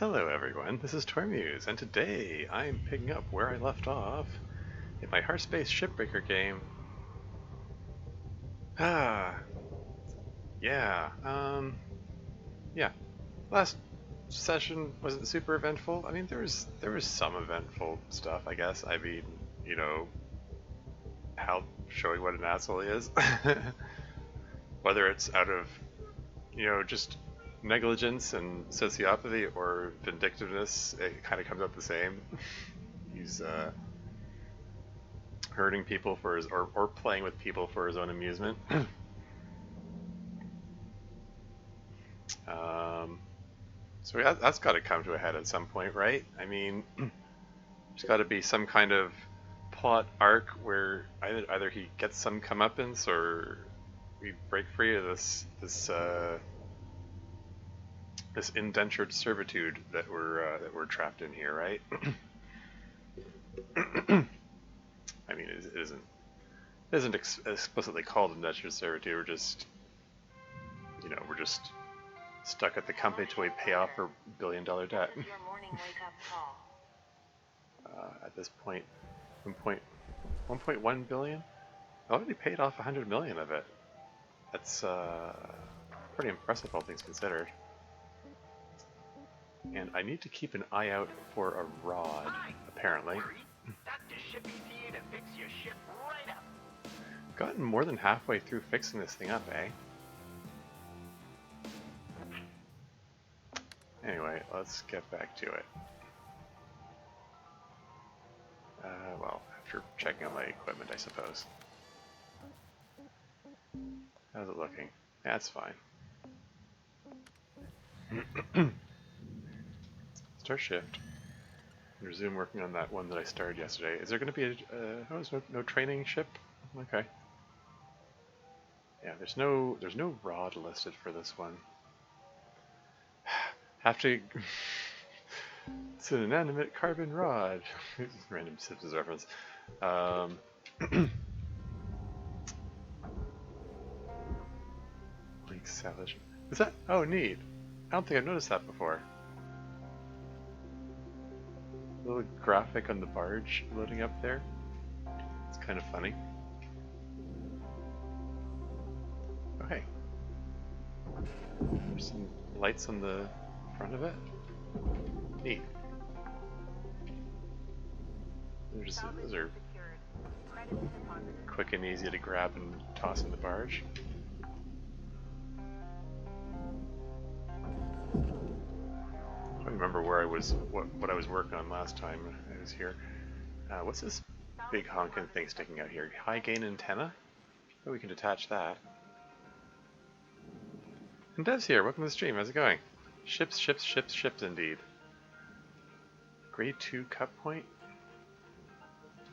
Hello everyone, this is Tormuse, and today I'm picking up where I left off in my Hardspace Shipbreaker game. Yeah, yeah. Last session wasn't super eventful. I mean, there was some eventful stuff, I guess. I mean, you know, Hal showing what an asshole he is. Whether it's out of, just negligence and sociopathy or vindictiveness, it kind of comes out the same. He's hurting people for his, or playing with people for his own amusement. So that's got to come to a head at some point, right? I mean, there's got to be some kind of plot arc where either he gets some comeuppance or we break free of this indentured servitude that we're trapped in here, right? I mean, it isn't explicitly called indentured servitude. We're just stuck at the company till we pay off our billion-dollar debt. At this point, 1.1 billion. I already paid off 100 million of it. That's pretty impressive, all things considered. And I need to keep an eye out for a rod, apparently. Gotten more than halfway through fixing this thing up, eh? Anyway, let's get back to it. Well, after checking out my equipment, I suppose. How's it looking? That's fine. Start shift. Resume working on that one that I started yesterday. Is there going to be a... oh, there's no training ship? Okay. Yeah, there's no rod listed for this one. Have to... It's an inanimate carbon rod. Random Simpsons reference. Link salvage. Is that... Oh, neat. I don't think I've noticed that before. A little graphic on the barge loading up there. It's kind of funny. Oh, hey. There's some lights on the front of it. Neat. Those are quick and easy to grab and toss in the barge. I don't remember where I was, what I was working on last time I was here. What's this big honking thing sticking out here? High gain antenna? Oh, we can detach that. And Dev's here. Welcome to the stream. How's it going? Ships indeed. Grade 2 cut point?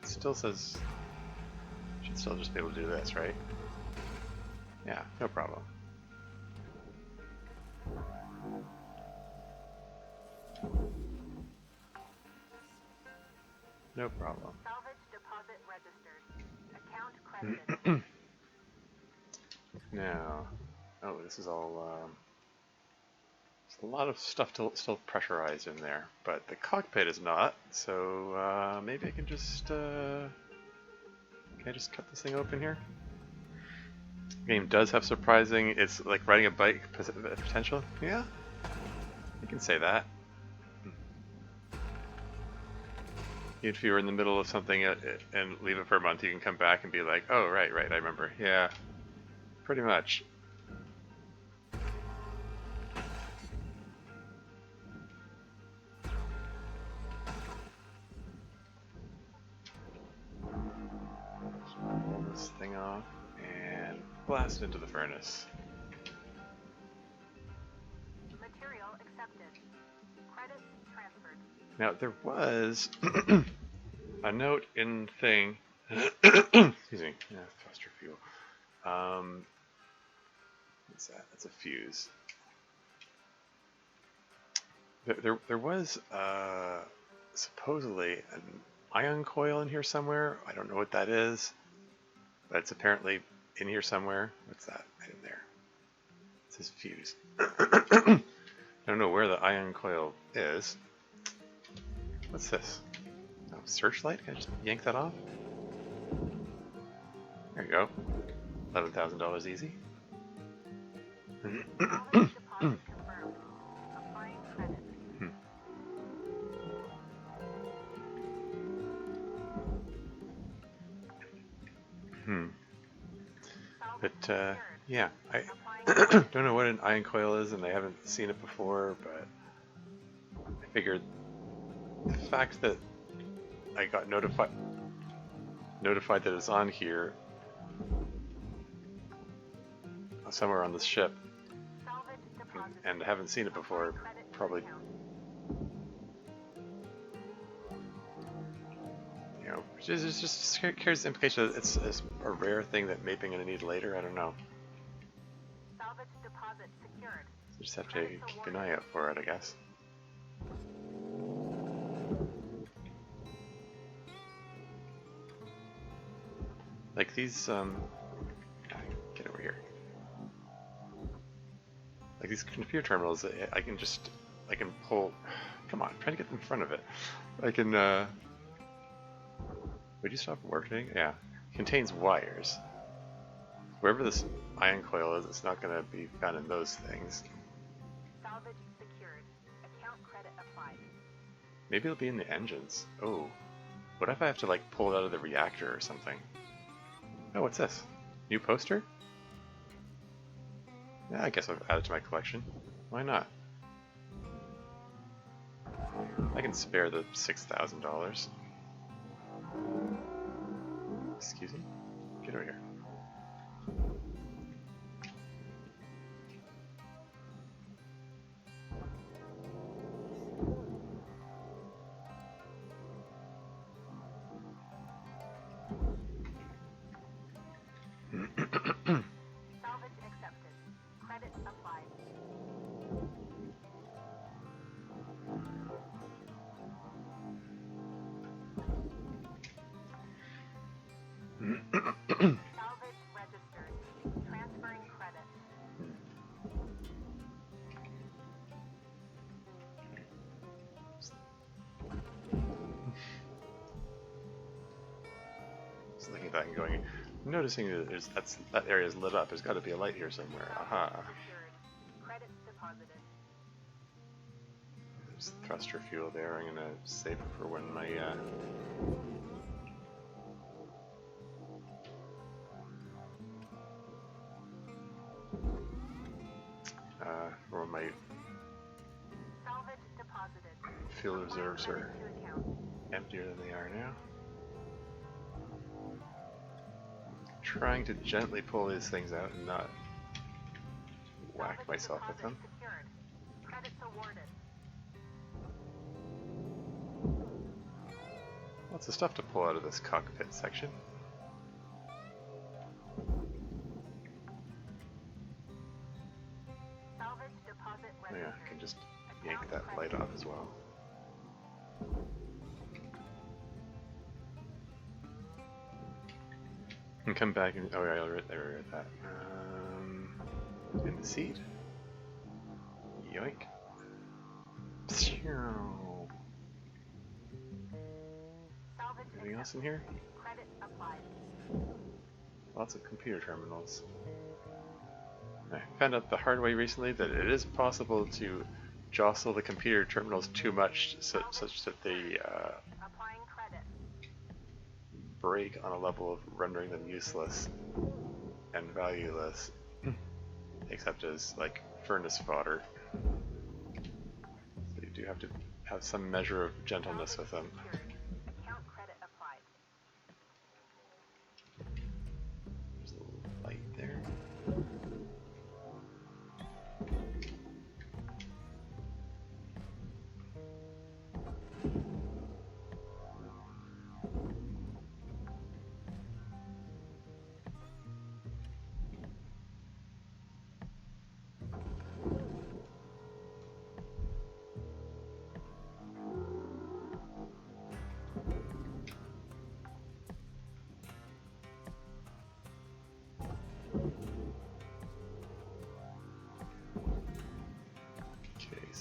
It still says... Should still just be able to do this, right? Yeah, no problem. No problem. Salvage deposit registered. Account credited. Now, oh, this is all... there's a lot of stuff still pressurized in there, but the cockpit is not, so maybe I can just... can I just cut this thing open here? The game does have surprising... It's like riding a bike potential. Yeah, you can say that. If you were in the middle of something and leave it for a month, you can come back and be like, oh, right, I remember. Yeah, pretty much. Just roll this thing off and blast it into the furnace. Material accepted. Credits transferred. Now, there was a note in thing. Excuse me. Yeah, thruster fuel. What's that? That's a fuse. There was supposedly an ion coil in here somewhere. I don't know what that is, but it's apparently in here somewhere. What's that? Right in there. It says fuse. I don't know where the ion coil is. What's this? Oh, searchlight? Can I just yank that off? There you go. $11,000 easy. Salvage deposit confirmed. Applying credit. But, Salvage secured. yeah, I Applying don't know what an ion coil is, and I haven't seen it before, but I figured the fact that I got notified that it's on here somewhere on this ship, salvage deposit. and I haven't seen it before, Applying credit to probably, account. you know, just carries the implication that it's a rare thing that maybe I'm going to need later. I don't know. Salvage deposit secured. So just have to keep an eye out for it, I guess. Like these, get over here. Like these computer terminals, I can pull. Come on, I'm trying to get in front of it. I can. Would you stop working? Yeah, contains wires. Wherever this ion coil is, it's not going to be found in those things. Salvage secured. Account credit applied. Maybe it'll be in the engines. Oh, what if I have to like pull it out of the reactor or something? Oh, what's this? New poster? Yeah, I guess I'll add it to my collection. Why not? I can spare the $6,000. Excuse me? Get over here. Salvage accepted. Credit applied. Salvage registered. Transferring credit. Just looking at that and going, noticing that that area is lit up. There's got to be a light here somewhere. Aha. Secured. Credits deposited. There's thruster fuel there. I'm gonna save it for when my Salvage deposited. fuel reserves are Credit to account. emptier than they are now. Trying to gently pull these things out and not whack Salvage myself with them. deposit secured. Credits awarded. Lots of stuff to pull out of this cockpit section. Salvage deposit Oh registered. yeah, I can just yank that light off as well. And come back and oh yeah, I read that. In the seat. Yoink. Salvage Anything else accepted. in here? Credit applied. Lots of computer terminals. I found out the hard way recently that it is possible to jostle the computer terminals too much such that they Applying credit. break on a level of rendering them useless and valueless, except as like furnace fodder. So you do have to have some measure of gentleness with them. Secured. Account credit applied. There's a little light there.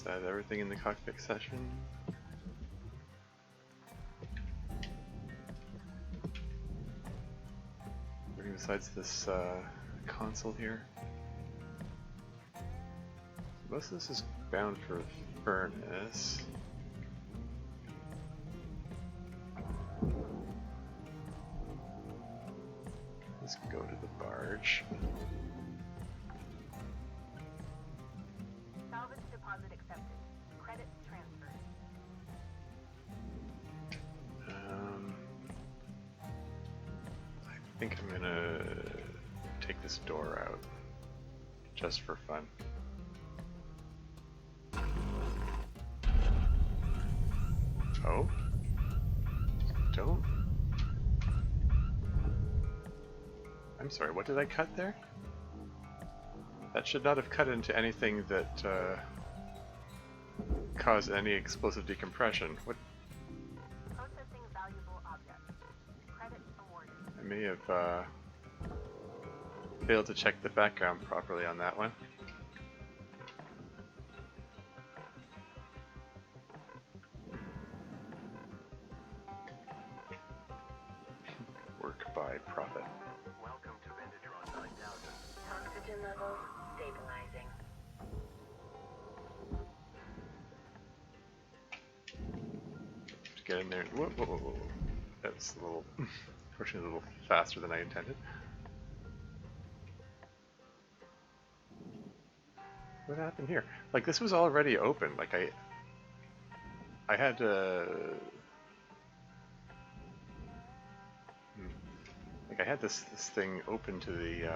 Is that everything in the cockpit session? Everything besides this console here. Most of this is bound for furnace. Let's go to the barge. Salvage deposit accepted. Credits transferred. I think I'm gonna take this door out, just for fun. Oh? Don't? I'm sorry, what did I cut there? That should not have cut into anything that caused any explosive decompression. What? Processing valuable objects. Credits awarded. I may have failed to check the background properly on that one. Work by profit. Welcome to Venditron 9000. Oxygen levels stabilizing. To get in there. Whoa, whoa, whoa, whoa. That's a little, unfortunately, a little faster than I intended. What happened here? Like, this was already open. Like, I had like I had this thing open to the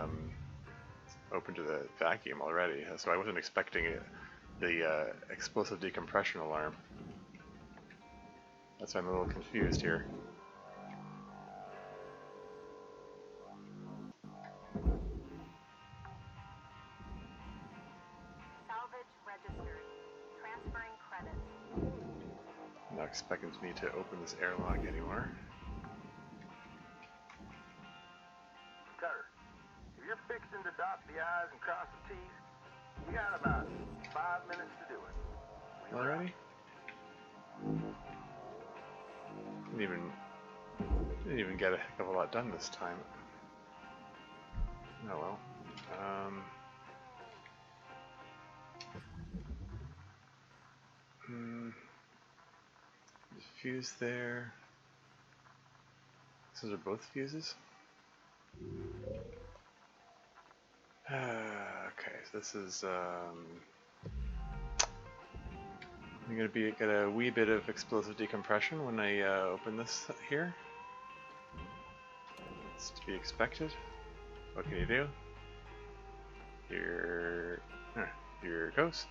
vacuum already, so I wasn't expecting the explosive decompression alarm. That's why I'm a little confused here. Salvage registered. Transferring credits. I'm not expecting me to open this airlock anymore. Cutter, if you're fixing to dot the I's and cross the T's, you got about 5 minutes to do it. Already? Didn't even get a heck of a lot done this time. Oh well. Fuse there. Those are both fuses. Okay, so this is I'm gonna get a wee bit of explosive decompression when I open this here. It's to be expected. What can you do? Here it goes.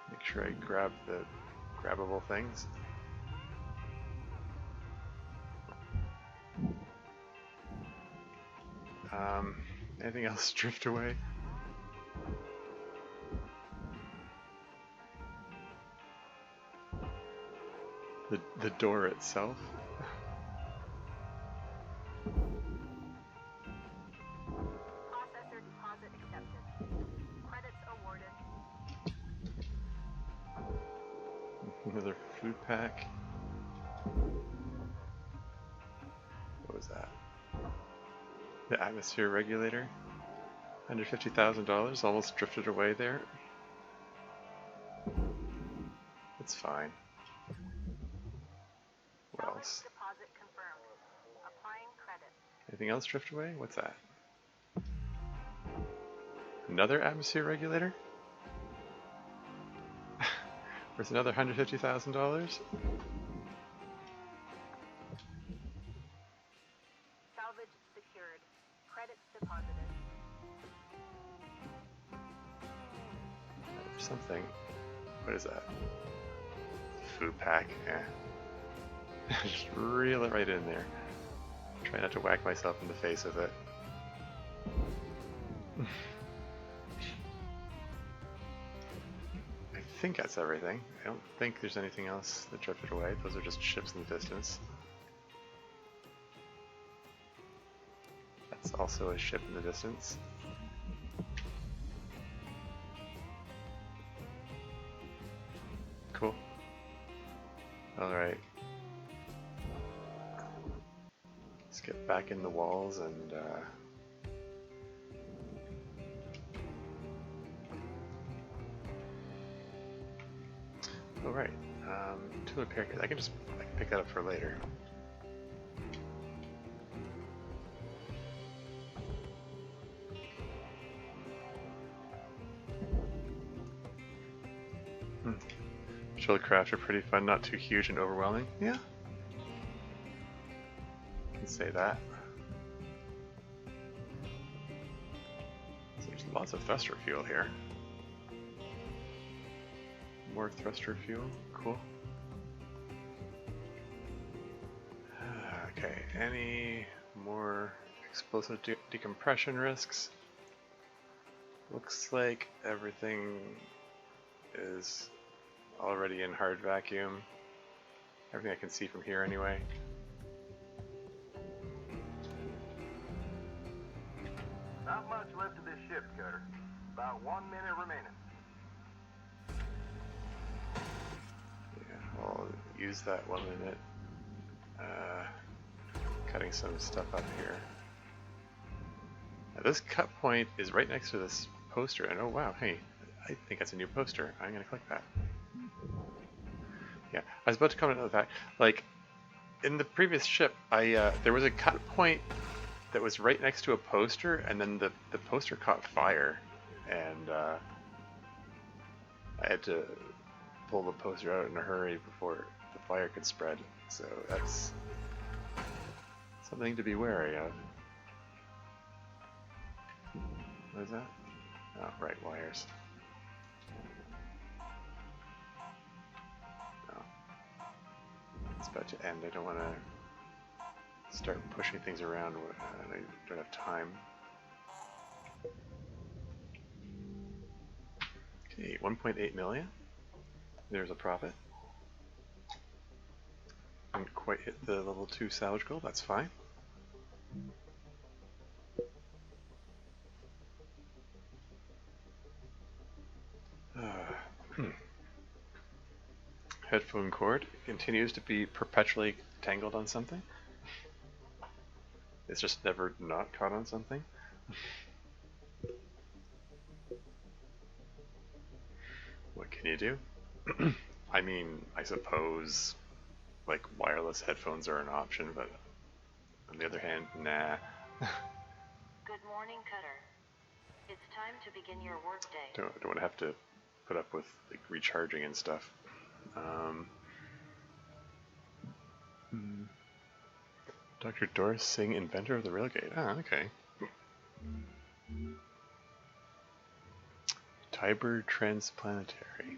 Make sure I grab the grabbable things. Anything else drift away? The door itself? Processor deposit accepted. Credits awarded. Another food pack. What was that? The atmosphere regulator. $150,000 almost drifted away there. It's fine. What Salvage else? deposit confirmed. Applying credit. Anything else drift away? What's that? Another atmosphere regulator? Worth another $150,000? Salvage secured. Credits deposited. Something. What is that? Food pack. Eh. Just reel it right in there. Try not to whack myself in the face with it. I think that's everything. I don't think there's anything else that drifted away. Those are just ships in the distance. That's also a ship in the distance. Cool. Alright. Let's get back in the walls and alright. Tool repair kit. I can pick that up for later. Shieldcraft are pretty fun, not too huge and overwhelming. Yeah. I can say that. So there's lots of thruster fuel here. More thruster fuel, cool. Okay, any more explosive decompression risks? Looks like everything is already in hard vacuum. Everything I can see from here anyway. Not much left of this ship, Cutter. About 1 minute remaining. Yeah, I'll use that 1 minute. Cutting some stuff up here. Now this cut point is right next to this poster, and oh wow, hey, I think that's a new poster. I'm gonna click that. Yeah, I was about to comment on the fact, like, in the previous ship, there was a cut point that was right next to a poster, and then the poster caught fire, and I had to pull the poster out in a hurry before the fire could spread. So that's something to be wary of. What is that? Oh, right, wires. Oh. It's about to end. I don't want to start pushing things around. I don't have time. Okay, 1.8 million. There's a profit. Didn't quite hit the level 2 salvage goal, that's fine. Headphone cord continues to be perpetually tangled on something. It's just never not caught on something. What can you do? I mean, I suppose like wireless headphones are an option, but on the other hand, nah. Good morning, Cutter. It's time to begin your workday. Don't want to have to put up with like recharging and stuff. Dr. Doris Singh, inventor of the railgate. Ah, okay. Tiber Transplanetary.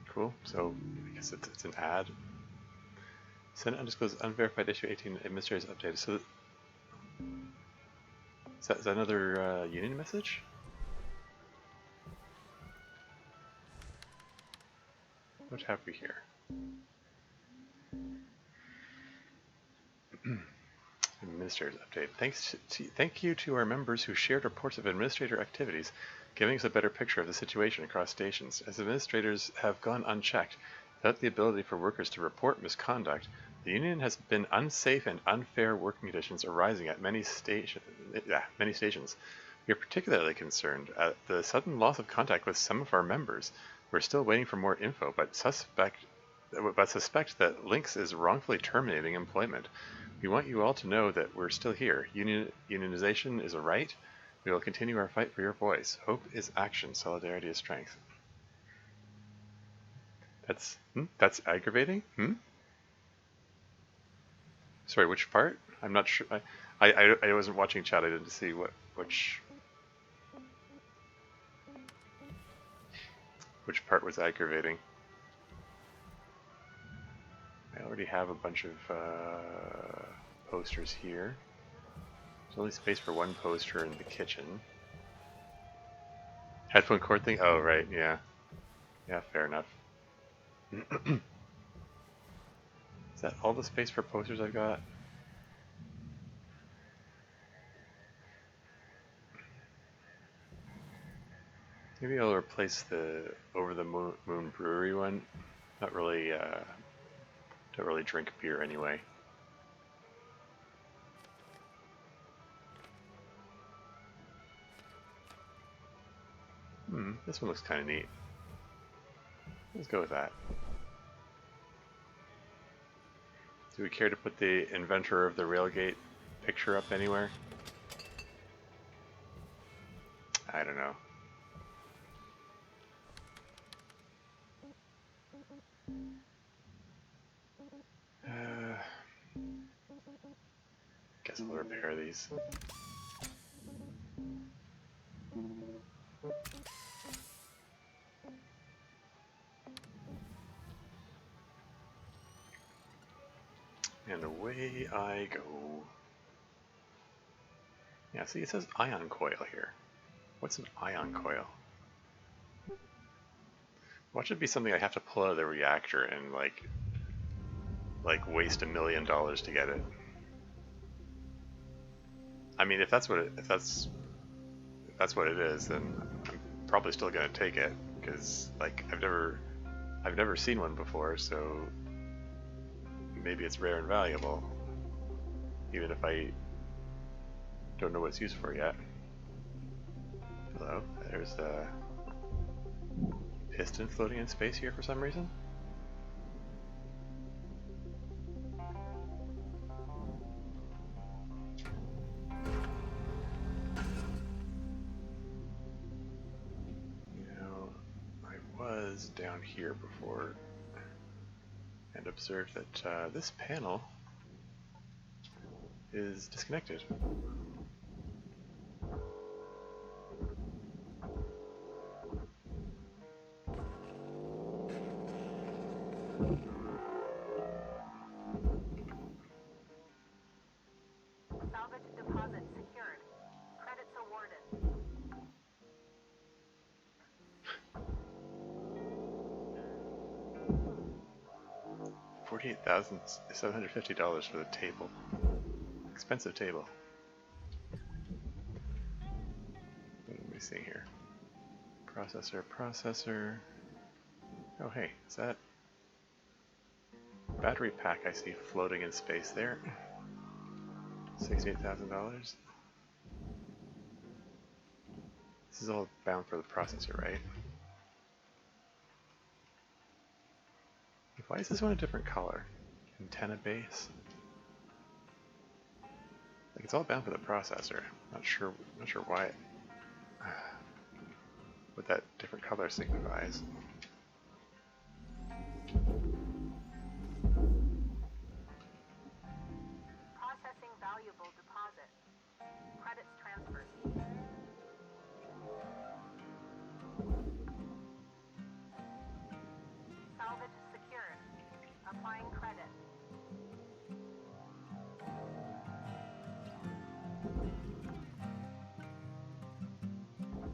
Cool. So I guess it's an ad. Send undisclosed unverified issue 18 administrators updated. So is that another union message? What have we here? Administrators update. Thank you to our members who shared reports of administrator activities, giving us a better picture of the situation across stations. As administrators have gone unchecked, without the ability for workers to report misconduct, the union has been unsafe and unfair working conditions arising at many stations. We are particularly concerned at the sudden loss of contact with some of our members. We're still waiting for more info, but suspect that Lynx is wrongfully terminating employment. We want you all to know that we're still here. Unionization is a right. We will continue our fight for your voice. Hope is action. Solidarity is strength. That's aggravating? Sorry, which part? I'm not sure. I wasn't watching chat. I didn't see which part was aggravating. I already have a bunch of posters here. There's only space for one poster in the kitchen. Headphone cord thing? Oh, right, yeah. Yeah, fair enough. Is that all the space for posters I've got? Maybe I'll replace the Over the Moon Brewery one. Not really, don't really drink beer anyway. This one looks kind of neat. Let's go with that. Do we care to put the inventor of the railgate picture up anywhere? I don't know. Guess I'll repair these. And away I go. Yeah, see, it says ion coil here. What's an ion coil? What should be something I have to pull out of the reactor and like waste $1 million to get it? I mean, if that's what it is, then I'm probably still gonna take it because like I've never seen one before, so maybe it's rare and valuable, even if I don't know what it's used for yet. Hello, there's a piston floating in space here for some reason. You know, I was down here before and observed that this panel is disconnected. Salvage deposit secured. Credits awarded. $48,750 for the table. Expensive table. What am I seeing here? Processor. Oh hey, is that battery pack I see floating in space there? $68,000. This is all bound for the processor, right? Why is this one a different color? Antenna base? Like it's all bound for the processor. Not sure why what that different color signifies. Processing valuable deposit. Credits transferred. Salvage secured. Applying credit.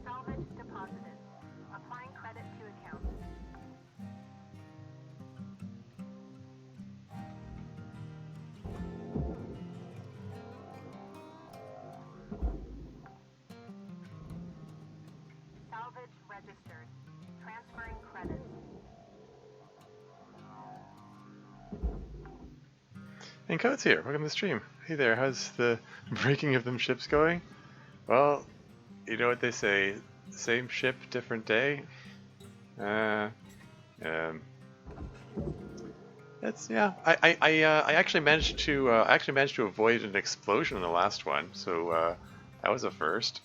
Salvage deposited. Applying credit to account. Salvage registered. Transferring credits. And Code's here. Welcome to the stream. Hey there, how's the breaking of them ships going? Well, you know what they say, same ship, different day. It's yeah. I actually managed to avoid an explosion in the last one, so that was a first.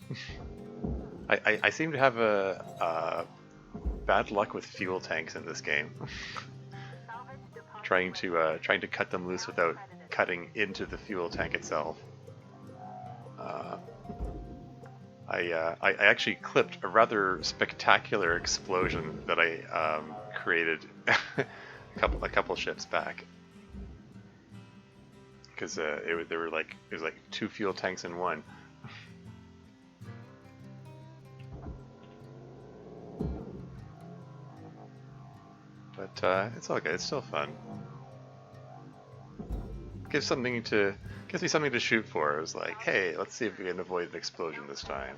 I seem to have a bad luck with fuel tanks in this game. Salvage deposit. trying to cut them loose without cutting into the fuel tank itself. I actually clipped a rather spectacular explosion that I created a couple ships back, because it was like 2 fuel tanks in one. But it's all good. It's still fun. Gives me something to shoot for. It was like, hey, let's see if we can avoid an explosion this time.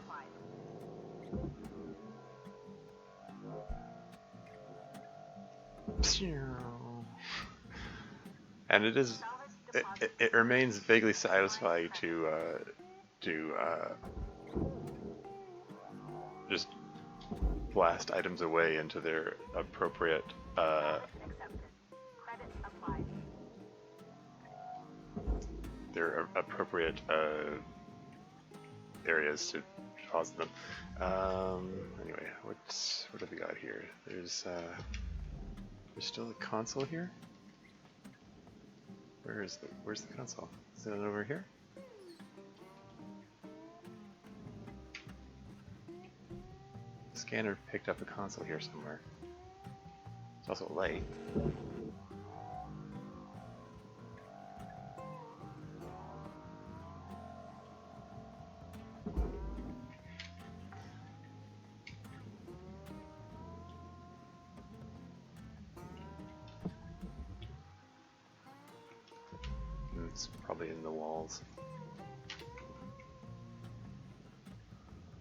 And it remains vaguely satisfying to just blast items away into their appropriate Accepted. Credit applied. areas to cause them. Anyway, what have we got here? There's still a console here. Where's the console? Is it over here? The scanner picked up a console here somewhere. It's also light. It's probably in the walls.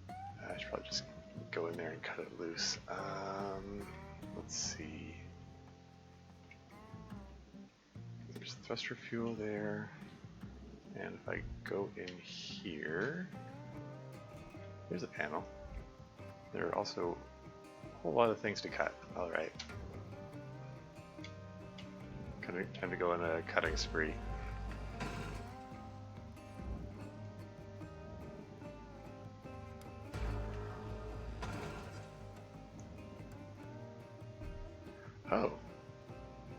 I should probably just go in there and cut it loose. Let's see. There's thruster fuel there. And if I go in here, there's a panel. There are also a whole lot of things to cut. Alright. Time to go on a cutting spree. Oh.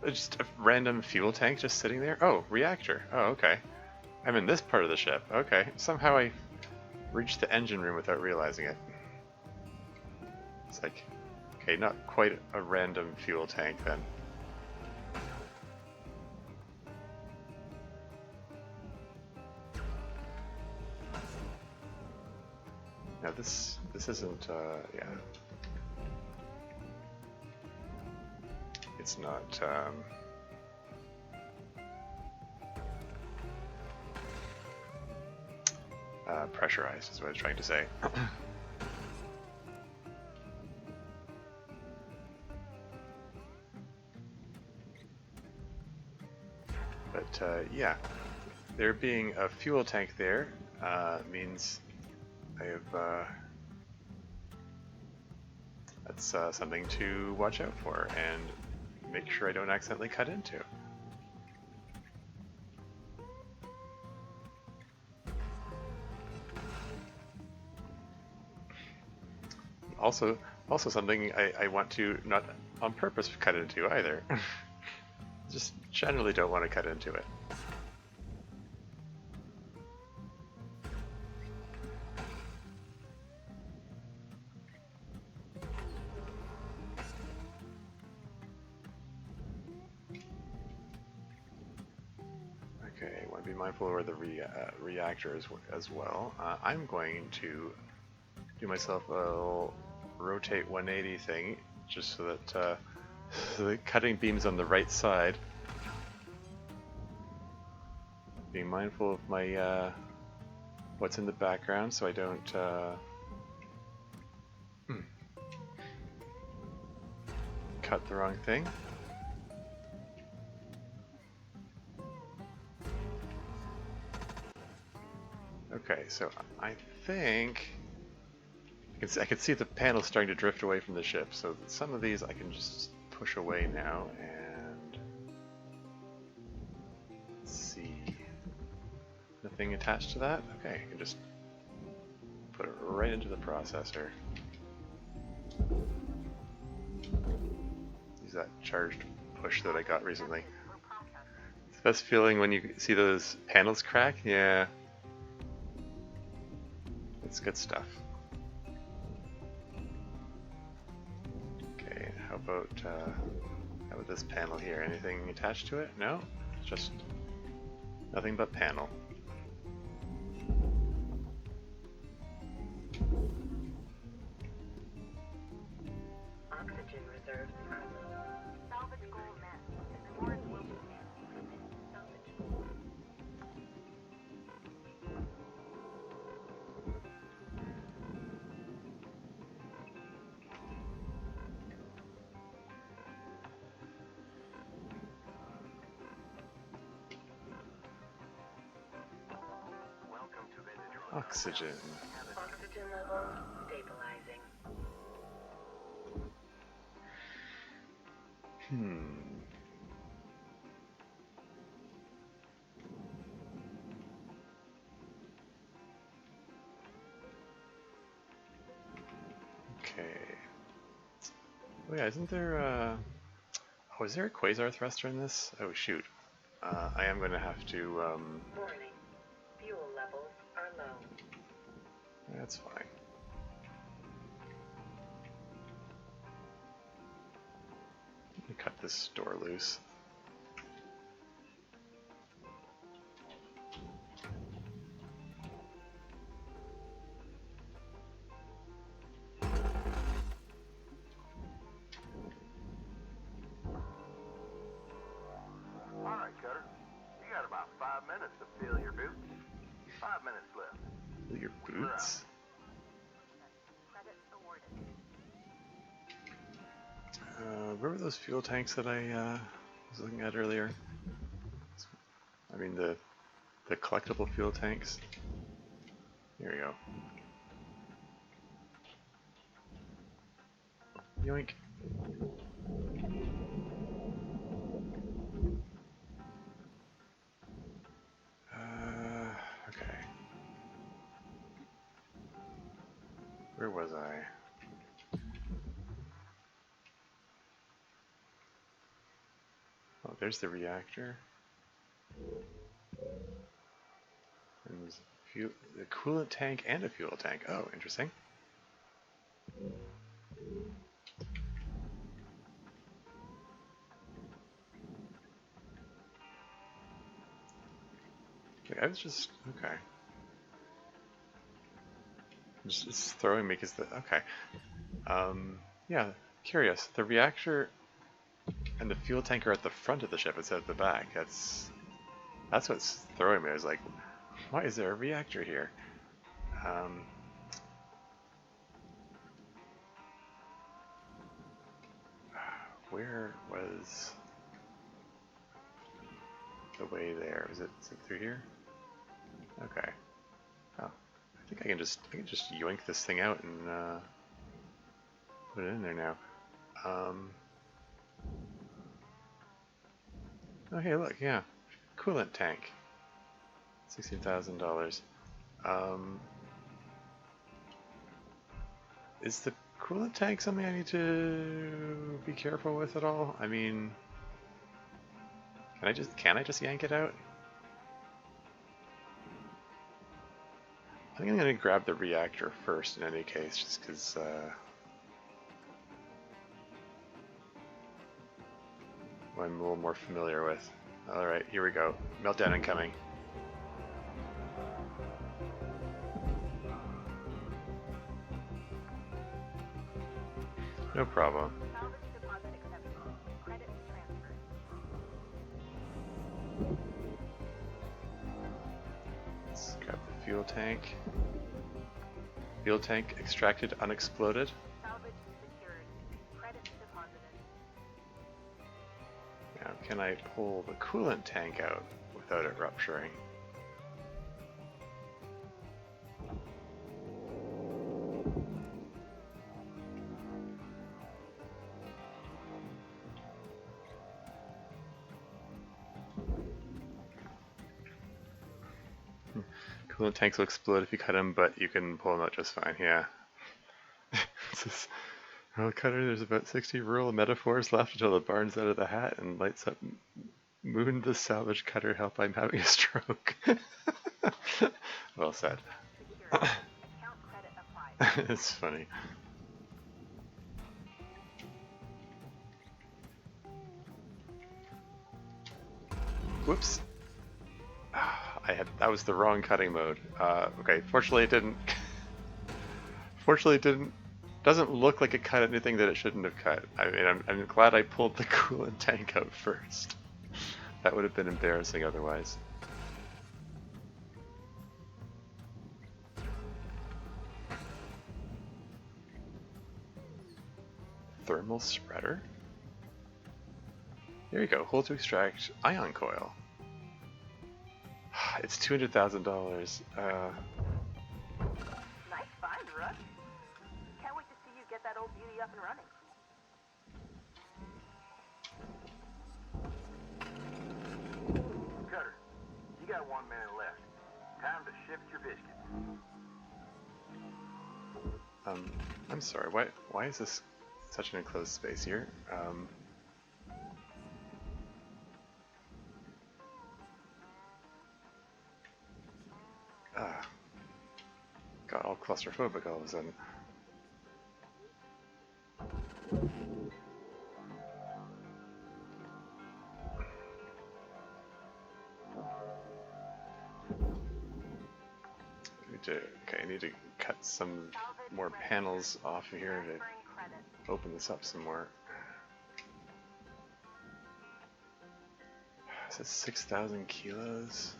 Just a random fuel tank just sitting there? Oh, reactor. Oh, okay. I'm in this part of the ship. Okay. Somehow I reached the engine room without realizing it. It's like, okay, not quite a random fuel tank then. Now this isn't, yeah. It's not, pressurized is what I was trying to say. But yeah, there being a fuel tank there means I have that's something to watch out for and make sure I don't accidentally cut into. Also something I want to not on purpose cut into either. Just generally don't want to cut into it. Okay, want to be mindful of the reactors as well. I'm going to do myself a little rotate 180 thing, just so that the cutting beam's on the right side. Being mindful of my what's in the background, so I don't cut the wrong thing. Okay, so I think I can see the panels starting to drift away from the ship, so some of these I can just push away now, and let's see. Nothing attached to that? Okay, I can just put it right into the processor. Use that charged push that I got recently. It's the best feeling when you see those panels crack? Yeah. It's good stuff. Okay, how about this panel here? Anything attached to it? No? It's just nothing but panel. Oxygen reserves present. Salvage Oxygen. Oxygen level stabilizing. Okay. Oh yeah, isn't there oh, is there a quasar thruster in this? Oh shoot. I am gonna have to Warning. Fuel levels are low. that's fine. Let me cut this door loose. All right, Cutter. You got about 5 minutes to fill your boots. 5 minutes left. Your boots? Credits awarded. Where were those fuel tanks that I was looking at earlier? I mean the collectible fuel tanks. Here we go. Yoink. Okay. Where was I? Oh, there's the reactor. And there's the coolant tank and a fuel tank. Oh, interesting. I was just okay. It's throwing me because okay. Yeah, curious. The reactor and the fuel tank are at the front of the ship instead of the back. That's what's throwing me. I was like, why is there a reactor here? Where was the way there? Is it through here? Okay. Oh, I think I can just yoink this thing out and put it in there now. Oh hey, look, yeah, coolant tank, $16,000. Is the coolant tank something I need to be careful with at all? I mean, can I just yank it out? I think I'm gonna grab the reactor first in any case, just because I'm a little more familiar with. Alright, here we go. Meltdown incoming. No problem. Salvage deposit accepted. Credits transferred. Let's grab the fuel tank. Fuel tank extracted unexploded. Salvage secured. Credits deposited. Now, can I pull the coolant tank out without it rupturing? Coolant tanks will explode if you cut them, but you can pull them out just fine, yeah. Well, Cutter, there's about 60 rural metaphors left until the barn's out of the hat and lights up Moon the salvage cutter, help, I'm having a stroke. Well said. Secured. Account credit applied. It's funny. Whoops. That was the wrong cutting mode. Okay, fortunately it didn't. Fortunately it didn't. Doesn't look like it cut anything that it shouldn't have cut. I mean, I'm glad I pulled the coolant tank out first. That would have been embarrassing otherwise. Thermal spreader? There you go, hold to extract ion coil. It's $200,000. old beauty up and running. Cutter, you got 1 minute left. Time to shift your biscuits. I'm sorry, why is this such an enclosed space here? Got all claustrophobic all of a sudden. I need to cut some more panels off of here Transferring credits. to open this up some more. Is that 6,000 kilos?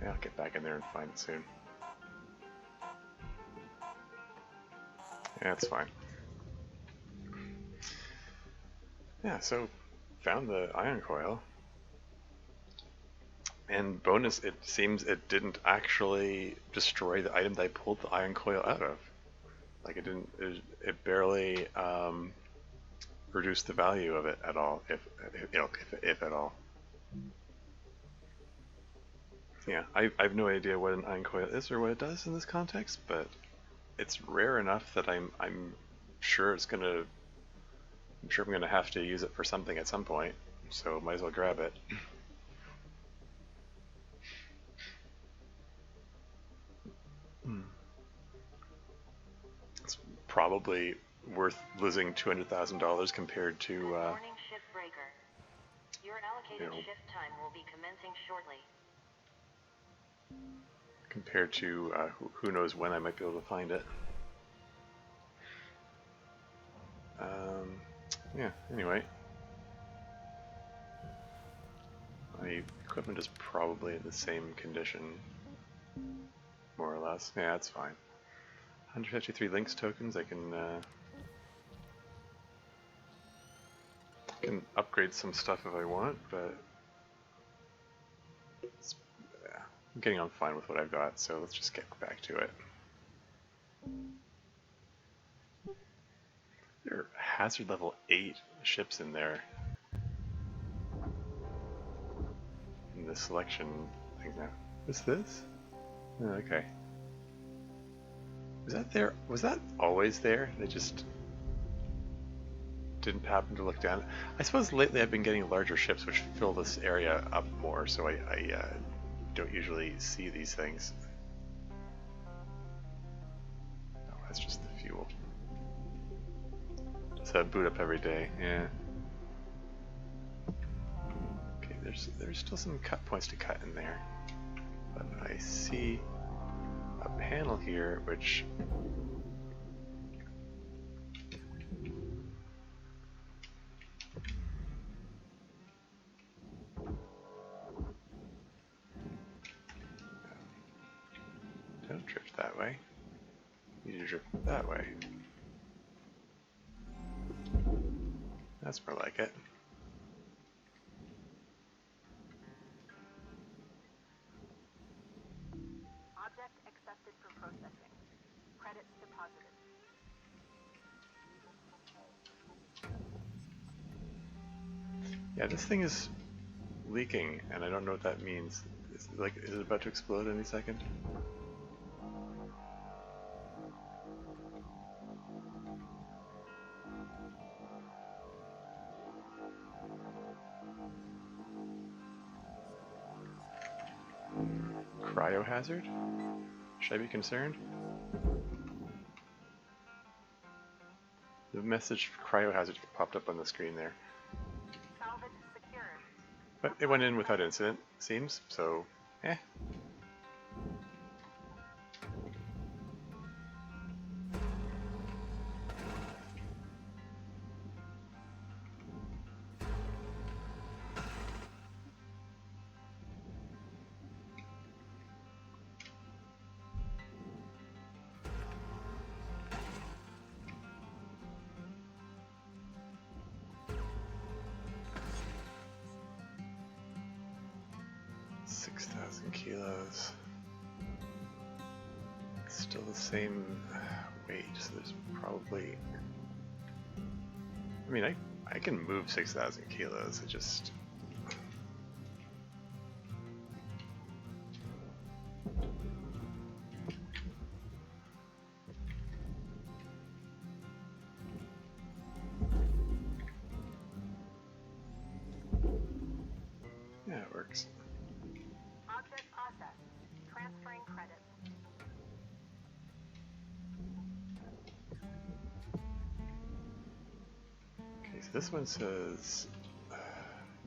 Yeah, I'll get back in there and find it soon. Yeah, it's fine. Yeah, so found the ion coil, and bonus, it seems it didn't actually destroy the item that I pulled the ion coil out of. Like it didn't, it barely reduced the value of it at all, if at all. Yeah, I have no idea what an ion coil is or what it does in this context, but it's rare enough that I'm sure it's gonna. I'm sure I'm gonna have to use it for something at some point, so might as well grab it. It's probably worth losing $200,000 compared to. Good morning, Shipbreaker. Your allocated You know, shift time will be commencing shortly. compared to who knows when I might be able to find it. Yeah, anyway. My equipment is probably in the same condition, more or less. Yeah, that's fine. 153 links tokens, I can upgrade some stuff if I want, but I'm getting on fine with what I've got, so let's just get back to it. There are hazard level 8 ships in there. In the selection thing now. What's this? Oh, okay. Was that there? Was that always there? They just didn't happen to look down. I suppose lately I've been getting larger ships which fill this area up more, so I don't usually see these things. Oh, that's just the fuel. Just boot up every day, yeah. Okay, there's still some cut points to cut in there, but I see a panel here which don't drift that way. You need to drift that way. That's more like it. Object accepted for processing. Credits deposited. Yeah, this thing is leaking, and I don't know what that means. Is it about to explode any second? Cryohazard? Should I be concerned? The message cryohazard popped up on the screen there. Salvage secured. But it went in without incident, seems, so eh. 6,000 kilos. It's still the same weight, so there's probably... I mean, I can move 6,000 kilos, it just... Yeah, it works. Object processed. Transferring credits. Okay, so this one says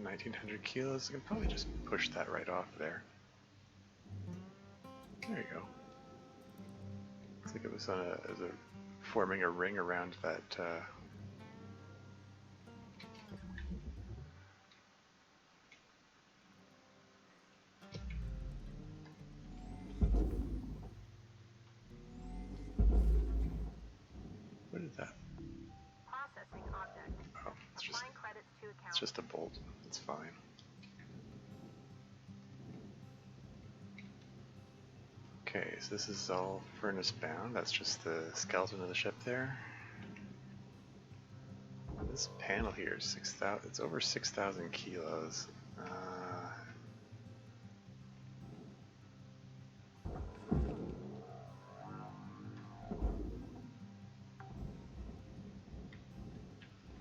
1,900 kilos. I can probably just push that right off there. There you go. Looks like it was on forming a ring around that. What is that? Processing object. Oh, it's Applying credits to it's account. just a bolt. It's fine. Okay, so this is all furnace bound. That's just the skeleton of the ship there. This panel here is 6,000. It's over 6,000 kilos.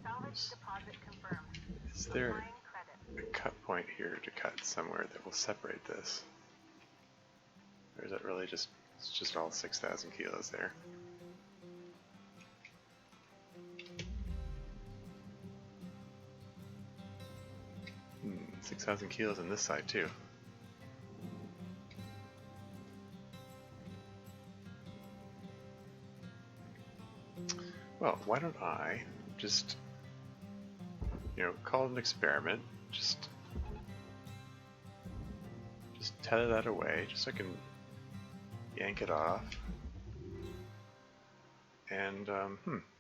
Salvage deposit confirmed. Is there Applying credit. a cut point here to cut somewhere that will separate this? Or is it really just, it's just all 6,000 kilos there? 6,000 kilos on this side too. Well, why don't I just, call it an experiment, just tether that away, just so I can yank it off. And,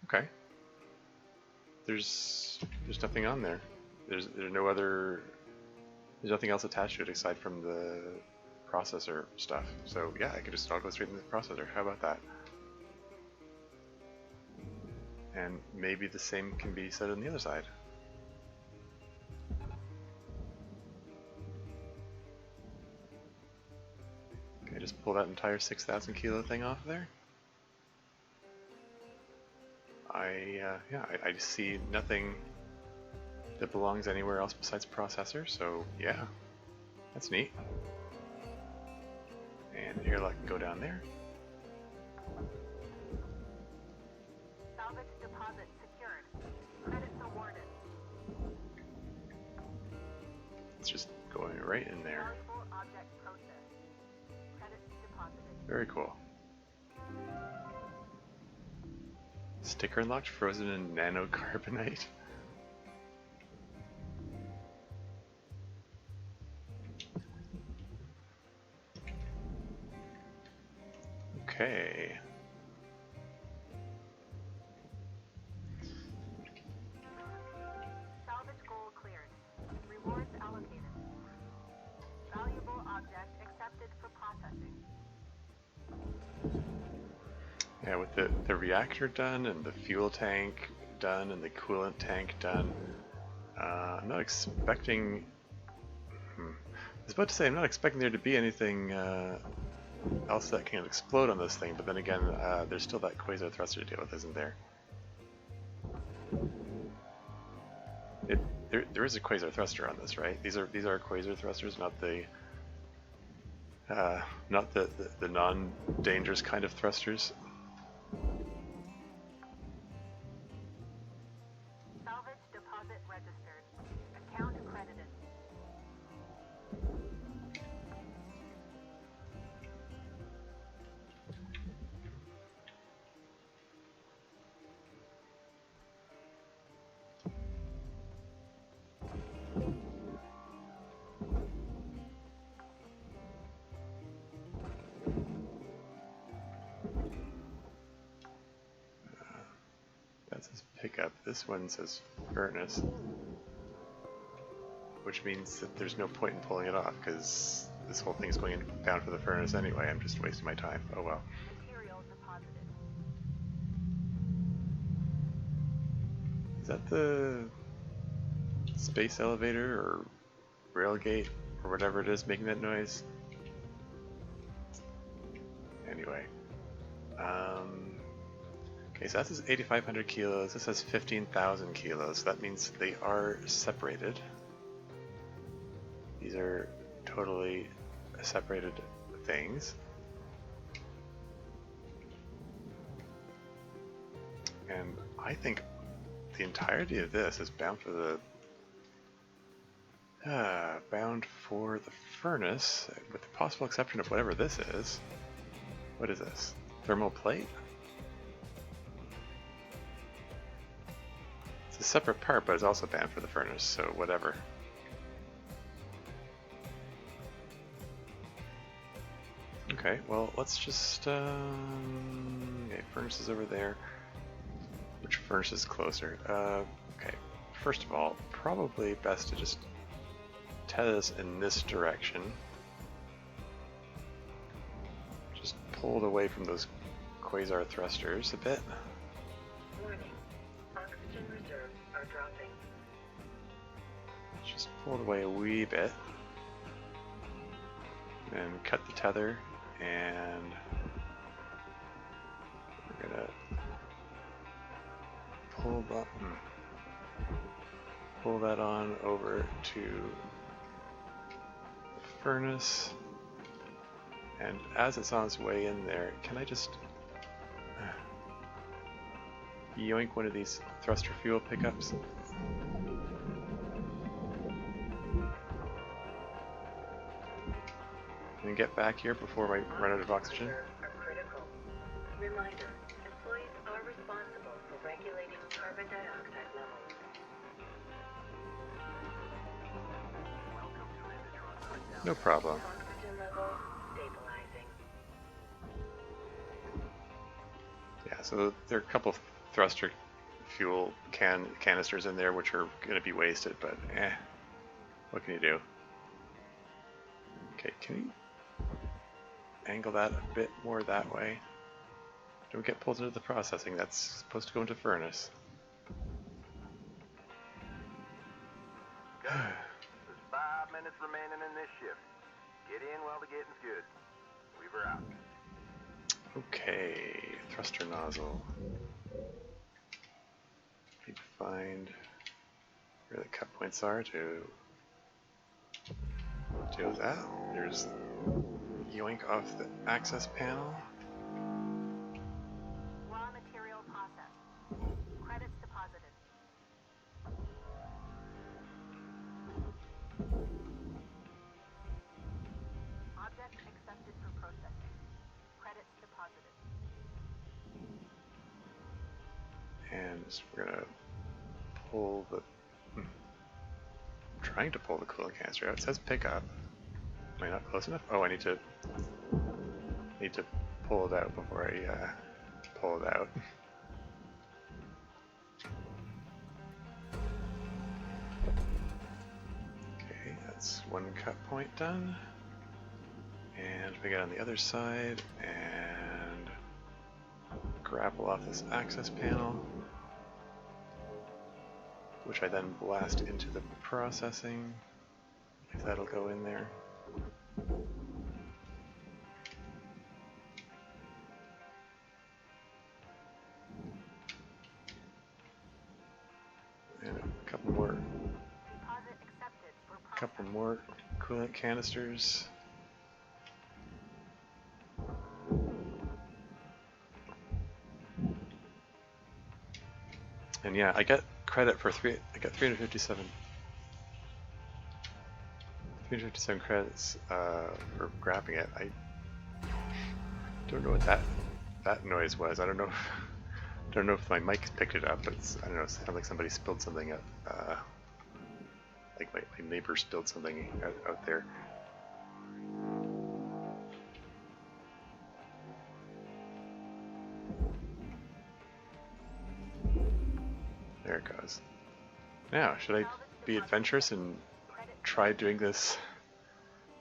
okay. There's nothing on there. There's nothing else attached to it aside from the processor stuff. So yeah, I could just all go straight into the processor. How about that? And maybe the same can be said on the other side. Okay, just pull that entire 6,000 kilo thing off there. I see nothing that belongs anywhere else besides processor, so yeah, that's neat. And the airlock can go down there. Salvage deposit secured. Credits awarded. It's just going right in there. Valuable object processed. Credits deposited. Very cool. Sticker unlocked, frozen in nanocarbonite. Okay. Salvage goal cleared. Rewards allocated. Valuable object accepted for processing. Yeah, with the reactor done and the fuel tank done and the coolant tank done, I'm not expecting... I was about to say I'm not expecting there to be anything else that can explode on this thing, but then again, there's still that quasar thruster to deal with, isn't there? There is a quasar thruster on this, right? These are quasar thrusters, not the non-dangerous kind of thrusters. Salvage deposit registered. Account credited. That says pickup. This one says furnace, which means that there's no point in pulling it off because this whole thing's going down for the furnace anyway. I'm just wasting my time. Oh well. Material deposited. Is that the space elevator or railgate or whatever it is making that noise? Anyway. Okay, so that says 8,500 kilos. This says 15,000 kilos. So that means they are separated. These are totally separated things. And I think the entirety of this is bound for the furnace, with the possible exception of whatever this is. What is this? Thermal plate? It's a separate part, but it's also bound for the furnace, so whatever. Okay, well, let's just, okay, furnace is over there. Which furnace is closer? Okay, first of all, probably best to just tether this in this direction. Just pull it away from those quasar thrusters a bit. Warning. Oxygen reserves are dropping. Just pull it away a wee bit. And cut the tether, and we're gonna pull that on over to the furnace. And as it's on its way in there, can I just yoink one of these thruster fuel pickups? And get back here before I run out of oxygen. Reserves are critical. Reminder, employees are responsible for regulating carbon dioxide levels. No problem. Oxygen levels stabilizing. Yeah, so there are a couple of thruster fuel canisters in there which are going to be wasted, but what can you do? Okay, can you angle that a bit more that way? Don't get pulled into the processing, that's supposed to go into furnace. There's 5 minutes remaining in this shift. Get in while the getting's good. Weaver out. Okay, thruster nozzle. Need to find where the cut points are to deal with that. There's yoink off the access panel. Raw material processed. Credits deposited. Object accepted for processing. Credits deposited. And so we're gonna pull the. I'm trying to pull the coolant canister out. It says pick up. Am I not close enough? Oh, I need to pull it out before I pull it out. Okay, that's one cut point done. And we get on the other side and grapple off this access panel, which I then blast into the processing, if that'll go in there. And a Deposit accepted for processing. couple more coolant canisters. And yeah, I get credit for I got 357 credits for grabbing it. I don't know what that noise was. I don't know if my mic picked it up, but I don't know, it sounded like somebody spilled something like my neighbor spilled something out there. There it goes. Now, should I be adventurous and try doing this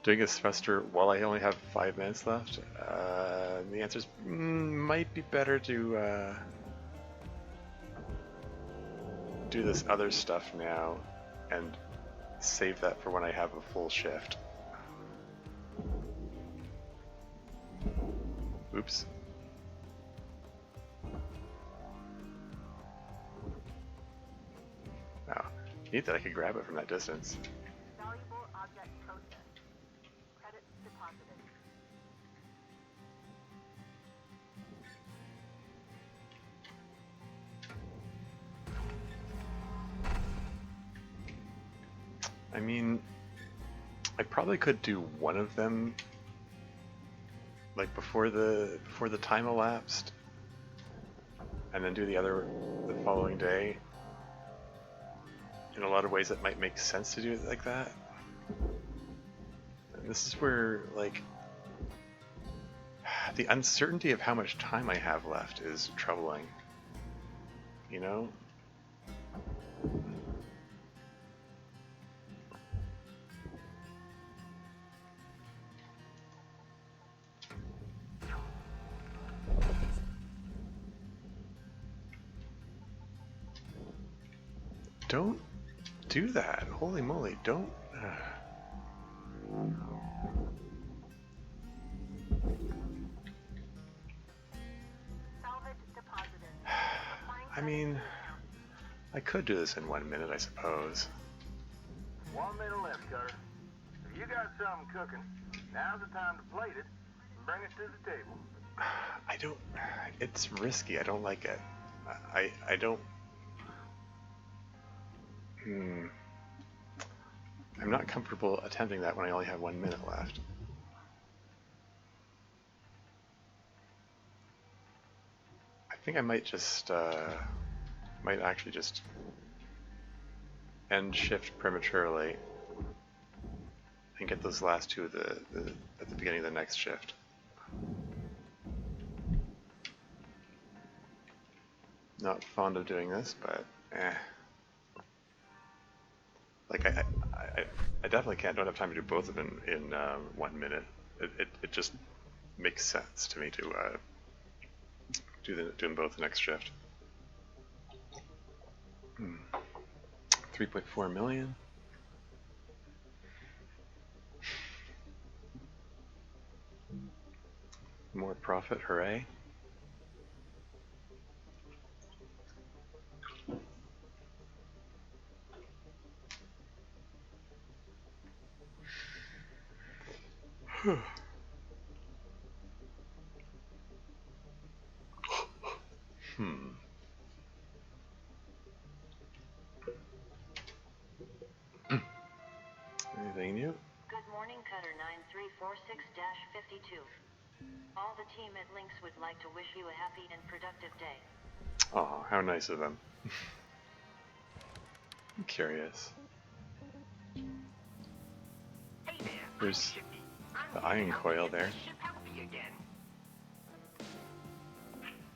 doing a thruster while I only have 5 minutes left? The answer is might be better to do this other stuff now and save that for when I have a full shift. Oops. Wow, neat that I could grab it from that distance. Valuable object processed. Credits deposited. I mean, I probably could do one of them like before the time elapsed, and then do the other the following day. In a lot of ways, it might make sense to do it like that. And this is where, like, the uncertainty of how much time I have left is troubling. You know? Don't do that. Holy moly, don't. Salvage deposited. I mean, I could do this in 1 minute, I suppose. 1 minute left, Cutter. If you got something cooking, now's the time to plate it and bring it to the table. I don't. It's risky. I don't like it. I don't. I'm not comfortable attempting that when I only have 1 minute left. I think I might just, might actually just end shift prematurely and get those last two at the beginning of the next shift. Not fond of doing this, but like I definitely don't have time to do both of them in 1 minute. It just makes sense to me to do them both the next shift. 3.4 million. More profit, hooray. Anything new? Good morning, Cutter 9346-52. All the team at Lynx would like to wish you a happy and productive day. Oh, how nice of them. I'm curious. Hey there, There's I'm the ion coil there. ship help you again.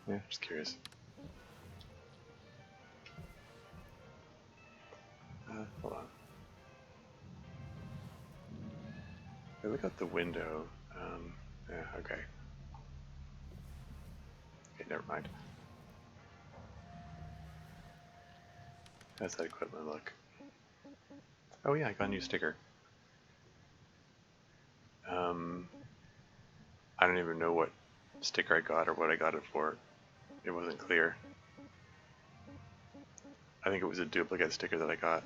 Yeah, just curious. Hold on. I look out the window. Yeah, okay. Okay, never mind. How's that equipment look? Oh yeah, I got a new sticker. I don't even know what sticker I got or what I got it for. It wasn't clear. I think it was a duplicate sticker that I got.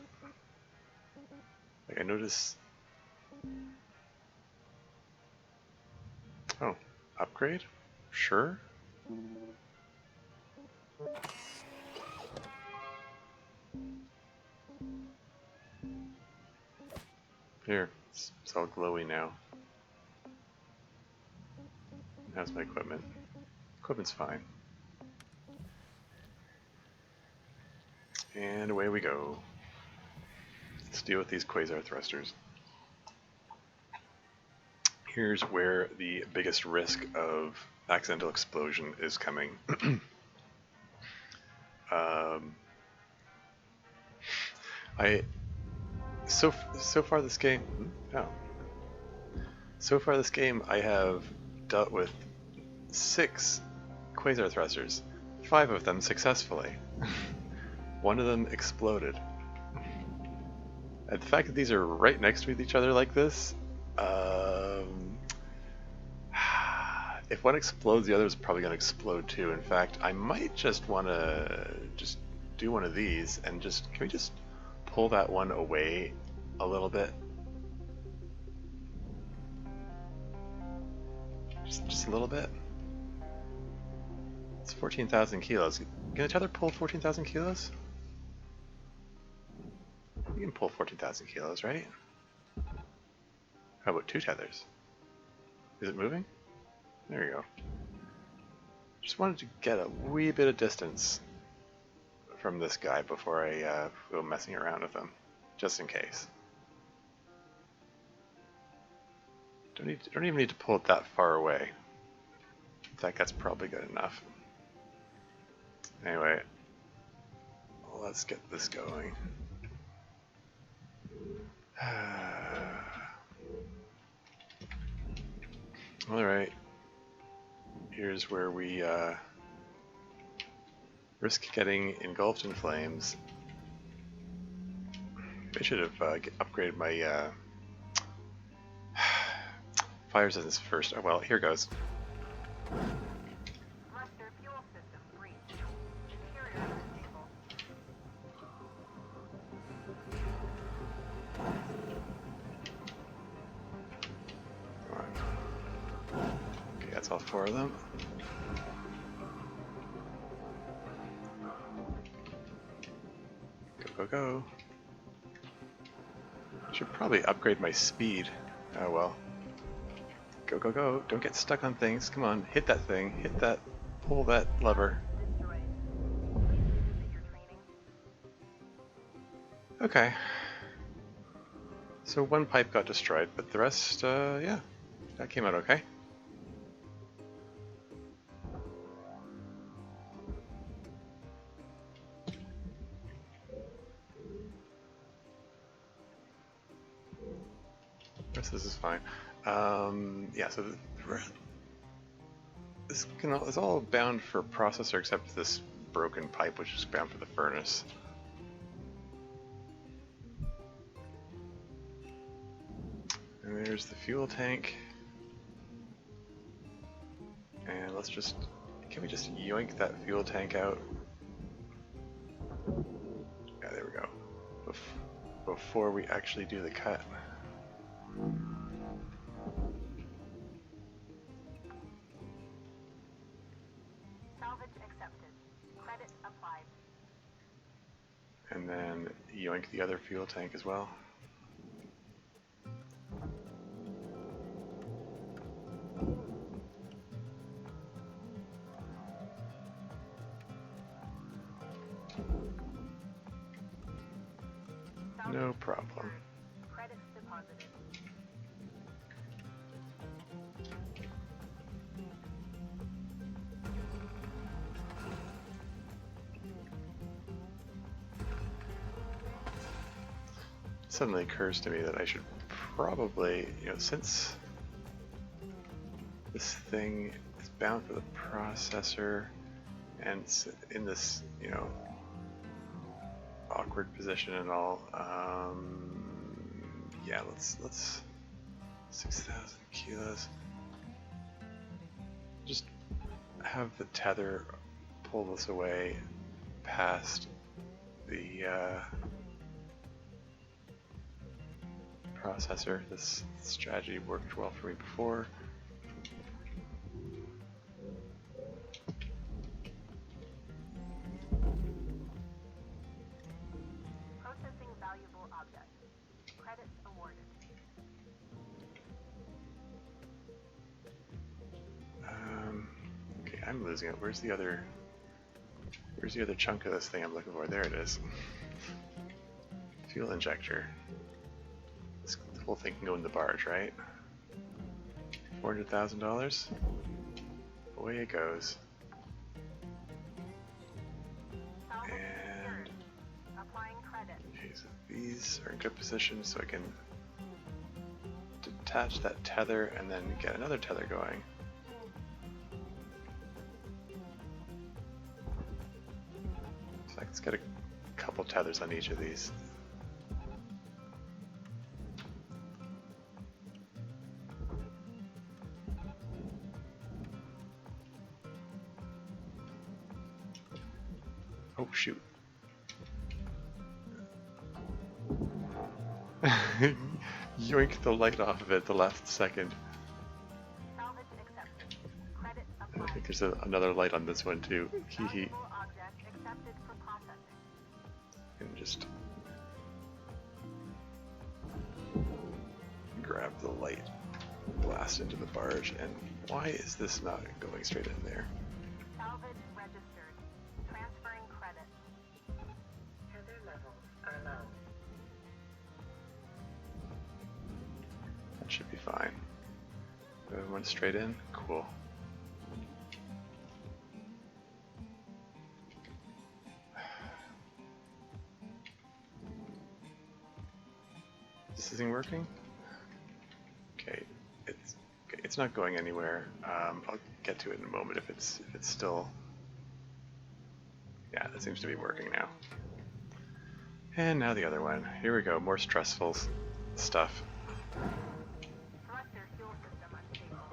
Like I noticed. Oh, upgrade? Sure. Here, it's all glowy now. How's my equipment? Equipment's fine. And away we go. Let's deal with these quasar thrusters. Here's where the biggest risk of accidental explosion is coming. So far this game. Oh, So far this game, I have dealt with 6 quasar thrusters, 5 of them successfully. One of them exploded. And the fact that these are right next to each other like this, if one explodes, the other is probably going to explode too. In fact, I might just want to just do one of these and can we just pull that one away a little bit? Just a little bit. It's 14,000 kilos. Can the tether pull 14,000 kilos? You can pull 14,000 kilos, right? How about 2 tethers? Is it moving? There you go. Just wanted to get a wee bit of distance from this guy before I go messing around with him, just in case. Don't even need to pull it that far away. In fact, that's probably good enough. Anyway, let's get this going. Alright, here's where we risk getting engulfed in flames. I should have upgraded my fire resistance first. Oh well, here goes. Thruster fuel system breached. Interior unstable. Okay, that's all 4 of them. Go, go, go. Should probably upgrade my speed. Oh well. Go, go, go. Don't get stuck on things. Come on, hit that thing. Hit that. Pull that lever. Destroyed. Please revisit your training. Okay. So 1 pipe got destroyed, but the rest, yeah, that came out okay. The rest of this is fine. Yeah, so this is all bound for processor except this broken pipe, which is bound for the furnace. And there's the fuel tank. And let's just, can we just yoink that fuel tank out? Yeah, there we go. Before we actually do the cut. Salvage accepted. Credit applied. And then yoink the other fuel tank as well. No problem. Credits deposited. Suddenly occurs to me that I should probably, since this thing is bound for the processor and it's in this, awkward position and all, yeah, let's 6,000 kilos. Just have the tether pull this away past the processor. This strategy worked well for me before. Processing valuable object. Credits awarded. Okay, I'm losing it. Where's the other chunk of this thing I'm looking for? There it is. Fuel injector. This whole thing can go in the barge, right? $400,000. Away it goes. Salvage And secured. Applying credit. okay, so these are in good position, so I can attach that tether and then get another tether going. So let's get a couple tethers on each of these. Oh shoot. Yoink the light off of it the last second. Salvage accepted. Credit I applied. think there's another light on this one too. Hee hee. Valuable object accepted for processing. And just grab the light, blast into the barge, and why is this not going straight in there? Salvage registered. Transferring credit. Tether levels are low. That should be fine. Went straight in? Cool. This isn't working? Okay, it's not going anywhere. I'll get to it in a moment if it's still. Yeah, that seems to be working now. And now the other one. Here we go. More stressful stuff. Thruster fuel system unstable.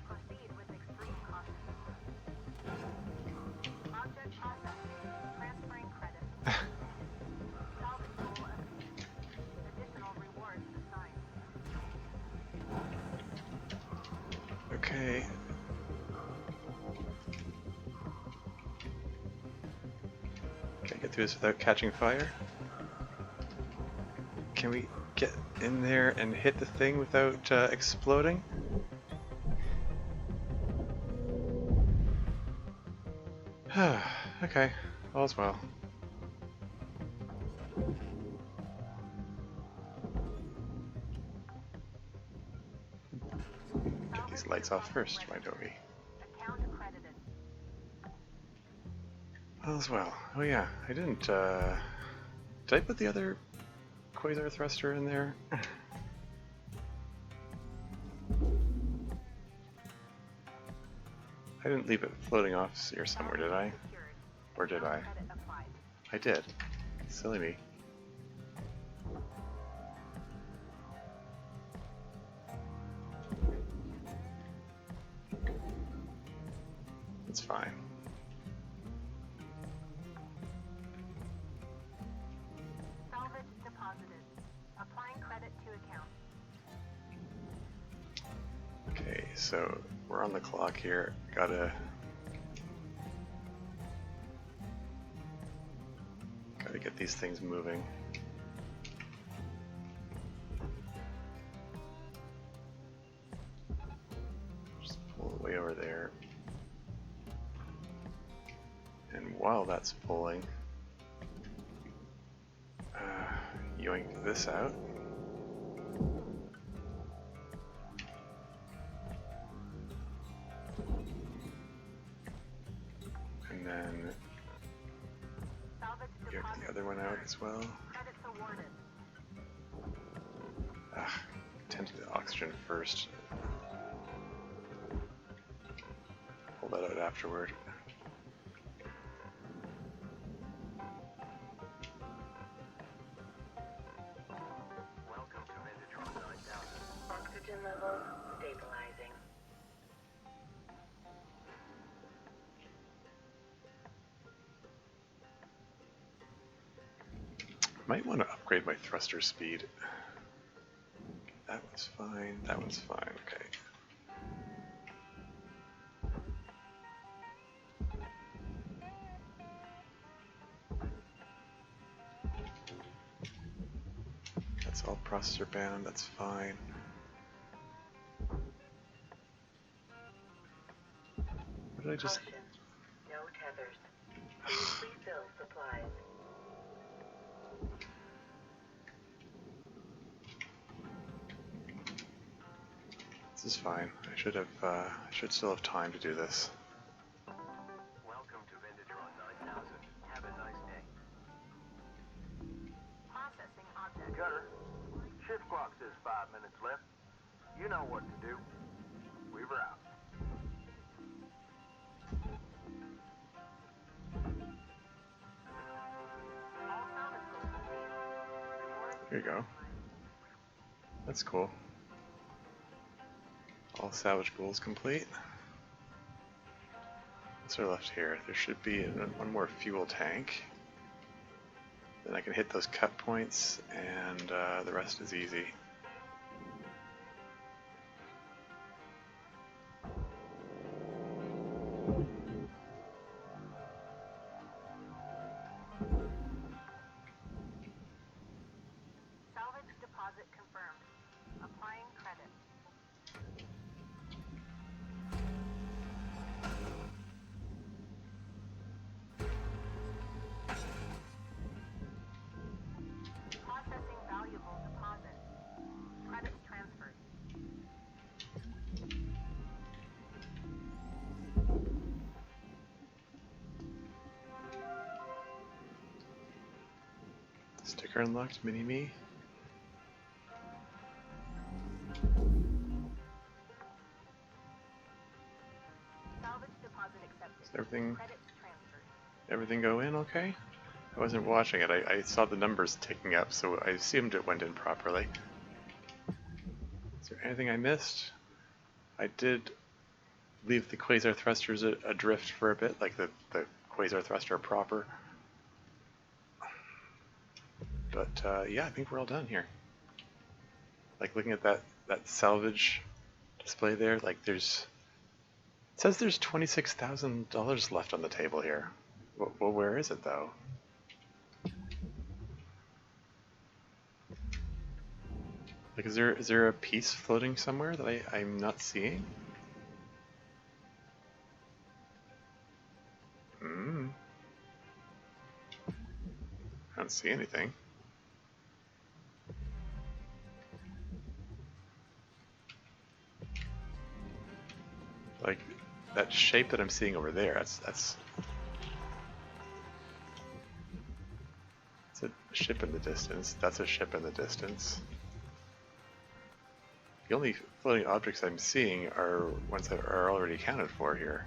Proceed with extreme caution. Object processing. Transferring credit. Salvage goal achieved. Additional rewards assigned. Okay. Can I get through this without catching fire? Can we get in there and hit the thing without exploding? Okay, all's well. Get these lights off first, why don't we? Account credited. All's well. Oh yeah, I didn't, did I put the other quasar thruster in there? I didn't leave it floating off here somewhere, did I? Secured. Or did I? Credit applied. I did. Silly me. It's fine. Salvage deposited. Applying credit to account. Okay, so we're on the clock here. Gotta get these things moving. Just pull it way over there. And while that's pulling, yoink this out. And then Salvage yoink deposited. the other one out as well. Credits awarded. Tend to the oxygen first. Pull that out afterward. Welcome to Metatron 9000. Oxygen levels stabilizing. Might want to upgrade my thruster speed. That one's fine. That one's fine. Okay. That's all processor bound. That's fine. What did I just... Caution. No tethers. Please refill supplies. This is fine. I should have. I should still have time to do this. Welcome to Metatron 9000. Have a nice day. Processing object. Cutter, shift clock says 5 minutes left. You know what to do. Weaver out. All salvage goals complete. Here you go. That's cool. All salvage goals complete. What's there left here? There should be one more fuel tank. Then I can hit those cut points, and the rest is easy. Salvage deposit confirmed. Applying credit. Processing valuable deposit. Credits transferred. Sticker unlocked, mini-me. Salvage deposit accepted. Is everything Credits transferred. everything go in okay? I wasn't watching it. I saw the numbers ticking up, so I assumed it went in properly. Is there anything I missed? I did leave the quasar thrusters adrift for a bit, like the quasar thruster proper. But yeah, I think we're all done here. Like looking at that salvage display there, like it says there's $26,000 left on the table here. Well, where is it though? Like, is there a piece floating somewhere that I'm not seeing? I don't see anything. Like, that shape that I'm seeing over there, that's a ship in the distance. That's a ship in the distance. The only floating objects I'm seeing are ones that are already accounted for here.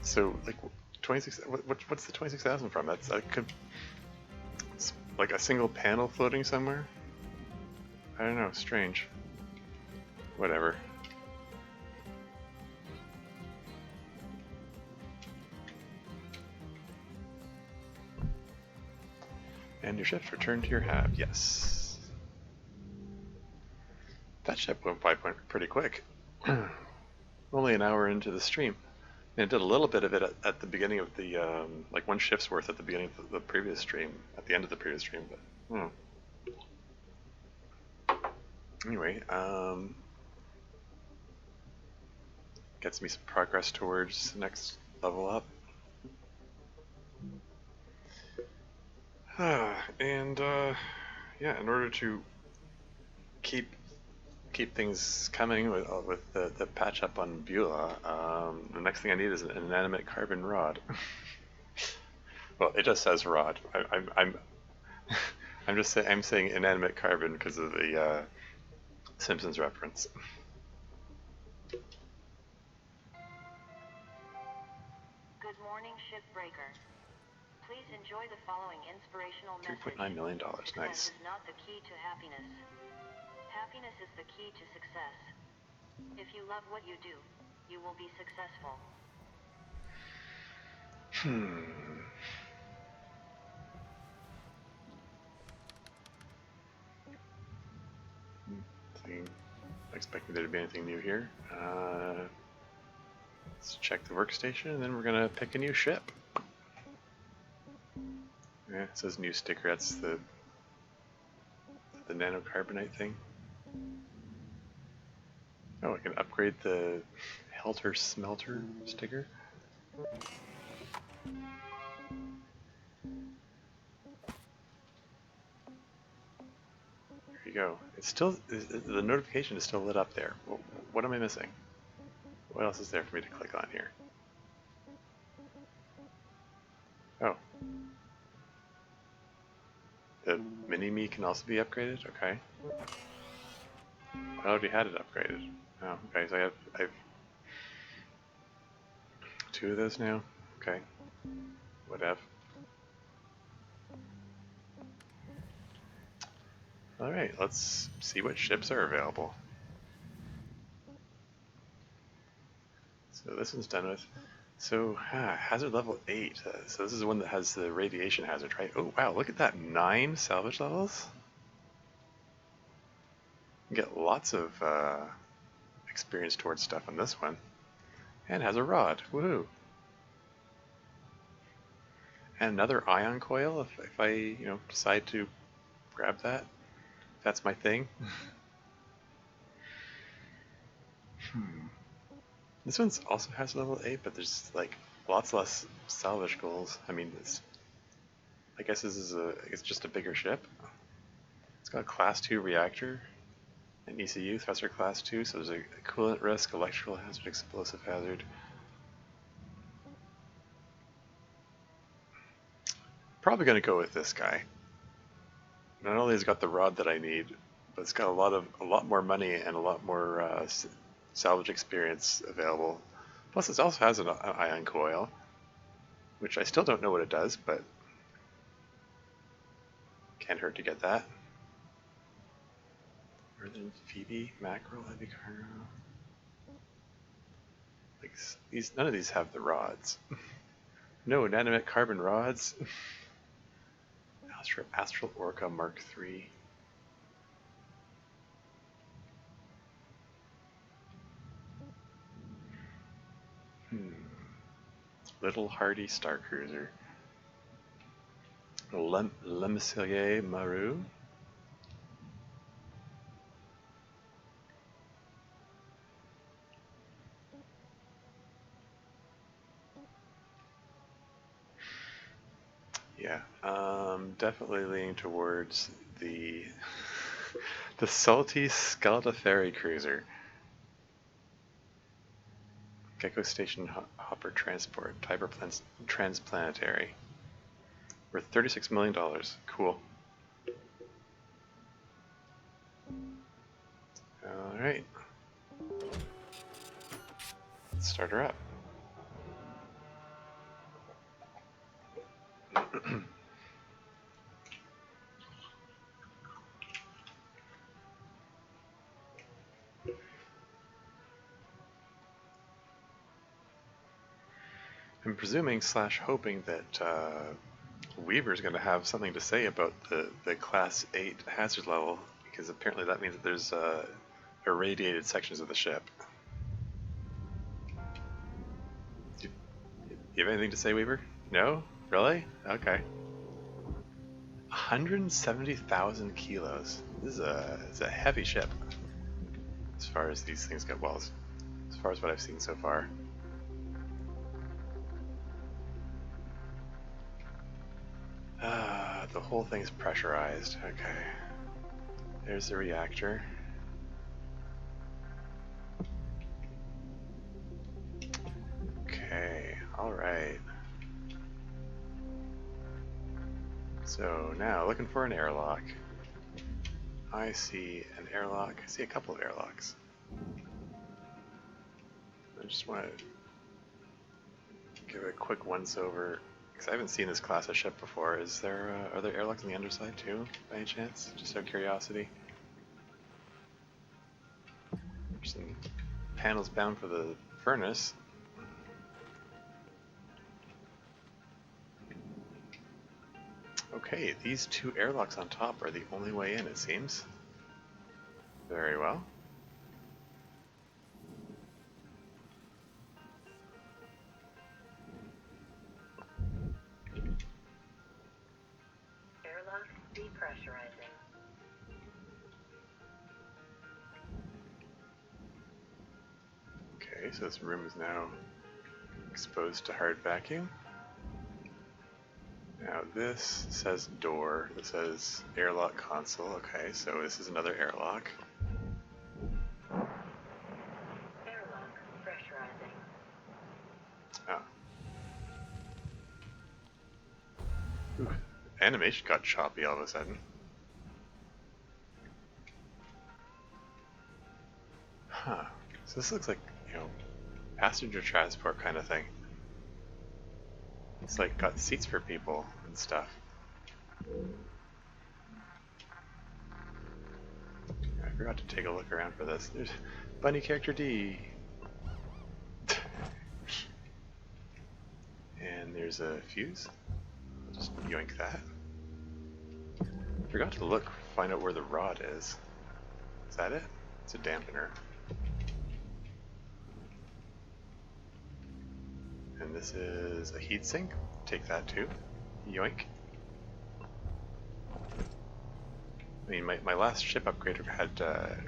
So, like, 26. What's the 26,000 from? It's like a single panel floating somewhere. I don't know. Strange. Whatever. And your ship's returned to your hab. Yes. That ship went by pretty quick. Only an hour into the stream. And it did a little bit of it at the beginning of the, like one shift's worth at the beginning of the previous stream, at the end of the previous stream, but, Anyway, gets me some progress towards the next level up. And yeah, in order to keep things coming with the patch up on Beulah, the next thing I need is an inanimate carbon rod. Well, it just says rod. I'm just saying, I'm saying inanimate carbon because of the Simpsons reference. Good morning, Shipbreaker. Please enjoy the following inspirational message. $3.9 million, Success nice. is not the key to happiness. Happiness is the key to success. If you love what you do, you will be successful. Expecting there to be anything new here. Let's check the workstation, and then we're gonna pick a new ship. Yeah, it says new sticker. That's the nanocarbonite thing. Oh, I can upgrade the Helter Smelter sticker. There you go. It's still, the notification is still lit up there. What am I missing? What else is there for me to click on here? Oh. The mini-me can also be upgraded? Okay. I already had it upgraded. Oh, okay, so I have 2 of those now? Okay. Whatever. Alright, let's see what ships are available. So this one's done with. So, hazard level 8. So this is the one that has the radiation hazard, right? Oh wow, look at that, 9 salvage levels? You get lots of experience towards stuff on this one. And has a rod, woohoo! And another ion coil if I, decide to grab that. That's my thing. This one's also has level 8, but there's like lots less salvage goals. I mean, I guess this is it's just a bigger ship. It's got a class 2 reactor, an ECU, thruster class 2, so there's a coolant risk, electrical hazard, explosive hazard. Probably gonna go with this guy. Not only has it got the rod that I need, but it's got a lot more money and a lot more salvage experience available. Plus, it also has an ion coil, which I still don't know what it does, but can't hurt to get that. Northern Phoebe, mackerel, heavy cargo. Like none of these have the rods. No inanimate carbon rods. Astral Orca Mark III. Little Hardy Star Cruiser. Le Meselier Maru. Yeah, definitely leaning towards the the Salty Skeletal Ferry Cruiser. Gecko Station Hopper Transport, Tiber Transplanetary. Worth $36 million. Cool. Alright. Let's start her up. I'm presuming / hoping that Weaver's going to have something to say about the Class 8 hazard level, because apparently that means that there's irradiated sections of the ship. Do you have anything to say, Weaver? No? Really? Okay. 170,000 kilos. This is a heavy ship, as far as these things go. Well, as far as what I've seen so far. The whole thing's pressurized. Okay. There's the reactor. Okay, alright. So now, looking for an airlock. I see an airlock. I see a couple of airlocks. I just want to give a quick once-over, because I haven't seen this class of ship before. Is there, are there airlocks on the underside too, by any chance? Just out of curiosity. There's some panels bound for the furnace. Okay, these 2 airlocks on top are the only way in, it seems. Very well. Airlock depressurizing. Okay, so this room is now exposed to hard vacuum. Now this says door, this says airlock console. Okay, so this is another airlock. Airlock pressurizing. Oh. Ooh, animation got choppy all of a sudden. Huh. So this looks like, passenger transport kind of thing. It's like got seats for people and stuff. I forgot to take a look around for this. There's Bunny Character D. And there's a fuse. I'll just yoink that. Forgot to look, find out where the rod is. Is that it? It's a dampener. And this is a heatsink. Take that too. Yoink. I mean, my last ship upgrade had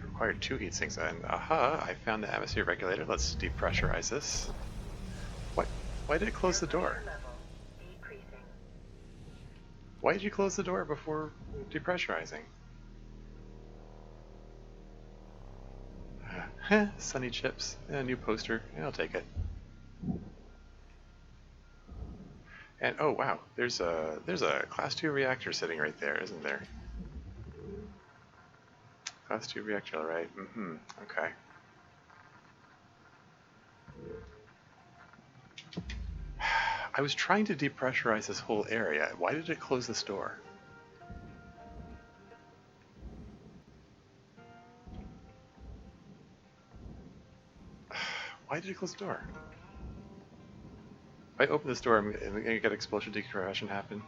required 2 heatsinks, and aha, I found the atmosphere regulator. Let's depressurize this. Why did it close the door? Why did you close the door before depressurizing? Sunny chips. A new poster. Yeah, I'll take it. And oh wow, there's a class 2 reactor sitting right there, isn't there? Class 2 reactor, all right. Okay. I was trying to depressurize this whole area. Why did it close this door? Why did it close the door? If I open this door, I'm going to get explosion decompression happen.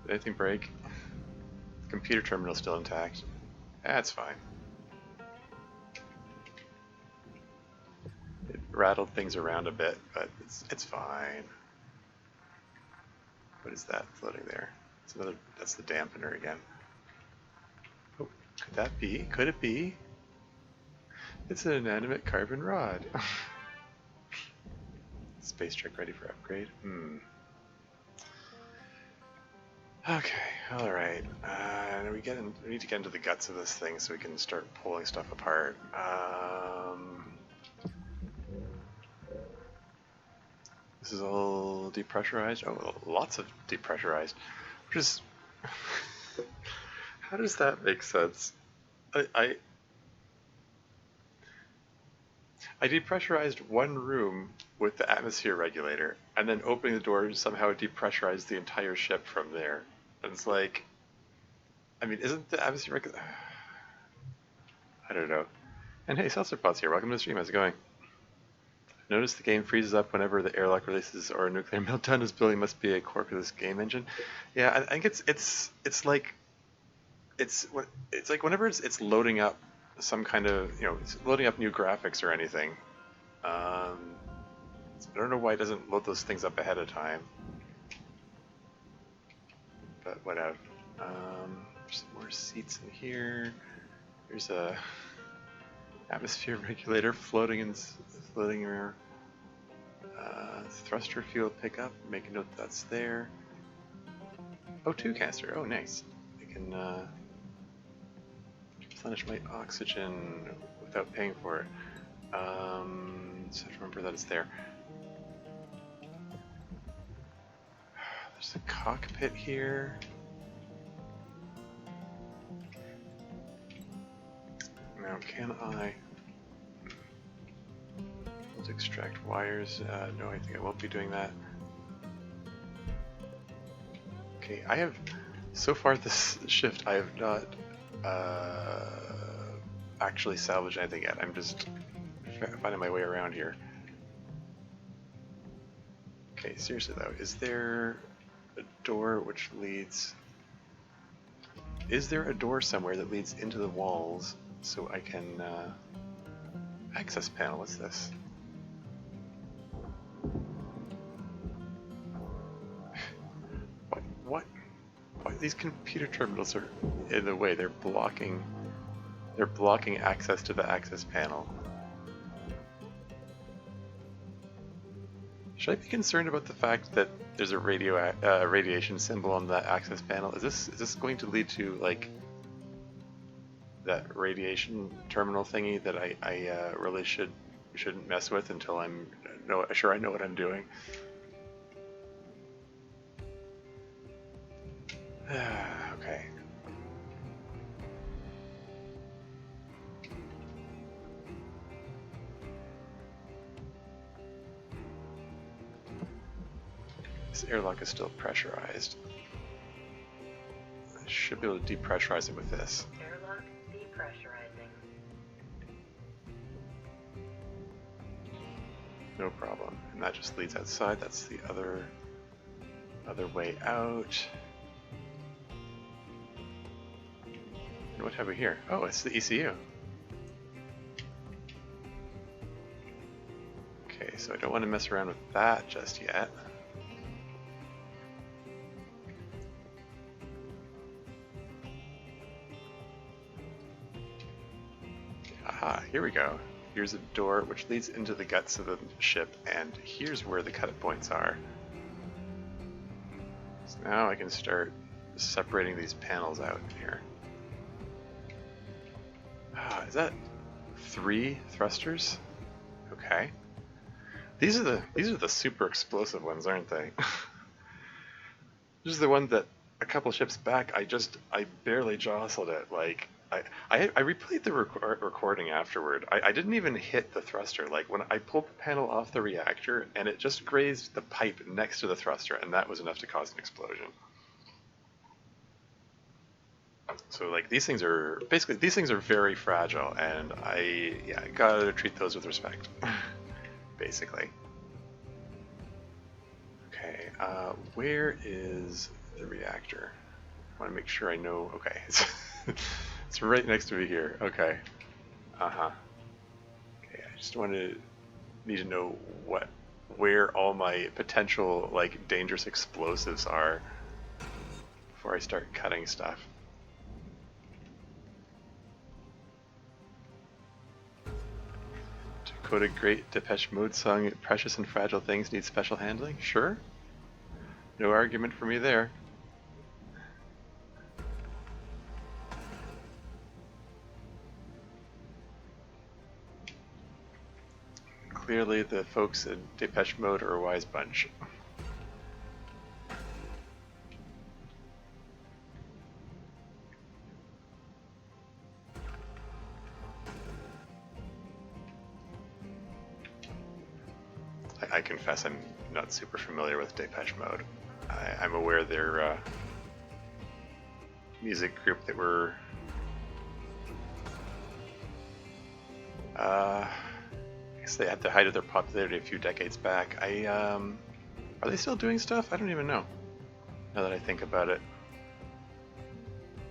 Did anything break? The computer terminal's still intact. That's fine. It rattled things around a bit, but it's fine. What is that floating there? It's another. That's the dampener again. Oh, could that be? Could it be? It's an inanimate carbon rod. Space truck ready for upgrade. Okay, all right. We need to get into the guts of this thing so we can start pulling stuff apart. This is all depressurized. Oh, lots of depressurized. Just how does that make sense? I depressurized one room with the atmosphere regulator, and then opening the door somehow depressurized the entire ship from there. And it's like, I mean, isn't the atmosphere regulator? I don't know. And hey, Seltzerpot's here. Welcome to the stream. How's it going? Notice the game freezes up whenever the airlock releases or a nuclear meltdown is building. Must be a quirk of this game engine. Yeah, I think it's like whenever it's loading up some kind of it's loading up new graphics or anything. I don't know why it doesn't load those things up ahead of time. But whatever. There's some more seats in here. There's a atmosphere regulator floating around. Thruster fuel pickup. Make a note that's there. O2 canister. Oh, nice. I can replenish my oxygen without paying for it. So I have to remember that it's there. There's a cockpit here. Now, can I? Let's extract wires. No, I think I won't be doing that. Okay, I have, so far this shift, I have not actually salvaged anything yet. I'm just finding my way around here. Okay, seriously though, is there a door which leads... Is there a door somewhere that leads into the walls so I can... access panel, what's this? What? These computer terminals are in the way. They're blocking access to the access panel. Should I be concerned about the fact that there's a radiation symbol on the access panel? Is this going to lead to like that radiation terminal thingy that I really shouldn't mess with until I'm sure I know what I'm doing? Okay. This airlock is still pressurized. I should be able to depressurize it with this. Airlock depressurizing. No problem. And that just leads outside. That's the other way out. And what have we here? Oh, it's the ECU. Okay, so I don't want to mess around with that just yet. Aha, here we go. Here's a door which leads into the guts of the ship, and here's where the cut points are. So now I can start separating these panels out here. Ah, is that 3 thrusters? Okay. These are the super explosive ones, aren't they? This is the one that a couple ships back I barely jostled it. Like I replayed the recording afterward. I didn't even hit the thruster. Like when I pulled the panel off the reactor and it just grazed the pipe next to the thruster, and that was enough to cause an explosion. So like these things are very fragile, and I gotta treat those with respect. Basically. Okay, where is the reactor? I want to make sure I know. Okay, it's right next to me here. Okay. Okay, I just need to know where all my potential like dangerous explosives are before I start cutting stuff. To quote a great Depeche Mode song, "Precious and fragile things need special handling." Sure. No argument for me there. Clearly the folks at Depeche Mode are a wise bunch. I confess I'm not super familiar with Depeche Mode. I'm aware they're a music group that were I guess they had the height of their popularity a few decades back. Are they still doing stuff? I don't even know. Now that I think about it.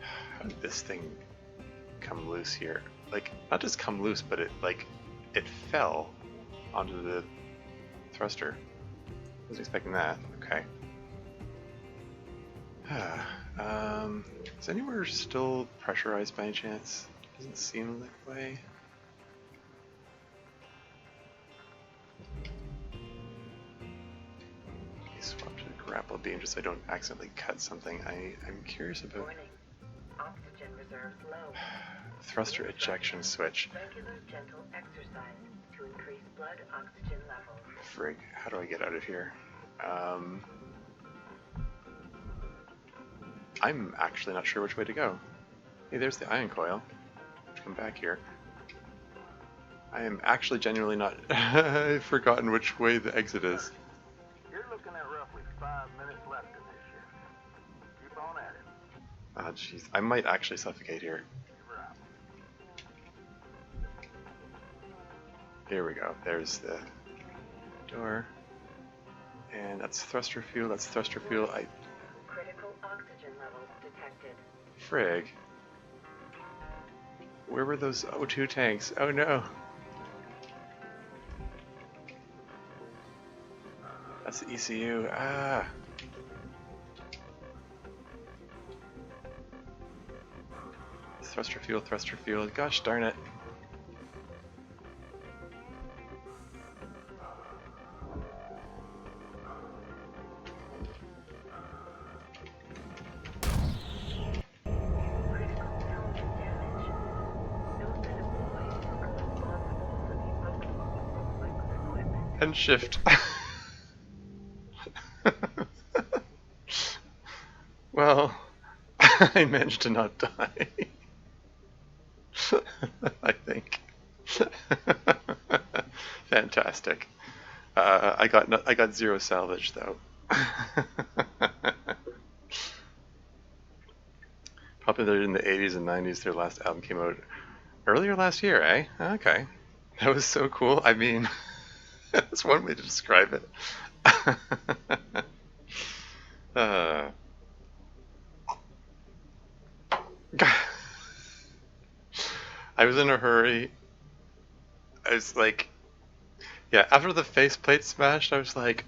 How did this thing come loose here? Like, not just come loose, but it fell onto the thruster. I was expecting that. Okay. Is anywhere still pressurized by any chance? Doesn't seem that way. Okay, swap to the grapple beam just so I don't accidentally cut something. I'm curious about Warning. Oxygen reserves low. thruster ejection switch. Regular gentle exercise to increase blood oxygen levels. Frig, how do I get out of here? I'm actually not sure which way to go. Hey, there's the ion coil. Let's come back here. I am actually genuinely not... I've forgotten which way the exit is. You're looking at roughly 5 minutes left in this shift. Keep on at it. Ah, jeez. I might actually suffocate here. You're out. Here we go. There's the door. And that's thruster fuel. That's thruster fuel. Critical oxygen levels detected. Frig. Where were those O2 tanks? Oh no. That's the ECU. Ah. Thruster fuel, thruster fuel. Gosh darn it. And shift. Well, I managed to not die. I think. Fantastic. I got 0 salvage though. Popular in the 80s and 90s, their last album came out earlier last year, eh? Okay. That was so cool. I mean, that's one way to describe it. uh, I was in a hurry. I was like, yeah, after the faceplate smashed, I was like,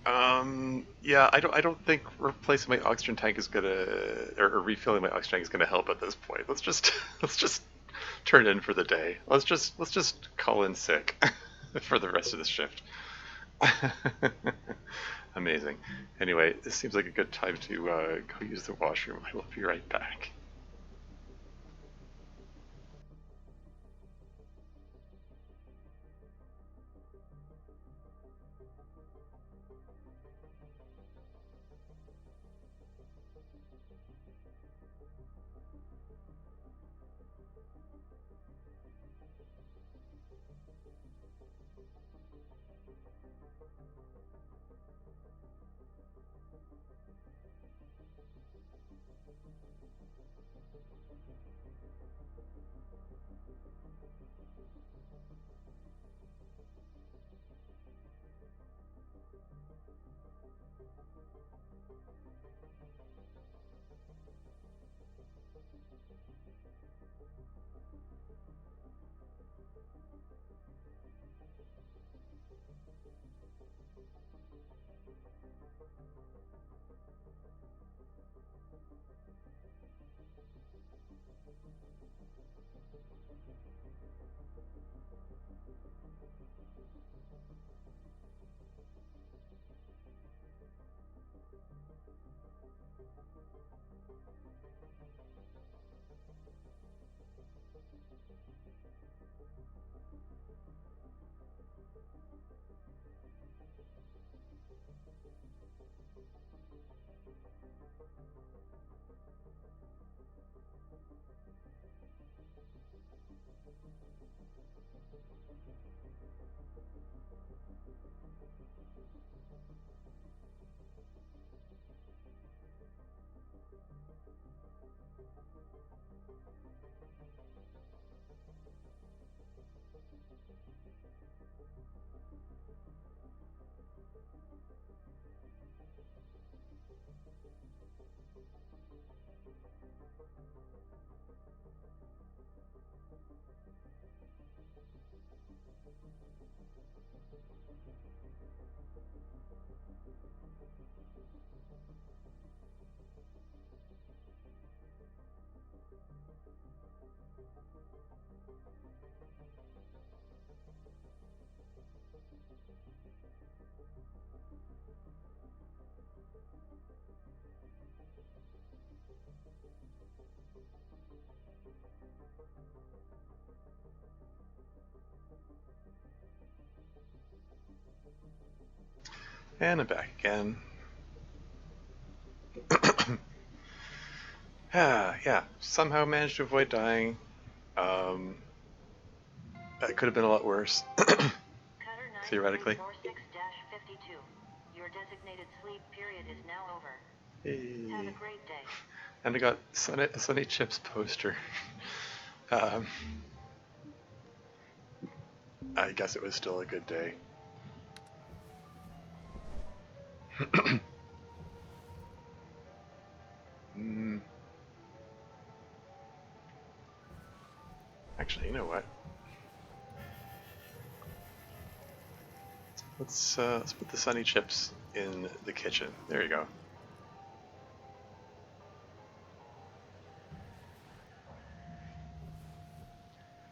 yeah, I don't think replacing my oxygen tank is gonna, or refilling my oxygen tank is gonna help at this point. Let's just, let's just turn in for the day. Let's just call in sick for the rest of the shift. Amazing. Anyway, this seems like a good time to go use the washroom. I will be right back. And I'm back again. Yeah, somehow managed to avoid dying. That could have been a lot worse. Theoretically. 46-52. Your designated sleep period is now over. Hey. Have a great day. And I got Sunny Chips poster. I guess it was still a good day. Actually, you know what? Let's put the Sunny Chips in the kitchen. There you go.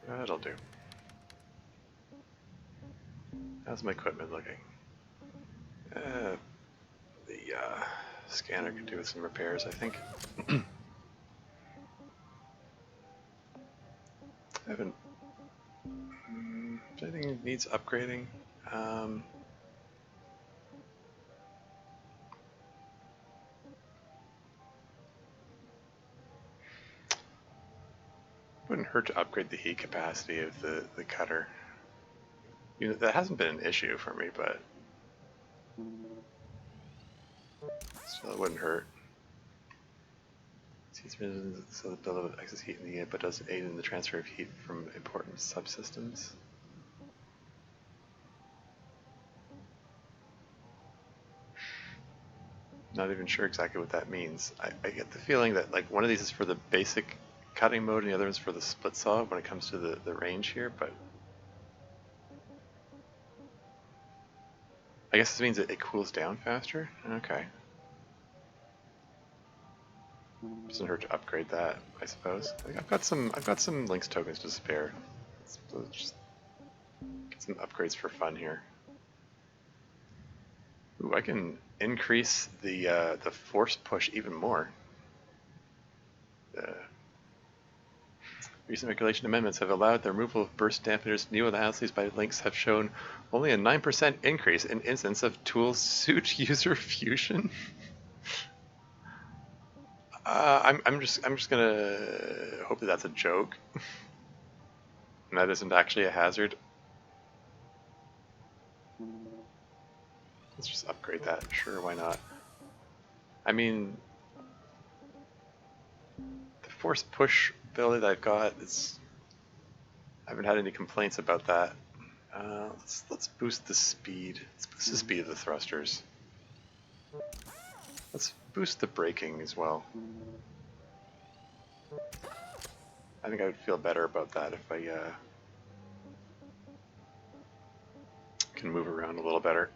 That'll do. How's my equipment looking? The scanner could do with some repairs, I think. I haven't. If anything needs upgrading, Wouldn't hurt to upgrade the heat capacity of the cutter. You know, that hasn't been an issue for me, but still it wouldn't hurt. So the buildup of excess heat in the unit, but does aid in the transfer of heat from important subsystems. Not even sure exactly what that means. I get the feeling that like one of these is for the basic cutting mode and the other is for the split saw when it comes to the range here, but I guess this means it cools down faster? Okay. Doesn't hurt to upgrade that, I suppose. I've got some Lynx tokens to spare. Let's just get some upgrades for fun here. Ooh, I can increase the force push even more. Recent regulation amendments have allowed the removal of burst dampeners. New analyses by Lynx have shown only a 9% increase in instance of tool suit user fusion. I'm just gonna hope that that's a joke, and that isn't actually a hazard. Let's just upgrade that. Sure, why not? I mean, the force push ability that I've got, I haven't had any complaints about that. Let's boost the speed. Let's boost the speed of the thrusters. Let's boost the braking as well. I think I would feel better about that if I can move around a little better.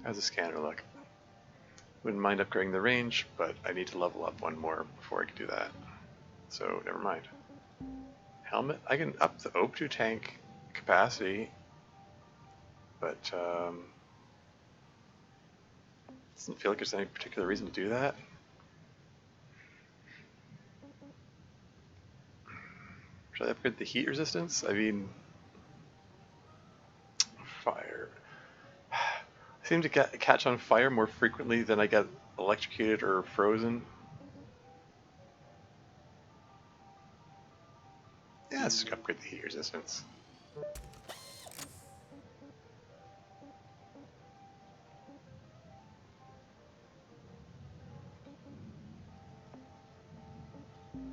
How's the scanner look? Wouldn't mind upgrading the range, but I need to level up one more before I can do that. So never mind. Helmet, I can up the O2 tank capacity, but doesn't feel like there's any particular reason to do that. Should I upgrade the heat resistance? I mean, fire. I seem to catch on fire more frequently than I get electrocuted or frozen. Yeah, let's upgrade the heat resistance.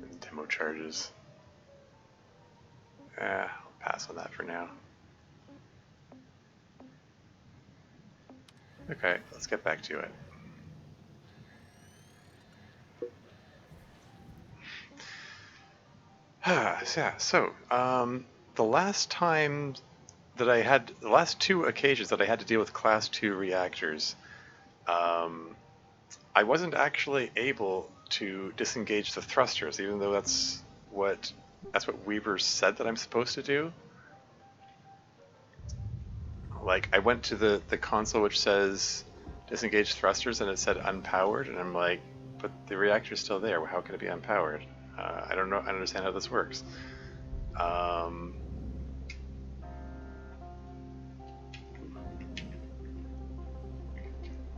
And demo charges. I'll pass on that for now. Okay, let's get back to it. Yeah, so the last time that I had, the last two occasions that I had to deal with Class 2 reactors, I wasn't actually able to disengage the thrusters, even though that's what Weaver said that I'm supposed to do. Like, I went to the console which says disengage thrusters and it said unpowered, and I'm like, but the reactor's still there, how can it be unpowered? I don't know, I don't understand how this works.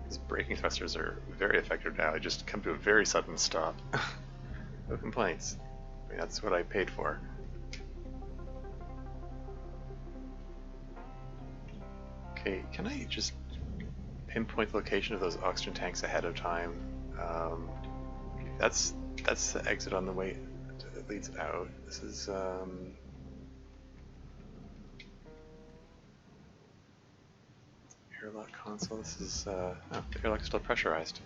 These braking thrusters are very effective now. I just come to a very sudden stop. No complaints. I mean, that's what I paid for. Okay, can I just pinpoint the location of those oxygen tanks ahead of time? That's the exit on the way that leads out. This is airlock console. This is oh, the airlock is still pressurized.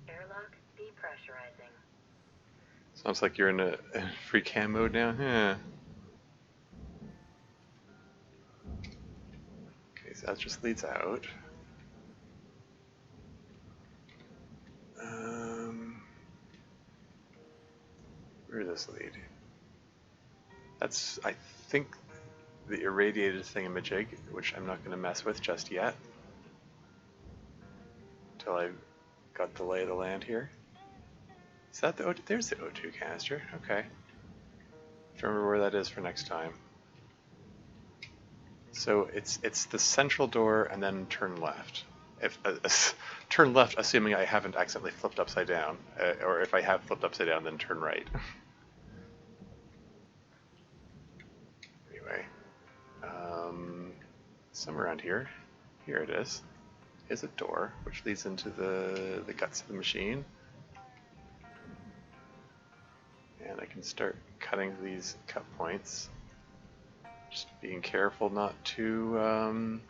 Airlock depressurizing. Sounds like you're in a free cam mode now. Yeah. Okay, so that just leads out. Where does this lead? That's, I think, the irradiated thingamajig, which I'm not going to mess with just yet. Until I've got the lay of the land here. Is that the O2? There's the O2 canister. Okay. Remember where that is for next time. So it's the central door and then turn left. if turn left, assuming I haven't accidentally flipped upside down, or if I have flipped upside down, then turn right. Anyway, somewhere around here, here it is a door which leads into the guts of the machine, and I can start cutting these cut points. Just being careful not to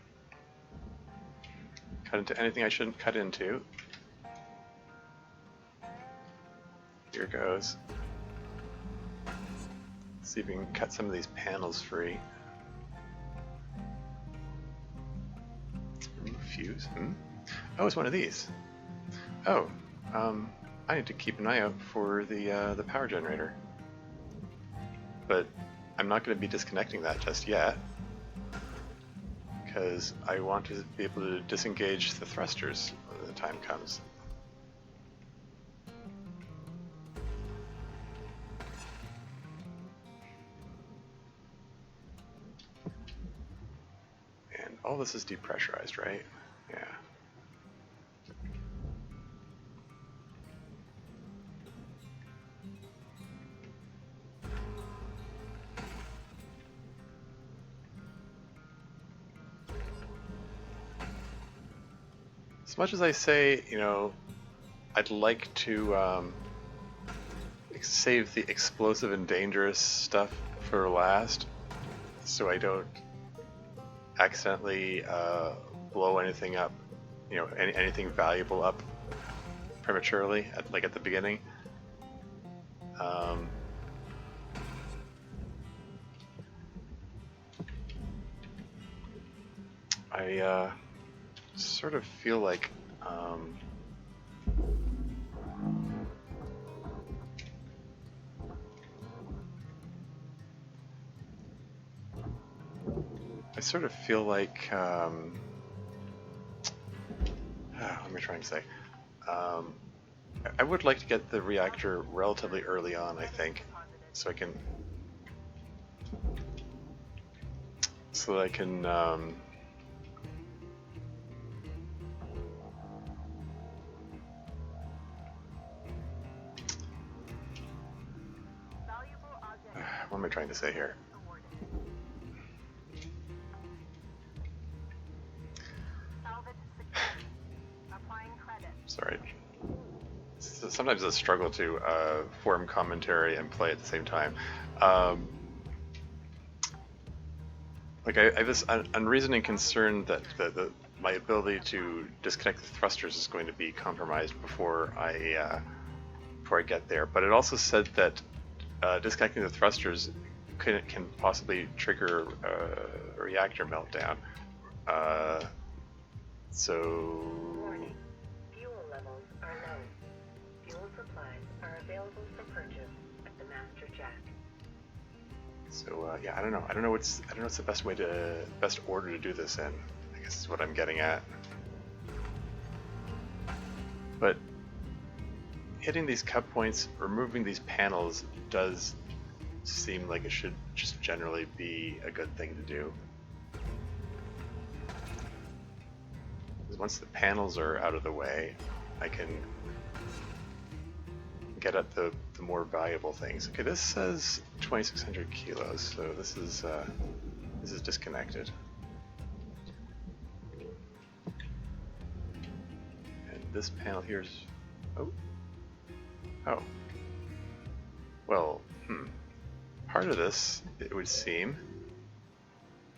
cut into anything I shouldn't cut into. Here goes. Let's see if we can cut some of these panels free. Remove fuse. Oh, it's one of these. Oh, I need to keep an eye out for the power generator. But I'm not going to be disconnecting that just yet, because I want to be able to disengage the thrusters when the time comes. And all this is depressurized, right? Yeah. As much as I say, you know, I'd like to save the explosive and dangerous stuff for last, so I don't accidentally blow anything up, you know, anything valuable up prematurely, at the beginning. I sort of feel like what am I trying to say? I would like to get the reactor relatively early on, I think, so I can what am I trying to say here? Sorry. Sometimes it's a struggle to form commentary and play at the same time. Like I have this unreasoning concern that my ability to disconnect the thrusters is going to be compromised before I get there. But it also said that disconnecting the thrusters can possibly trigger a reactor meltdown. So. Warning. Fuel levels are low. Fuel supplies are available for purchase at the master jack. So yeah, I don't know. I don't know what's the best order to do this in. I guess is what I'm getting at. But hitting these cut points, removing these panels does seem like it should just generally be a good thing to do. Because once the panels are out of the way, I can get at the more valuable things. Okay, this says 2,600 kilos, so this is disconnected. And this panel here's oh. Well, part of this, it would seem,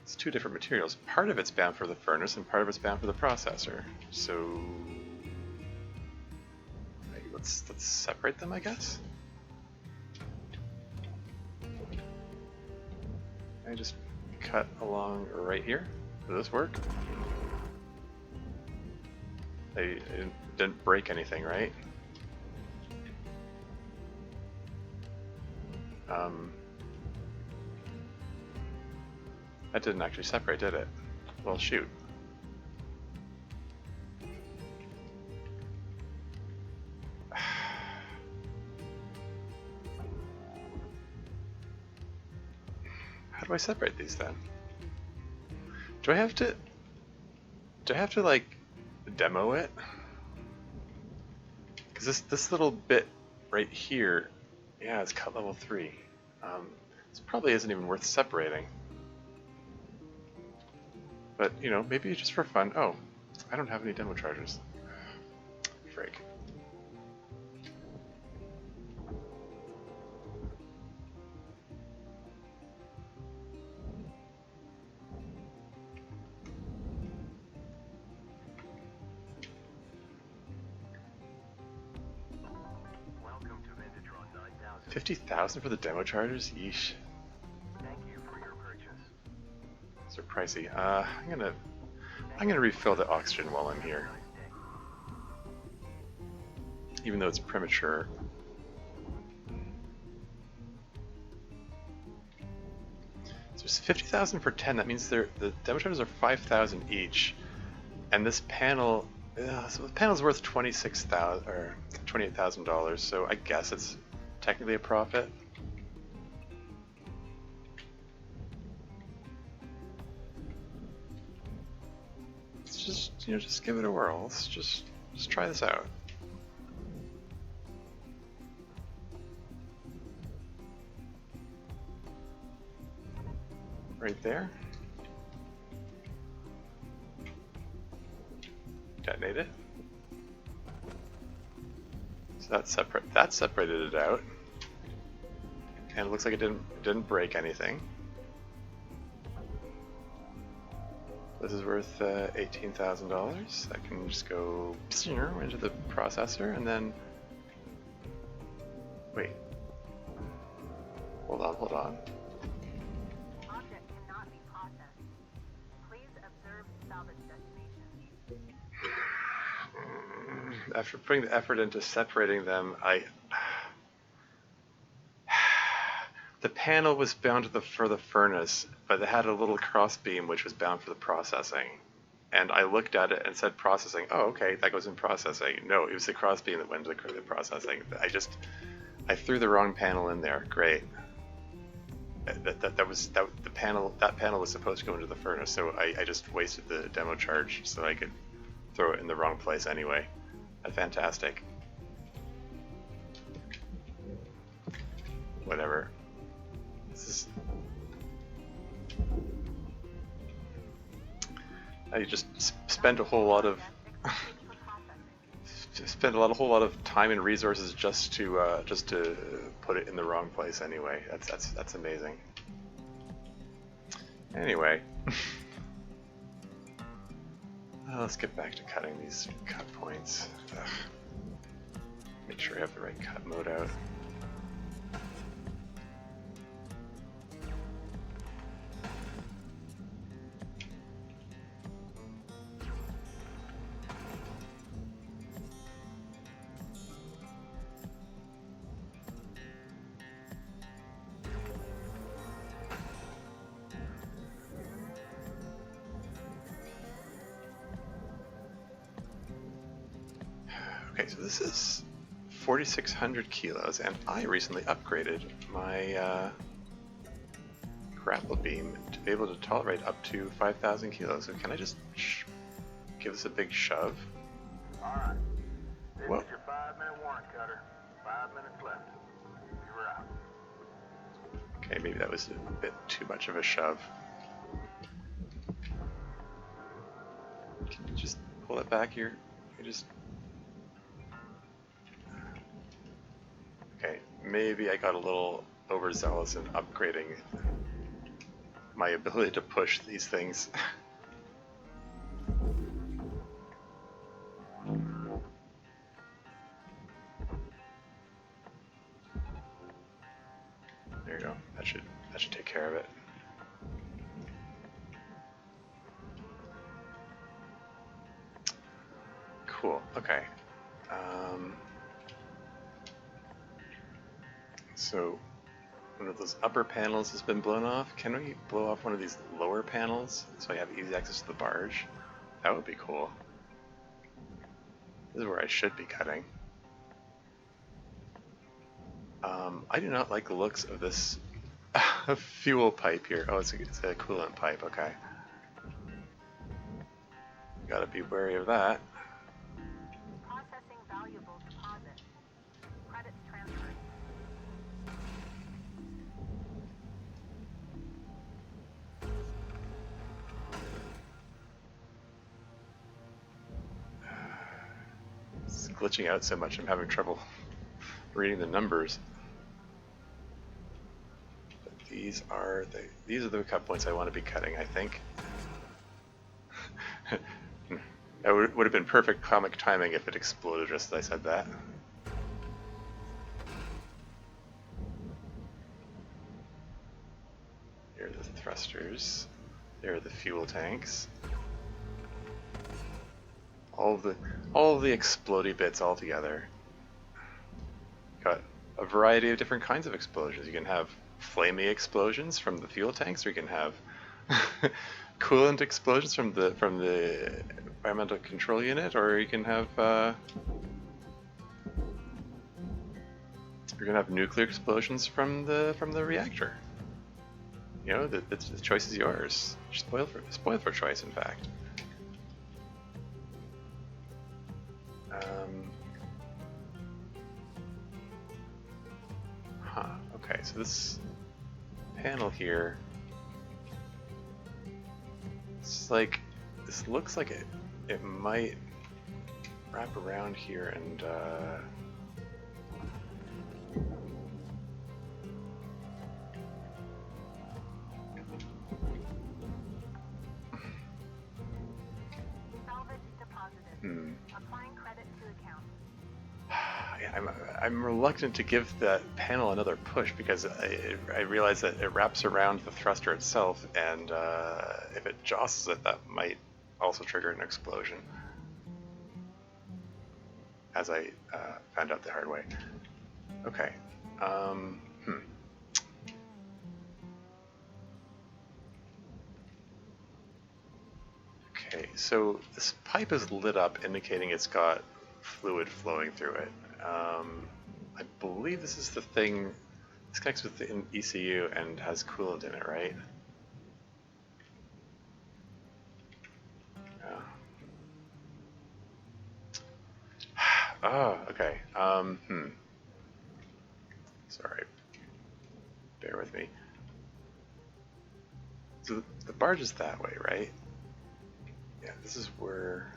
it's two different materials. Part of it's bound for the furnace and part of it's bound for the processor. So let's separate them, I guess. I just cut along right here. Does this work? I didn't break anything, right? That didn't actually separate, did it? Well, shoot. How do I separate these then? Do I have to like demo it. Because this little bit right here, yeah, it's cut level 3. This probably isn't even worth separating. But, you know, maybe just for fun. Oh, I don't have any demo charges. Frig. Welcome to Vintatron 9000. 50,000 for the demo charges? Yeesh. Thank you for your purchase. Those are pricey. I'm gonna refill the oxygen while I'm here. Even though it's premature. So it's 50,000 for 10. That means the demo charges are 5,000 each, and this panel, so the panel's worth $28,000. So I guess it's technically a profit. Let's just give it a whirl. Let's just try this out. Right there. Detonate it. So that separated it out. And it looks like it didn't break anything. This is worth $18,000. I can just go into the processor and then wait. Hold on. Object cannot be processed. Please observe salvage destination. After putting the effort into separating them, the panel was bound for the furnace, but it had a little cross beam which was bound for the processing. And I looked at it and said processing. Oh, okay, that goes in processing. No, it was the cross beam that went into the processing. I threw the wrong panel in there. Great. That panel was supposed to go into the furnace, so I just wasted the demo charge so I could throw it in the wrong place anyway. Fantastic. Whatever. I just spend a whole lot of whole lot of time and resources just to put it in the wrong place anyway. That's amazing. Anyway, let's get back to cutting these cut points. Ugh. Make sure I have the right cut mode out. Okay, so this is 4,600 kilos, and I recently upgraded my grapple beam to be able to tolerate up to 5,000 kilos. So can I just give this a big shove? Alright. This Whoa. is your 5-minute warrant, Cutter. 5 minutes left. You're out. Okay, maybe that was a bit too much of a shove. Can you just pull it back here? You just... Okay, maybe I got a little overzealous in upgrading my ability to push these things. There you go. That should take care of it. Cool. Okay. So one of those upper panels has been blown off. Can we blow off one of these lower panels so I have easy access to the barge? That would be cool. This is where I should be cutting. I do not like the looks of this fuel pipe here. Oh, it's a coolant pipe, okay. Gotta be wary of that. glitching out so much I'm having trouble reading the numbers. But these are the cut points I want to be cutting, I think. It would have been perfect comic timing if it exploded just as I said that. Here are the thrusters. There are the fuel tanks. All the explodey bits all together. Got a variety of different kinds of explosions. You can have flamey explosions from the fuel tanks, or you can have coolant explosions from the environmental control unit, or you can have nuclear explosions from the reactor. You know, the choice is yours. Spoiled for choice, in fact. Okay, so this panel here, this looks like it might wrap around here and Salvage deposited. Applying credit to account. I'm reluctant to give that panel another push because I realize that it wraps around the thruster itself, and if it jostles it, that might also trigger an explosion, as I found out the hard way. Okay. Okay, so this pipe is lit up, indicating it's got fluid flowing through it. I believe this is the thing. This connects with the ECU and has coolant in it, right? Yeah. Oh, okay. Sorry. Bear with me. So the barge is that way, right? Yeah, this is where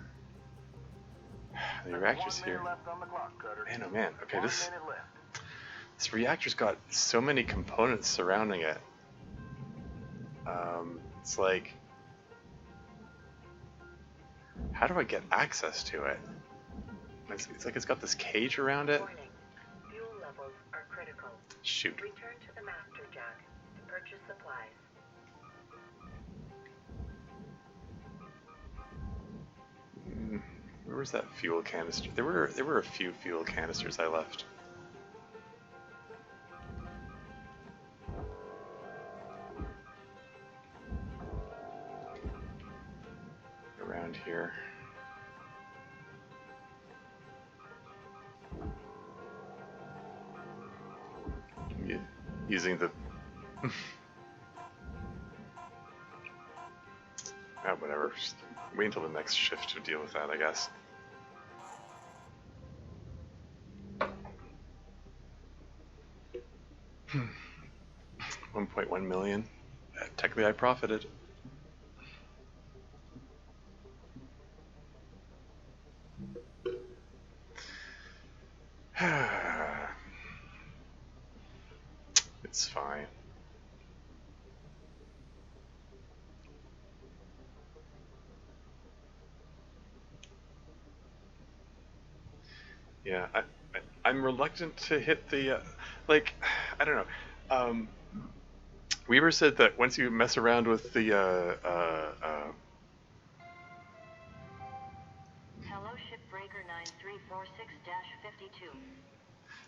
the reactor's here. Man, oh man. Okay, this reactor's got so many components surrounding it. It's like, how do I get access to it? It's like it's got this cage around it. Warning. Fuel levels are critical. Shoot. Return to the master jack to purchase supplies. Where was that fuel canister? There were a few fuel canisters I left. Around here. Using the whatever. Just wait until the next shift to deal with that, I guess. $1.1 million. Technically, I profited. It's fine. Yeah, I'm reluctant to hit the, like, I don't know. Weaver said that once you mess around with the, Hello, Shipbreaker 9346-52.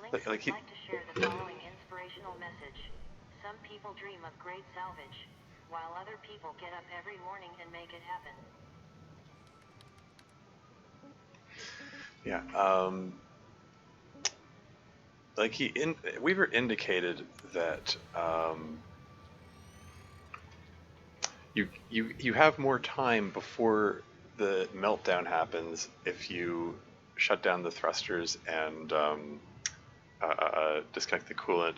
Link Like would he- like to share the following inspirational message. Some people dream of great salvage, while other people get up every morning and make it happen. yeah, like Weaver indicated that, you have more time before the meltdown happens if you shut down the thrusters and disconnect the coolant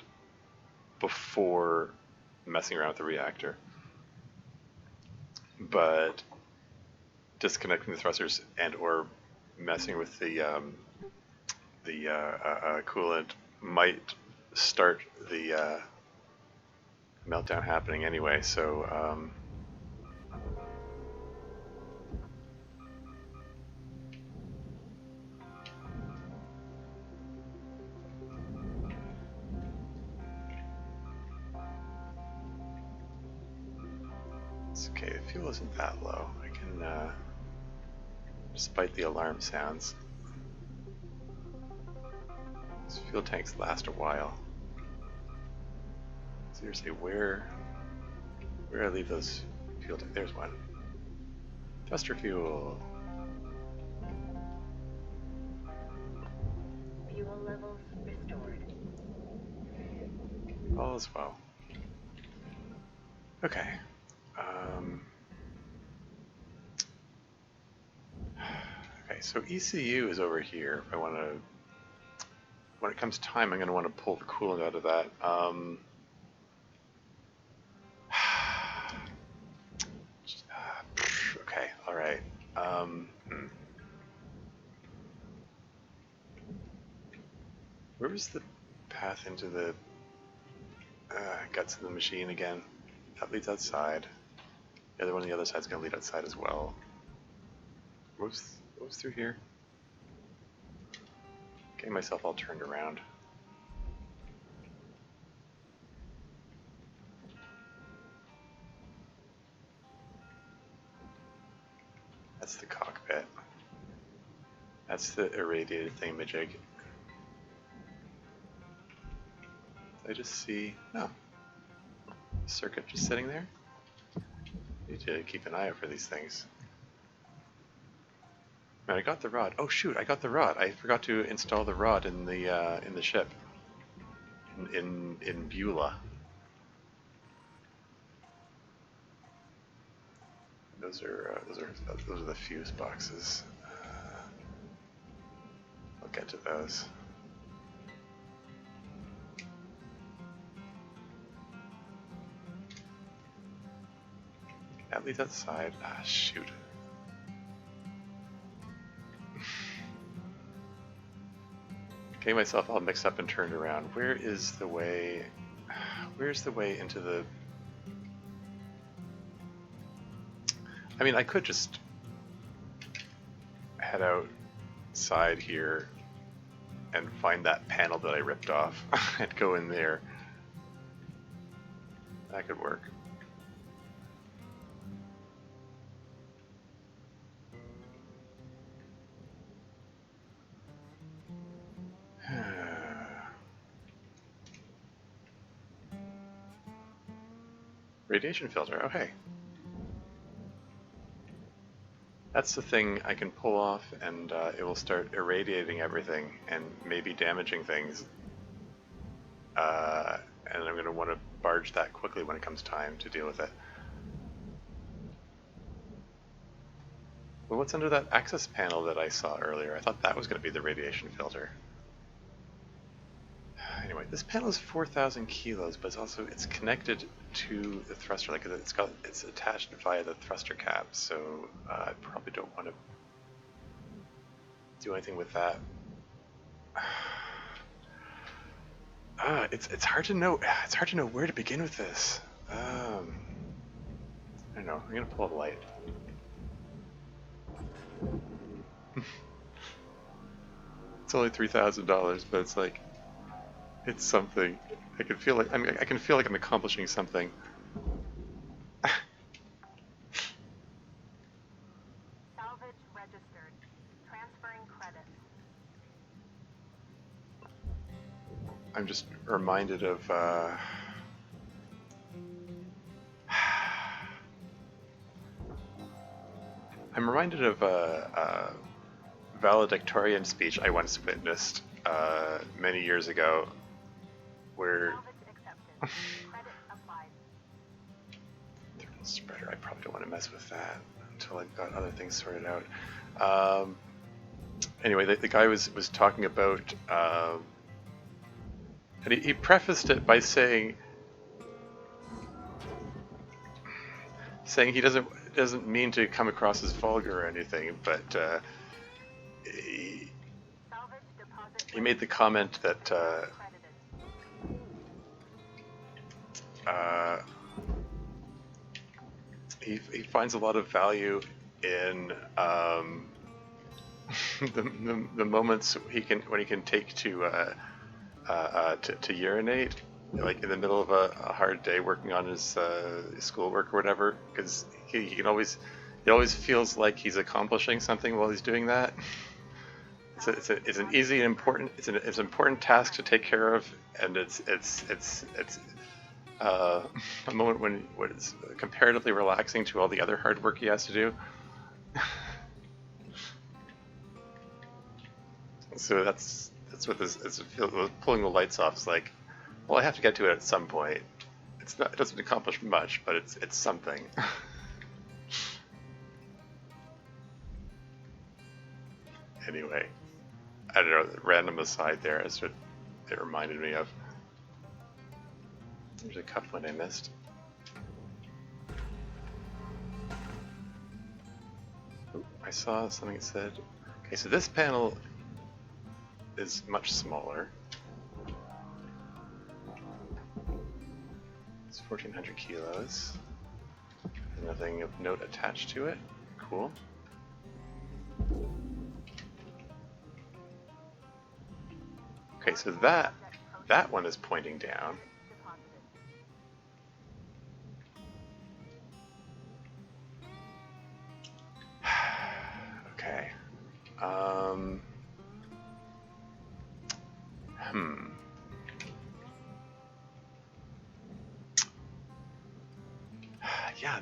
before messing around with the reactor. But disconnecting the thrusters and or messing with the the coolant might start the meltdown happening anyway, so it's okay, the fuel isn't that low. I can, despite the alarm sounds, these fuel tanks last a while. Seriously, where I leave those fuel tanks? There's one. Thruster fuel. Fuel levels restored. All is well. Okay. Okay, so ECU is over here. If I want to, when it comes time, I'm going to want to pull the coolant out of that. Okay, all right. Where was the path into the guts of the machine again? That leads outside. The other one on the other side is going to lead outside as well. What was through here? Getting myself all turned around. That's the cockpit. That's the irradiated thingamajig. I just see, no, circuit just sitting there. Need to keep an eye out for these things. Man, I got the rod. Oh shoot, I got the rod. I forgot to install the rod in the ship. In Beulah. Those are the fuse boxes. I'll get to those. That leads outside. Ah, shoot. Getting myself all mixed up and turned around. Where's the way into the... I mean, I could just head outside here and find that panel that I ripped off and go in there. That could work. Radiation filter, oh hey. That's the thing I can pull off and it will start irradiating everything and maybe damaging things. And I'm going to want to barge that quickly when it comes time to deal with it. Well, what's under that access panel that I saw earlier? I thought that was going to be the radiation filter. Anyway, this panel is 4,000 kilos, but it's connected to the thruster. Like it's attached via the thruster cap, so I probably don't want to do anything with that. It's hard to know. It's hard to know where to begin with this. I don't know. I'm gonna pull the light. It's only $3,000, but it's like. It's something. I can feel like I can feel like I'm accomplishing something. Salvage registered. Transferring credits. I'm just reminded of I'm reminded of a valedictorian speech I once witnessed many years ago, where Salvage accepted. Credit applied. thermal spreader. I probably don't want to mess with that until I've got other things sorted out. Anyway, the guy was talking about, and he prefaced it by saying he doesn't mean to come across as vulgar or anything, but he made the comment that he finds a lot of value in the moments when he can take to urinate, like in the middle of a hard day working on his schoolwork or whatever, because he always feels like he's accomplishing something while he's doing that. It's an easy and important it's an important task to take care of, and it's a moment when it's comparatively relaxing to all the other hard work he has to do. So that's what this is. Pulling the lights off is like, well, I have to get to it at some point. It doesn't accomplish much, but it's something. Anyway, I don't know, random aside there, that's what it reminded me of. There's a cup one I missed. Oh, I saw something that said, okay, so this panel is much smaller. It's 1,400 kilos. There's nothing of note attached to it. Cool. Okay, so that one is pointing down. Okay. Yeah,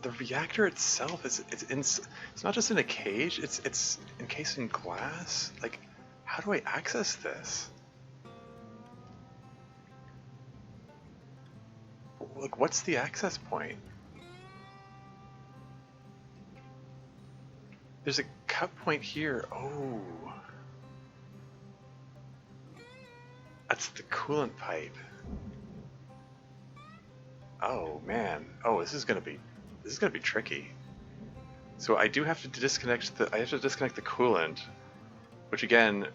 the reactor itself it's not just in a cage. It's encased in glass. Like, how do I access this? Like, what's the access point? There's a cut point here. Oh. That's the coolant pipe. Oh man. Oh, this is gonna be tricky. So I do have to disconnect the coolant, which again,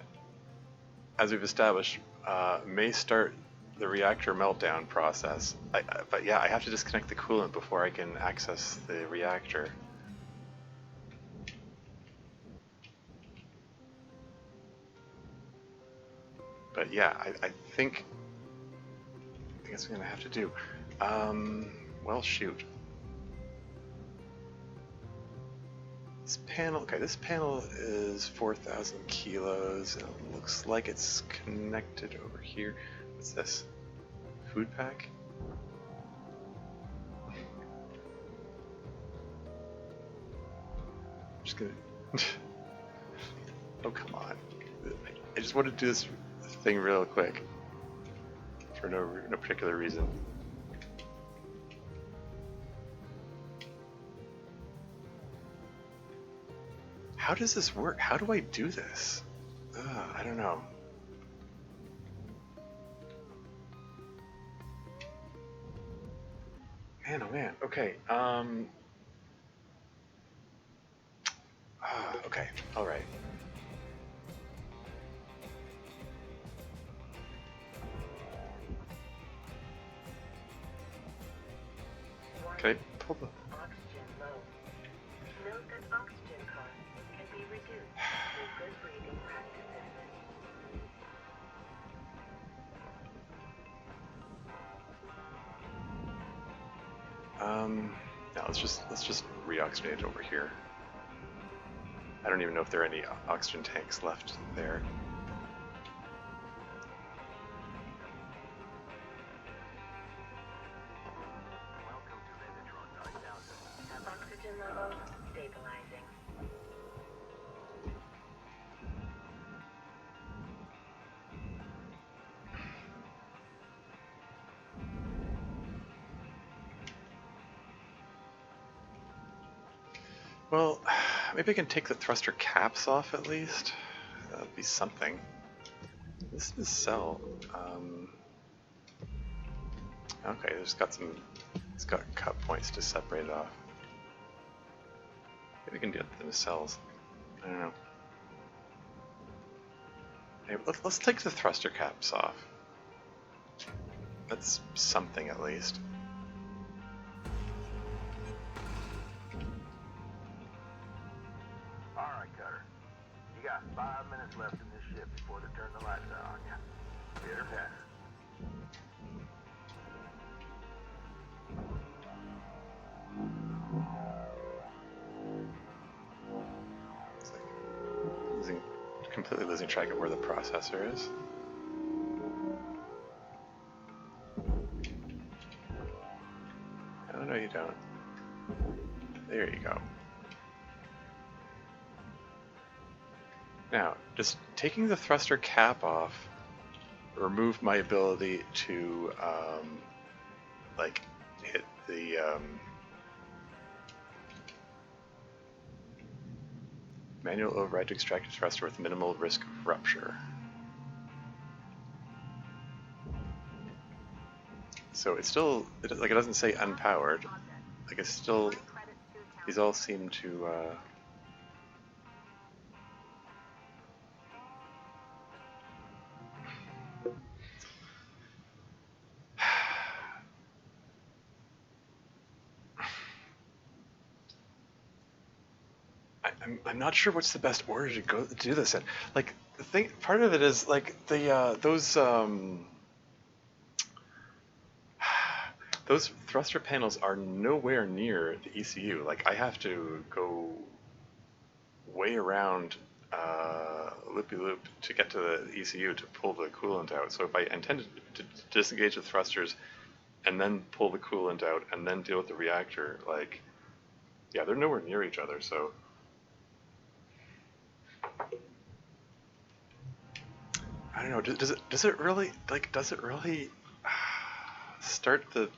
as we've established, may start the reactor meltdown process. But yeah, I have to disconnect the coolant before I can access the reactor. But yeah, I think that's what I'm gonna have to do. Well, shoot. This panel is 4,000 kilos, and it looks like it's connected over here. What's this? Food pack? I'm just gonna... Oh, come on. I just want to do this thing real quick. For no particular reason. How does this work? How do I do this? I don't know. Man, oh man. Okay. Okay. All right. Can I pull the... Oxygen low. Note that oxygen costs can be reduced through good breathing practices. Now let's just reoxygenate over here. I don't even know if there are any oxygen tanks left there. Oxygen level stabilizing. Well, maybe I can take the thruster caps off at least. That would be something. This is cell. Okay, it's got cut points to separate it off. Maybe we can do it in the cells. I don't know. Hey, let's take the thruster caps off. That's something at least. Alright, Cutter. You got 5 minutes left in this ship before they turn the lights out on you. Pitter patter. It's like completely losing track of where the processor is. Oh, no, you don't. There you go. Now, just taking the thruster cap off remove my ability to like hit the manual override to extract a thruster with minimal risk of rupture. So it's still, it doesn't say unpowered. Like it's still, these all seem to I'm not sure what's the best order to go to do this in. Like the thing, part of it is like the those thruster panels are nowhere near the ECU. Like I have to go way around loopy-loop to get to the ECU to pull the coolant out. So if I intended to disengage the thrusters and then pull the coolant out and then deal with the reactor, like, yeah, they're nowhere near each other. So I don't know. Does it really start the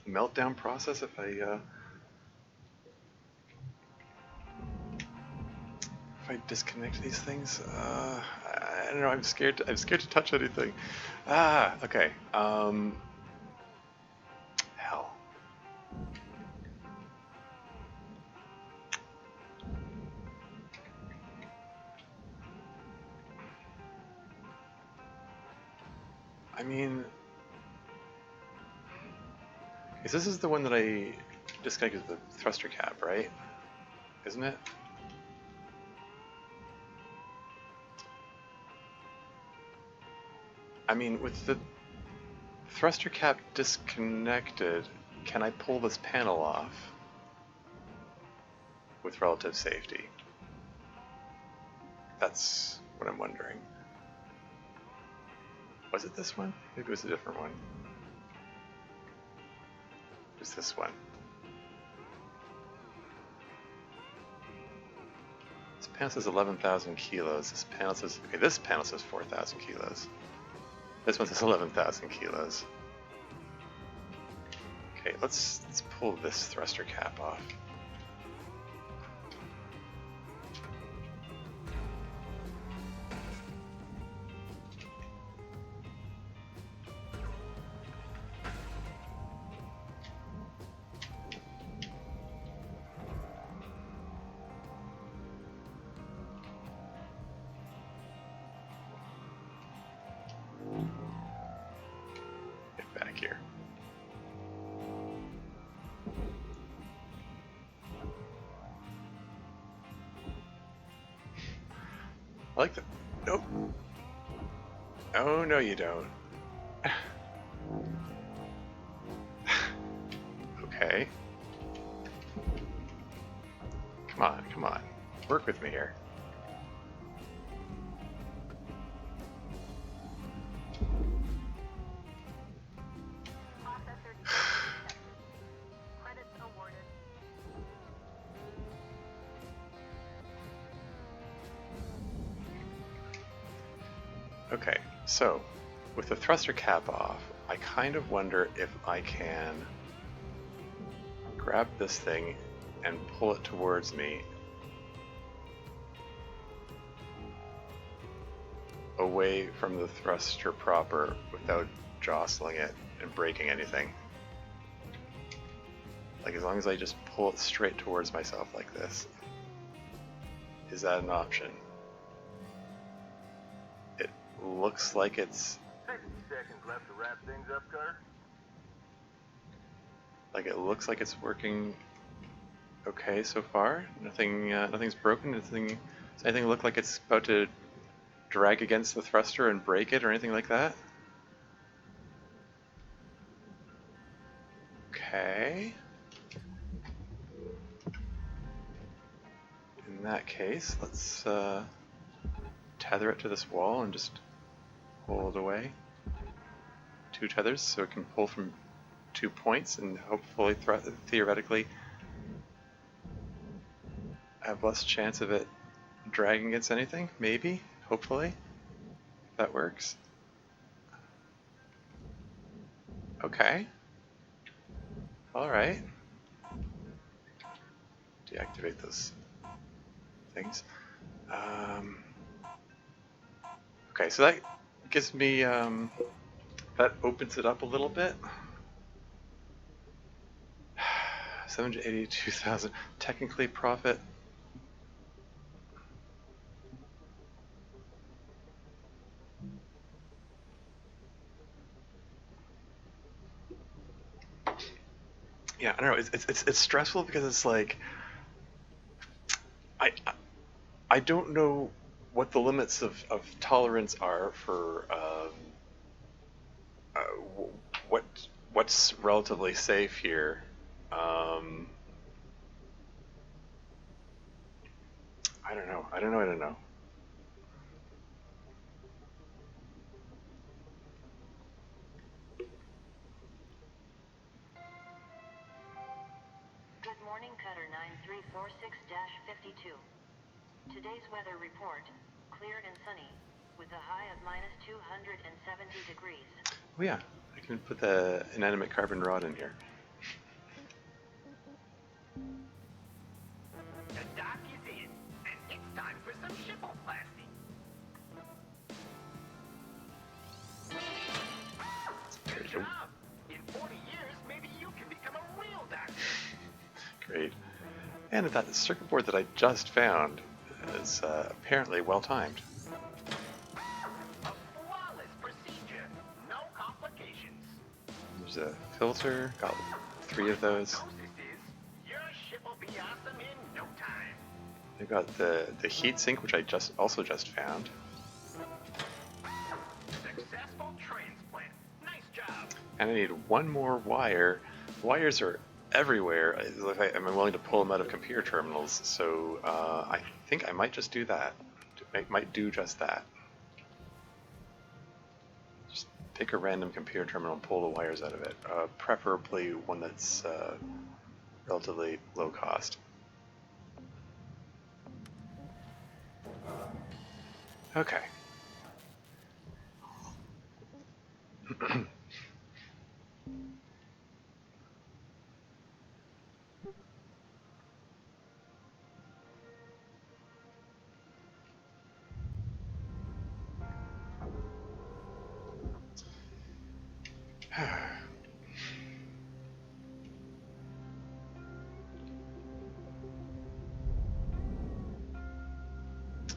meltdown process if I disconnect these things? I don't know. I'm scared to touch anything. Okay. Hell. I mean, this is the one that I disconnected the thruster cap, right? Isn't it? I mean, with the thruster cap disconnected, can I pull this panel off with relative safety? That's what I'm wondering. Was it this one? Maybe it was a different one. It was this one. This panel says 11,000 kilos. This panel says, okay, this panel says 4,000 kilos. This one says 11,000 kilos. Okay, let's pull this thruster cap off. Back here. I like the... Nope. Oh, no you don't. Okay. Come on, come on. Work with me here. Okay, so with the thruster cap off, I kind of wonder if I can grab this thing and pull it towards me away from the thruster proper without jostling it and breaking anything. Like as long as I just pull it straight towards myself like this. Is that an option? looks like it's 60 seconds left to wrap things up, Cutter. it looks like it's working okay so far. Nothing's broken. Does anything look like it's about to drag against the thruster and break it or anything like that? Okay. In that case, let's tether it to this wall and just pull it away. 2 tethers so it can pull from 2 points and hopefully theoretically have less chance of it dragging against anything. Maybe, hopefully, if that works. Okay. Alright. Deactivate those things. Okay, so that gives me, that opens it up a little bit. 782,000. Technically profit. Yeah, I don't know. It's stressful because it's like I don't know what the limits of tolerance are for what's relatively safe here. I don't know. Good morning, Cutter 9346-52. Today's weather report, clear and sunny, with a high of -270 degrees. Oh yeah, I can put the inanimate carbon rod in here. The dock is in, and it's time for some shipoplasty. Good job. In 40 years, maybe you can become a real doctor. Great. And that circuit board that I just found is apparently well timed. A flawless procedure. No complications. There's a filter, got 3 of those. Closest is, your ship will be awesome in no time. I've got the heat sink, which I also just found. Successful transplant. Nice job. And I need 1 more wire. Wires are everywhere. I'm willing to pull them out of computer terminals, so I think I might just do that. I might do just that. Just pick a random computer terminal and pull the wires out of it. Preferably one that's relatively low cost. Okay.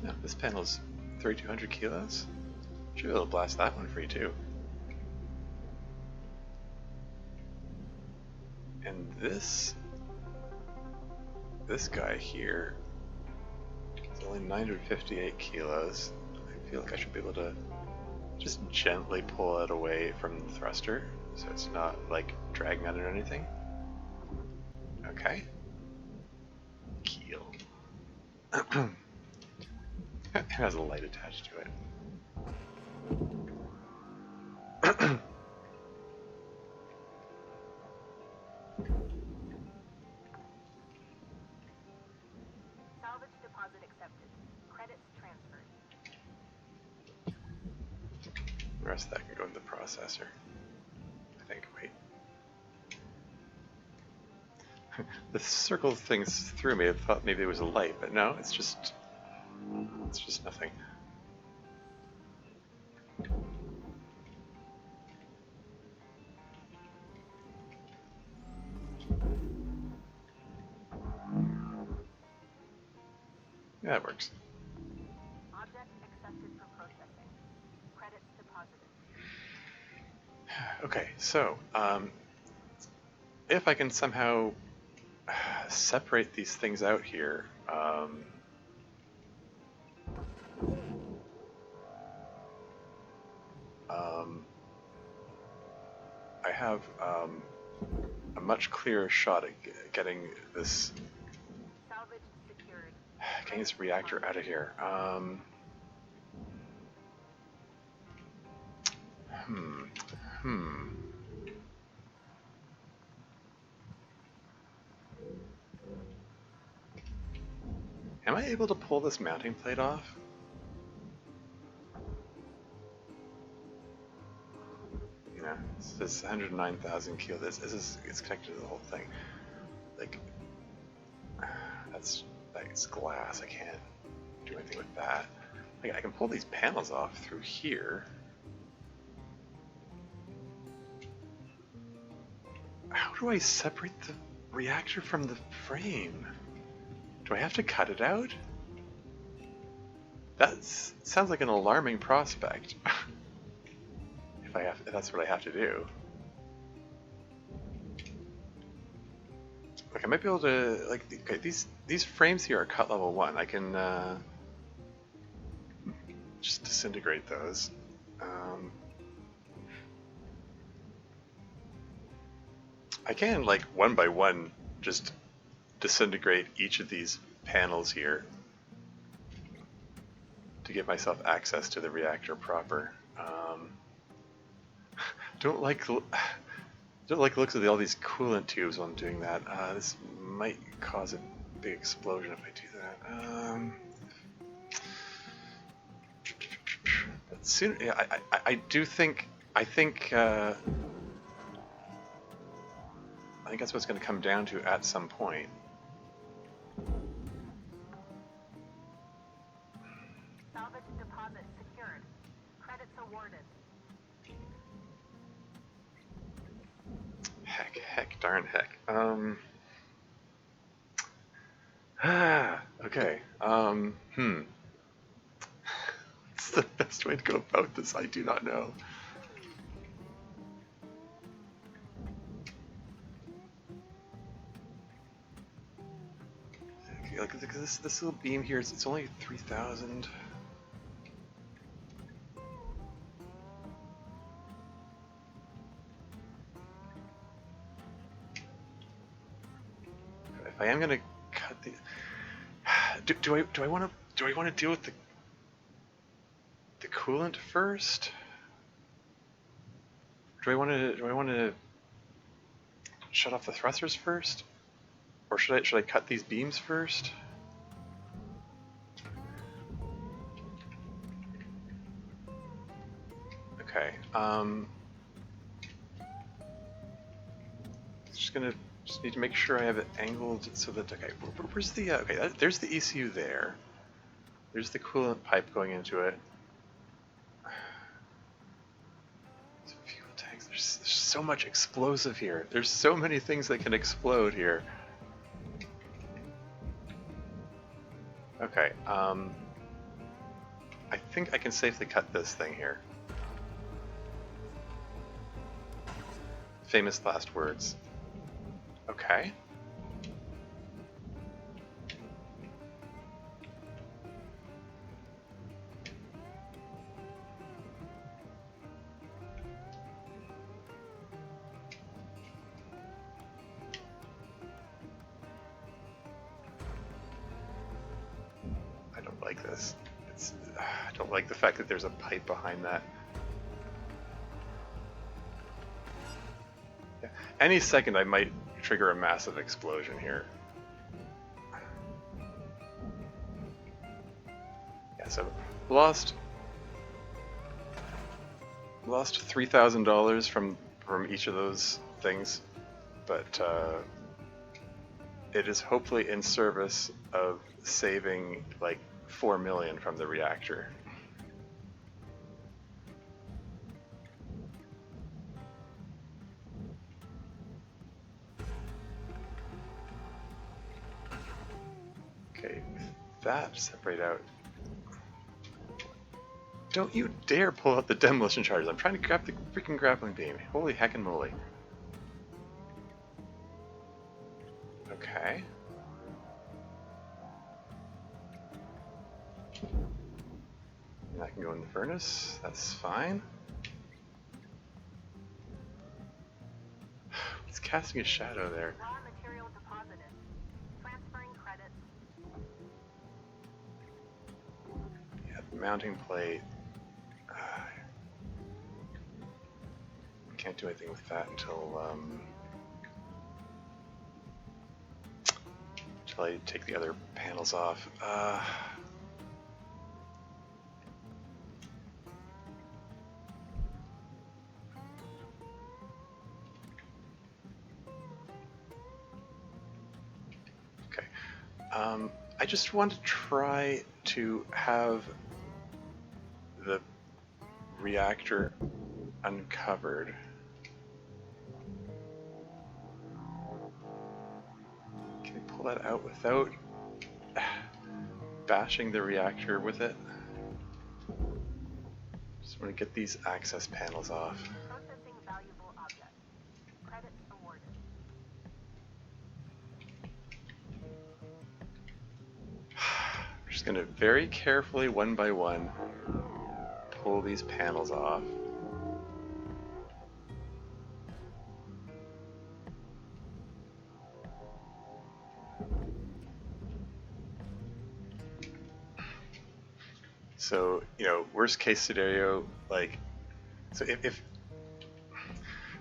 Now, this panel's 3,200 kilos. Should be able to blast that one free too. And this guy here is only 958 kilos. I feel like I should be able to just gently pull it away from the thruster, so it's not like dragging on it or anything. Okay. Keel. It has a light attached to it. Salvage deposit accepted. Credits transferred. The rest of that can go in the processor, I think. Wait. The circle things threw me. I thought maybe it was a light, but no, it's just nothing. Yeah, it works. Object accepted for processing. Credits Okay, so if I can somehow separate these things out here, I have a much clearer shot at getting this Salvage secured. getting this reactor out of here. Hmm. Am I able to pull this mounting plate off? Yeah, this 109,000 kilo. This is it's connected to the whole thing. Like that's glass. I can't do anything with that. Like I can pull these panels off through here. How do I separate the reactor from the frame? Do I have to cut it out? That sounds like an alarming prospect. If that's what I have to do. Like I might be able to okay, these frames here are cut level 1. I can just disintegrate those. I can like one by one just disintegrate each of these panels here to give myself access to the reactor proper. Don't like the looks of all these coolant tubes while I'm doing that. This might cause a big explosion if I do that. But soon, yeah, I think that's what it's going to come down to at some point. Salvage deposit secured. Credits awarded. Heck, darn heck. Okay. What's the best way to go about this? I do not know. Okay, like this little beam here, it's only 3,000. If I am gonna cut the, do I want to deal with the coolant first? Do I want to shut off the thrusters first, or should I cut these beams first? Okay. Just need to make sure I have it angled so that, okay, where's the, okay, there's the ECU there. There's the coolant pipe going into it. Fuel tanks, there's so much explosive here. There's so many things that can explode here. Okay, I think I can safely cut this thing here. Famous last words. Okay. I don't like this. I don't like the fact that there's a pipe behind that. Yeah. Any second I might trigger a massive explosion here. Yeah, so lost $3,000 from each of those things, but it is hopefully in service of saving like 4 million from the reactor. Okay, with that separate out. Don't you dare pull out the demolition charges. I'm trying to grab the freaking grappling beam. Holy heckin' moly. Okay. And I can go in the furnace. That's fine. It's casting a shadow there. Raw material deposited. Transferring credits. Yeah, the mounting plate. Can't do anything with that until I take the other panels off. Okay. I just want to try to have the reactor uncovered. Can I pull that out without bashing the reactor with it? Just want to get these access panels off. Processing valuable objects. Credits awarded. We're just going to very carefully, one by one, pull these panels off. So, you know, worst case scenario, like, so if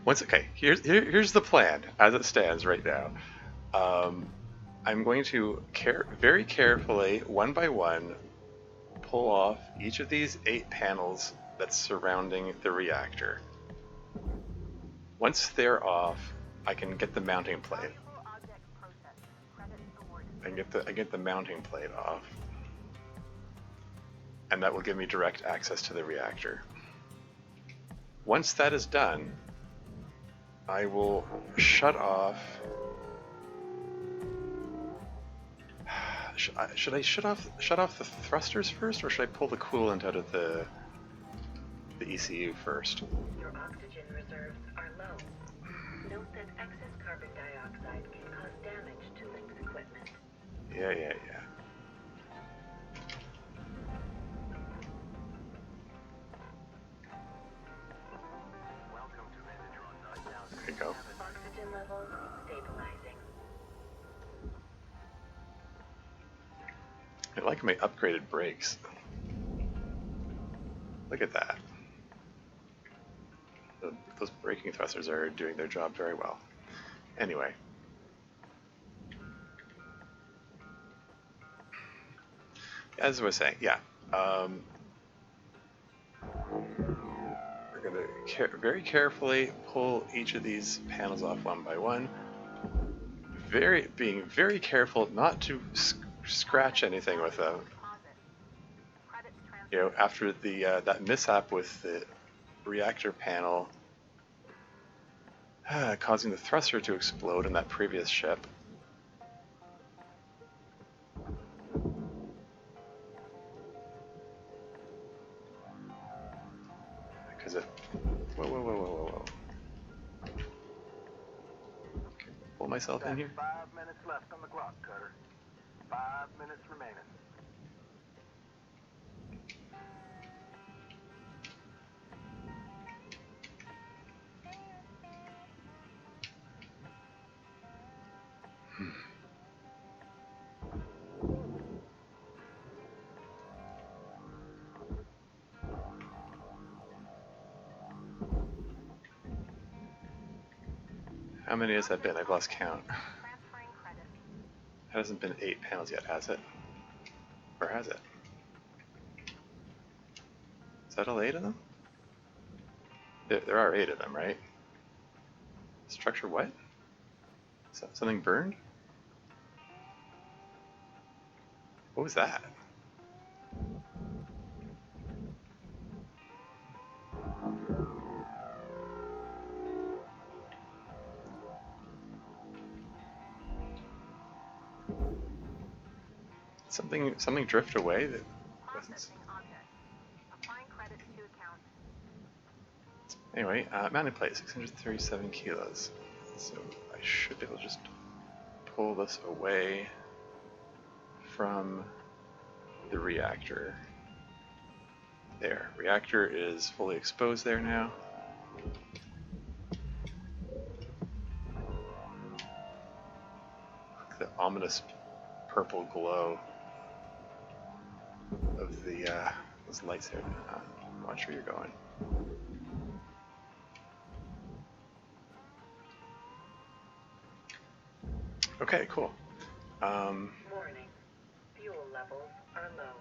once, okay, here's the plan as it stands right now. I'm going to very carefully, one by one, pull off each of these 8 panels that's surrounding the reactor. Once they're off, I can get the mounting plate. Valuable objects processed. Credits awarded. I get the mounting plate off. And that will give me direct access to the reactor. Once that is done, I will shut off. Should I shut off the thrusters first, or should I pull the coolant out of the ECU first? Your oxygen reserves are low. Note that excess carbon dioxide can cause damage to Link's equipment. Yeah. Welcome to Metatron 9000. There you go. Oxygen levels stabilizing. I like my upgraded brakes. Look at that. Those braking thrusters are doing their job very well. Anyway. As I was saying, yeah. We're going to very carefully pull each of these panels off one by one. Being very careful not to scratch anything with them. Deposit. Credits transferred. You know, after the that mishap with the reactor panel causing the thruster to explode in that previous ship. Because if... Whoa. Okay, pull myself in here. 5 minutes left on the clock, Cutter. 5 minutes remaining. How many has that been? I've lost count. Transferring credits. That hasn't been 8 panels yet, has it? Or has it? Is that all 8 of them? There are 8 of them, right? Structure what? Something burned? What was that? Something drift away that wasn't... Processing object. Applying credits Anyway, mounting plate, 637 kilos. So I should be able to just pull this away from the reactor. There, reactor is fully exposed there now. The ominous purple glow of the those lights there. Watch where you're going. Okay, cool. Warning. Fuel levels are low.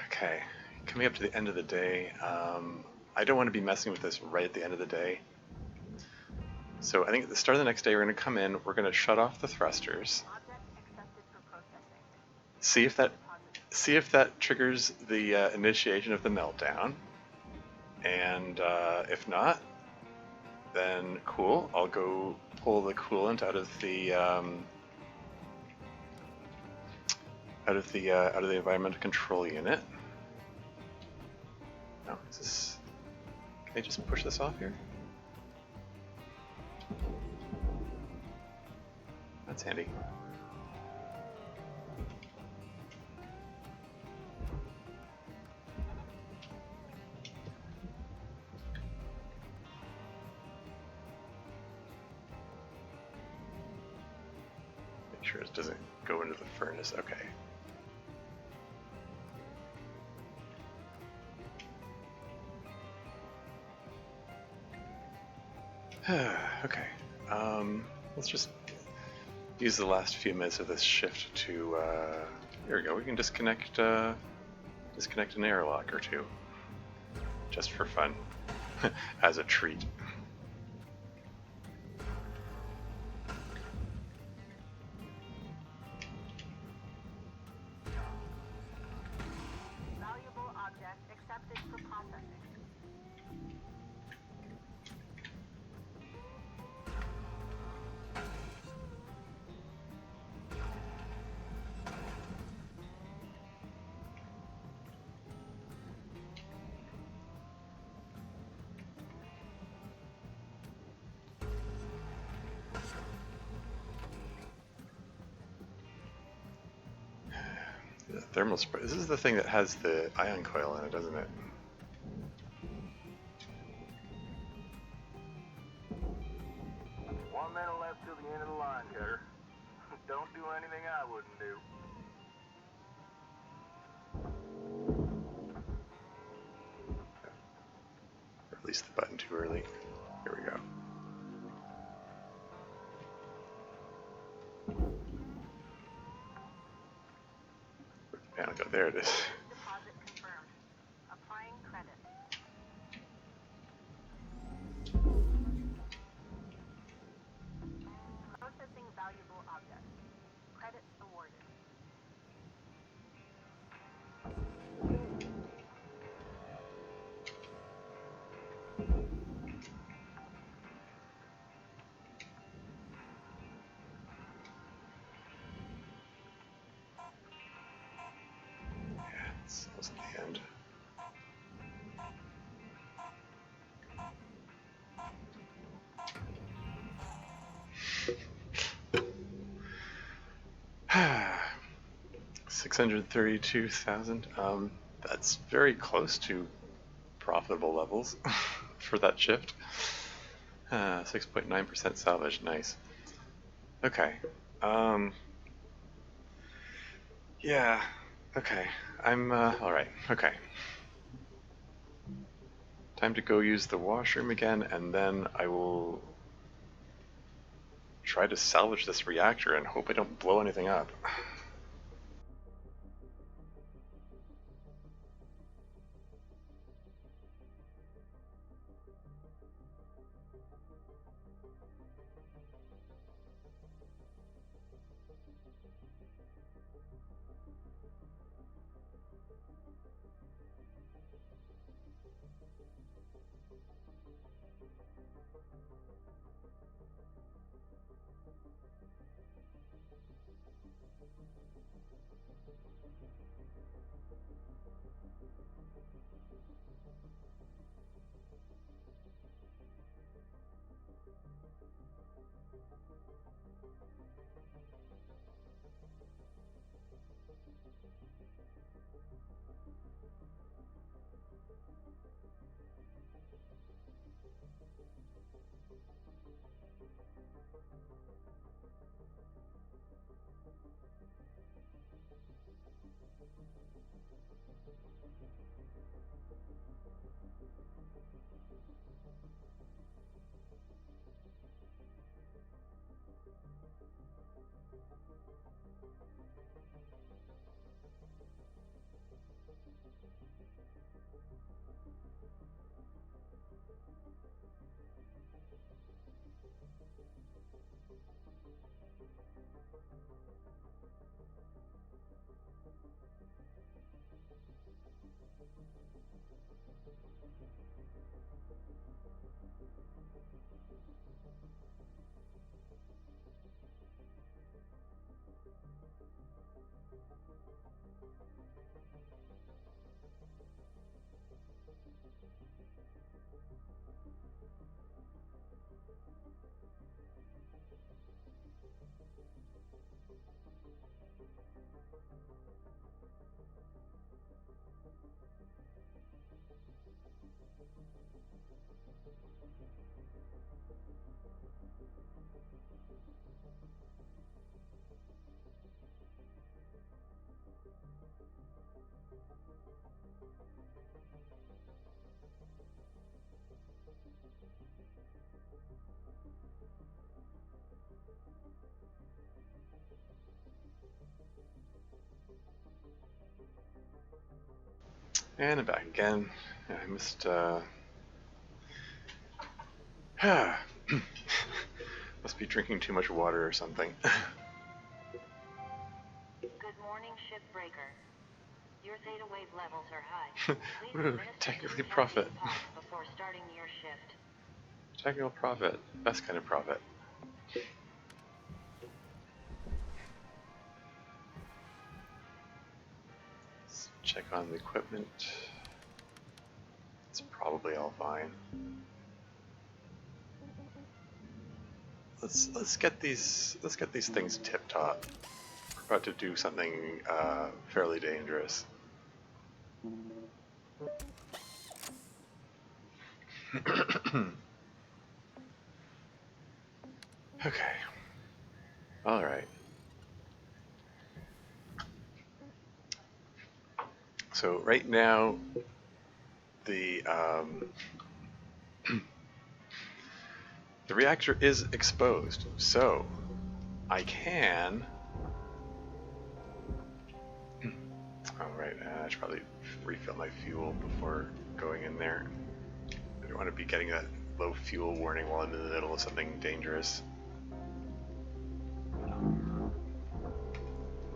Okay, coming up to the end of the day. I don't want to be messing with this right at the end of the day. So I think at the start of the next day, we're going to come in. We're going to shut off the thrusters. Object accepted for processing. See if that triggers the initiation of the meltdown. And if not, then cool. I'll go pull the coolant out of the environmental control unit. No, is this? Can I just push this off here? That's handy. Make sure it doesn't go into the furnace. Okay. Okay. Let's just use the last few minutes of this shift to. Here we go. We can disconnect an airlock or two, just for fun, as a treat. Valuable object accepted for processing. The thermal spray. This is the thing that has the ion coil in it, doesn't it? One minute left till the end of the line, Cutter. Don't do anything I wouldn't do. Release the button too early. Here we go. Where'd the panel go? There it is. Deposit confirmed. Applying credit. Processing valuable object. Credits awarded. Yeah, it's almost at the end. $632,000. That's very close to profitable levels for that shift. 6.9% salvage, nice. Okay. Yeah. Okay. I'm all right. Okay. Time to go use the washroom again, and then I will try to salvage this reactor and hope I don't blow anything up. And I'm back again. I must, must be drinking too much water or something. Good morning, Shipbreaker. Your theta wave levels are high. Please Ooh, administer technically two profit. caffeine pods before starting your shift. Technical profit. Best kind of profit. Let's check on the equipment. It's probably all fine. Let's get these things tip top. We're about to do something fairly dangerous. Okay. All right. So right now, the the reactor is exposed. So I can. All right. I should probably refill my fuel before going in there. I don't want to be getting that low fuel warning while I'm in the middle of something dangerous.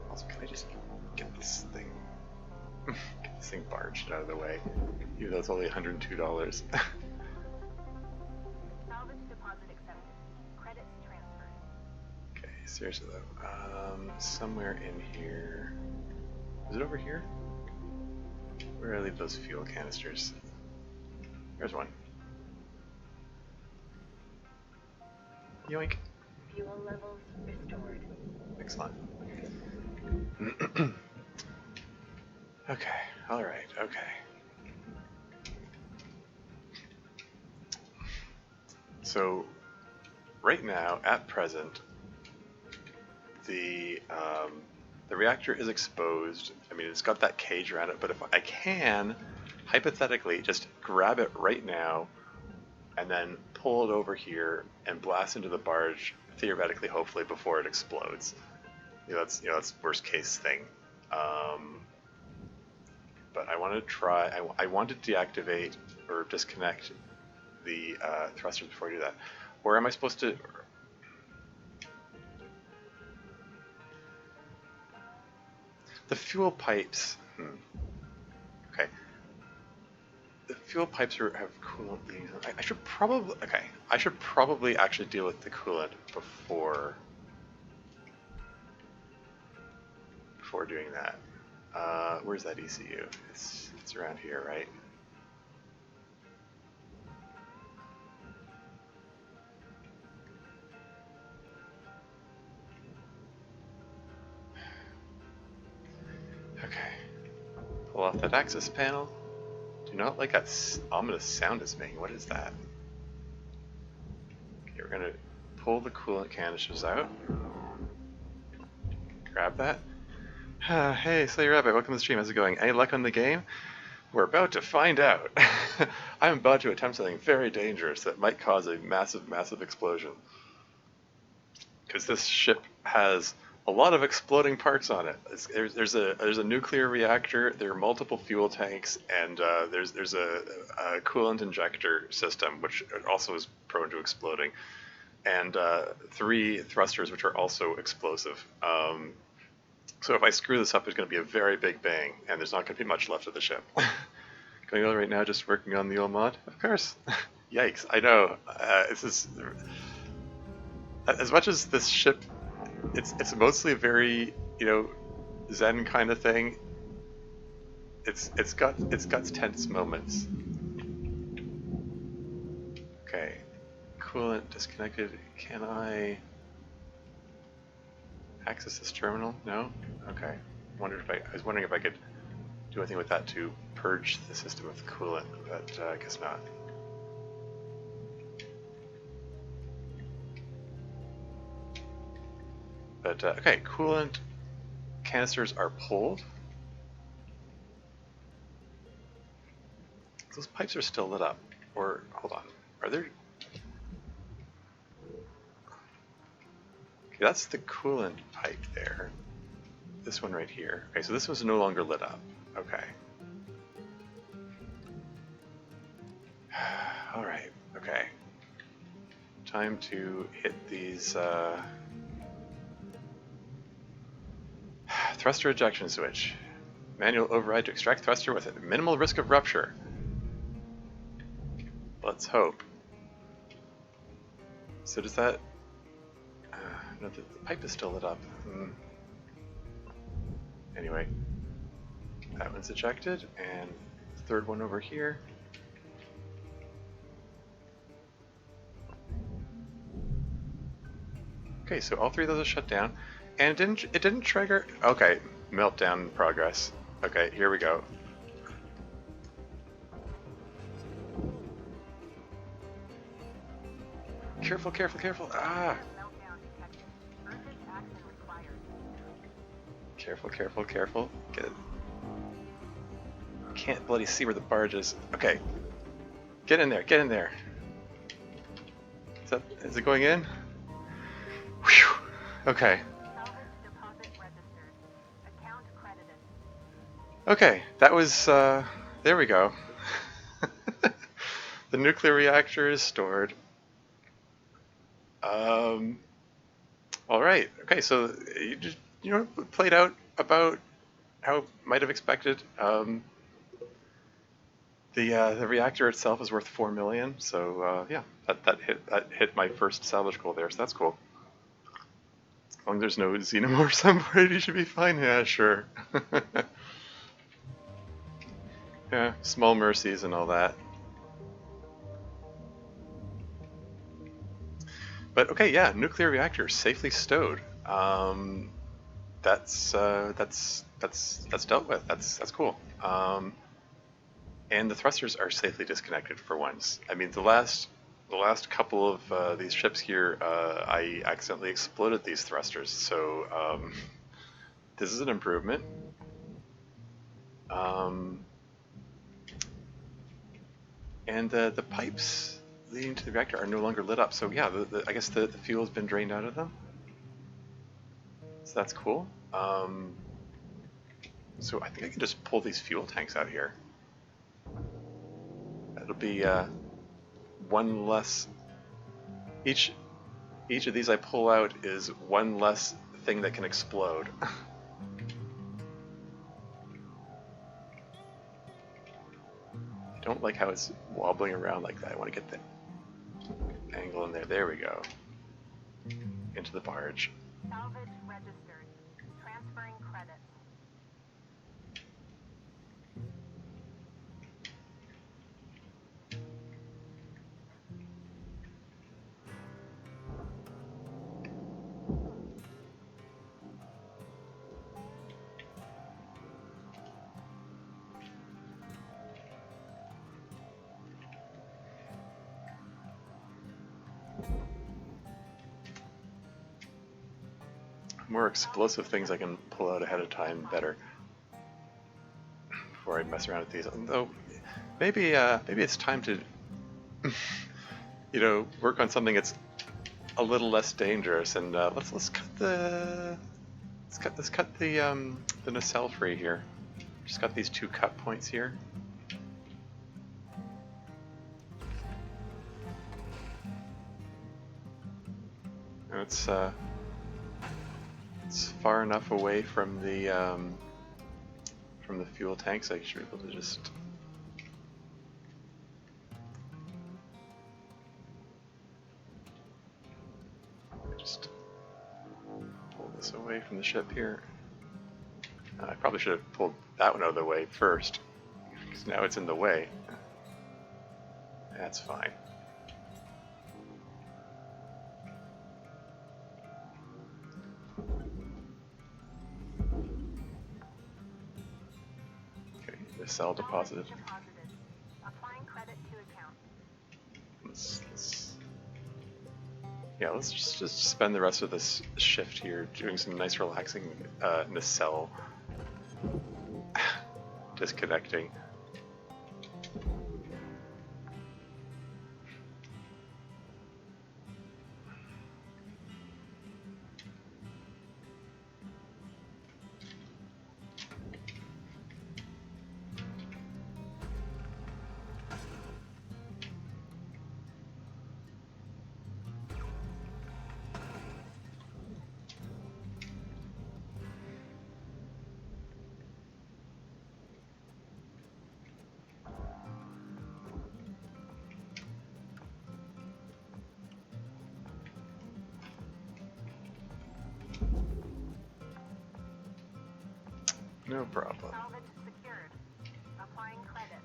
Also, can I just get this thing barged out of the way? Even though it's only $102. Salvage deposit accepted. Credits transferred. Okay, seriously though. Somewhere in here. Is it over here? Where do I leave those fuel canisters? There's one. Yoink. Fuel levels restored. Excellent. Okay, alright, okay. So, right now, at present, the reactor is exposed. I mean, it's got that cage around it, but if I can, hypothetically, just grab it right now, and then pull it over here and blast into the barge, theoretically, hopefully, before it explodes. That's worst case thing. But I want to try. I want to deactivate or disconnect the thrusters before I do that. Where am I supposed to? The fuel pipes. Okay. The fuel pipes have coolant leaks. I should probably. Okay. I should probably actually deal with the coolant before doing that. Where's that ECU? It's around here, right? Health at access panel. Do not like that ominous sound it's making. What is that? Okay, we're gonna pull the coolant canisters out. Grab that. Hey, Slayer Rabbit, welcome to the stream. How's it going? Any luck on the game? We're about to find out. I'm about to attempt something very dangerous that might cause a massive, massive explosion. Because this ship has a lot of exploding parts on it. There's a nuclear reactor, there are multiple fuel tanks, and there's a coolant injector system, which also is prone to exploding, and 3 thrusters, which are also explosive. So if I screw this up, there's going to be a very big bang, and there's not going to be much left of the ship. Going on right now, just working on the old mod? Of course. Yikes, I know. This is... As much as this ship, it's mostly a very, Zen kind of thing. It's got tense moments. Okay, coolant disconnected. Can I access this terminal? No. Okay. I was wondering if I could do anything with that to purge the system of coolant, but I guess not. But okay, coolant canisters are pulled. Those pipes are still lit up. Or, hold on, are there... Okay, that's the coolant pipe there. This one right here. Okay, so this one's no longer lit up. Okay. Alright, okay. Time to hit these... Thruster ejection switch. Manual override to extract thruster with minimal risk of rupture. Let's hope. So does that... no, the pipe is still lit up. Anyway. That one's ejected, and the third one over here. Okay, so all 3 of those are shut down. And it didn't trigger... Okay, meltdown in progress. Okay, here we go. Careful, careful, careful. Ah! Meltdown detected. Urgent action required. Careful, careful, careful. Good. Can't bloody see where the barge is. Okay. Get in there, get in there. Is it going in? Whew. Okay. Okay, that was, there we go. The nuclear reactor is stored. Alright, okay, so you just, played out about how it might have expected. The reactor itself is worth 4 million, so yeah, that hit my first salvage goal there, so that's cool. As long as there's no xenomorphs on board, you should be fine. Yeah, sure. Yeah, small mercies and all that. But okay, yeah, nuclear reactor safely stowed. That's dealt with. That's cool. And the thrusters are safely disconnected for once. I mean, the last couple of these ships here, I accidentally exploded these thrusters. So this is an improvement. And the pipes leading to the reactor are no longer lit up, so yeah, I guess the fuel's been drained out of them. So that's cool. So I think I can just pull these fuel tanks out here. That'll be one less... Each of these I pull out is one less thing that can explode. I don't like how it's wobbling around like that. I want to get the angle in there. There we go. Into the barge. Salvage registered. Transferring credits. more explosive things I can pull out ahead of time better before I mess around with these. Although maybe it's time to work on something that's a little less dangerous. And let's cut the the nacelle free here. Just got these 2 cut points here. And it's far enough away from the fuel tanks. I should be able to just pull this away from the ship here. I probably should have pulled that one out of the way first, because now it's in the way. That's fine. Okay, the cell deposited. Applying credit to account. Let's just spend the rest of this shift here doing some nice relaxing nacelle disconnecting. No problem. Salvage secured. Applying credit.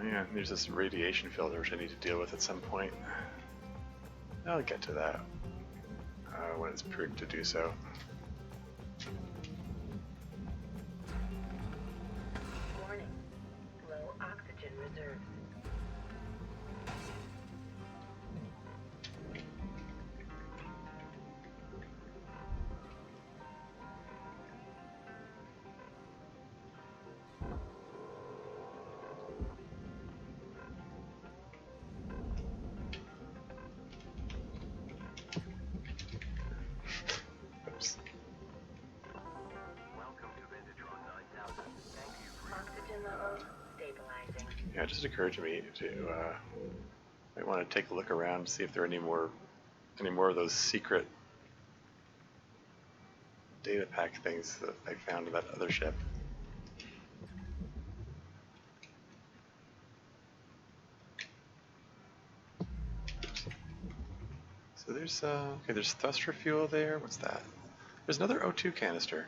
Yeah, there's this radiation filter which I need to deal with at some point. I'll get to that when it's prudent to do so. Warning. Low oxygen reserves. Oops. Welcome to Vintatron 9000. Thank you for Oxygen level stabilizing. Yeah, it just occurred to me to might want to take a look around, see if there are any more of those secret data pack things that I found in that other ship. So there's there's thruster fuel there. What's that? There's another O2 canister.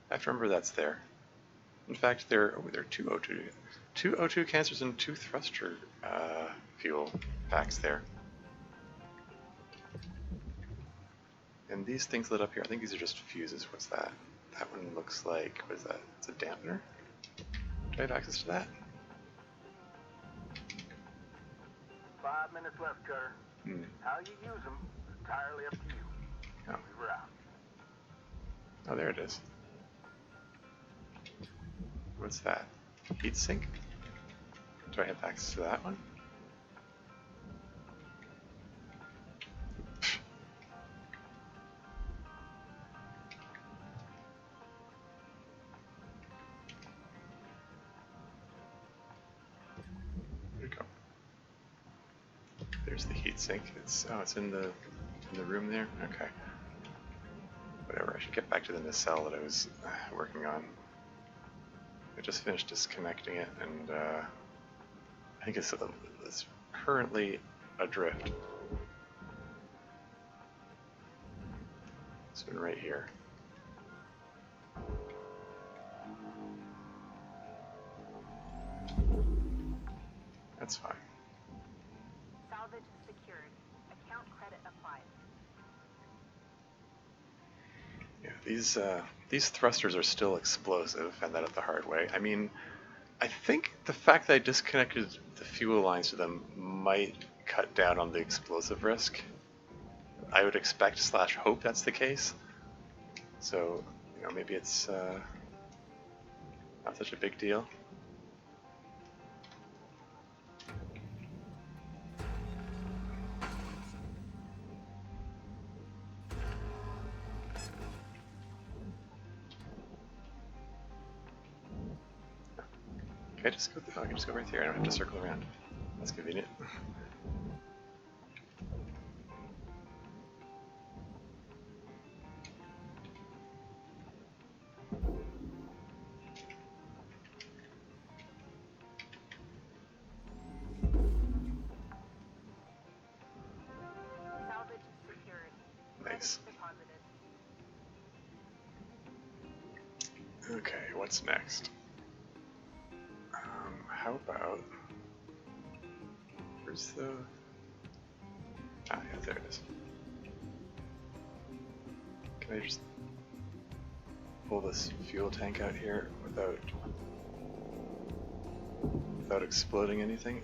I have to remember that's there. In fact, there are two O2 canisters and 2 thruster fuel packs there. And these things lit up here, I think these are just fuses. What's that? That one looks like, what is that? It's a dampener? Do I have access to that? 5 minutes left, Cutter. Hmm. How you use them is entirely up to you. Oh. We're out. Oh, there it is. What's that? Heat sink? Do I have access to that one? There we go. There's the heat sink. It's in the room there. Okay. Whatever. I should get back to the nacelle that I was working on. I just finished disconnecting it, and I think it's currently adrift. This one right here. That's fine. Salvage secured. Account credit applied. Yeah, these thrusters are still explosive, and that the hard way. I mean, I think the fact that I disconnected the fuel lines to them might cut down on the explosive risk. I would expect slash hope that's the case. So, you know, maybe it's not such a big deal. Okay, just go. I can just go right here. I don't have to circle around. That's convenient. Salvage secured. Nice. Deposited. Okay, what's next? How about... Where's the... Ah, yeah, there it is. Can I just pull this fuel tank out here without exploding anything?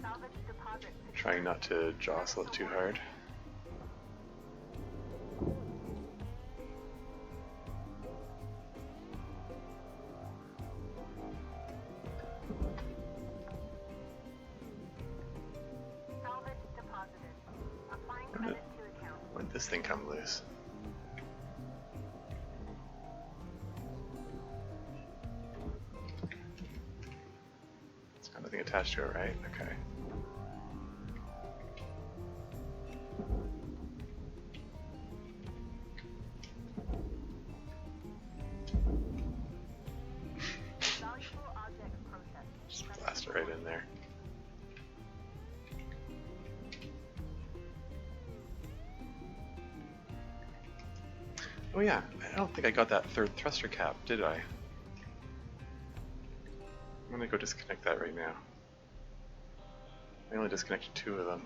Salvage deposit Trying not to jostle it too hard. Salvage deposited. Applying credit to account. When did this thing come loose? It's got nothing attached to it, right? Okay. Valuable object processed. Just blast it right in there. Oh yeah, I don't think I got that third thruster cap, did I? I'm gonna go disconnect that right now. I only disconnected 2 of them.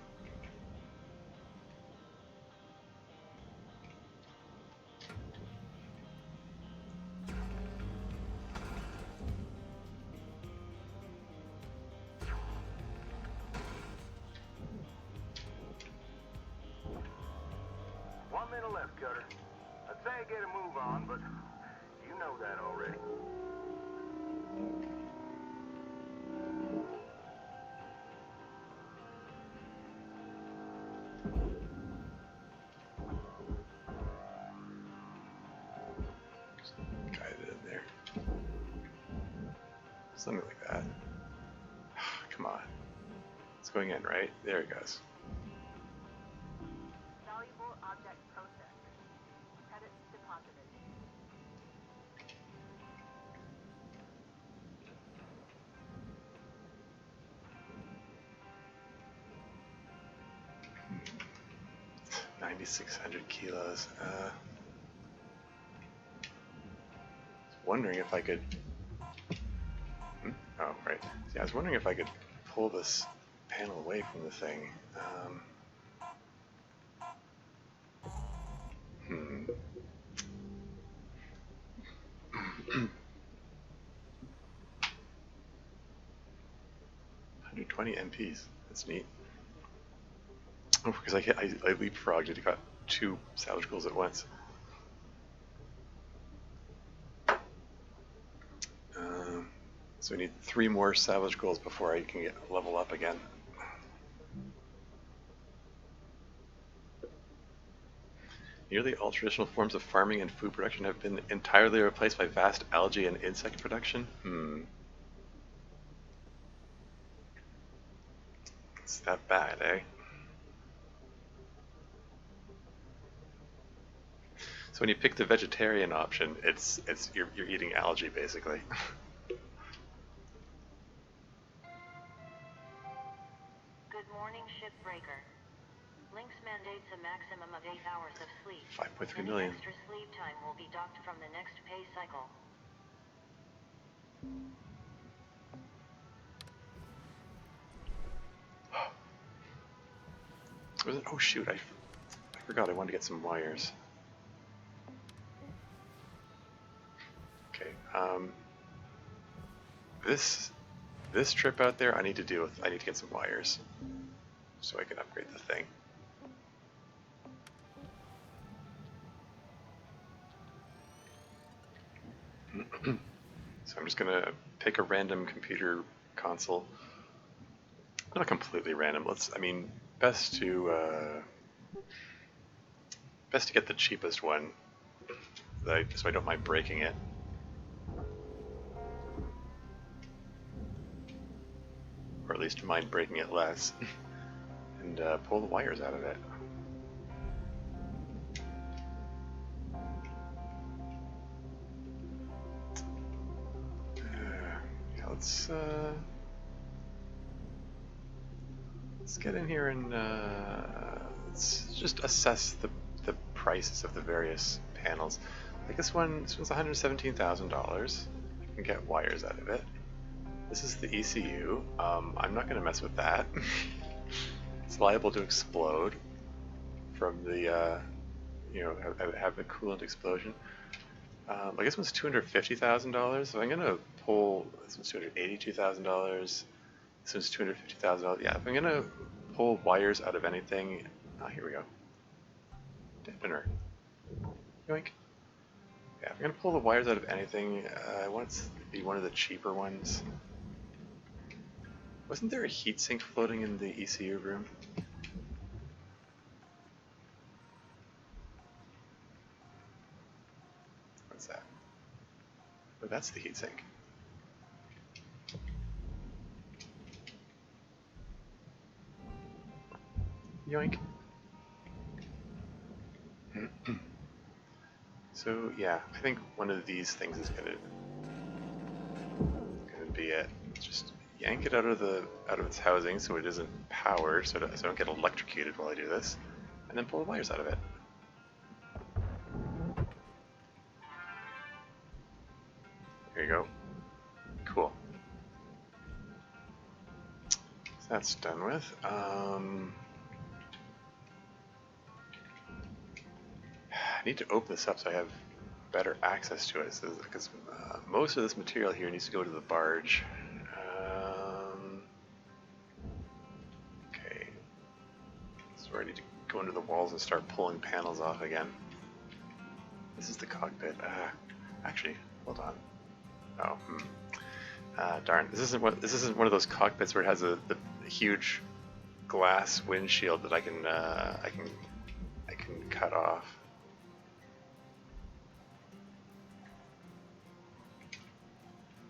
One minute left, Cutter. I'd say get a move on, but you know that already. Guide it in there. Something like that. Come on. It's going in, right? There it goes. Valuable object processed. Credits deposited. Hmm. 9,600 kilos. Wondering if I could... Oh, right. See, I was wondering if I could pull this panel away from the thing. Hmm. 120 MPs. That's neat. Oh, because I leapfrogged it. Got 2 salvage goals at once. So we need 3 more salvage goals before I can level up again. Nearly all traditional forms of farming and food production have been entirely replaced by vast algae and insect production. It's that bad, eh? So when you pick the vegetarian option, you're eating algae basically. Good morning, Shipbreaker. Lynx mandates a maximum of 8 hours of sleep. 5.3 Any million. extra sleep time will be docked from the next pay cycle. Was it? Oh shoot! I forgot I wanted to get some wires. Okay. This trip out there, I need to get some wires, so I can upgrade the thing. So I'm just gonna pick a random computer console. Not completely random. Best to get the cheapest one, so I don't mind breaking it. Or at least mind breaking it less, and pull the wires out of it. Yeah, let's get in here and let's just assess the prices of the various panels. Like this one's $117,000. I can get wires out of it. This is the ECU. I'm not going to mess with that. It's liable to explode from the, have a coolant explosion. I guess this one's $250,000, so I'm going to pull, this one's $282,000, this one's $250,000. Yeah, if I'm going to pull wires out of anything, here we go. Dampener. Yoink. Yeah, if I'm going to pull the wires out of anything, I want it to be one of the cheaper ones. Wasn't there a heatsink floating in the ECU room? What's that? Oh, that's the heatsink. Yoink. So yeah, I think one of these things is gonna be it. Just yank it out of its housing so it isn't powered, so I don't get electrocuted while I do this, and then pull the wires out of it. There you go. Cool. So that's done with. I need to open this up so I have better access to it, because most of this material here needs to go to the barge. Okay, so I need to go into the walls and start pulling panels off again. This is the cockpit. Actually, hold on. Oh, darn! This isn't one of those cockpits where it has the huge glass windshield that I can cut off.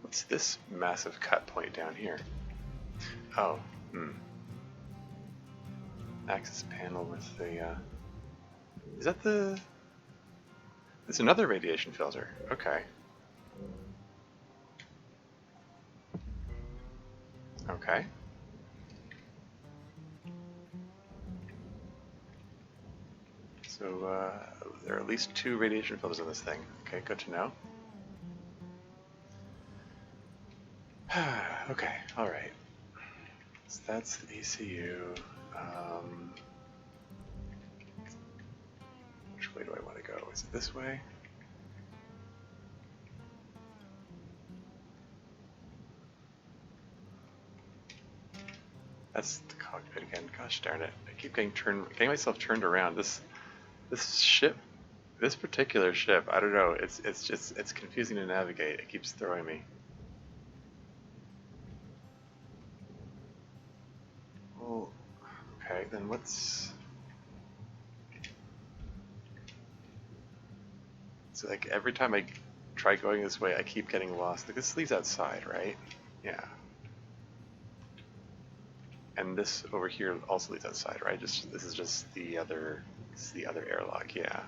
What's this massive cut point down here? Oh, Access panel with the, is that the, it's another radiation filter, okay. Okay. So, there are at least 2 radiation filters in this thing. Okay, good to know. Okay, alright. So that's the ECU. Which way do I want to go? Is it this way? That's the cockpit again. Gosh darn it. I keep getting myself turned around. This ship, this particular ship, I don't know, it's confusing to navigate. It keeps throwing me. Well, okay, then what's... So like every time I try going this way, I keep getting lost. Like this leads outside, right? Yeah. And this over here also leads outside, right? This is just the other airlock, yeah.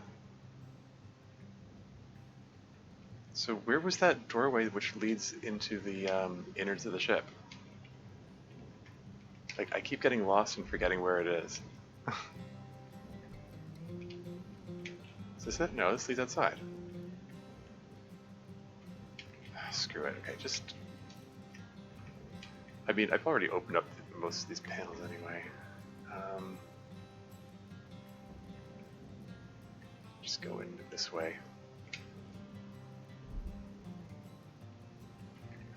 So where was that doorway which leads into the innards of the ship? Like I keep getting lost and forgetting where it is. Is this it? No, this leads outside. Screw it. Okay, just... I mean, I've already opened up most of these panels anyway. Just go in this way.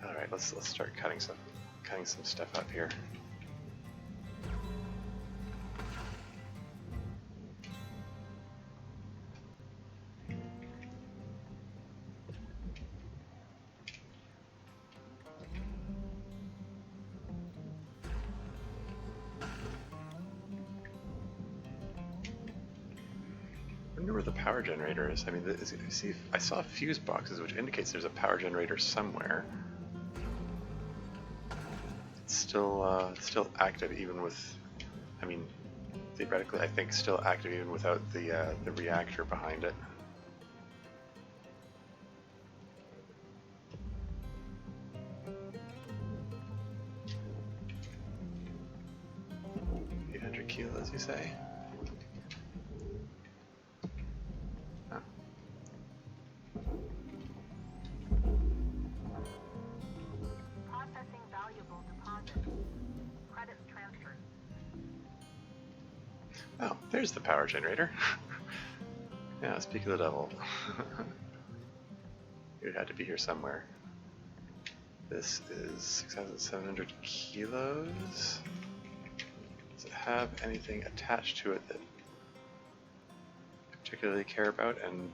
All right, let's start cutting some stuff up here. I wonder where the power generator is. I mean, see, I saw fuse boxes, which indicates there's a power generator somewhere. It's still active even with, I mean, theoretically, I think still active even without the reactor behind it. Kilos, you say? Huh. Processing valuable deposits. Credits transferred. Oh, there's the power generator. Yeah, speak of the devil. It had to be here somewhere. This is 6,700 kilos. Does it have anything attached to it that I particularly care about? And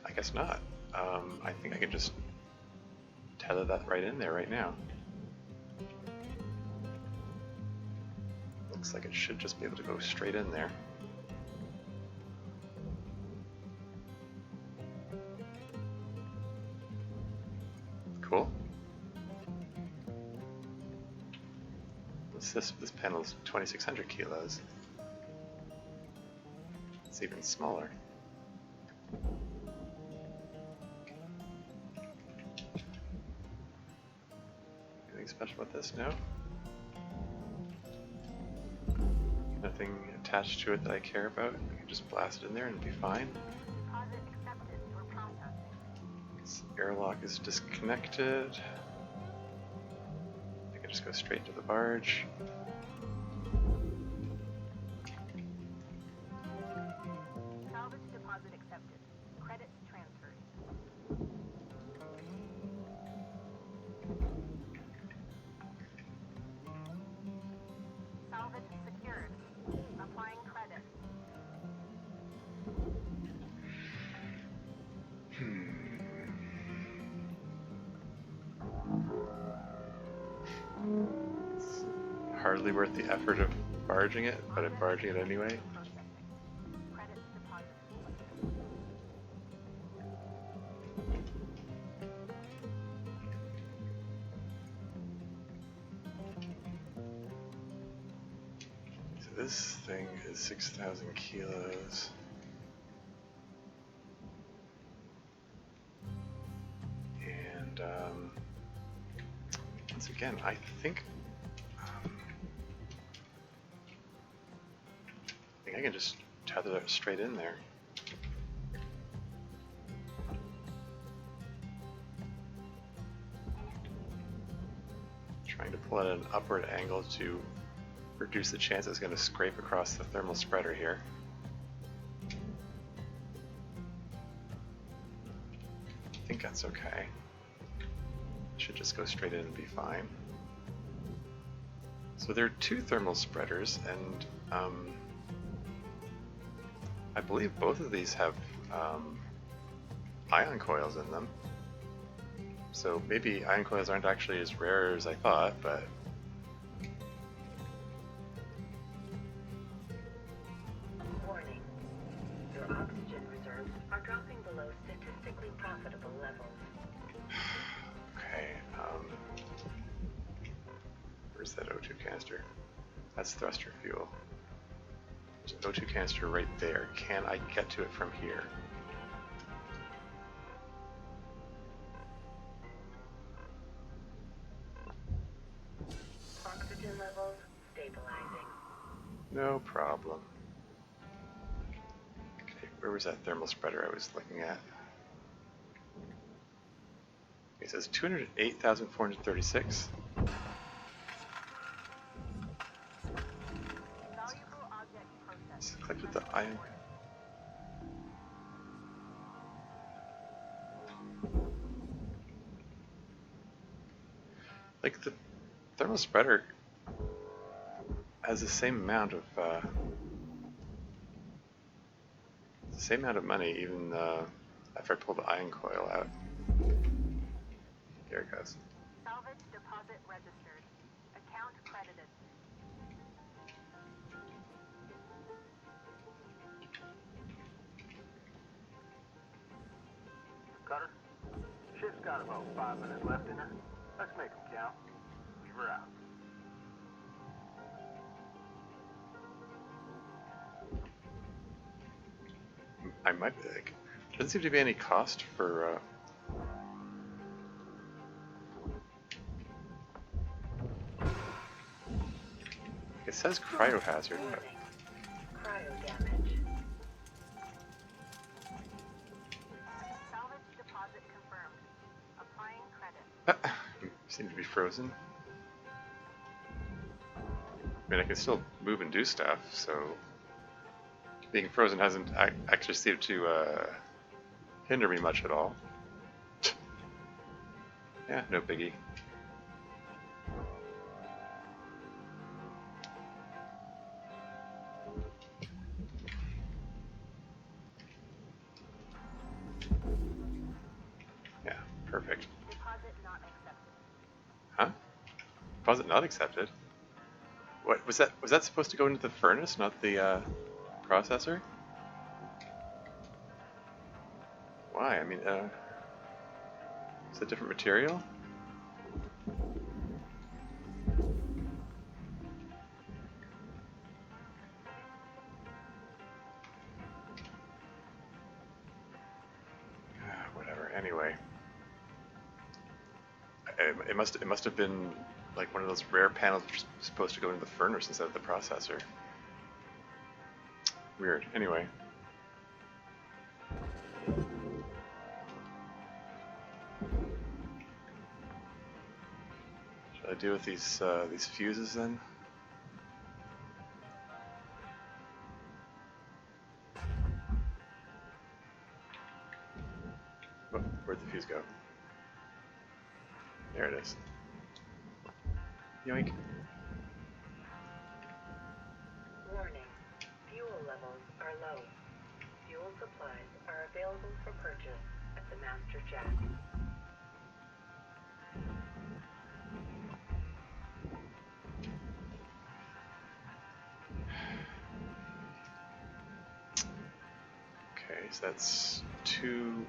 I guess not. I think I can just tether that right in there right now. Looks like it should just be able to go straight in there. Cool. This panel's 2,600 kilos. It's even smaller. Anything special about this? No? Nothing attached to it that I care about. I can just blast it in there and be fine. Deposit accepted for processing. This airlock is disconnected. I can just go straight to the barge. Salvage deposit accepted. Credits transferred. Salvage secured. Applying credits. It's hardly worth the effort of barging it, but I'm barging it anyway. Processing. Credits deposited. So this thing is 6,000 kilos. And once again, I think I can just tether that straight in there. Trying to pull at an upward angle to reduce the chance it's going to scrape across the thermal spreader here. I think that's okay. Should just go straight in and be fine. So there are two thermal spreaders, and I believe both of these have ion coils in them. So maybe ion coils aren't actually as rare as I thought, but Warning. Your oxygen reserves are dropping below statistically profitable levels. okay. Where's that O2 canister? That's thruster fuel. There's an O2 canister right there. Can I get to it from here? Oxygen levels stabilizing. No problem. Okay, where was that thermal spreader I was looking at? It says 208,436. Valuable object processed. Click with the ion. Like the thermal spreader has the same amount of money, even after I pull the ion coil out. There it goes. Salvage deposit registered. Account credited. Cutter, ship's got about 5 minutes left in her. Let's make them count. Leave her out. I might be like, doesn't seem to be any cost for. It says cryohazard, but Cryo damage. Salvage deposit confirmed. Applying credit. seem to be frozen. I mean, I can still move and do stuff, so being frozen hasn't actually seemed to hinder me much at all. Yeah, no biggie. Yeah, perfect. Deposit not accepted. Huh? Deposit not accepted? What was that? Was that supposed to go into the furnace, not the processor? Why? I mean, is it a different material? Whatever. Anyway, it must have been like one of those rare panels which is supposed to go into the furnace instead of the processor. Weird. Anyway. Should I deal with these fuses then? Oh, where'd the fuse go? There it is. Yoink. Warning. Fuel levels are low. Fuel supplies are available for purchase at the master jack. Okay, so that's 2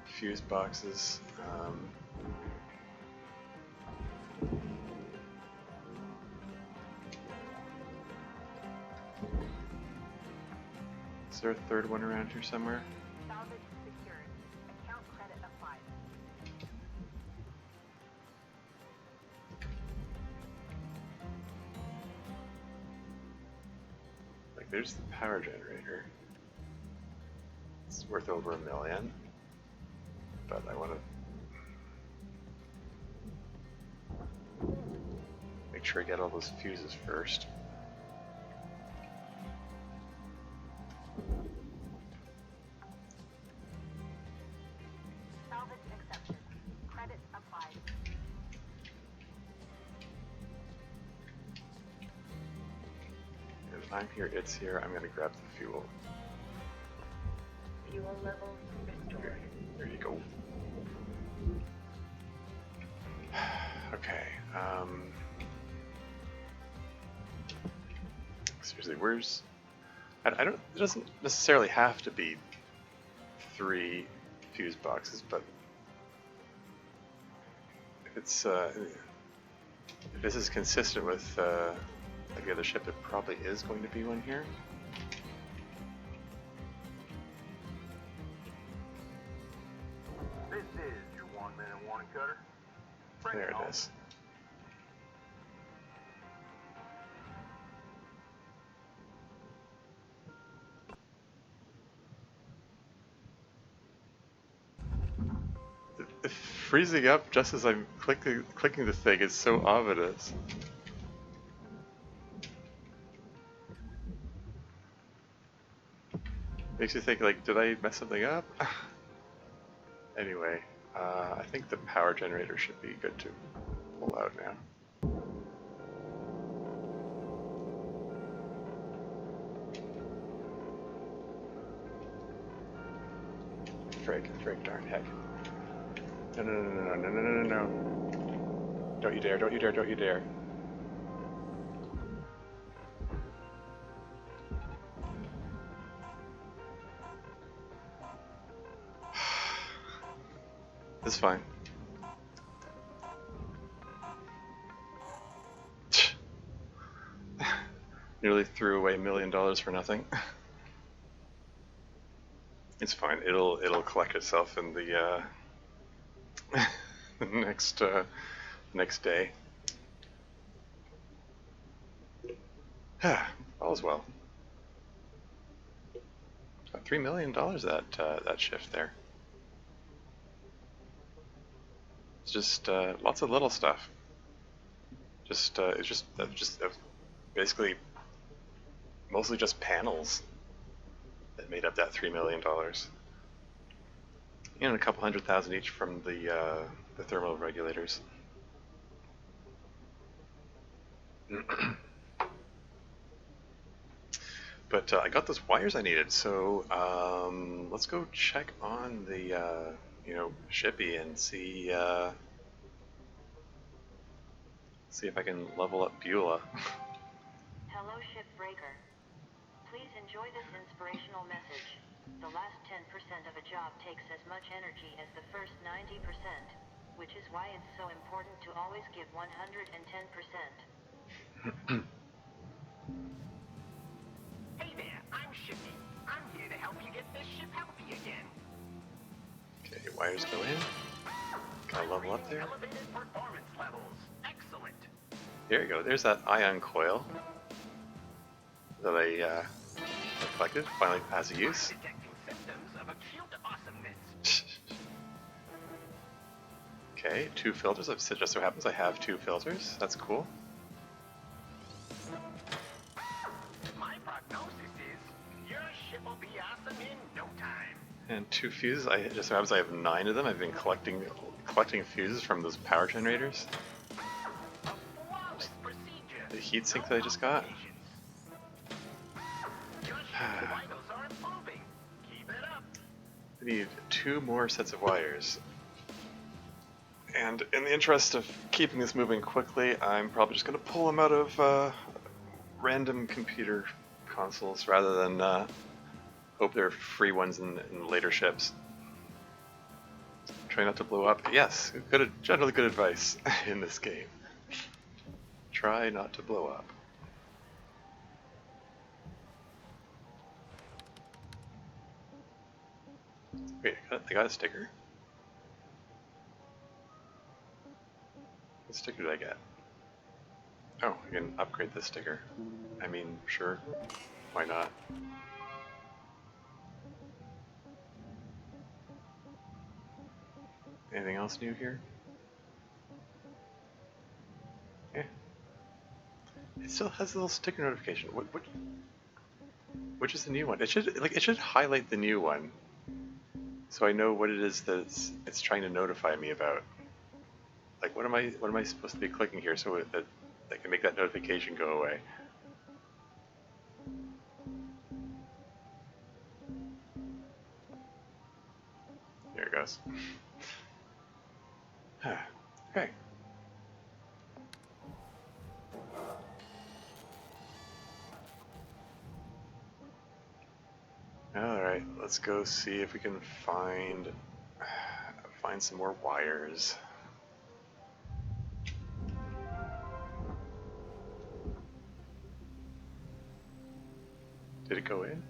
fuse boxes. Is there a third one around here somewhere? Salvage secured. Account credit applied. Like, there's the power generator. It's worth over $1 million. But I want to make sure I get all those fuses first. Salvage accepted. Credit applied. If I'm here, it's here. I'm going to grab the fuel. Fuel levels restored. There you go. Okay. Seriously, where's? I don't. It doesn't necessarily have to be 3 fuse boxes, but if it's if this is consistent with like the other ship, it probably is going to be one here. This is your 1-minute warning, Cutter. Bring There it it home. is. The freezing up just as I'm clicking the thing is so ominous. Makes you think, like, did I mess something up? Anyway, I think the power generator should be good too. pull out now. Frick, darn heck. No. Don't you dare, don't you dare, don't you dare. It's fine. Nearly threw away $1 million for nothing. It's fine. It'll collect itself in the the next day. All's well. Got $3 million that shift there. It's just lots of little stuff. It's just basically mostly just panels that made up that $3 million. And a couple $100,000 each from the thermal regulators. But I got those wires I needed, so let's go check on the shippy and see if I can level up Beulah. Hello, Shipbreaker. Please enjoy this inspirational message. The last 10% of a job takes as much energy as the first 90%, which is why it's so important to always give 110%. Hey there, I'm Shippy. I'm here to help you get this ship healthy again. Okay, wires go in. Gotta level up there. Elevated performance levels. Excellent. There you go. There's that ion coil that I collected. Finally has a use. Detecting symptoms of acute awesomeness. Okay, 2 filters. It just so happens I have 2 filters. That's cool. My prognosis is your ship will be awesome in no time. And 2 fuses. I just so happens I have 9 of them. I've been collecting fuses from those power generators. A flawless procedure. The heatsink that I just got. Your ship's vitals are improving. Keep it up. I need 2 more sets of wires. And in the interest of keeping this moving quickly, I'm probably just going to pull them out of random computer consoles rather than hope they're free ones in later ships. Try not to blow up. Yes, generally good advice in this game. Try not to blow up. Wait, I got a sticker? What sticker did I get? Oh, I can upgrade this sticker. I mean, sure. Why not? Anything else new here? Yeah. It still has a little sticker notification. Which is the new one? It should highlight the new one, so I know what it is that it's trying to notify me about. Like, what am I supposed to be clicking here so that I can make that notification go away? There it goes. Okay. Alright, let's go see if we can find some more wires. Did it go in?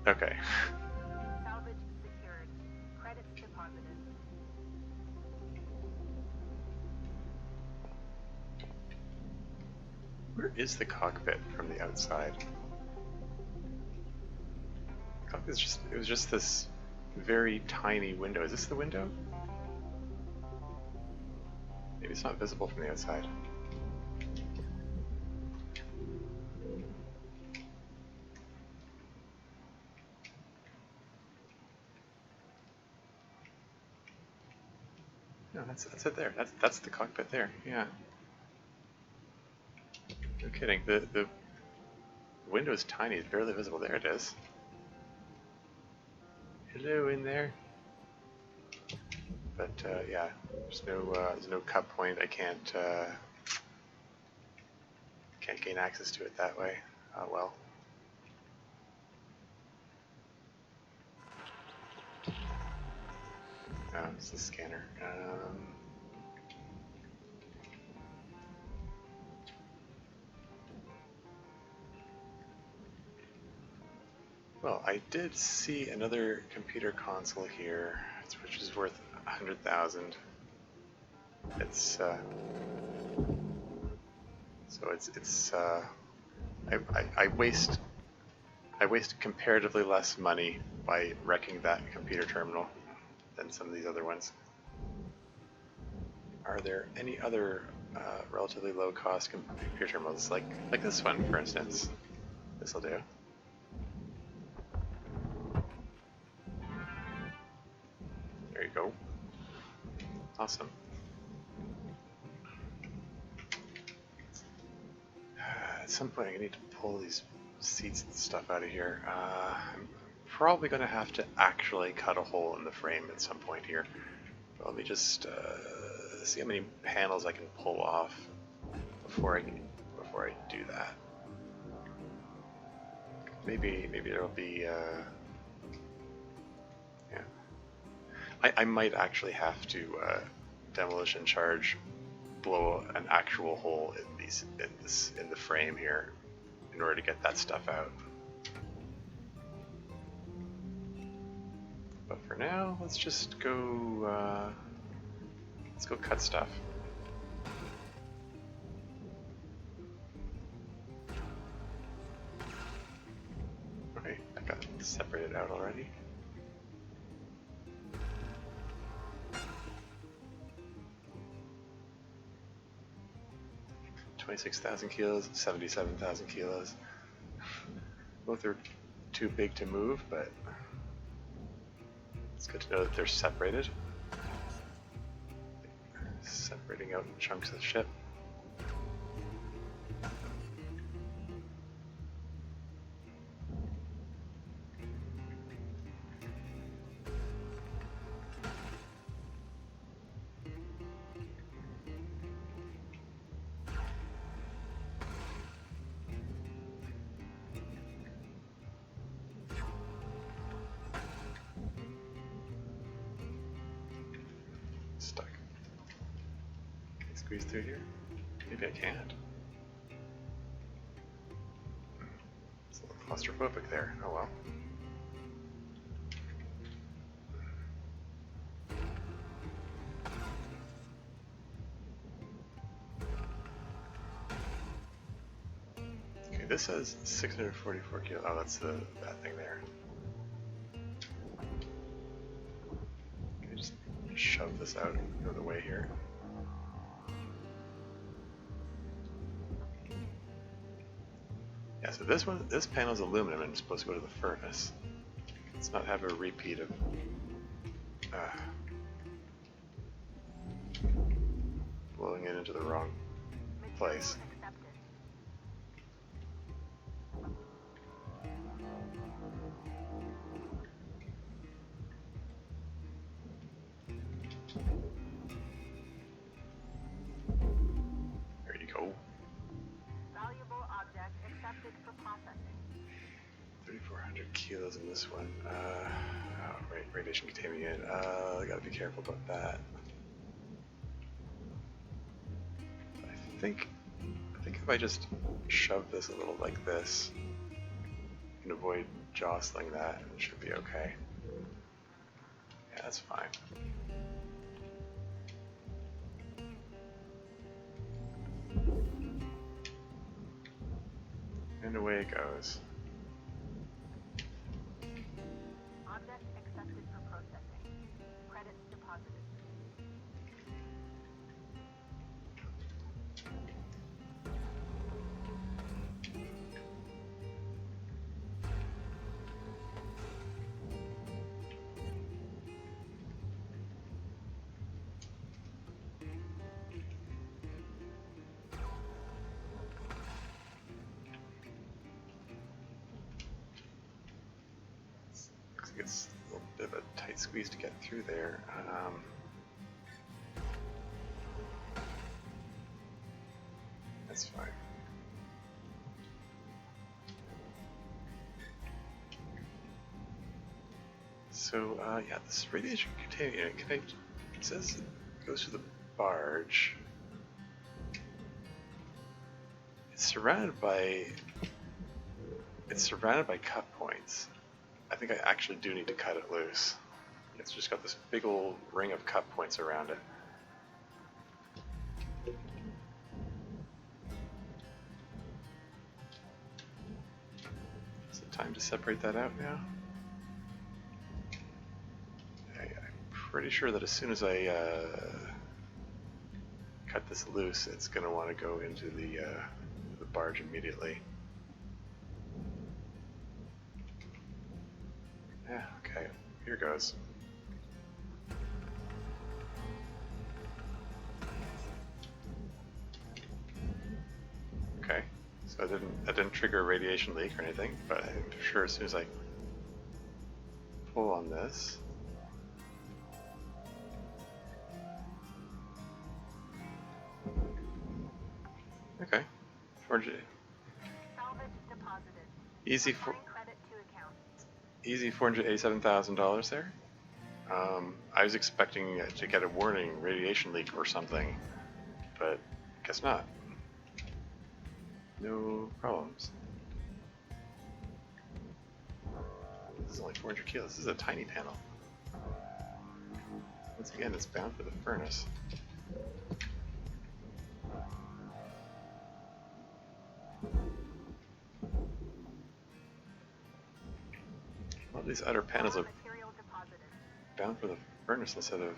Okay. Salvage secured. Credits deposited. Where is the cockpit from the outside? The cockpit's it was just this very tiny window. Is this the window? Maybe it's not visible from the outside. No, that's it there. That's the cockpit there. Yeah. No kidding. The window is tiny. It's barely visible. There it is. Hello in there. But yeah, there's no cut point. I can't gain access to it that way. Well. Oh, it's the scanner. Well, I did see another computer console here, which is worth 100,000. It's so it's I waste comparatively less money by wrecking that computer terminal than some of these other ones. Are there any other relatively low-cost computer terminals like this one, for instance? This will do. There you go. Awesome. At some point, I need to pull these seats and stuff out of here. I'm probably going to have to actually cut a hole in the frame at some point here. But let me just see how many panels I can pull off before I do that. Maybe there'll be yeah. I might actually have to demolition charge blow an actual hole in the frame here in order to get that stuff out. But for now, let's just go cut stuff. Okay, I got it separated out already. $26,000 kilos, 77,000 kilos. Both are too big to move, but it's good to know that they're separated. Separating out chunks of the ship. Stuck. Can I squeeze through here? Maybe I can't. It's a little claustrophobic there. Oh well. Okay, this says 644 kilos. Oh, that's that thing there. Shove this out of the way here. Yeah, so this panel is aluminum and it's supposed to go to the furnace. Let's not have a repeat of blowing it into the wrong place. There you go. Valuable object accepted for processing. 3,400 kilos in this one. Radiation contaminant. I gotta be careful about that. I think if I just shove this a little like this, I can avoid jostling that, and it should be okay. Yeah, that's fine. And away it goes. Object accepted for processing. Credits deposited. tight squeeze to get through there. That's fine. So, yeah, this radiation containment unit, it says it goes to the barge. It's surrounded by cut points. I think I actually do need to cut it loose. It's just got this big old ring of cut points around it. Is it time to separate that out now? I'm pretty sure that as soon as I cut this loose, it's going to want to go into the barge immediately. Yeah, okay, here goes. Okay, so I didn't trigger a radiation leak or anything, but I'm sure as soon as I pull on this. Okay, 400. Salvage deposited. Easy for. Applying credit to account. Easy $487,000 there. I was expecting to get a warning radiation leak or something, but guess not. No problems. This is only 400 kilos. This is a tiny panel. Once again, it's bound for the furnace. All these outer panels are Material deposited. bound for the furnace instead of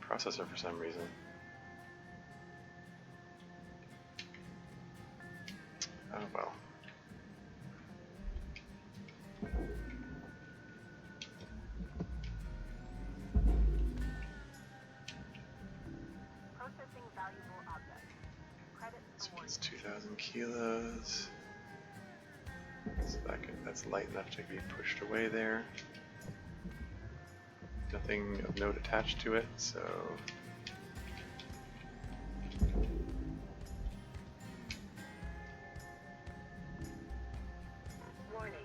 processor for some reason. Oh well. Processing valuable objects. Credit So awarded. it's 2,000 kilos. So that's light enough to be pushed away there. Nothing of note attached to it, so. Warning.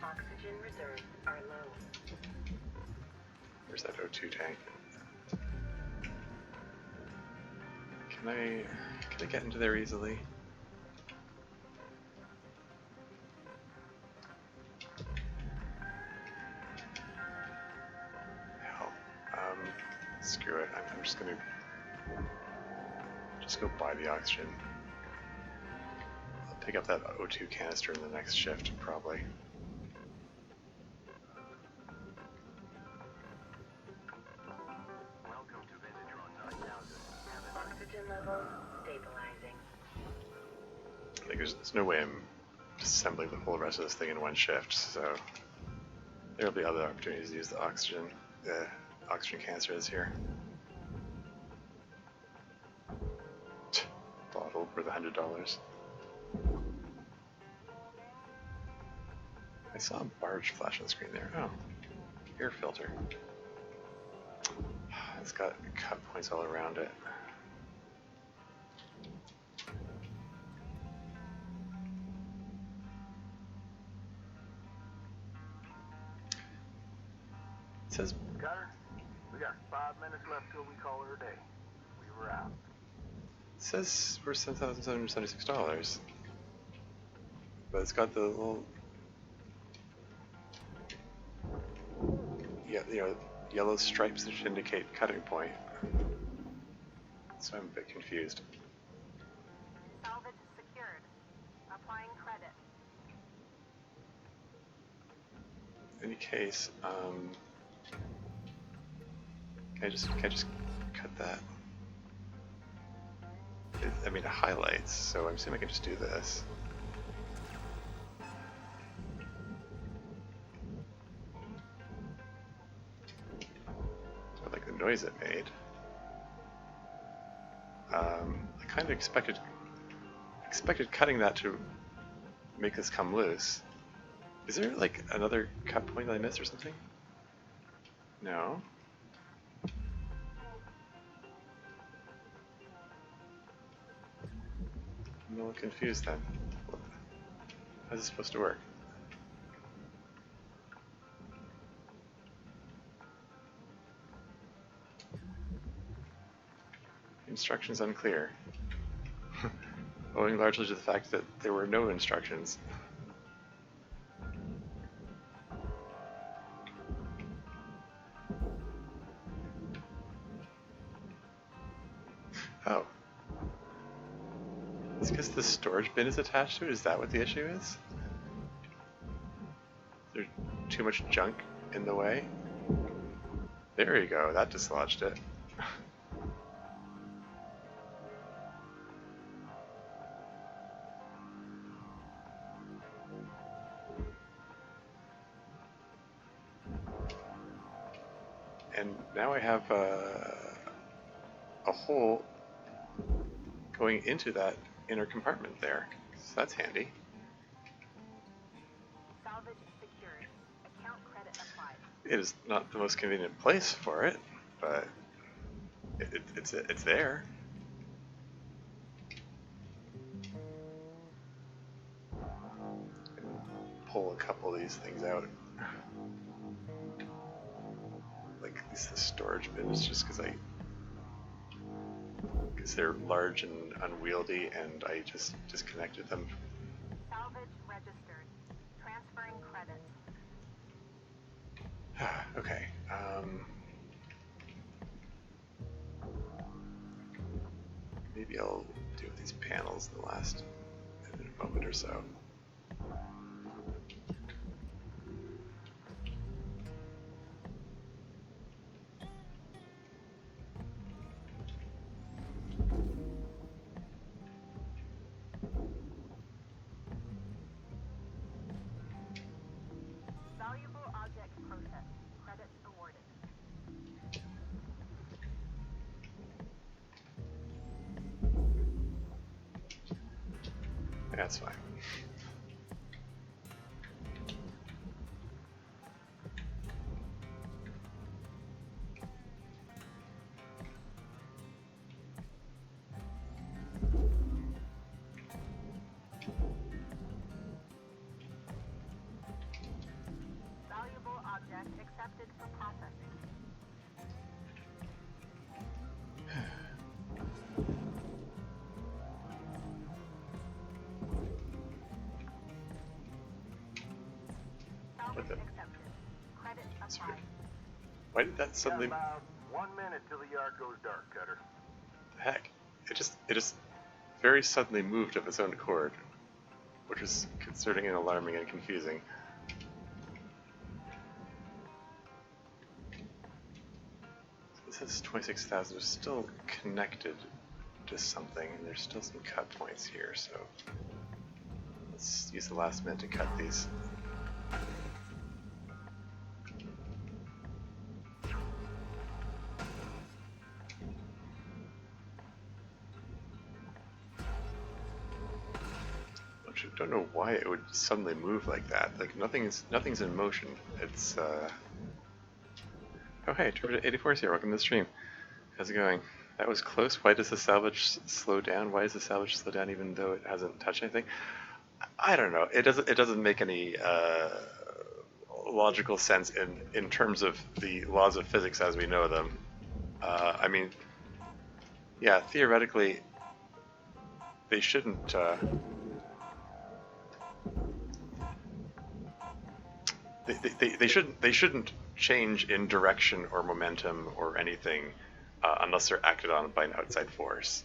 Oxygen reserves are low. Where's that O2 tank? Can I get into there easily? Hell, screw it. I'm just gonna go buy the oxygen. I'll pick up that O2 canister in the next shift, probably. Welcome to Visitron 9000. Oxygen levels stabilizing. Like there's no way I'm assembling the whole rest of this thing in one shift, so there'll be other opportunities to use the oxygen canister that's here. Bottle worth $100. I saw a barge flash on the screen there. Oh, air filter. It's got cut points all around it. It says Cutter, we got 5 minutes left till we call her a day. We were out. we're $10,776, but it's got the little, yellow stripes that indicate cutting point. So I'm a bit confused. Salvage secured. Applying credit. In any case, can I just cut that? It highlights, so I'm assuming I can just do this. I like the noise it made. I kind of expected cutting that to make this come loose. Is there like another cut point that I missed or something? No. I'm a little confused then. How's this supposed to work? Instructions unclear. Owing largely to the fact that there were no instructions. Oh. It's because the storage bin is attached to it? Is that what the issue is? There's too much junk in the way? There you go, that dislodged it. And now I have a hole going into that inner compartment there. So that's handy. Salvage secured. Account credit applied. It is not the most convenient place for it, but it's there. Pull a couple of these things out. Like at least the storage bins, just because they're large and unwieldy, and I just disconnected them. Salvage registered. Transferring credit. Okay. Maybe I'll do these panels in the last moment or so. Valuable object processed. Credits awarded. That's fine. Valuable object accepted for processing. Salvage the- accepted. Credit Sweet. applied. Why did that Got suddenly? about 1 minute till the yard goes dark, Cutter. Heck, it just very suddenly moved of its own accord, which was concerning and alarming and confusing. This is 26,000. It's still connected to something, and there's still some cut points here. So let's use the last minute to cut these. I don't know why it would suddenly move like that. Like nothing's in motion. It's Oh hey, Turbid84 is here. Welcome to the stream. How's it going? That was close. Why does the salvage slow down? Why does the salvage slow down even though it hasn't touched anything? I don't know. It doesn't make any logical sense in terms of the laws of physics as we know them. I mean, yeah, theoretically, they shouldn't. They shouldn't change in direction or momentum or anything unless they're acted on by an outside force.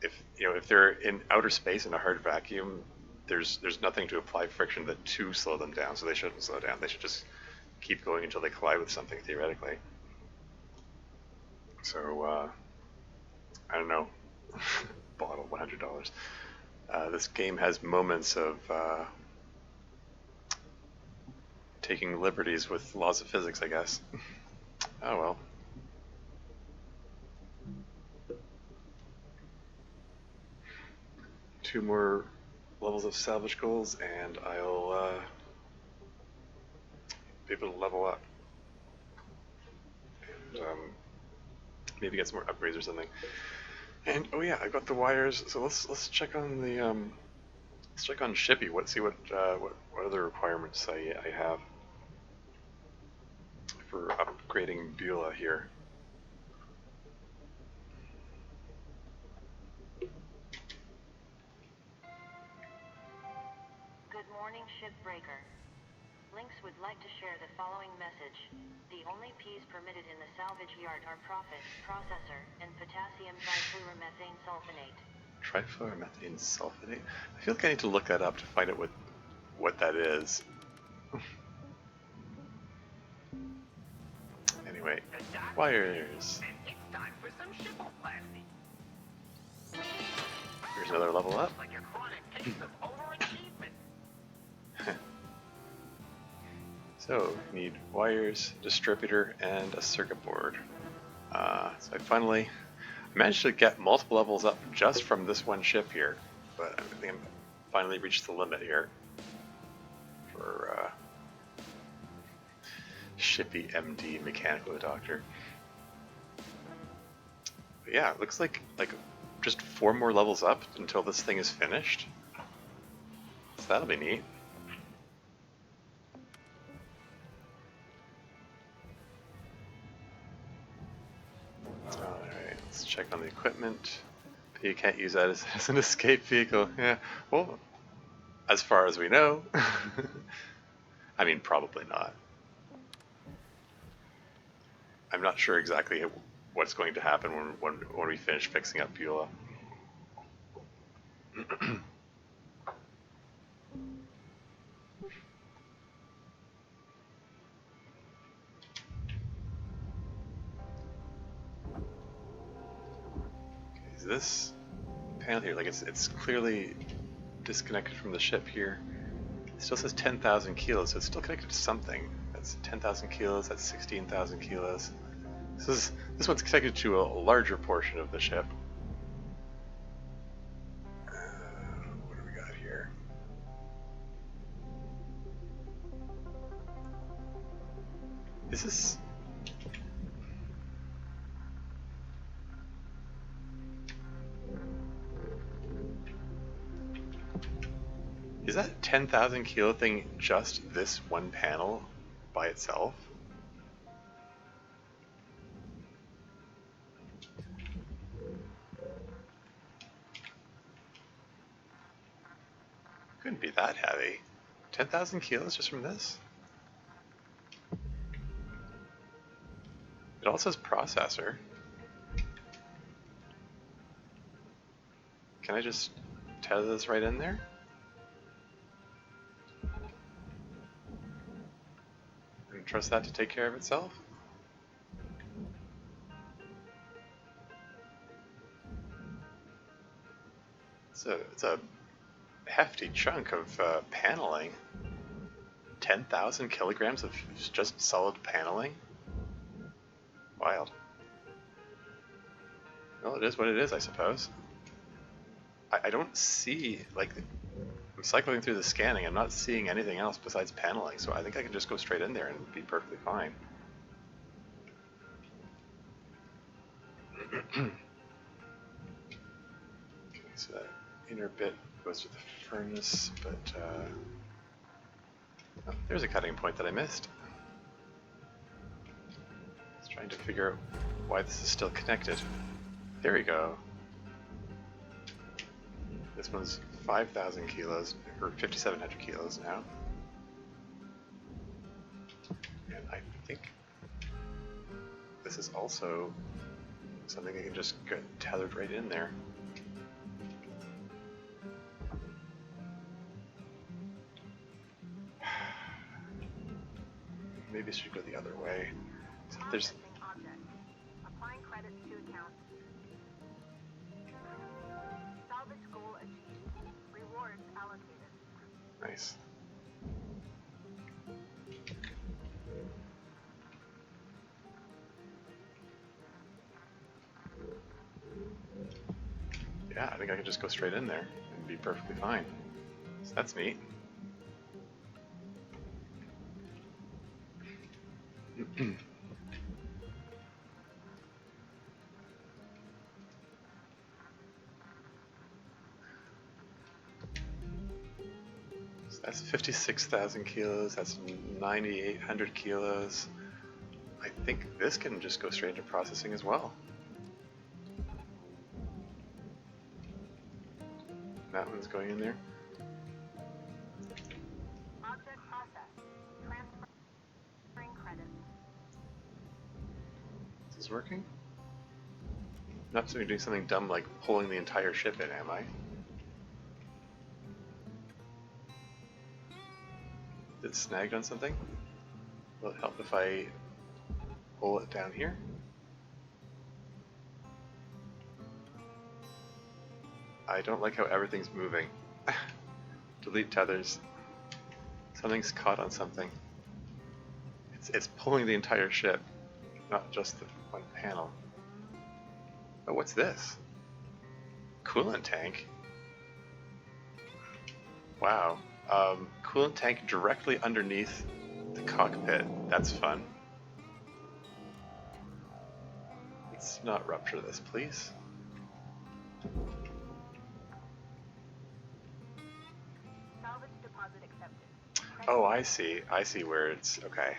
If they're in outer space in a hard vacuum, there's nothing to apply friction to slow them down, so they shouldn't slow down. They should just keep going until they collide with something theoretically. So I don't know. Bottle $100. This game has moments of taking liberties with laws of physics, I guess. Oh well. Two more levels of salvage goals, and I'll be able to level up. maybe get some more upgrades or something. And oh yeah, I got the wires. So let's check on the let's check on Shippy. See what other requirements I have for upgrading Beulah here. Good morning, Shipbreaker. Lynx would like to share the following message. The only P's permitted in the salvage yard are profit, processor, and potassium trifluoromethane sulfonate. Trifluoromethane sulfonate? I feel like I need to look that up to find out what that is. Anyway, wires. It's time for some shipoplasty. Here's another level up. Like a chronic case of overachievement. So, need wires, distributor, and a circuit board. So I managed to get multiple levels up just from this one ship here, but I think I'm finally reached the limit here for Shippy MD Mechanical Doctor. But yeah, it looks like just 4 more levels up until this thing is finished. So that'll be neat. Check on the equipment. You can't use that as an escape vehicle. Yeah, well, as far as we know. I mean, probably not. I'm not sure exactly what's going to happen when we finish fixing up Beulah. This panel here, like it's clearly disconnected from the ship here. It still says 10,000 kilos, so it's still connected to something. That's 10,000 kilos, that's 16,000 kilos. This one's connected to a larger portion of the ship. What do we got here? Is this... Is that 10,000 kilo thing just this one panel by itself? Couldn't be that heavy. 10,000 kilos just from this? It also says processor. Can I just tether this right in there? And trust that to take care of itself? It's a hefty chunk of paneling. 10,000 kilograms of just solid paneling? Wild. Well, it is what it is, I suppose. I don't see, like, I'm cycling through the scanning, I'm not seeing anything else besides paneling, so I think I can just go straight in there and be perfectly fine. Okay, so that inner bit goes to the furnace, but oh, there's a cutting point that I missed. I was trying to figure out why this is still connected. There we go. This one's 5,000 kilos, or 5,700 kilos now. And I think this is also something that can just get tethered right in there. Maybe I should go the other way. There's... Processing object. Applying credits to account. Salvage goal achieved. Rewards allocated. Nice. Yeah, I think I can just go straight in there and be perfectly fine. So that's neat. That's 56,000 kilos. That's 9,800 kilos. I think this can just go straight into processing as well. That one's going in there. Object processed. Transferring credits. Is this working? Not doing something dumb like pulling the entire ship in, am I? Is it snagged on something? Will it help if I pull it down here? I don't like how everything's moving. Delete tethers. Something's caught on something. It's pulling the entire ship, not just the one panel. Oh, what's this? Coolant tank? Wow. Coolant tank directly underneath the cockpit. That's fun. Let's not rupture this, please. Salvage deposit accepted. Oh, I see. I see where it's... Okay.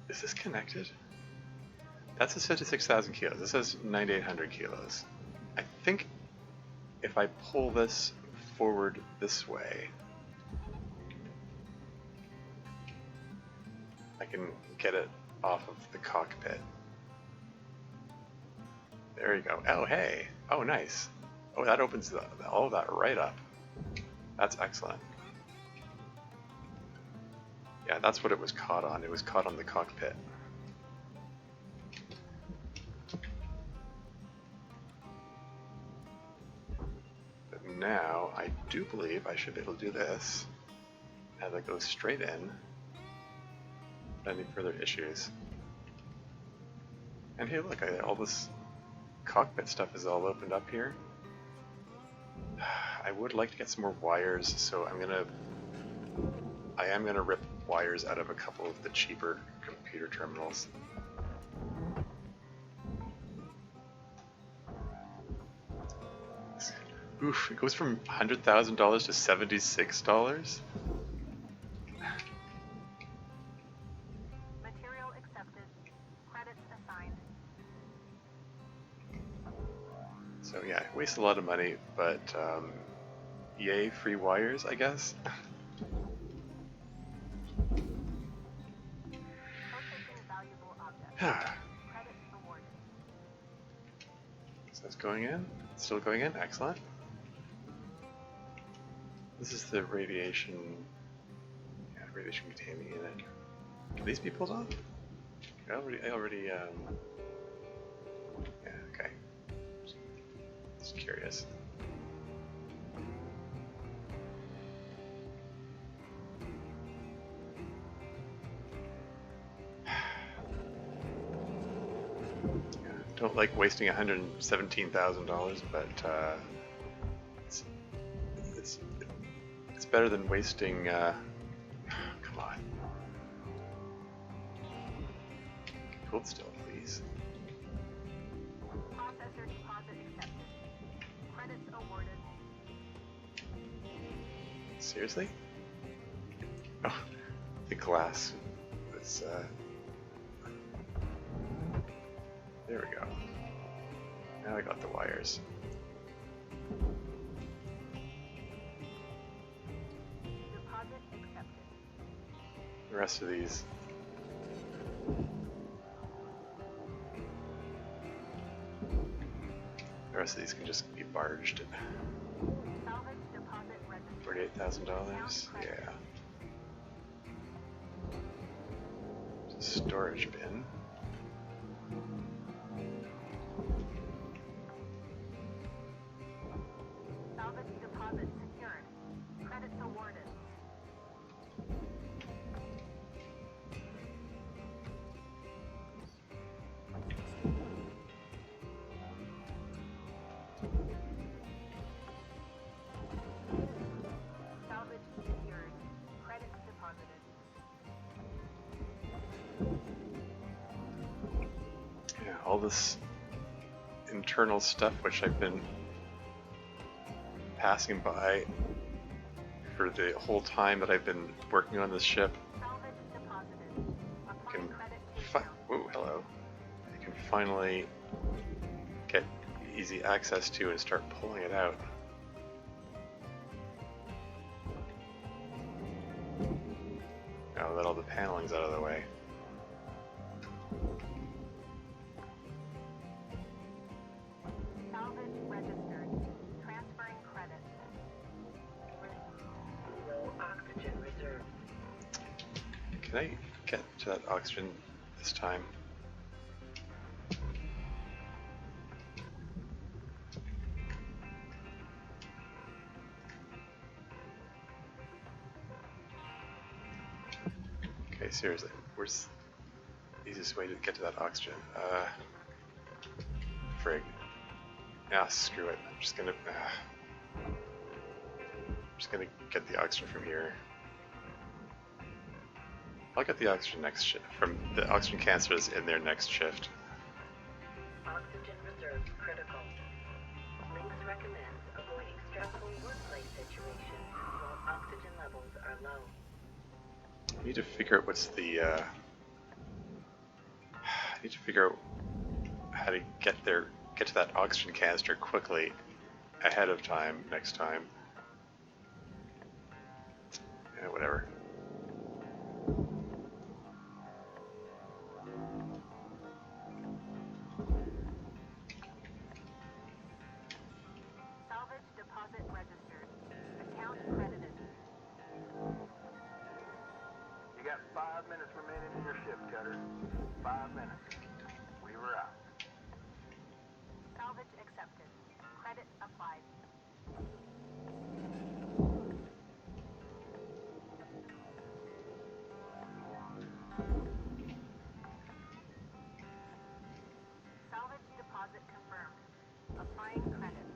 Is this connected? That says 56,000 kilos. This says 9,800 kilos. I think if I pull this forward this way, I can get it off of the cockpit. There you go. Oh, hey. Oh, nice. Oh, that opens all of that right up. That's excellent. Yeah, that's what it was caught on. It was caught on the cockpit. But now, I do believe I should be able to do this as I go straight in without any further issues. And hey, look, all this cockpit stuff is all opened up here. I would like to get some more wires, so I am gonna rip wires out of a couple of the cheaper computer terminals. Oof, it goes from $100,000 to $76? Material accepted. Credits assigned. So yeah, I waste a lot of money, but yay, free wires, I guess. Processing valuable objects. Credits awarded. So it's going in? It's still going in? Excellent. This is the radiation containing unit. Can these be pulled off? I already, yeah, okay. Just curious. Don't like wasting $117,000, but it's better than wasting. Come on, hold still, please. Processor deposit accepted. Credits awarded. Seriously? Oh, the glass was. There we go. Now I got the wires. Deposit accepted. The rest of these. The rest of these can just be barged. Salvage deposit registered. $48,000. Yeah. Storage bin. Salvage deposit secured. Credits awarded. Salvage secured. Credits deposited. Yeah, all this internal stuff which I've been passing by for the whole time that I've been working on this ship. Salvage deposited. I can Applying credit whoa, hello. I can finally get easy access to and start pulling it out. Now that all the paneling's out of the way. Salvage registered. Transferring credit. Low oxygen reserve. Can I get to that oxygen this time? Okay, seriously, where's the easiest way to get to that oxygen? Frig. Ah, screw it. I'm just gonna get the oxygen from here. I'll get the oxygen next shift from the oxygen canisters in their next shift. Oxygen reserve critical. Links recommends avoiding stressful workplace situations while oxygen levels are low. I need to figure out what's the I need to figure out how to get to that oxygen canister quickly ahead of time next time. Yeah, whatever. Salvage deposit registered. Account credited. You got 5 minutes remaining in your shift, Cutter. 5 minutes. We were out. Salvage accepted. Credit applied. Salvage deposit confirmed. Applying credit.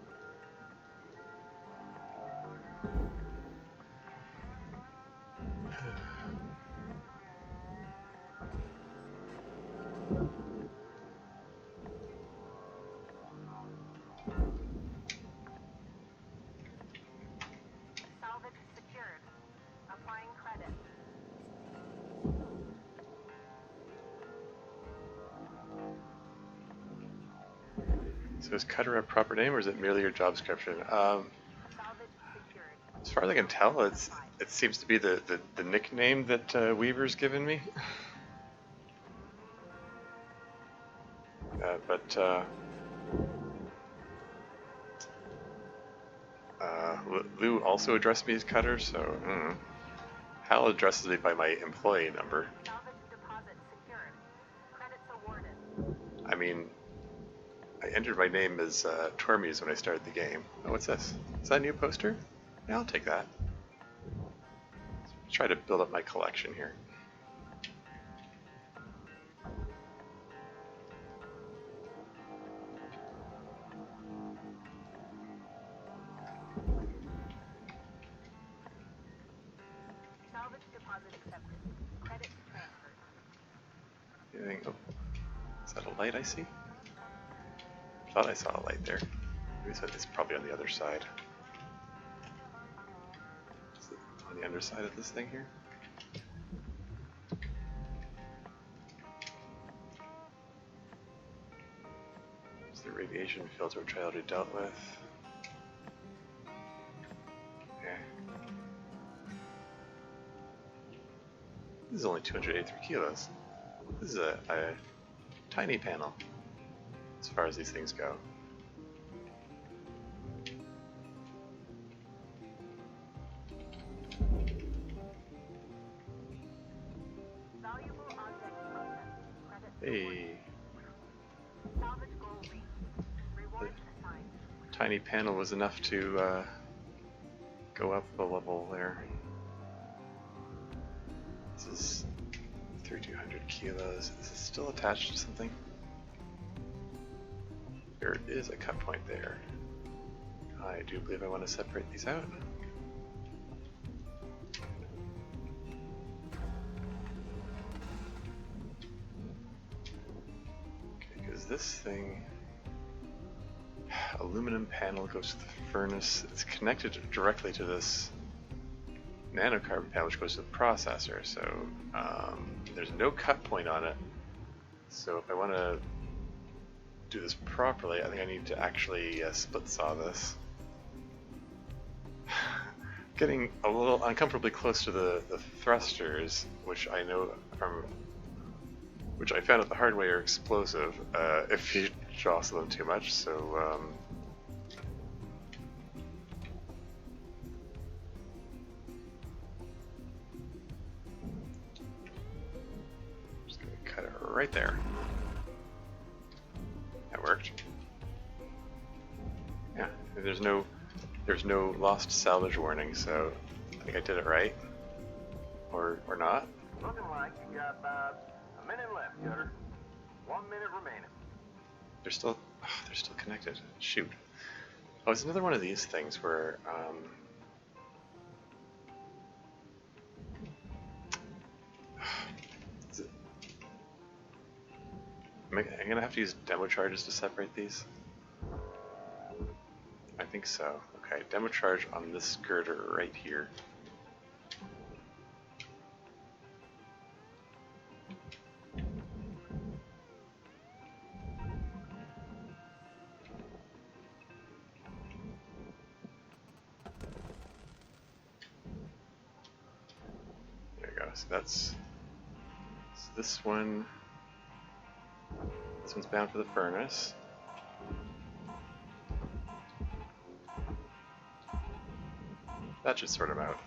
Salvage secured. Applying credit. So is Cutter a proper name, or is it merely your job description? Salvage secured. As far as I can tell, it seems to be the nickname that Weaver's given me. But Lou also addressed me as Cutter, so Hal addresses me by my employee number. Salvage deposit secured. Credits awarded. I mean, I entered my name as Tormuse when I started the game. Oh, what's this? Is that a new poster? Yeah, I'll take that. Let's try to build up my collection here. Salvage deposit accepted. Credits transferred. Anything? Oh, is that a light I see? I thought I saw a light there. Maybe it's probably on the other side. Is it on the underside of this thing here? Is the radiation filter which I already dealt with? Yeah. This is only 283 kilos. This is a tiny panel as far as these things go. Valuable object processed. Credits Hey, awarded. Salvage goal reached. Rewards assigned. tiny panel was enough to go up a level there. This is 3,200 kilos. Is this still attached to something? There is a cut point there. I do believe I want to separate these out. Okay, because this thing, a aluminum panel goes to the furnace. It's connected directly to this nanocarbon panel, which goes to the processor. So there's no cut point on it. So if I want to do this properly, I think I need to actually split saw this. Getting a little uncomfortably close to the thrusters, which I know from, which I found out the hard way are explosive if you jostle them too much. So just gonna cut it right there. That worked. Yeah, there's no lost salvage warning, so I think I did it right, or not. Looking like you got about a minute left, Cutter. 1 minute remaining. They're still connected. Shoot. Oh, it's another one of these things where I'm gonna have to use demo charges to separate these. I think so. Okay, demo charge on this girder right here. There we go. So that's this one. This one's bound for the furnace. That should sort them out.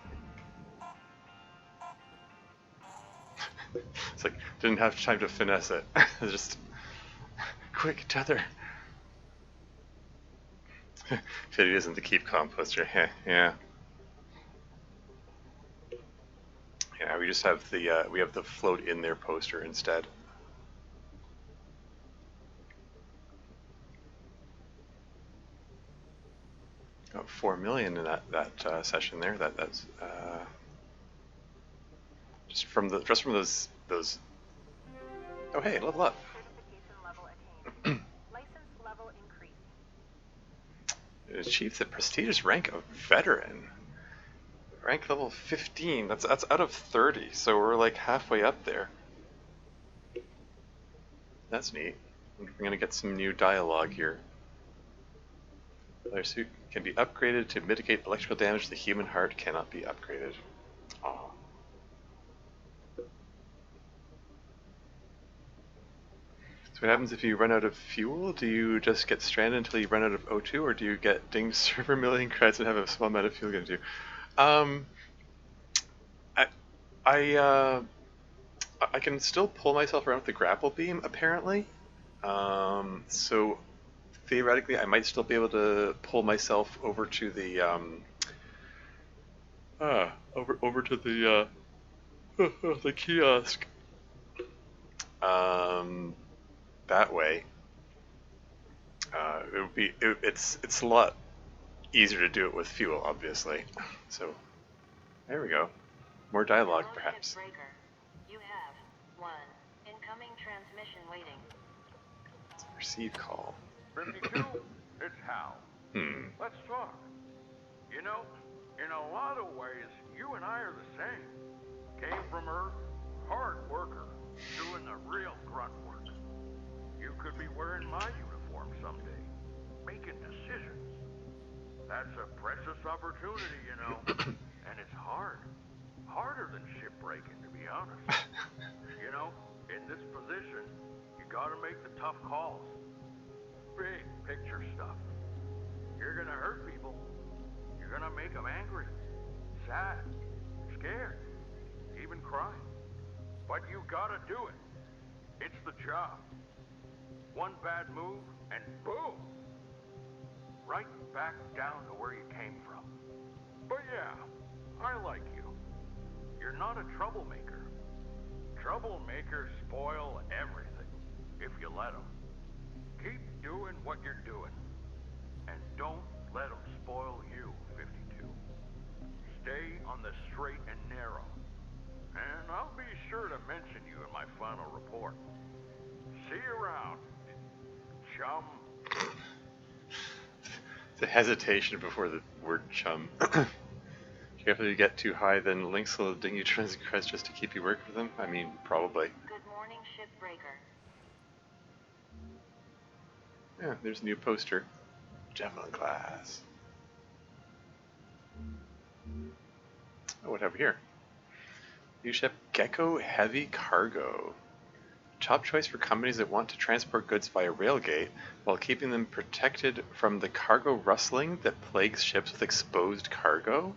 It's like, didn't have time to finesse it. Just, quick, tether. Pity isn't the keep composter. Yeah. Yeah, we just have the float in there poster instead. Got 4 million in that session there. That's just from those. Oh hey, level up. Certification level attained. License level increased. It achieved the prestigious rank of veteran. Rank level 15. That's out of 30, so we're like halfway up there. That's neat. We're gonna get some new dialogue here. Their suit can be upgraded to mitigate electrical damage. The human heart cannot be upgraded. Aw. So what happens if you run out of fuel? Do you just get stranded until you run out of O2, or do you get dinged server million credits and have a small amount of fuel given to you? I can still pull myself around with the grapple beam, apparently. So theoretically, I might still be able to pull myself over to the over to the the kiosk. That way. It's a lot easier to do it with fuel, obviously. So there we go. More dialogue, Hello, perhaps. Shipbreaker. You have 1 incoming transmission waiting. Receive call. 52, it's Hal. Let's talk. You know, in a lot of ways, you and I are the same. Came from Earth, hard worker, doing the real grunt work. You could be wearing my uniform someday, making decisions. That's a precious opportunity, you know, and it's hard. Harder than shipbreaking, to be honest. You know, in this position, you gotta make the tough calls. Big picture stuff. You're gonna hurt people. You're gonna make them angry, sad, scared, even crying. But you gotta do it. It's the job. One bad move, and boom! Right back down to where you came from. But yeah, I like you. You're not a troublemaker. Troublemakers spoil everything, if you let them. Keep doing what you're doing. And don't let them spoil you, 52. Stay on the straight and narrow. And I'll be sure to mention you in my final report. See you around, chum. The hesitation before the word chum. Careful you get too high, then Lynx will ding you transgress just to keep you working with them? I mean, probably. Good morning, Shipbreaker. Yeah, there's a new poster. Javelin class. Oh, what have we here? New ship Gecko Heavy Cargo. Top choice for companies that want to transport goods via railgate while keeping them protected from the cargo rustling that plagues ships with exposed cargo.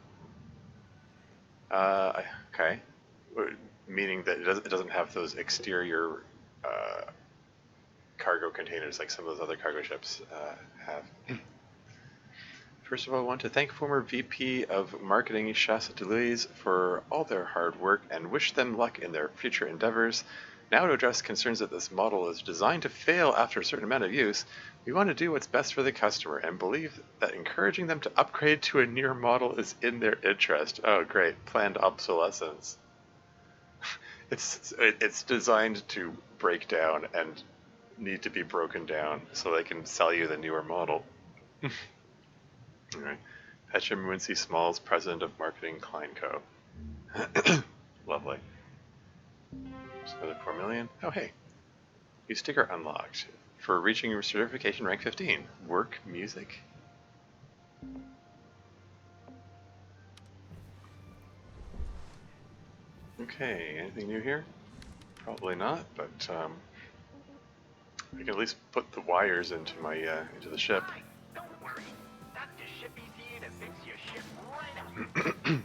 Okay. Meaning that it doesn't have those exterior cargo containers like some of those other cargo ships have. First of all, I want to thank former VP of Marketing Chassa Deluise for all their hard work and wish them luck in their future endeavors. Now to address concerns that this model is designed to fail after a certain amount of use, we want to do what's best for the customer and believe that encouraging them to upgrade to a newer model is in their interest. Oh great, planned obsolescence. It's designed to break down and need to be broken down so they can sell you the newer model. Alright. Petra Wincy Smalls, President of Marketing Klein Co. Lovely. Just another 4 million. Oh hey. New sticker unlocked. For reaching your certification rank 15. Work music. Okay, anything new here? Probably not, but I can at least put the wires into my into the ship. Don't worry. Dr. Shippy's here to fix your ship right up.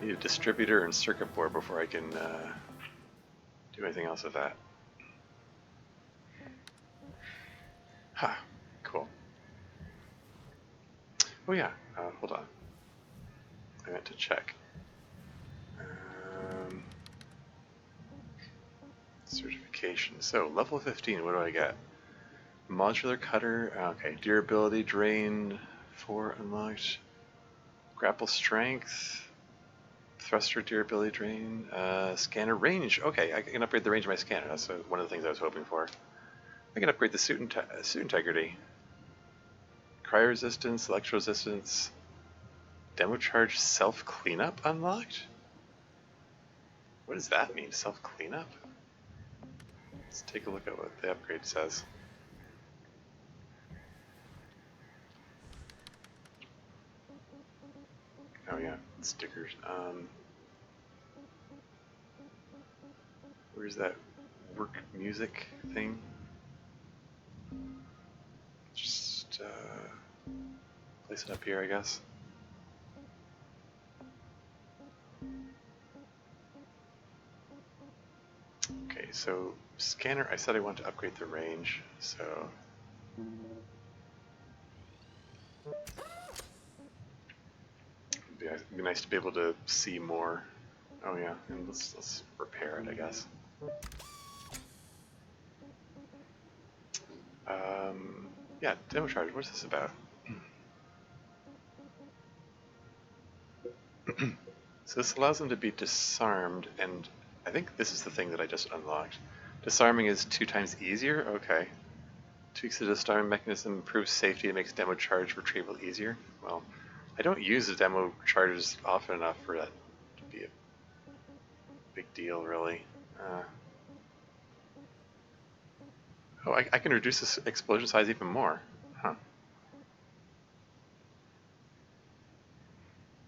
Need a distributor and circuit board before I can do anything else with that. Ha, cool. Oh yeah, hold on. I meant to check. Certification. So, level 15, what do I get? Modular cutter, okay, durability, drain, 4 unlocked. Grapple strength, thruster durability drain, scanner range. Okay, I can upgrade the range of my scanner. That's one of the things I was hoping for. I can upgrade the suit integrity. Cryo resistance, electro resistance, demo charge self cleanup unlocked? What does that mean, self cleanup? Let's take a look at what the upgrade says. Oh yeah, stickers. Where's that work music thing? Just place it up here, I guess. Okay, so scanner, I said I want to upgrade the range, so it'd be nice to be able to see more. Oh yeah, and let's repair it, I guess. Yeah, demo charge, what's this about? So this allows them to be disarmed, and I think this is the thing that I just unlocked. Disarming is 2 times easier? Okay. Tweaks the disarming mechanism, improves safety, and makes demo charge retrieval easier. Well, I don't use the demo charges often enough for that to be a big deal, really. Oh, I can reduce this explosion size even more. Huh.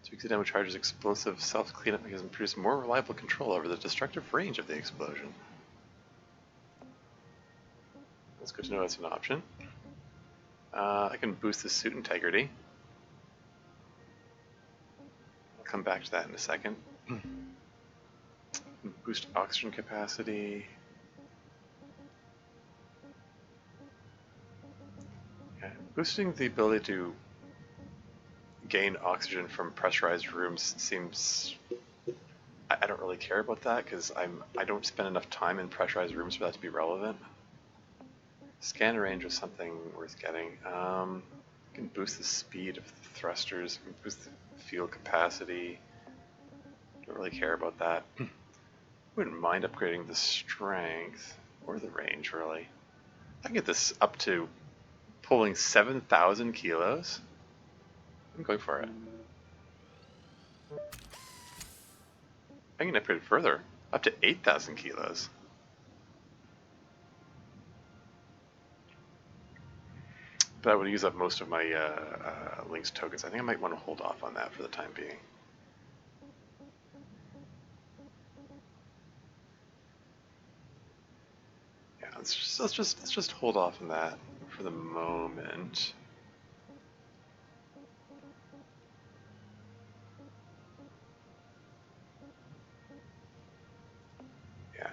Tweaks the demo charge's explosive self-cleanup mechanism produce more reliable control over the destructive range of the explosion. That's good to know that's an option. I can boost the suit integrity. I'll come back to that in a second. Boost oxygen capacity. Yeah, boosting the ability to gain oxygen from pressurized rooms seems... I don't really care about that because I don't spend enough time in pressurized rooms for that to be relevant. Scan range was something worth getting. You can boost the speed of the thrusters, you can boost the fuel capacity. Don't really care about that. Wouldn't mind upgrading the strength or the range, really. I can get this up to pulling 7,000 kilos? I'm going for it. I can upgrade further, up to 8,000 kilos. But I would use up most of my Link's tokens. I think I might want to hold off on that for the time being. Yeah, let's just hold off on that for the moment. Yeah,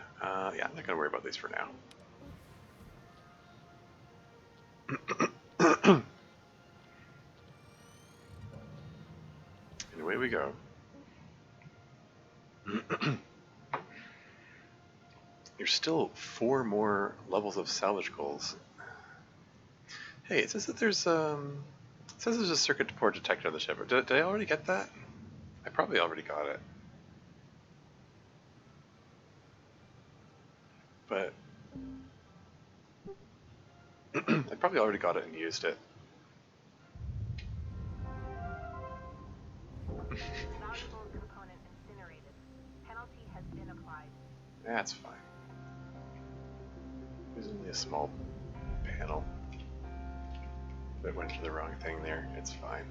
I'm not gonna worry about these for now. And away we go. There's still 4 more levels of salvage goals. Hey, it says that there's a circuit port detector on the ship. Did I already get that? I probably already got it. But I probably already got it and used it. Valuable component incinerated. Penalty has been applied. That's fine. There's only a small panel that went to the wrong thing there. It's fine.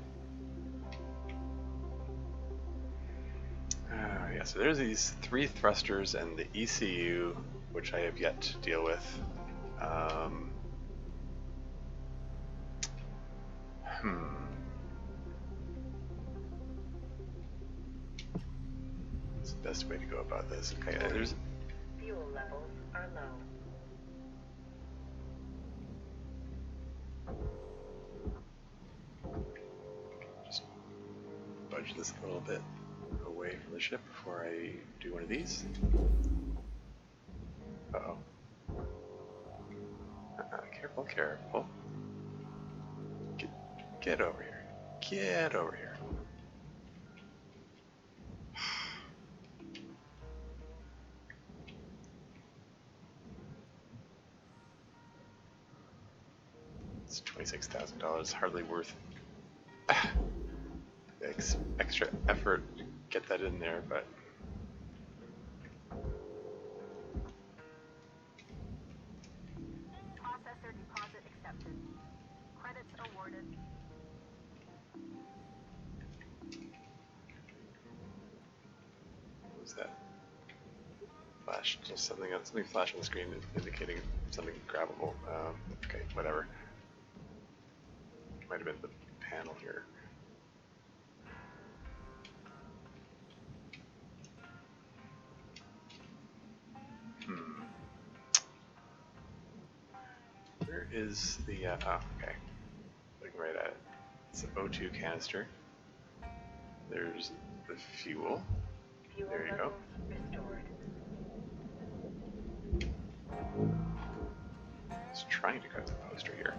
Yeah, so there's these 3 thrusters and the ECU, which I have yet to deal with. What's the best way to go about this? Okay, there's... Fuel levels are low. Just budge this a little bit away from the ship before I do one of these. Uh-oh. Careful, careful. Get over here. Get over here. It's $26,000, hardly worth the extra effort to get that in there, but Processor deposit accepted. Credits awarded. what was that? Flash, just something flashed on the screen indicating something grabbable. Okay, whatever. Might have been the panel here. Where is the, oh, okay. Looking right at it. It's an O2 canister. There's the fuel. Fuel There you go. levels restored. Just trying to cut the poster here.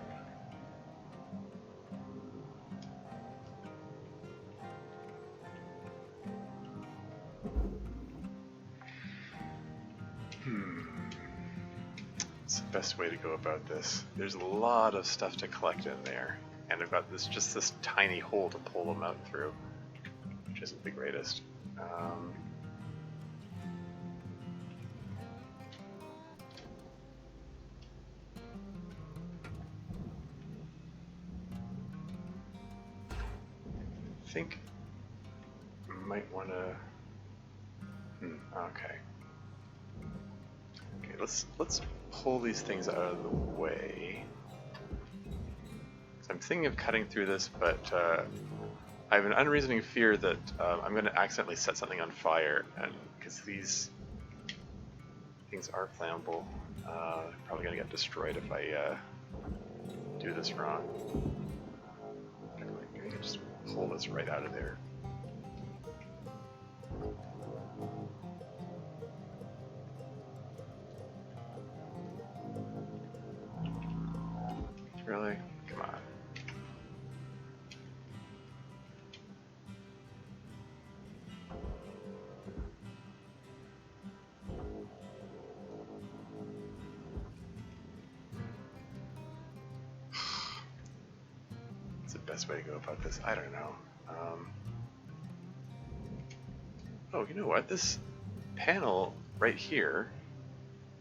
What's the best way to go about this? There's a lot of stuff to collect in there, and I've got this tiny hole to pull them out through, which isn't the greatest. I think I might want to. Okay. Okay, let's pull these things out of the way. So I'm thinking of cutting through this, but I have an unreasoning fear that I'm going to accidentally set something on fire, and because these things are flammable, probably going to get destroyed if I do this wrong. I can just pull this right out of there. Really? Come on. best way to go about this? I don't know. Oh, you know what? This panel right here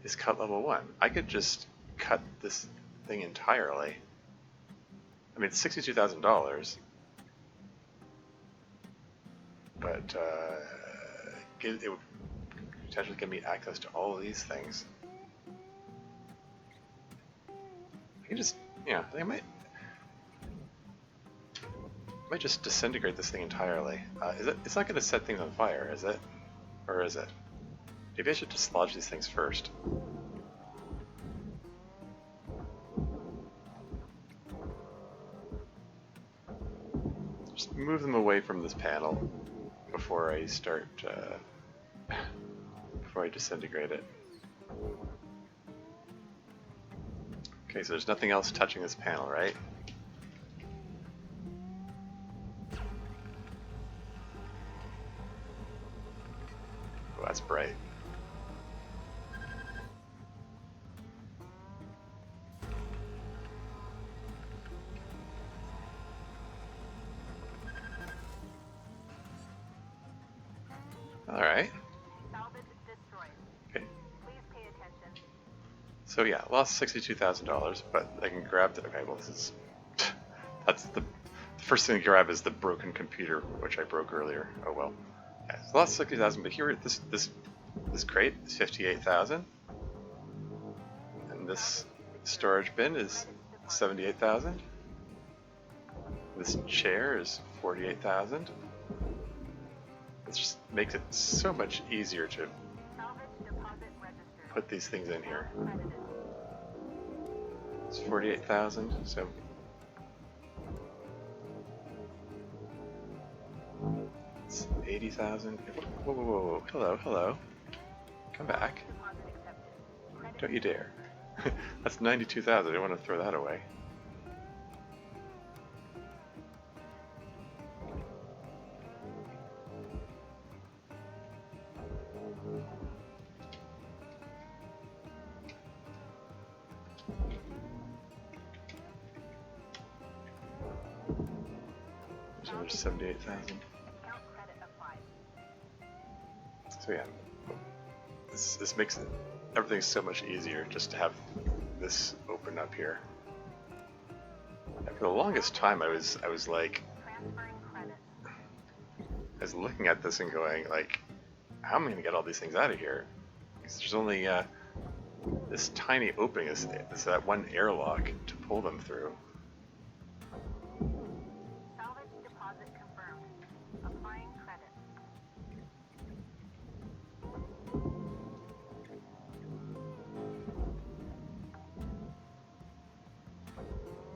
is cut level 1. I could just cut this thing entirely. I mean, it's $62,000, but it would potentially give me access to all of these things. I can just, yeah, I might just disintegrate this thing entirely. It's not going to set things on fire, is it? Or is it? Maybe I should dislodge these things first. Just move them away from this panel before I start, before I disintegrate it. Okay, so there's nothing else touching this panel, right? Oh, that's bright. Alright. Salvage destroyed. Okay. Please pay attention. So yeah, lost $62,000, but I can grab the, okay, well this is, that's the first thing to grab is the broken computer, which I broke earlier. Oh well. Yeah, so lost 60,000, but here, this crate is 58,000. And this storage bin is 78,000. This chair is 48,000. It just makes it so much easier to Salvage deposit registered. put these things in here. Credited. It's 48,000, so it's 80,000. Whoa, whoa, whoa, whoa, hello, hello. Come back. Deposit accepted. Credit. Don't you dare. That's 92,000, I don't want to throw that away. So there's 78,000. Account credit applied. So yeah, this makes everything so much easier just to have this open up here. And for the longest time, I was like, Transferring credit. I was looking at this and going like, how am I gonna get all these things out of here? Because there's only this tiny opening, is that one airlock to pull them through. Salvage deposit confirmed. Applying credit.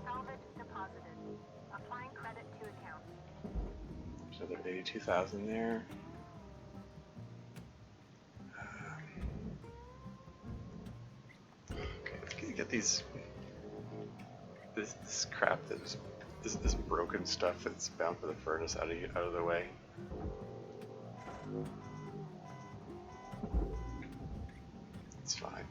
Salvage deposited. Applying credit to account. There's another 82,000 there. Okay, let's get these. This crap this broken stuff that's bound for the furnace out of the way. It's fine.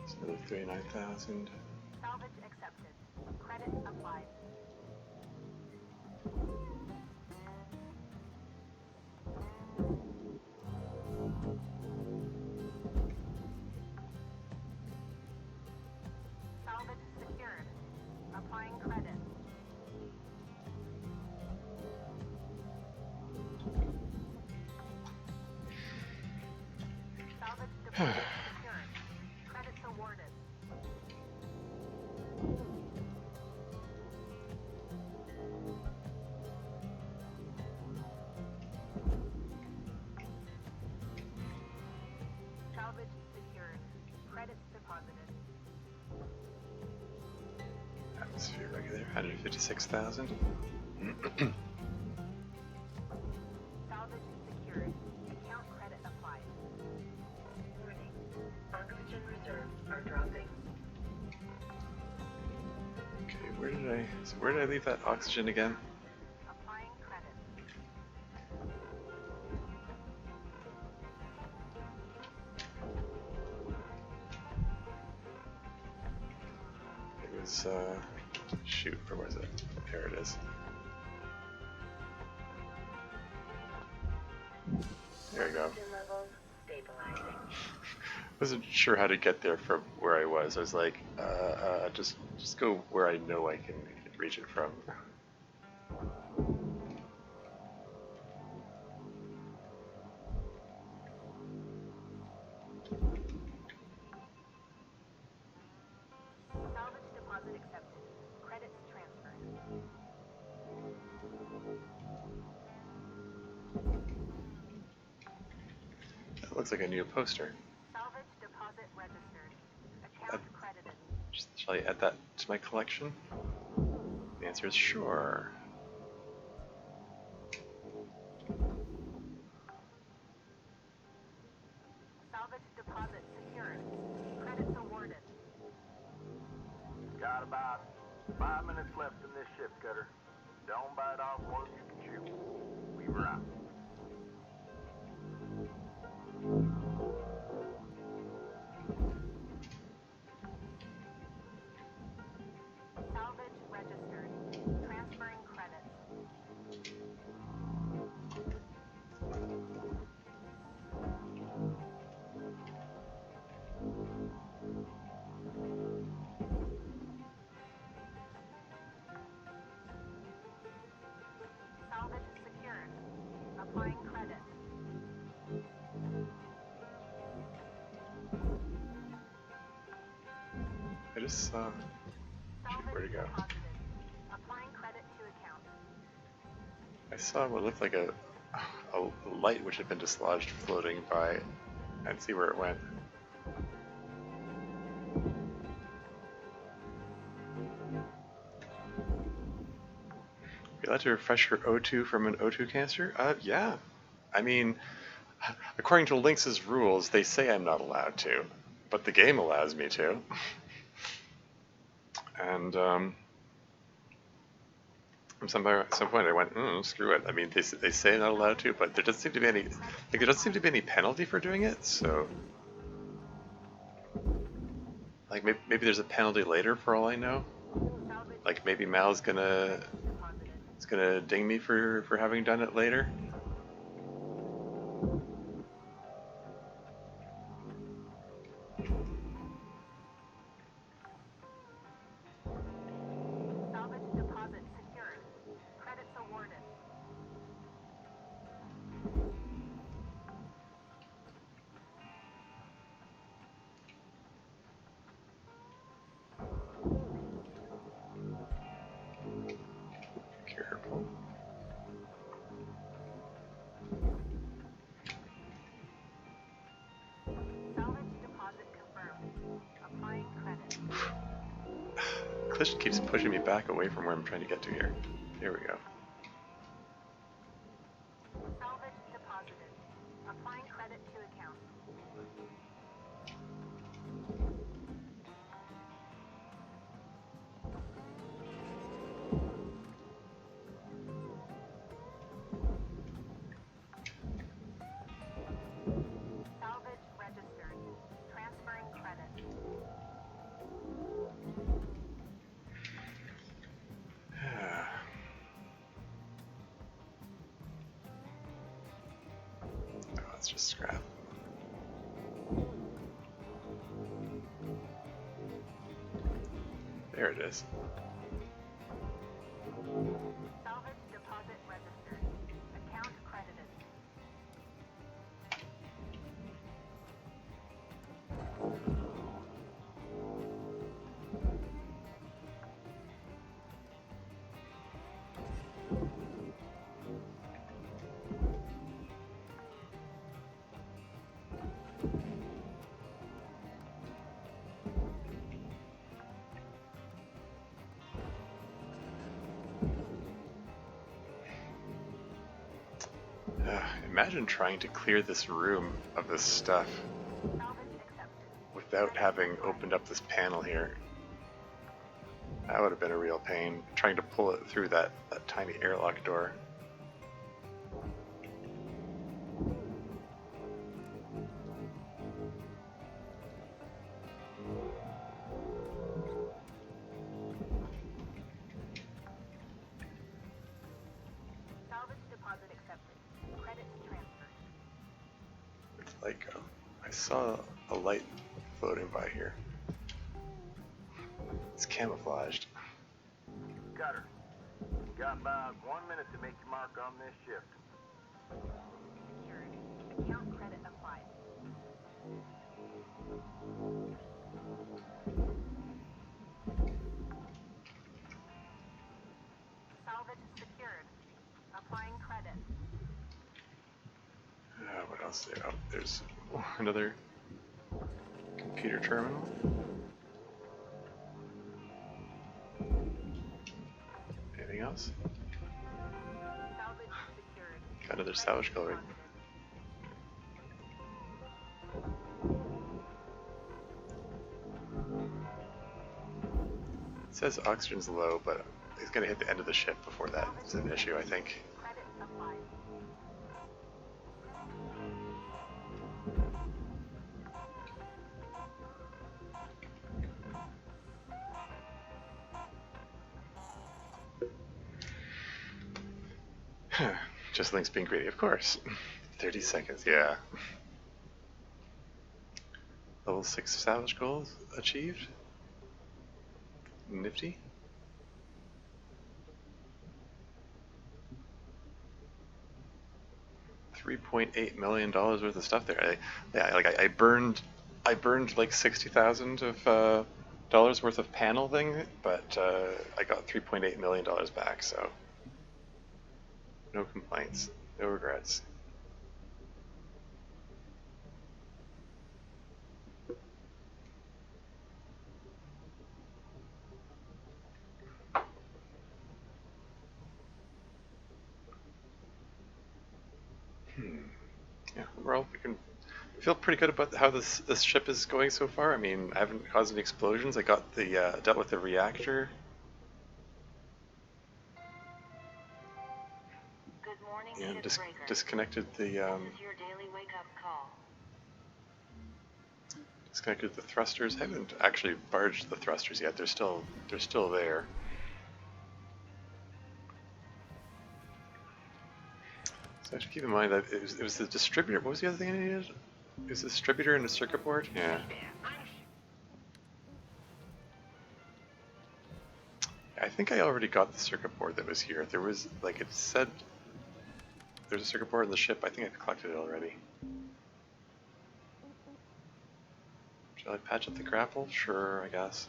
It's another 39,000. Salvage accepted. Credit applied. Salvage secured. Applying credit. Salvage deposit secured. Credits awarded. Salvage secured. Credits deposited. Atmosphere regular, 156,000. Salvage secured. Account credit applied. Warning. Oxygen reserves are dropping. where did I leave that oxygen again? Applying credit. It was shoot, where was it? There it is. There we go. Oxygen levels stabilizing. Wasn't sure how to get there from where I was. I was like, just go where I know I can reach it from. Salvage deposit accepted. Credits transferred. That looks like a new poster. Salvage deposit registered. Account credited. Shall I add that to my collection? The answer is sure. Salvage deposit secured. Credits awarded. Got about 5 minutes left in this ship, Cutter. Don't bite off more than you can chew. Weaver out. Salvage registered. Transferring credits. Salvage secured. Applying credit. I just saw. Salvage Where'd it go? deposited. Applying credit to account. I saw what looked like a light which had been dislodged floating by. I'd see where it went. You allowed to refresh your O2 from an O2 canister? Yeah. I mean, according to Lynx's rules, they say I'm not allowed to, but the game allows me to. And at some point I went, screw it. I mean, they say I'm not allowed to, but there doesn't seem to be any, there doesn't seem to be any penalty for doing it. So, like maybe there's a penalty later for all I know. Salvage Like maybe Mal's deposited. gonna ding me for having done it later. Salvage deposit secured. Credits awarded. Careful. Salvage deposit confirmed. Applying credit. Clish keeps pushing me back away from where I'm trying to get to here. Here we go. Salvage deposited. Applying credit to account. Salvage registered. Transferring credit. Oh, let's just scrap. There it is. Salvage deposit registered. Account credited. Imagine trying to clear this room of this stuff Salvage accepted. without having opened up this panel here. That would have been a real pain, trying to pull it through that tiny airlock door. Salvage deposit accepted. Credits transferred. It's like, I saw a light floating by here. It's camouflaged. Cutter, you got about 1 minute to make your mark on this shift. Secured. Account credit applied. Salvage secured. Applying credit. What else? Oh, there's another computer terminal. Anything else? Salvage secured. Got another salvage gallery. It says oxygen's low, but it's going to hit the end of the ship before that's an issue, I think. Credit applied. Just Link's being greedy, of course. 30 seconds, yeah. Level 6 salvage goals achieved. Nifty. $3.8 million worth of stuff there. I burned like 60,000 of dollars worth of panel thing, but I got $3.8 million back, so no complaints, no regrets. Yeah, overall, we can feel pretty good about how this ship is going so far. I mean, I haven't caused any explosions. I got the dealt with the reactor. Good morning, And Shipbreaker. disconnected the This is your daily wake-up call. disconnected the thrusters. I haven't actually barged the thrusters yet. They're still there. So I should keep in mind that it was the distributor. What was the other thing I needed? It was the distributor and the circuit board? Yeah. I think I already got the circuit board that was here. There was, like, it said there's a circuit board in the ship. I think I've collected it already. Shall I patch up the grapple? Sure, I guess.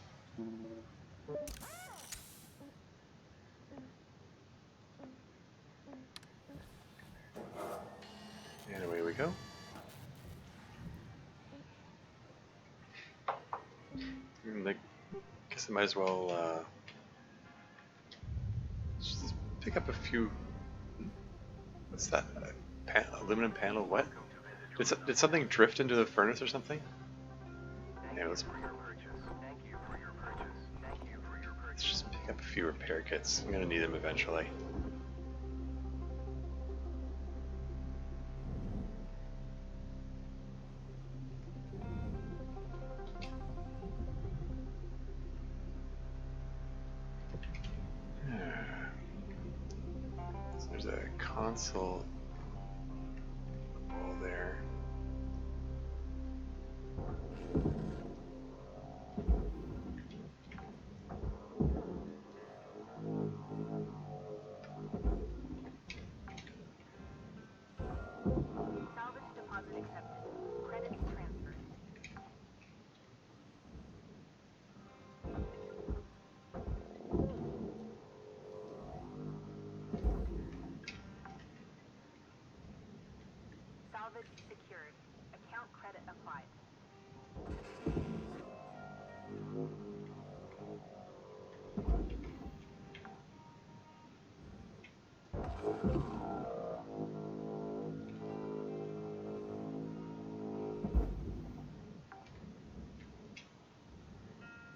And away we go. I guess I might as well just pick up a few. What's that? Aluminum panel? What? Did something drift into the furnace or something? Yeah, let's just pick up a few repair kits. I'm gonna need them eventually. So there's a console wall there. Salvage deposit accepted. Credits transferred. Salvage secured. Account credit applied.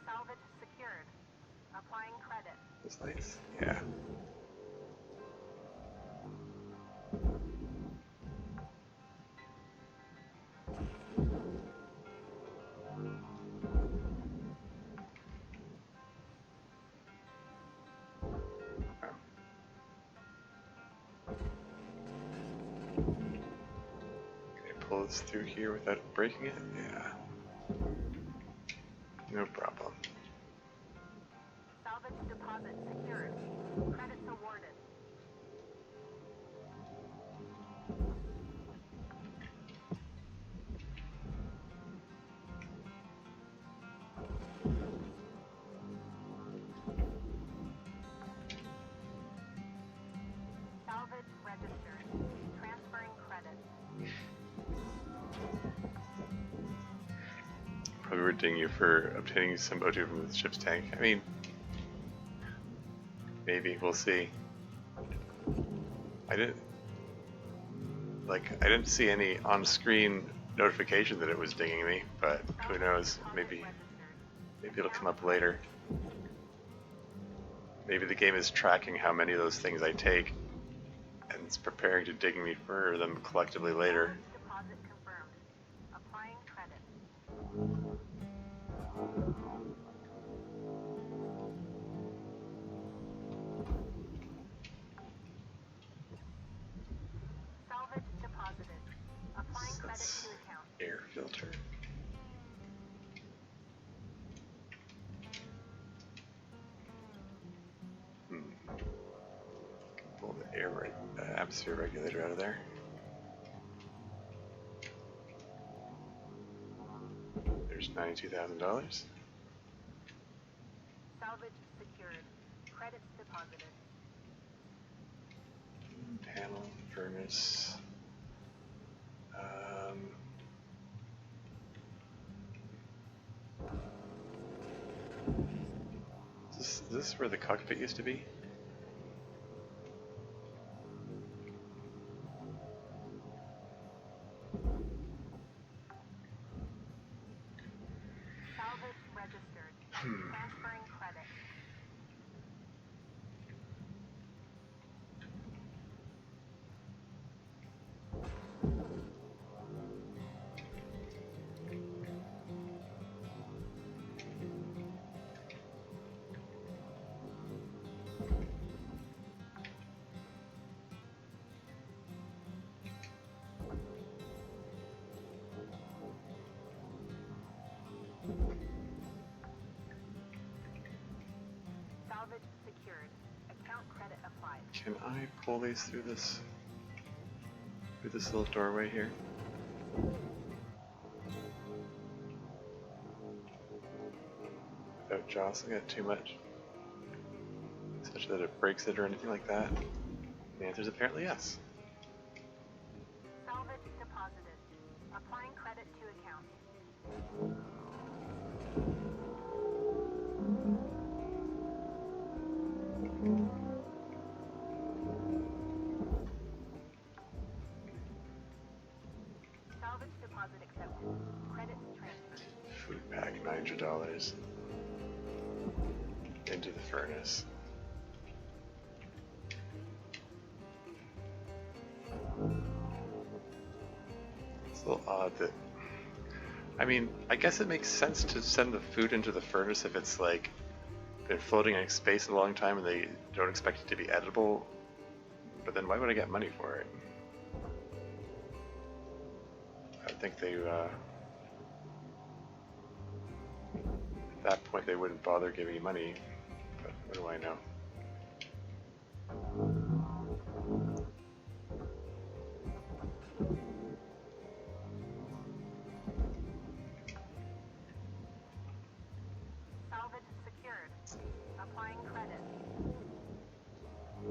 Salvage secured. Applying place? Yeah. Pull this through here without breaking it? Yeah. No problem. Salvage deposit secured. Credits awarded. Salvage registered. Transferring credits. Probably rewarding you for obtaining some O2 from the ship's tank. I mean, maybe, we'll see. I didn't see any on-screen notification that it was dinging me, but who knows, maybe it'll come up later. Maybe the game is tracking how many of those things I take, and it's preparing to ding me for them collectively later. Deposit confirmed. Applying credit. Salvage deposited. Applying credit to account. Air filter. Pull the atmosphere regulator out of there. There's $92,000. Salvage secured. Credits deposited. Panel, furnace. Is this where the cockpit used to be? Salvage registered. Transferring credit. Salvage secured. Account credit applied. Can I pull these through this little doorway here? Without jostling it too much? Such that it breaks it or anything like that? The answer is apparently yes. Salvage deposited. Applying credit to account. Salvage deposit accepted. Credits transferred. Food pack, $900. Into the furnace. It's a little odd that... I mean, I guess it makes sense to send the food into the furnace if it's like been floating in space a long time and they don't expect it to be edible, but then why would I get money for it? I think they, at that point they wouldn't bother giving me money, but what do I know? Salvage secured. Applying credit.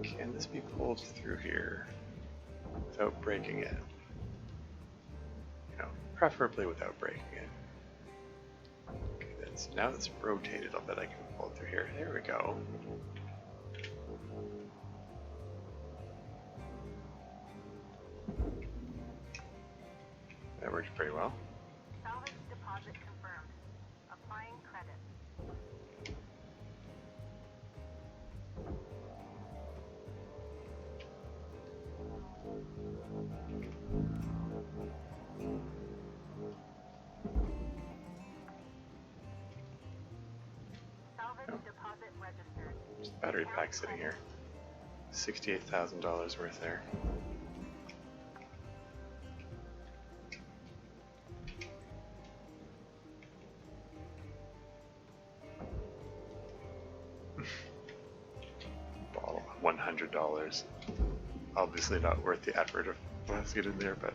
Can this be pulled through here without breaking it? You know, preferably without breaking it. Okay, now that's rotated, I'll bet I can pull it through here. There we go. That worked pretty well. Salvage deposit confirmed. Applying credit. battery pack sitting here. $68,000 worth there. Bottle, $100. Obviously not worth the effort of let's get in there, but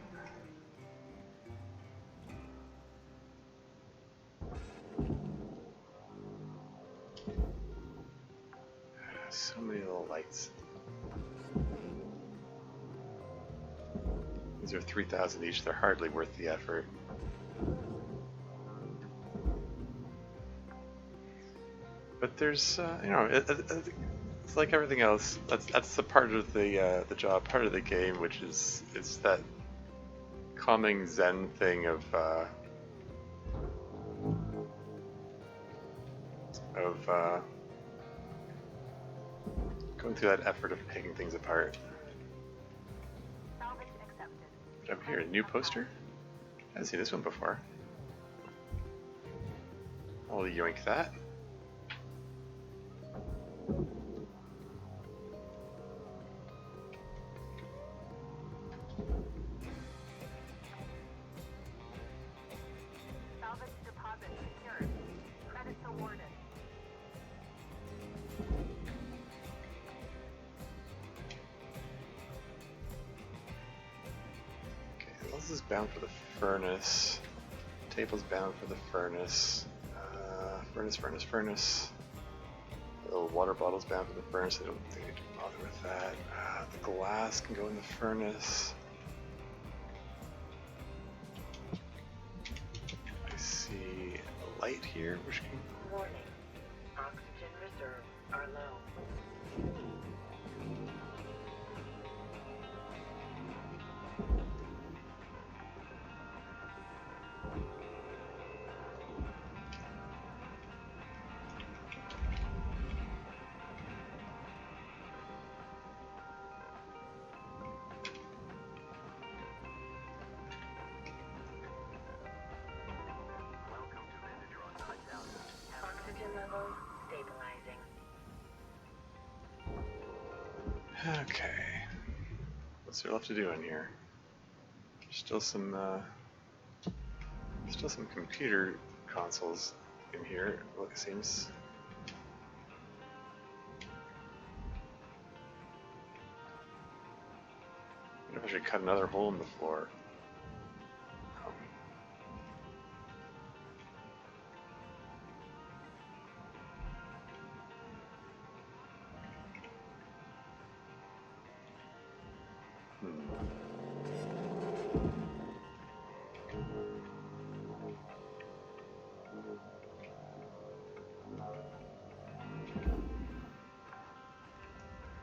so many little lights. These are 3,000 each. They're hardly worth the effort. But there's, you know, it's like everything else. That's the part of the job, part of the game, which is that calming Zen thing of going through that effort of taking things apart. Salvage accepted. Jump here, a new poster? I haven't seen this one before. I'll yoink that. Salvage deposit secured. Credits awarded. Okay, this is bound for the furnace. Table's bound for the furnace. Furnace. The little water bottle's bound for the furnace. I don't think I can bother with that. The glass can go in the furnace. I see a light here, which can... Warning. Oxygen reserves are low. Welcome to Integer Hideout. Oxygen levels stabilizing. Okay. What's there left to do in here? There's still some computer consoles in here, what it seems. I wonder if I should cut another hole in the floor.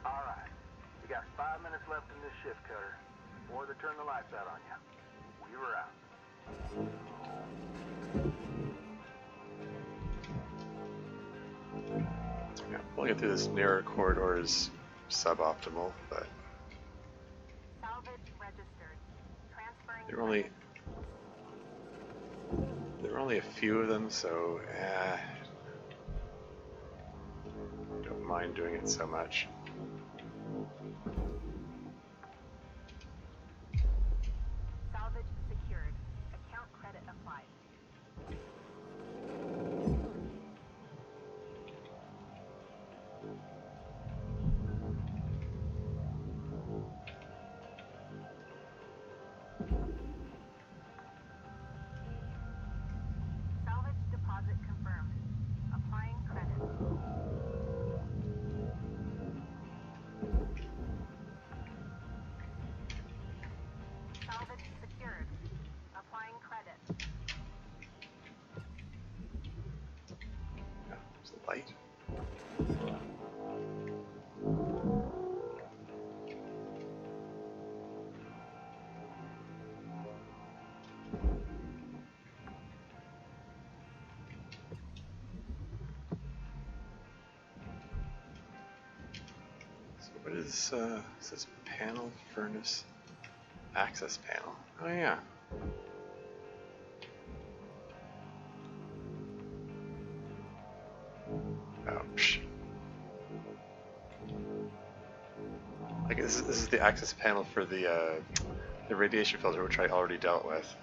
Alright. You got 5 minutes left in this shift cutter before they turn the lights out on you. We were out. Yeah, pulling it through this narrow corridor is suboptimal, but Salvage registered. Transferring. there were only a few of them, so don't mind doing it so much. Salvage secured. Account credit applied. Salvage deposit confirmed. Applying credit. Salvage secured. Applying credit. Yeah, there's the light. So what is this panel furnace access panel? Oh yeah. Oh, psh. the access panel for the radiation filter, which I already dealt with.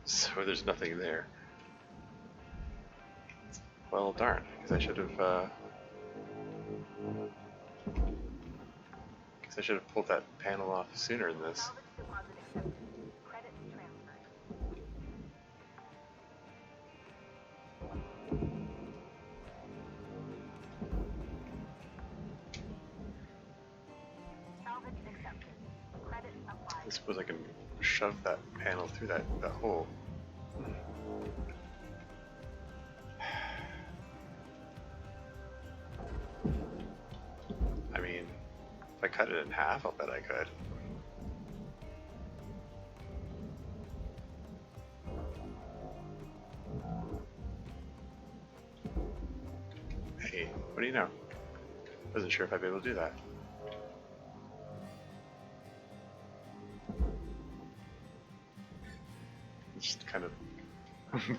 So there's nothing there. Well, darn, because I should have. I should have pulled that panel off sooner than this. Salvage deposit accepted. Credits transferred. Salvage accepted. Credits applied. I suppose I can shove that panel through that hole. I mean, if I cut it in half, I'll bet I could. Hey, what do you know? Wasn't sure if I'd be able to do that. Just kind of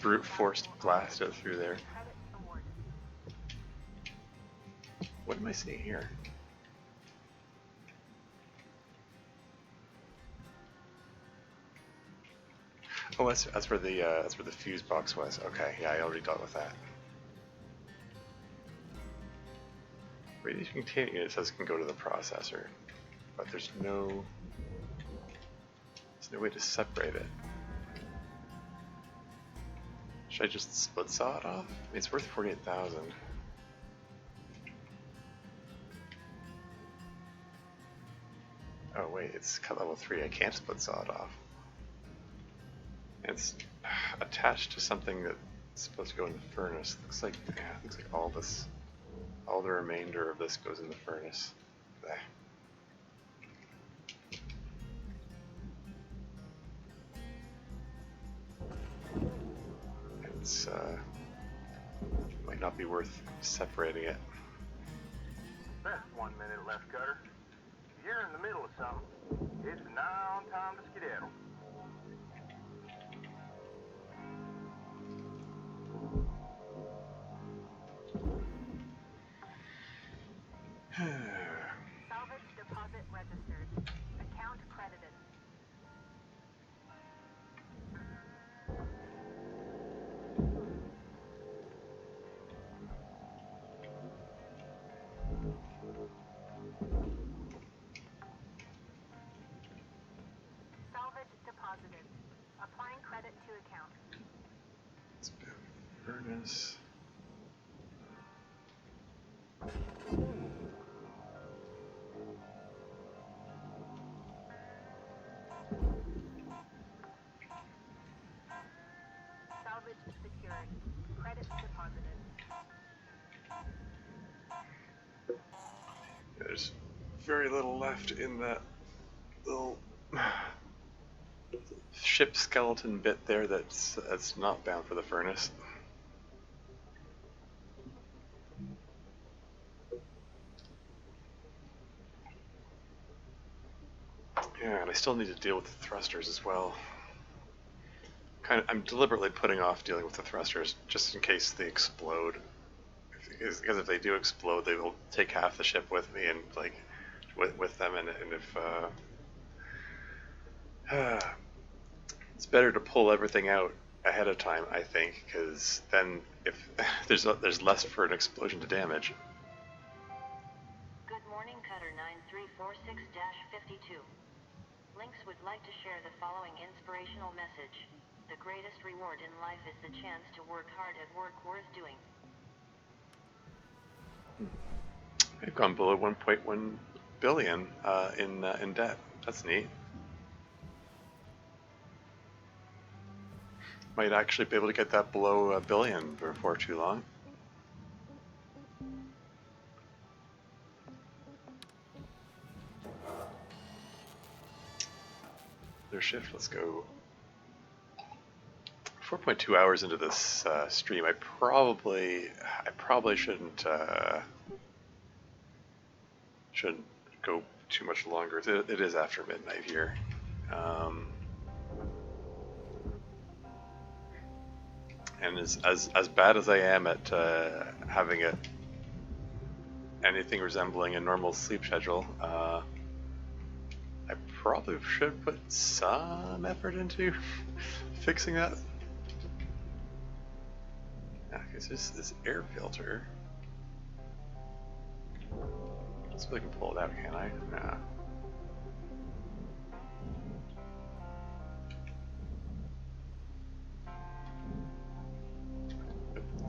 brute force blast it through there. Credits awarded. What am I seeing here? Oh, that's where the fuse box was. Okay, yeah, I already dealt with that. Radiation containment unit says it can go to the processor, but there's no way to separate it. Should I just split saw it off? I mean, it's worth 48,000. Oh wait, it's cut level 3. I can't split saw it off. It's attached to something that's supposed to go in the furnace. Looks like all the remainder of this goes in the furnace. There. It's might not be worth separating it. Best 1 minute left, Cutter. If you're in the middle of something, it's now on time to skedaddle. Salvage deposit registered. Account credited. Salvage deposited. Applying credit to account. Furnace. Salvage secured. Credits deposited. There's very little left in that little ship skeleton bit there that's not bound for the furnace. Yeah, and I still need to deal with the thrusters as well. I'm deliberately putting off dealing with the thrusters just in case they explode. Because if they do explode, they will take half the ship with me and like with them. And if it's better to pull everything out ahead of time, I think, because then if there's less for an explosion to damage. Good morning, Cutter 9346-52. Lynx would like to share the following inspirational message. The greatest reward in life is the chance to work hard at work worth doing. We've gone below 1.1 billion in debt. That's neat. Might actually be able to get that below a billion before too long. Their shift. Let's go. 4.2 hours into this stream. I probably shouldn't go too much longer. It is after midnight here. And as bad as I am at having it anything resembling a normal sleep schedule. I probably should put some effort into fixing that. Yeah, because there's this air filter. I suppose I can pull it out, can I? Nah.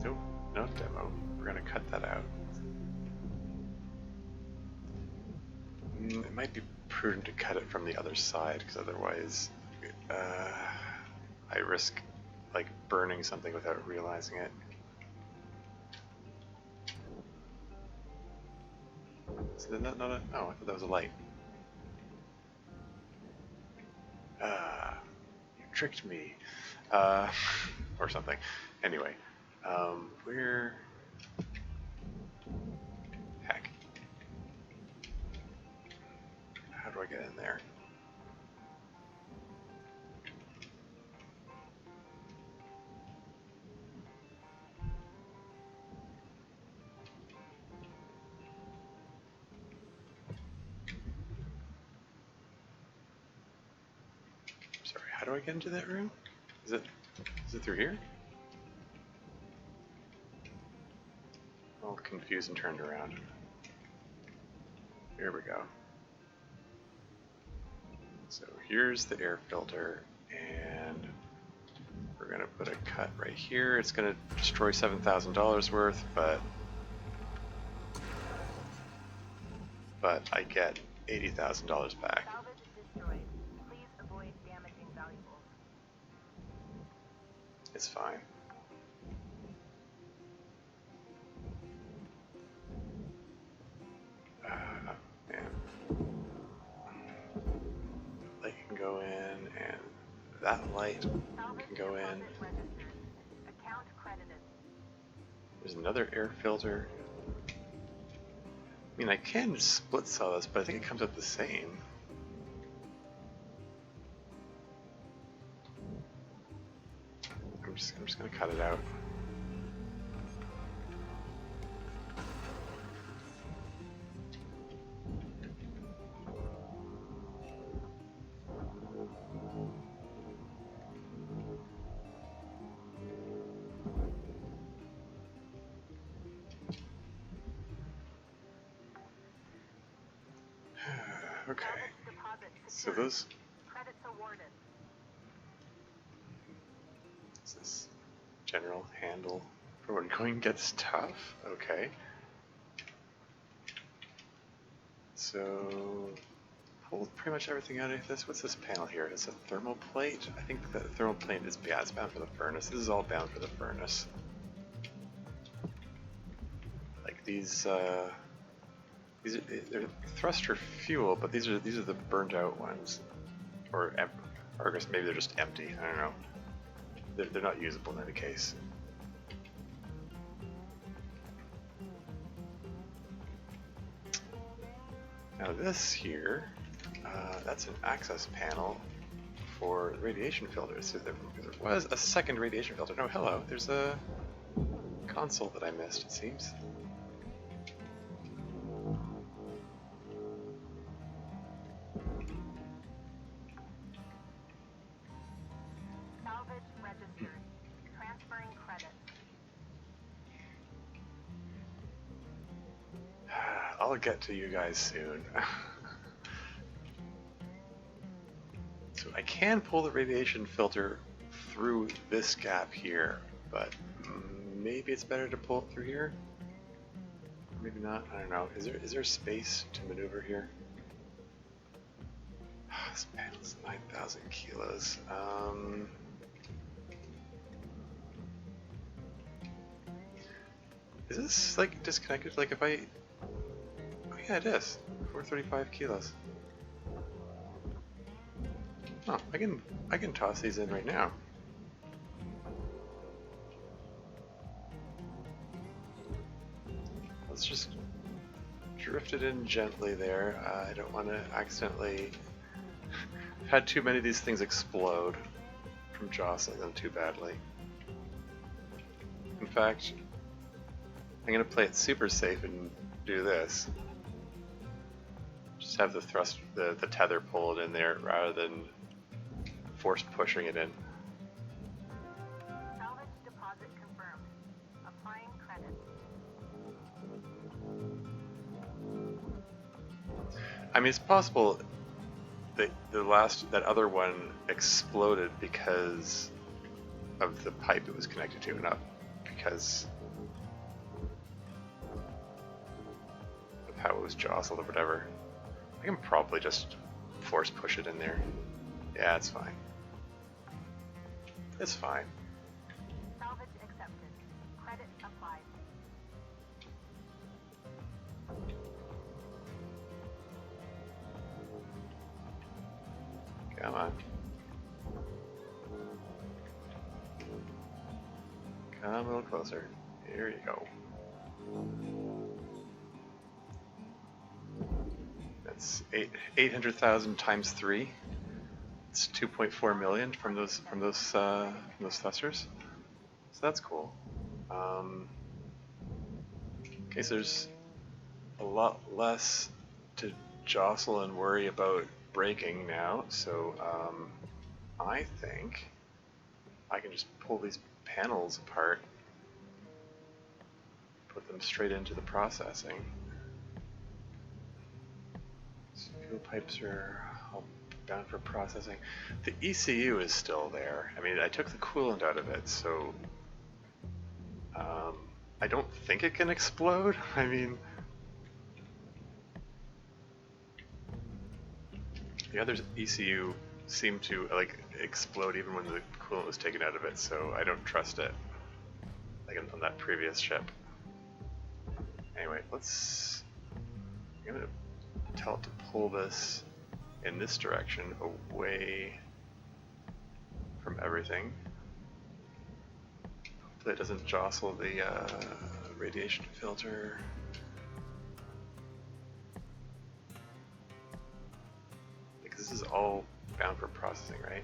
Nope, no demo. We're gonna cut that out. It might be prudent to cut it from the other side, because otherwise I risk like burning something without realizing it. So then that not a, oh, I thought that was a light. You tricked me. Or something. Anyway, where... Heck. How do I get in there? Sorry, how do I get into that room? Is it through here? All confused and turned around. Here we go. So here's the air filter, and we're gonna put a cut right here. It's gonna destroy $7,000 worth, but I get $80,000 back. Salvage destroyed. Please avoid damaging valuables. It's fine. Man. Light can go in, and that light Salvage can go in. deposit registered. Account credited. There's another air filter. I mean, I can split saw this, but I think it comes out the same. I'm just gonna cut it out. Okay, Deposit so secured. those... Credits awarded. Is this general handle for when going gets tough? Okay. So, pulled pretty much everything out of this. What's this panel here? It's a thermal plate? I think the thermal plate is, yeah, it's bound for the furnace. This is all bound for the furnace. Like these are, they're thruster fuel, but these are the burnt out ones. Or I guess maybe they're just empty, I don't know. They're not usable in any case. Now this here, that's an access panel for radiation filters. So there was a second radiation filter. No, hello, there's a console that I missed, it seems. Salvage registered. Transferring credits. I'll get to you guys soon. So I can pull the radiation filter through this gap here, but maybe it's better to pull it through here? Maybe not, I don't know. Is there space to maneuver here? This panel's 9,000 kilos. Is this like disconnected? Like if I... Oh yeah, it is. 435 kilos. Oh, I can toss these in right now. Let's just drift it in gently there. I don't want to accidentally... I've had too many of these things explode from jostling them too badly. In fact, I'm going to play it super safe and do this. Just have the the tether pulled in there rather than force pushing it in. Salvage deposit confirmed. Applying credit. I mean, it's possible that that other one exploded because of the pipe it was connected to, not because of how it was jostled or whatever. I can probably just force push it in there. Yeah, it's fine. It's fine. Salvage accepted. Credit applied. Come on. Come a little closer. Here you go. That's 800,000 times 3. It's 2.4 million from those thrusters. So that's cool. Okay, so there's a lot less to jostle and worry about braking now. So I think I can just pull these panels apart, put them straight into the processing. So fuel pipes are all down for processing. The ECU is still there. I mean, I took the coolant out of it, so I don't think it can explode. I mean, the other ECU seemed to like explode even when the coolant was taken out of it, so I don't trust it, like on that previous ship. Anyway, I'm gonna tell it to pull this in this direction away from everything. Hopefully it doesn't jostle the radiation filter. Because this is all bound for processing, right?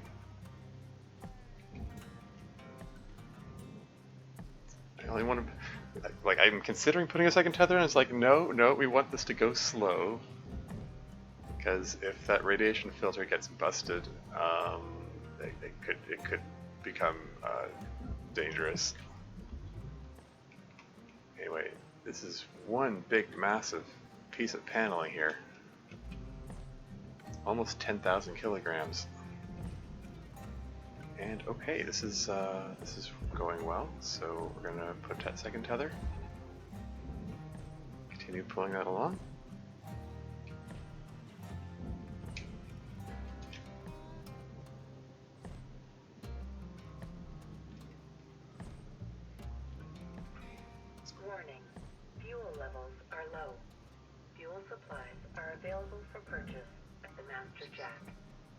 I only want to, like, I'm considering putting a second tether, and it's like, no, we want this to go slow. Because if that radiation filter gets busted, it could become dangerous. Anyway, this is one big, massive piece of paneling here. Almost 10,000 kilograms. And okay, this is going well. So we're gonna put that second tether. Continue pulling that along. Warning. Fuel levels are low. Fuel supplies are available for purchase at the Master Jack.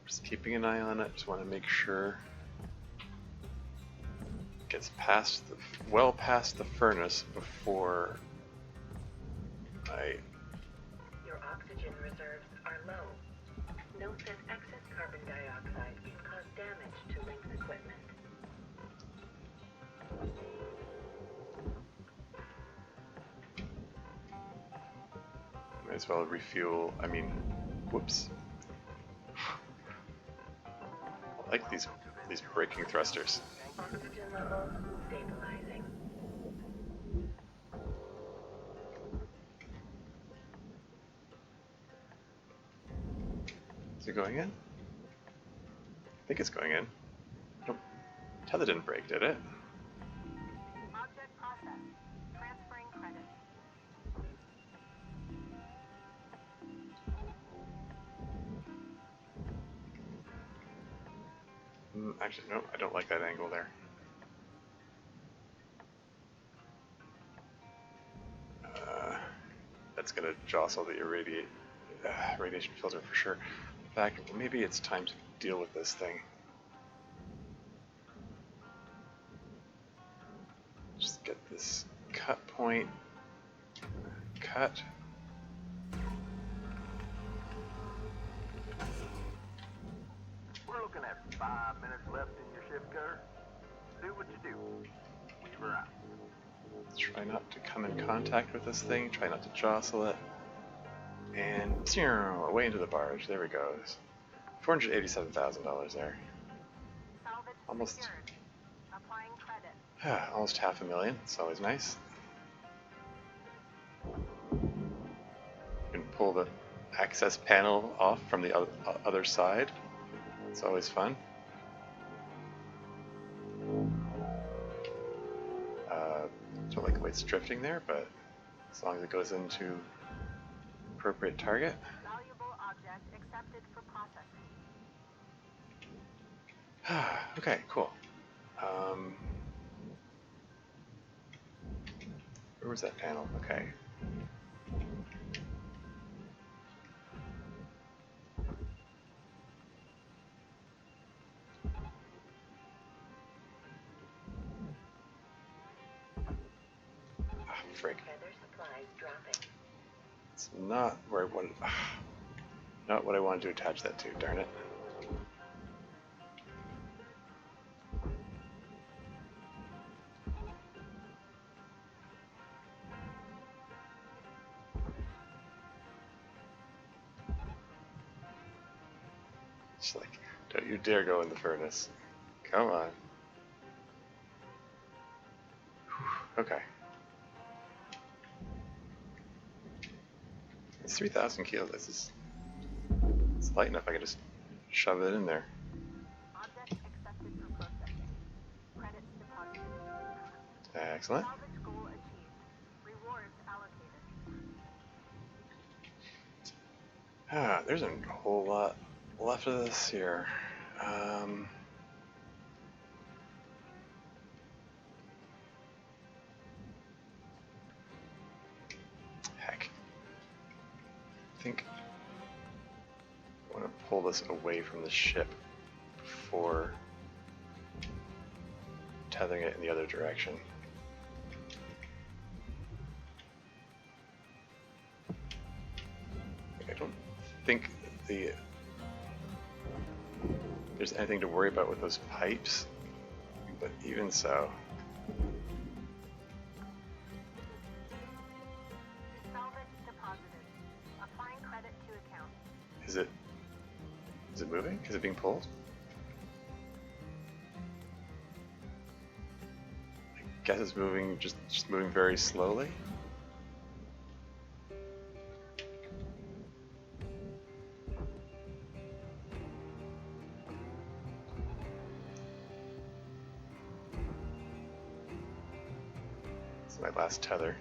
Just keeping an eye on it. Just want to make sure it gets past well past the furnace before I. Your oxygen reserves are low. Note that excess carbon dioxide can cause damage to Link's equipment. Might as well refuel. I mean, whoops. I like these braking thrusters. Oxygen levels stabilizing. Is it going in? I think it's going in. Nope. Tether didn't break, did it? Object processed. Transferring credit. Actually, no, I don't like that angle there. That's gonna jostle the radiation filter for sure. In fact, maybe it's time to deal with this thing. Just get this cut point. Cut. We're looking at 5 minutes left in your shift cutter. Do what you do. Weaver out. Try not to come in contact with this thing, try not to jostle it. And away into the barge. There we go. $487,000 there. Salvage Almost. secured. Applying credit. Almost $500,000. It's always nice. You can pull the access panel off from the other side. It's always fun. Don't like the way it's drifting there, but as long as it goes into appropriate target. Valuable object accepted for processing. Okay, cool. Where was that panel? Okay. Frick. It's not where I wanted. Not what I wanted to attach that to. Darn it. It's like, don't you dare go in the furnace. Come on. Okay. It's 3,000 kilos. It's light enough I can just shove it in there. Object accepted for processing. Credits deposited. Excellent. Salvage goal achieved. Rewards allocated. There's a whole lot left of this here. Heck. I think I want to pull this away from the ship before tethering it in the other direction. I don't think there's anything to worry about with those pipes, but even so. Salvage deposited. Applying credit to account. Is it moving? Is it being pulled? I guess it's moving, just moving very slowly. It's my last tether.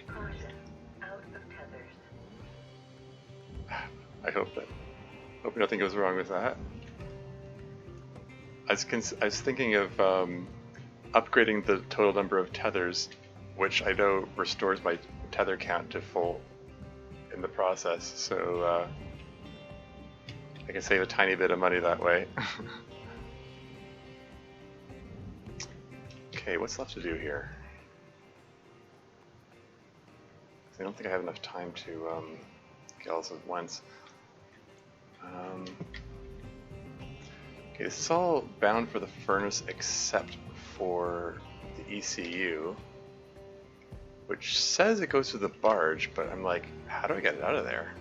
Caution. Out of tethers. I hope nothing goes wrong with that. I was thinking of upgrading the total number of tethers, which I know restores my tether count to full in the process, so I can save a tiny bit of money that way. Okay, what's left to do here? I don't think I have enough time to get all this at once. Okay, this is all bound for the furnace except for the ECU, which says it goes to the barge, but I'm like, how do I get it out of there?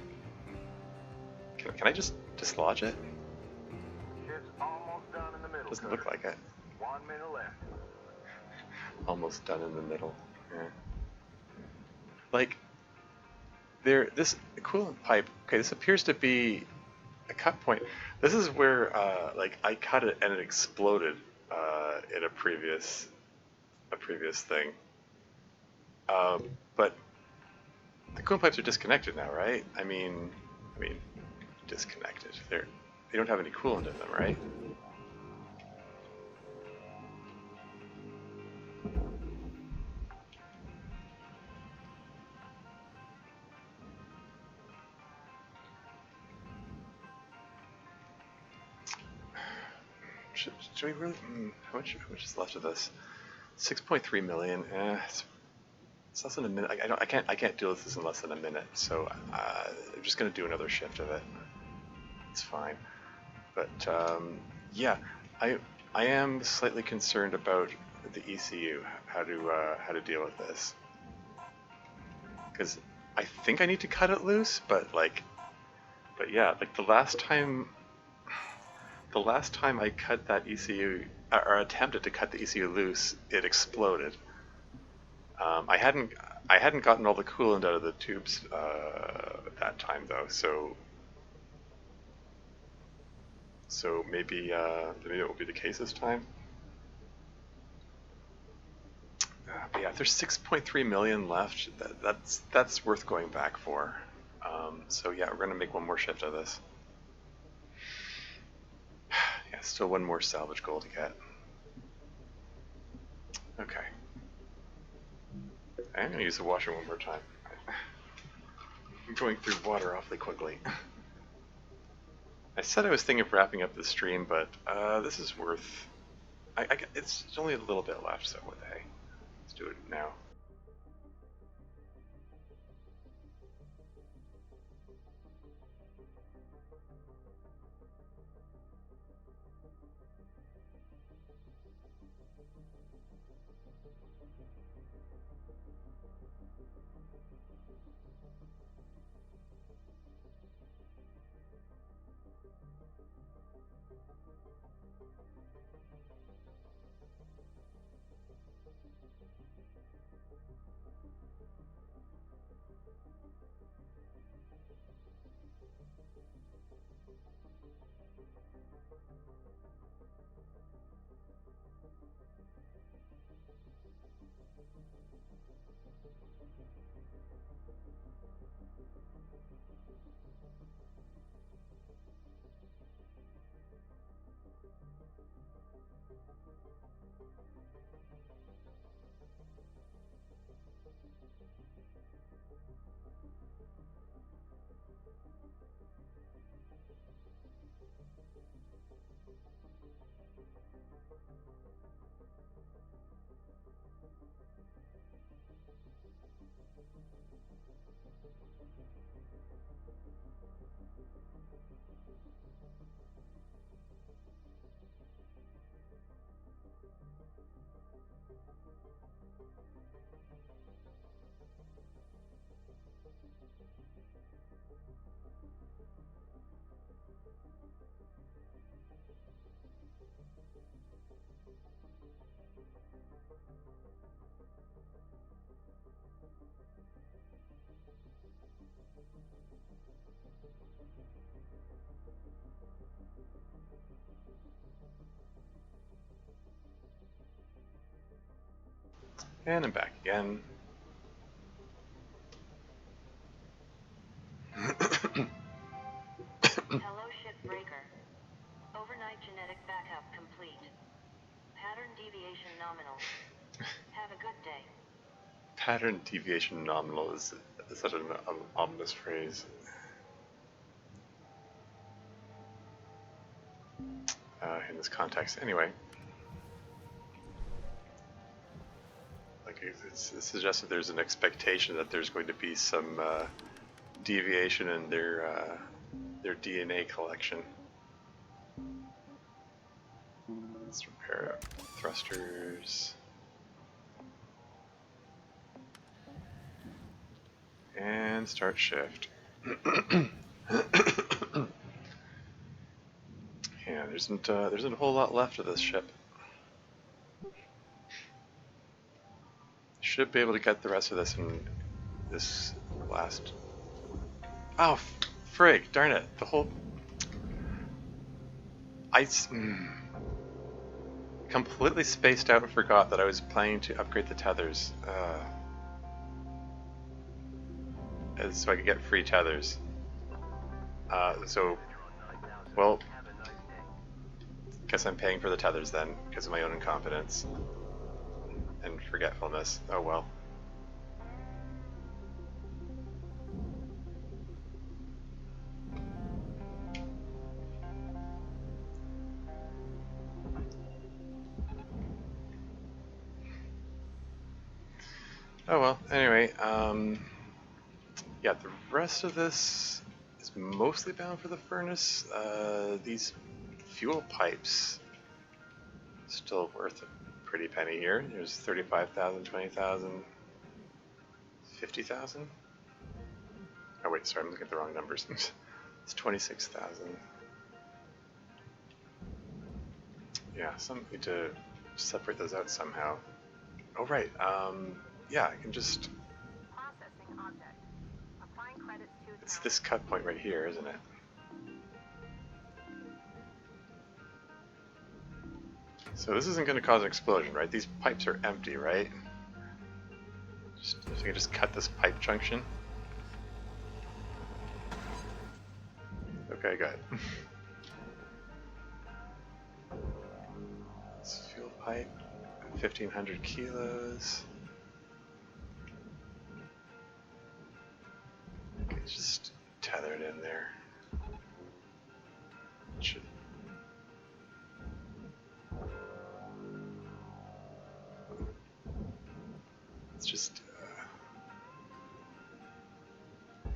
Can I just dislodge it? Ship's almost done in the middle. Doesn't look like it. 1 minute left. Almost done in the middle. Yeah. Like, this coolant pipe, okay, this appears to be a cut point. This is where, like, I cut it and it exploded in a previous thing. But the coolant pipes are disconnected now, right? I mean, disconnected. They don't have any coolant in them, right? Should we really? How much is left of this? 6.3 million. It's less than a minute. I can't deal with this in less than a minute. So I'm just gonna do another shift of it. It's fine. But yeah, I am slightly concerned about the ECU, how to deal with this. Because I think I need to cut it loose, but yeah, like the last time I cut that ECU, or attempted to cut the ECU loose, it exploded. I hadn't gotten all the coolant out of the tubes at that time though, so maybe it will be the case this time. But yeah, there's 6.3 million left. That's worth going back for. So yeah, we're gonna make one more shift of this. Yeah, still one more salvage goal to get. Okay. I'm gonna use the washer one more time. I'm going through water awfully quickly. I said I was thinking of wrapping up the stream, but this is worth. It's only a little bit left, so hey, let's do it now. And I'm back again. Hello, Shipbreaker. Overnight genetic backup complete. Pattern deviation nominal. Have a good day. Pattern deviation nominal is such an ominous phrase. In this context, anyway. Like it suggests that there's an expectation that there's going to be some deviation in their DNA collection. Let's repair thrusters. And start shift. Yeah, there isn't a whole lot left of this ship. Should be able to get the rest of this in this last. Oh, frig! Darn it! The whole. I completely spaced out and forgot that I was planning to upgrade the tethers. So I could get free tethers. Well, guess I'm paying for the tethers then, because of my own incompetence and forgetfulness. Oh well. Oh well, anyway, yeah, the rest of this is mostly bound for the furnace. These fuel pipes still worth pretty penny here. There's 35,000, 20,000, 50,000. Oh wait, sorry, I'm looking at the wrong numbers. It's 26,000. Yeah, need to separate those out somehow. Oh right, yeah, I can just. Processing object. Applying credits to It's this cut point right here, isn't it? So this isn't going to cause an explosion, right? These pipes are empty, right? So I can just cut this pipe junction. Okay, good. This fuel pipe, 1,500 kilos. Okay, just tether it in there. Should. It's just.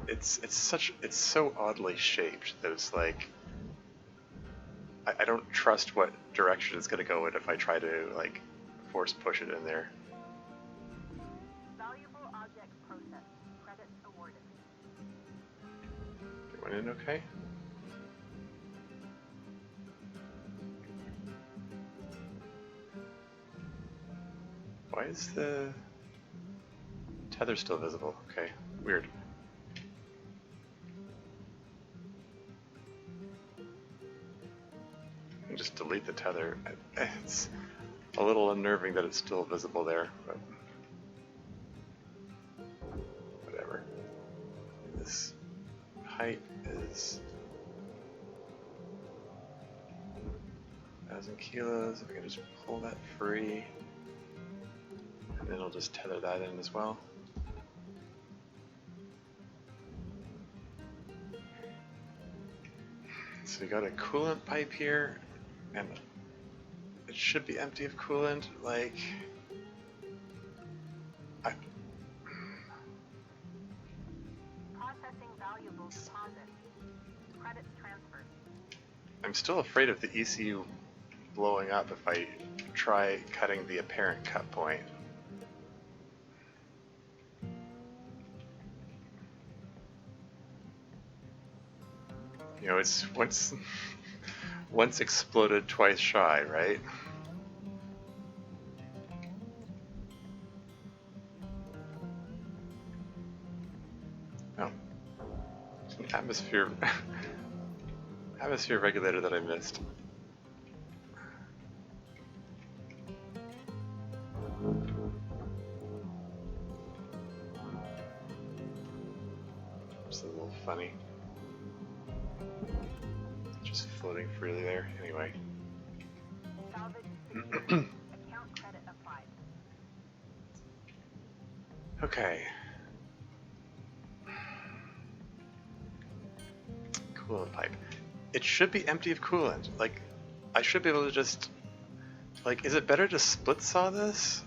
It's so oddly shaped that it's like. I don't trust what direction it's going to go in if I try to like force push it in there. valuable object processed. Credits awarded. It went in okay? Why is the tether still visible? Okay, weird. Just delete the tether. It's a little unnerving that it's still visible there, but whatever. This height is 1,000 kilos. If I can just pull that free, and then I'll just tether that in as well. So we got a coolant pipe here. And it should be empty of coolant, like... Processing valuable deposit. Credits transferred. I'm still afraid of the ECU blowing up if I try cutting the apparent cut point. You know, it's once exploded, twice shy, right? Oh. It's an atmosphere regulator that I missed. It's a little funny. Just floating freely there. Anyway. Salvage secured. Account credit applied. Okay. Coolant pipe. It should be empty of coolant. Like, I should be able to just... Like, is it better to split saw this?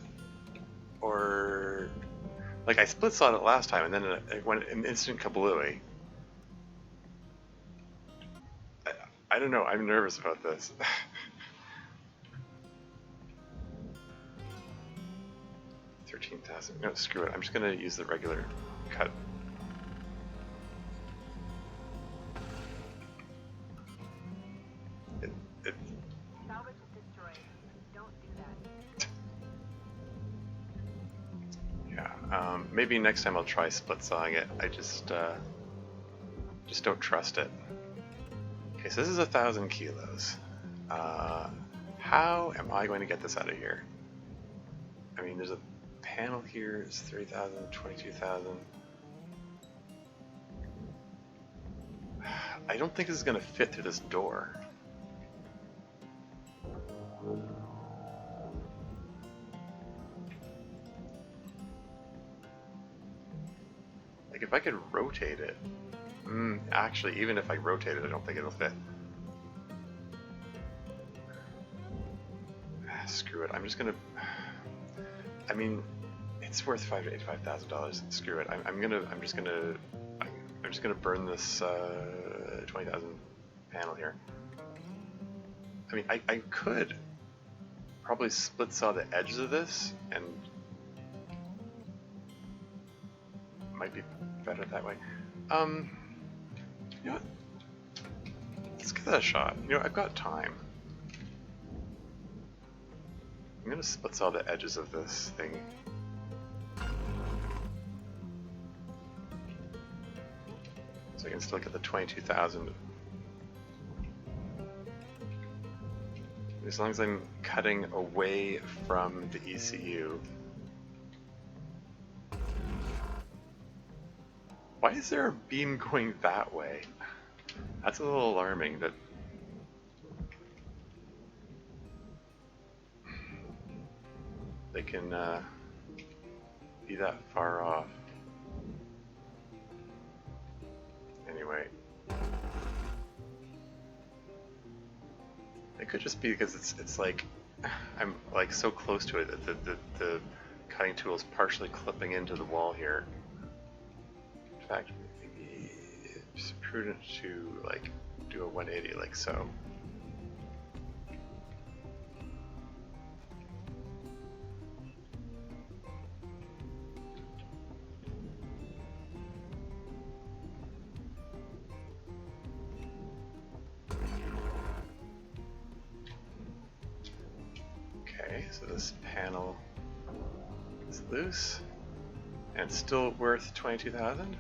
Or... Like, I split sawed it last time and then it went an instant kablooey. I don't know, I'm nervous about this. $13,000. No, screw it. I'm just gonna use the regular cut. Salvage destroyed. Don't do that. Yeah, maybe next time I'll try split sawing it. I just don't trust it. Okay, so this is 1,000 kilos. How am I going to get this out of here? I mean, there's a panel here, it's 3,000, 22,000. I don't think this is going to fit through this door. Like, if I could rotate it. Actually, even if I rotate it, I don't think it'll fit. Screw it. I'm just gonna. I mean, it's worth $5,000 to $85,000. Screw it. I'm just gonna burn this 20,000 panel here. I mean, I could probably split saw the edges of this, and might be better that way. You know what? Let's give that a shot. You know, I've got time. I'm gonna split saw the edges of this thing. So I can still get the 22,000. As long as I'm cutting away from the ECU. Why is there a beam going that way? That's a little alarming that they can be that far off. Anyway. It could just be because it's like I'm like so close to it that the cutting tool is partially clipping into the wall here. In fact, maybe it's prudent to like do a 180 like so. So this panel is loose and still worth 22,000.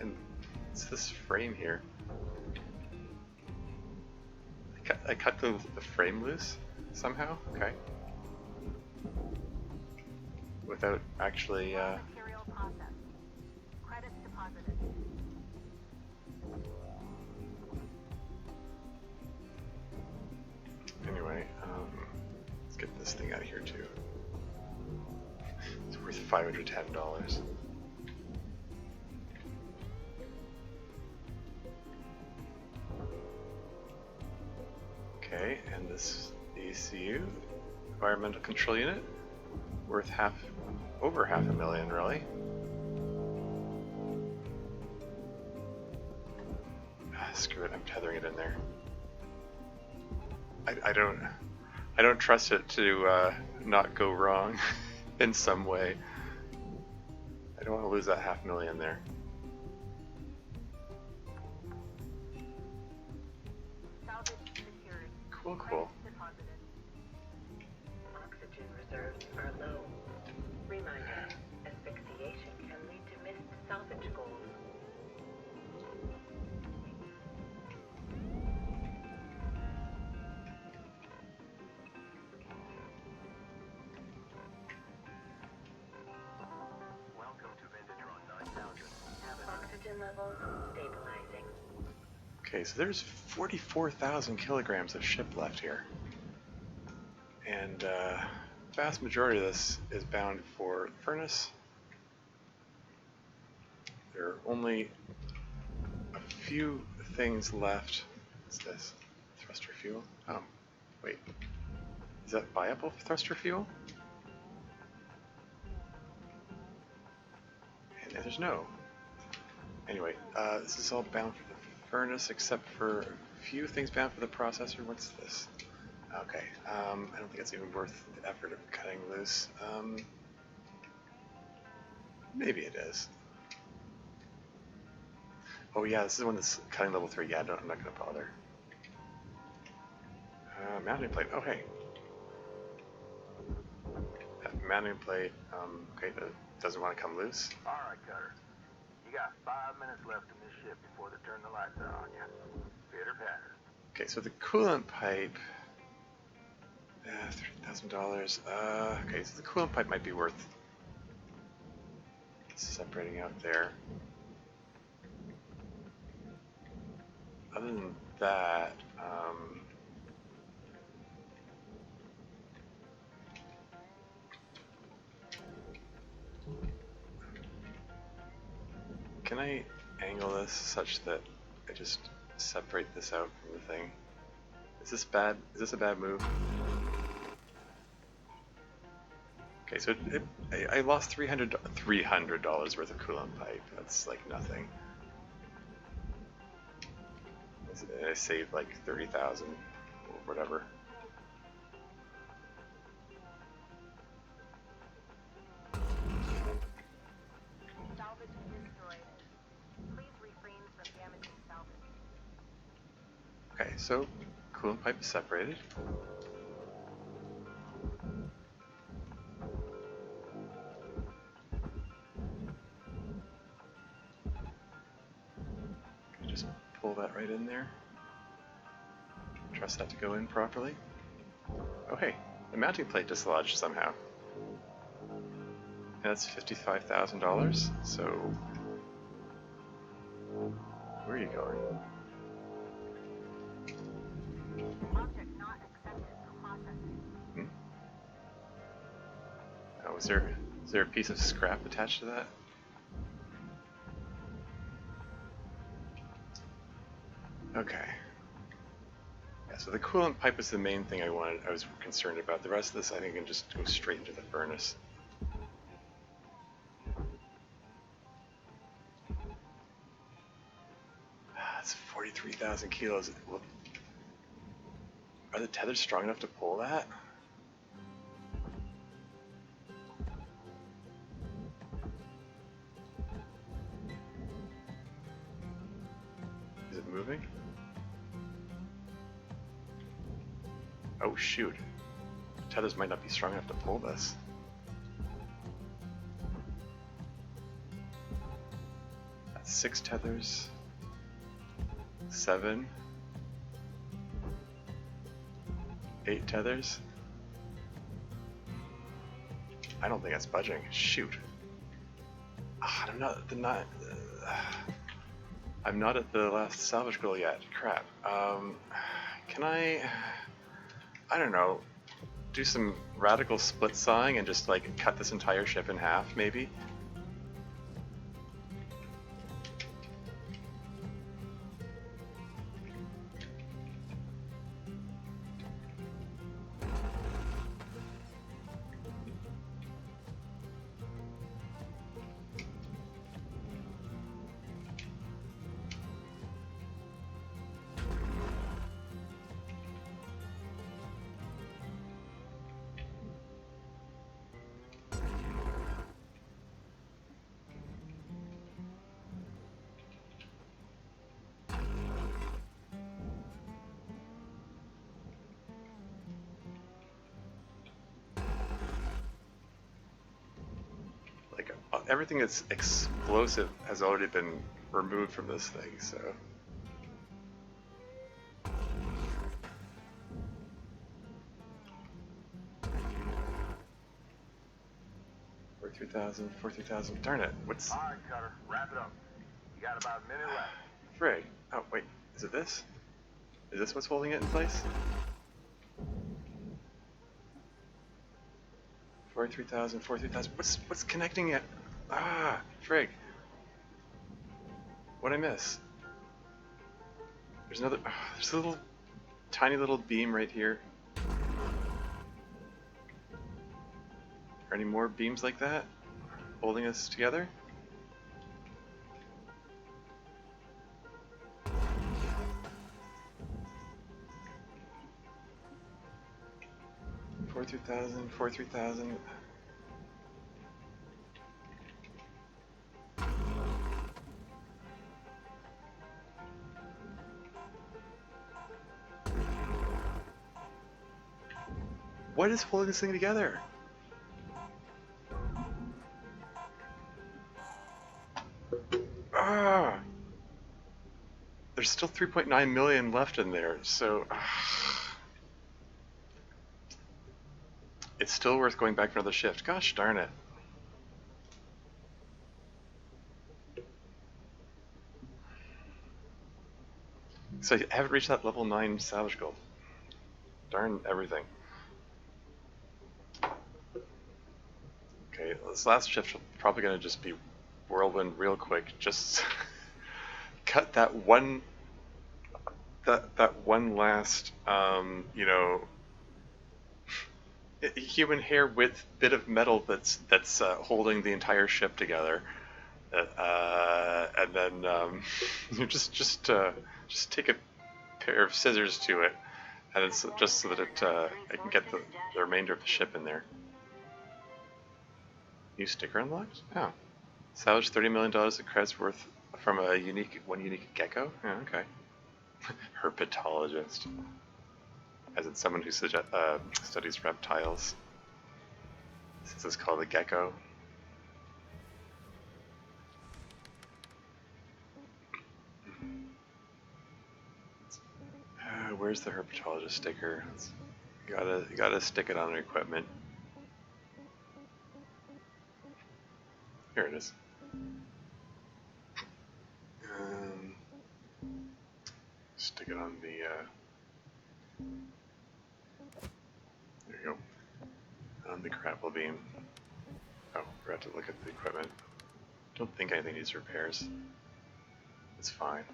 And it's this frame here. I cut the frame loose somehow. Okay. Without actually. Material processed. Credits deposited. Anyway, let's get this thing out of here too. It's worth $510. Okay, and this ECU, environmental control unit, worth over half a million, really. Screw it, I'm tethering it in there. I don't trust it to not go wrong in some way. I don't want to lose that $500,000 there. Salvage secured. Cool. Credits deposited. Oxygen reserves are low. Reminder, asphyxiation can lead to missed salvage goals. Oxygen levels stabilizing. Okay, so there's 44,000 kilograms of ship left here. And vast majority of this is bound for furnace. There are only a few things left. What's this? Thruster fuel? Oh, wait. Is that viable for thruster fuel? And there's no. Anyway, this is all bound for the furnace except for a few things bound for the processor. What's this? Okay, I don't think it's even worth the effort of cutting loose. Maybe it is. Oh yeah, this is one that's cutting level 3. Yeah, I'm not going to bother. Mounting plate. Oh hey. That mounting plate, okay, that doesn't want to come loose. Alright, Cutter. You got 5 minutes left in this ship before they turn the lights out on you. Pitter patter. Okay, so the coolant pipe, $3,000. Okay, so the coolant pipe might be worth separating out there. Other than that, can I angle this such that I just separate this out from the thing? Is this bad? Is this a bad move? Okay, so I lost $300 worth of coolant pipe. That's like nothing. This I saved like 30,000 or whatever. Salvage destroyed. Please refrain from damaging salvage. Okay, so coolant pipe is separated. Just pull that right in there. Trust that to go in properly. Oh hey, the mounting plate dislodged somehow. And that's $55,000, so where are you going? Object not accepted for processing. Oh, is there a piece of scrap attached to that? Okay. Yeah, so the coolant pipe was the main thing I was concerned about. The rest of this I think can just go straight into the furnace. That's 43,000 kilos. Are the tethers strong enough to pull that? Is it moving? Oh shoot. Tethers might not be strong enough to pull this. That's 6 tethers. 7. 8 tethers. I don't think that's budging. Shoot. I'm not at the last salvage goal yet. Crap. Can I don't know, do some radical split sawing and just like cut this entire ship in half, maybe? Everything that's explosive has already been removed from this thing, so... $43,000, darn it, what's... Alright, Cutter, wrap it up. You got about a minute left. Frig. Oh, wait, is it this? Is this what's holding it in place? 43,000, what's connecting it? Ah, frig. What'd I miss? There's another, there's a little, tiny little beam right here. Are any more beams like that holding us together? $43,000. What is holding this thing together? Ah! There's still 3.9 million left in there, so... It's still worth going back for another shift. Gosh darn it. So I haven't reached that level 9 salvage goal. Darn everything. Okay, this last shift is probably going to just be whirlwind real quick. Just cut that one last, you know, human hair width bit of metal that's holding the entire ship together, and then just take a pair of scissors to it, and it's just so that I can get the remainder of the ship in there. New sticker unlocked? Oh. Salvage $30 million of credits worth from one unique gecko? Oh, okay. Herpetologist. As in someone who studies reptiles. This is called a gecko. Where's the herpetologist sticker? You gotta stick it on your equipment. Here it is. Stick it on the. There you go. On the grapple beam. Oh, forgot to look at the equipment. Don't think anything needs repairs. It's fine.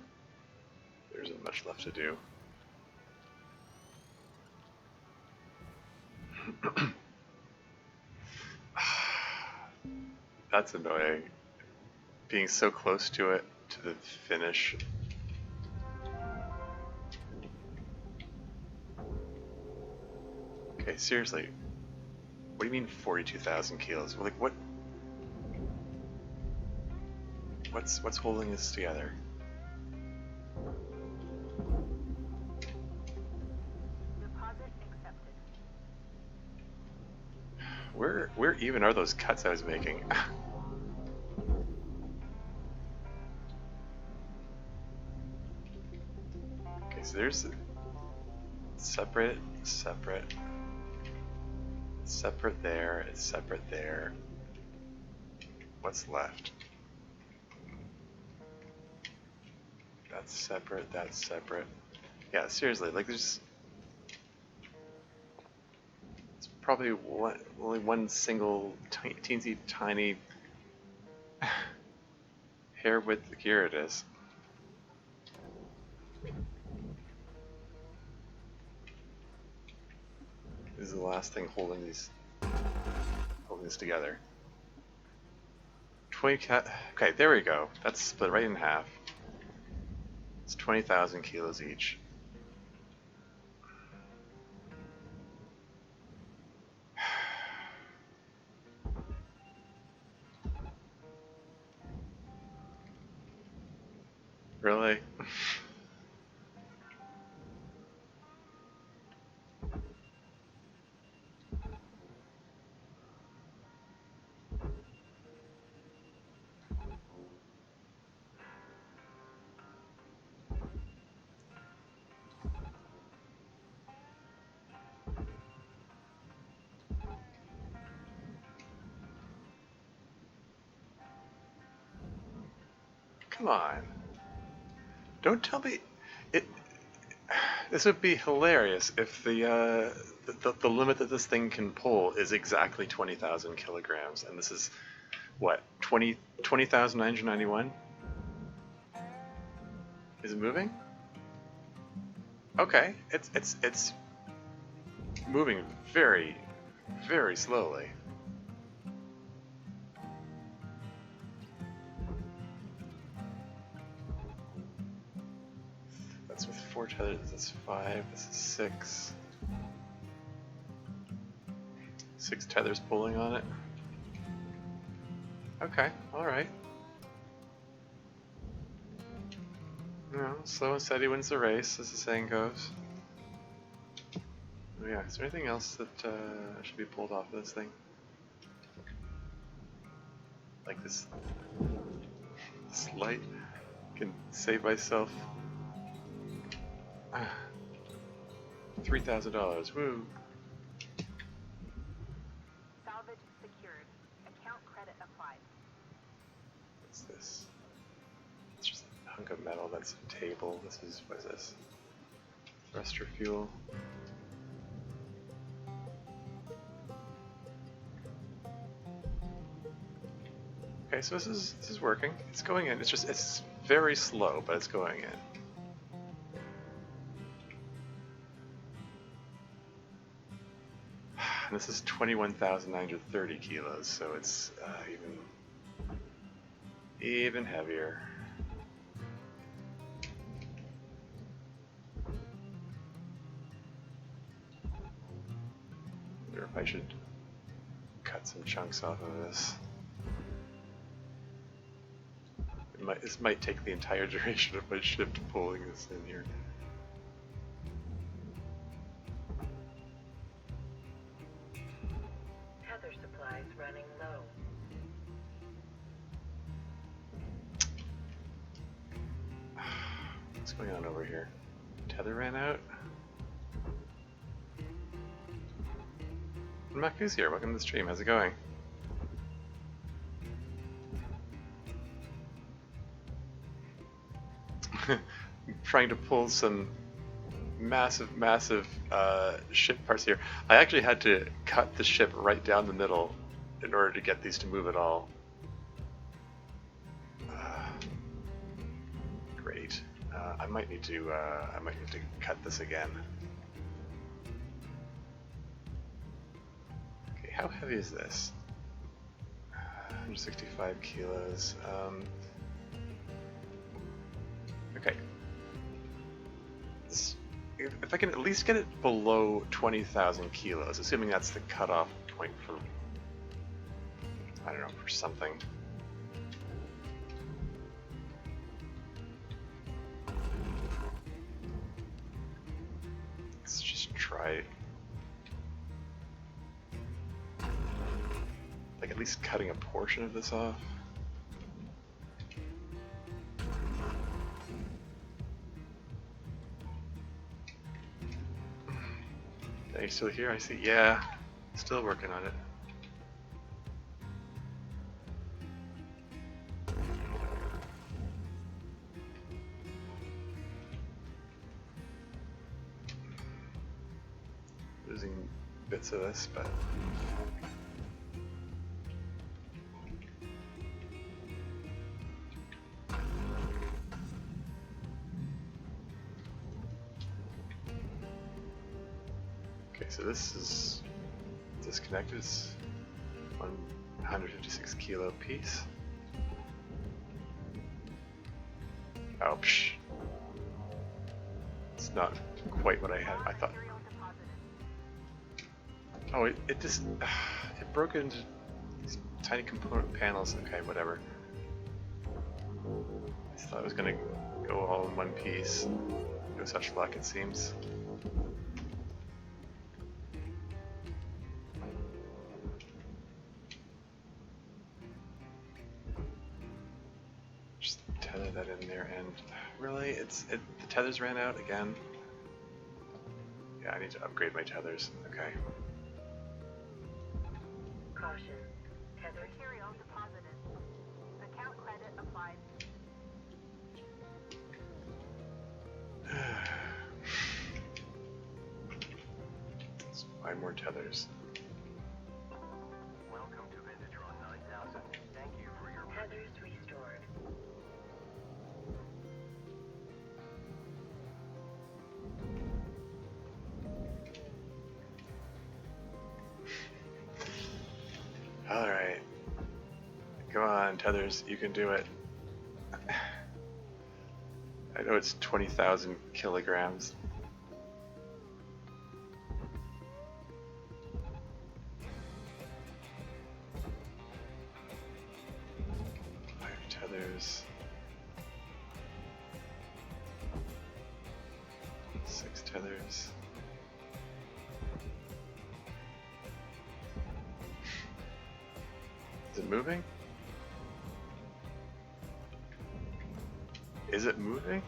There isn't much left to do. That's annoying. Being so close to it, to the finish. Okay, seriously. What do you mean 42,000 kilos? Like what? What's holding this together? Deposit accepted. Where even are those cuts I was making? Okay, so there's separate there, it's separate there. What's left? That's separate. Yeah, seriously, like there's probably only one single teensy tiny hair width. Here it is. This is the last thing holding this together. 20 okay, there we go. That's split right in half. It's 20,000 kilos each. Really? Come on. Don't tell me it. This would be hilarious if the limit that this thing can pull is exactly 20,000 kilograms, and this is what 20,991. Is it moving? Okay, it's moving very, very slowly. That's with 4 tethers, that's 5, this is 6. 6 tethers pulling on it. Okay, alright. No, slow and steady wins the race, as the saying goes. Oh yeah, is there anything else that should be pulled off of this thing? Like this light can save myself $3,000. Woo! Salvage secured. Account credit applied. What's this? It's just a hunk of metal. That's a table. This is, what is this? Thruster fuel. Okay, so this is working. It's going in. It's very slow, but it's going in. And this is 21,930 kilos, so it's even heavier. if I should cut some chunks off of this. This might take the entire duration of my shift pulling this in here. Tether supplies running low. What's going on over here? Tether ran out? Maku's here, welcome to the stream, how's it going? Trying to pull some massive ship parts here. I actually had to cut the ship right down the middle in order to get these to move at all. Great. I might need to cut this again. Okay, how heavy is this? 165 kilos. Okay. If I can at least get it below 20,000 kilos, assuming that's the cutoff point for, I don't know, for something. Let's just try, like, at least cutting a portion of this off. Are you still here? I see. Yeah, still working on it. Losing bits of this, but so this is disconnected. It's 156 kilo piece. Oh, psh. It's not quite what I had. I thought. Oh, it just it broke into these tiny component panels. Okay, whatever. I just thought it was gonna go all in one piece. No such luck, it seems. That in there, and really, the tethers ran out again. Yeah, I need to upgrade my tethers. Okay. Caution. Tether Material deposited. Account credit applied. Let's buy more tethers. Welcome to Vintatron 9000. Thank you for your tethers restored. Alright. Come on, tethers, you can do it. I know it's 20,000 kilograms. Tethers. 6 tethers. Is it moving? Is it moving?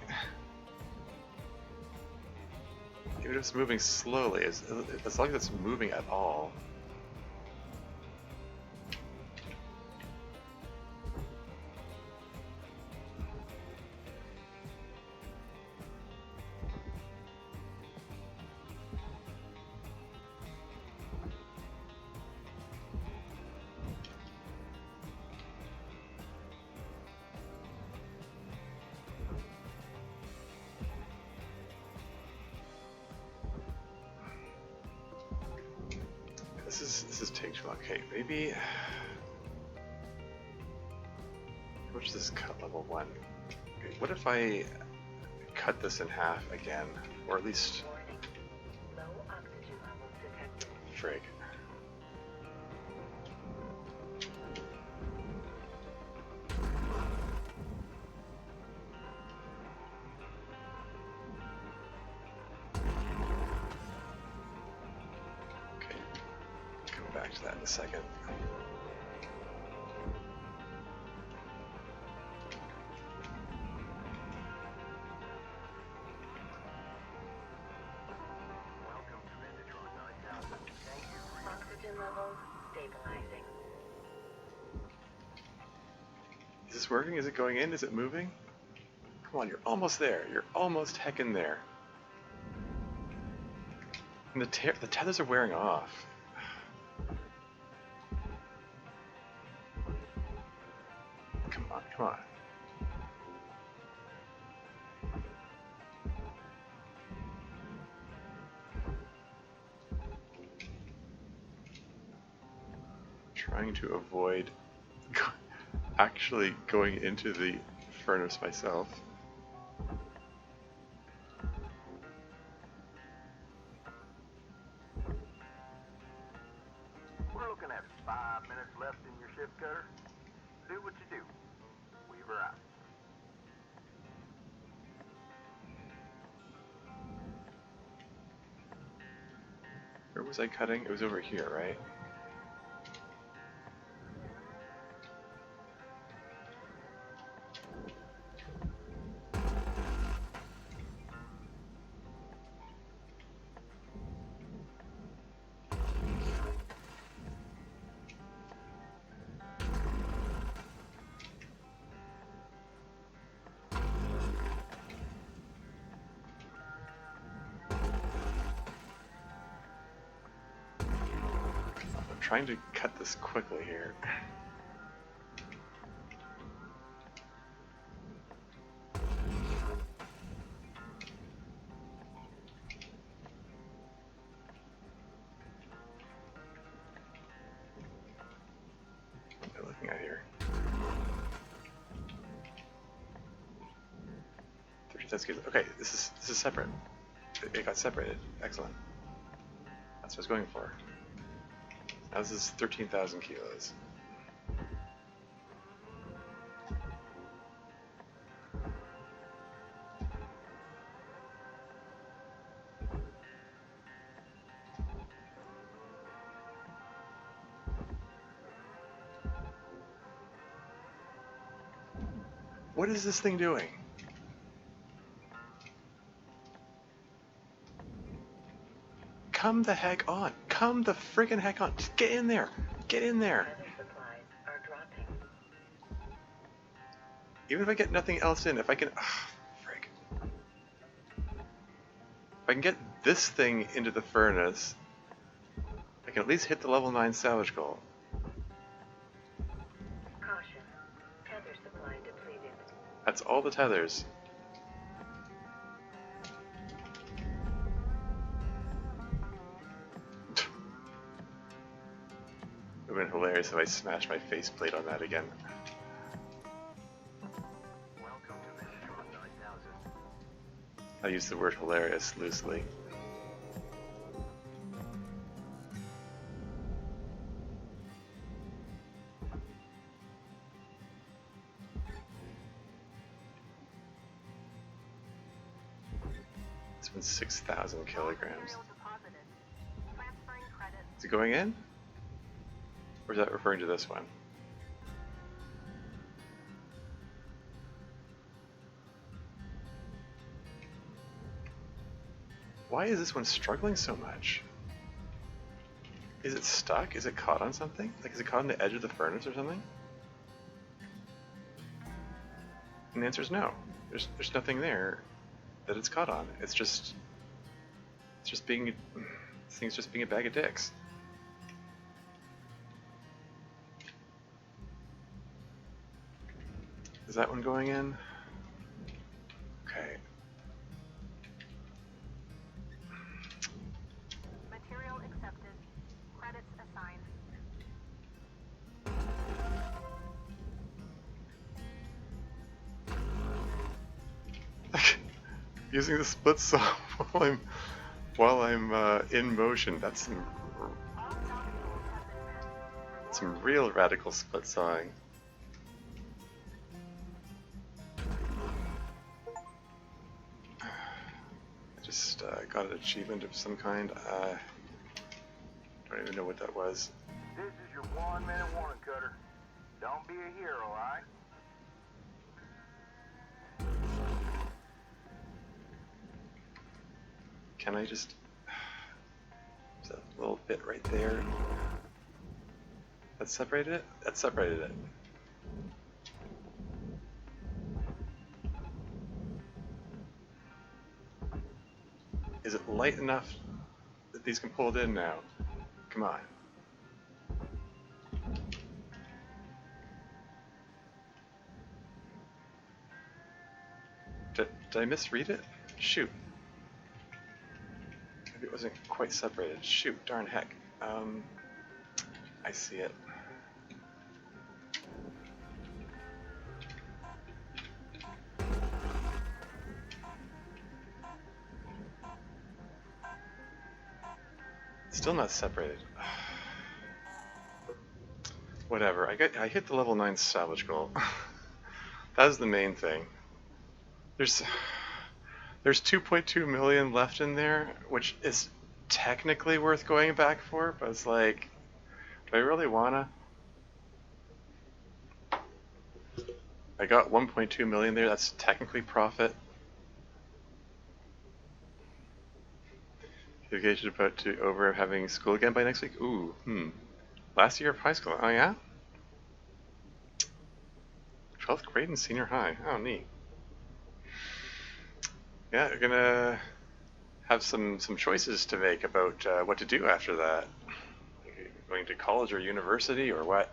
Even if it's moving slowly, as long as it's moving at all. This is taking too long. Okay, maybe. How much is this cut level 1? Okay, what if I cut this in half again, or at least. Warning. Low oxygen levels detected. Frig. back to that in a second. Oxygen levels stabilizing. Is this working? Is it going in? Is it moving? Come on, you're almost there. You're almost heckin' there. And the tethers are wearing off. Come on, come on. Trying to avoid actually going into the furnace myself. We're looking at 5 minutes left in your shift cutter. Do what you do. Weaver out. Where was I cutting? It was over here, right? Trying to cut this quickly here. What am I looking at here? 30 kilos. Okay, this is separate. It got separated. Excellent. That's what I was going for. Now this is 13,000 kilos. What is this thing doing? Come the heck on. Come the friggin' heck on. Just get in there. Get in there. Weather supplies are dropping. Even if I get nothing else in, if I can... frig. If I can get this thing into the furnace, I can at least hit the level 9 salvage goal. Caution. Tether supply depleted. That's all the tethers. It would have been hilarious if I smashed my faceplate on that again. Welcome to Megatron 9000. I use the word hilarious loosely. This one's 6,000 kilograms. Material deposited. Transferring credits. Is it going in? Or is that referring to this one? Why is this one struggling so much? Is it stuck? Is it caught on something? Like, is it caught on the edge of the furnace or something? And the answer is no. There's nothing there that it's caught on. It's just being, this thing's just being a bag of dicks. Is that one going in? Okay. Material accepted. Credits assigned. Using the split saw while I'm in motion. That's some real radical split sawing. I just got an achievement of some kind. Don't even know what that was. This is your 1-minute warning, Cutter. Don't be a hero, alright? Can I just... There's a little bit right there. That separated it? That separated it. Is it light enough that these can pull it in now? Come on. Did I misread it? Shoot. Maybe it wasn't quite separated. Shoot, darn heck. I see it. Still not separated. Whatever. I hit the level 9 salvage goal. That was the main thing. There's 2.2 million left in there, which is technically worth going back for, but it's like, do I really wanna? I got 1.2 million there. That's technically profit. Education about to over having school again by next week. Ooh, Last year of high school. Oh yeah. 12th grade and senior high. Oh neat. Yeah, you're gonna have some choices to make about what to do after that. Going to college or university or what?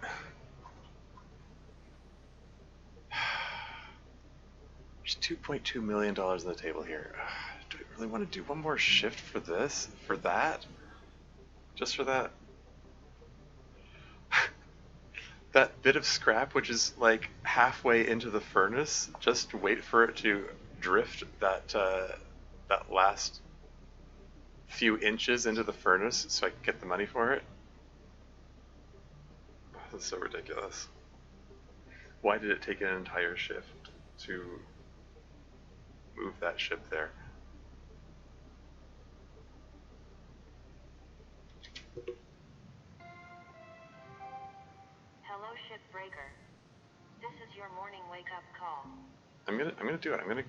There's $2.2 million on the table here. Do I really want to do one more shift for this? For that? Just for that? That bit of scrap, which is like halfway into the furnace, just to wait for it to drift that that last few inches into the furnace so I can get the money for it. This is so ridiculous. Why did it take an entire shift to move that ship there? Hello, Shipbreaker. This is your morning wake-up call. I'm gonna do it. I'm gonna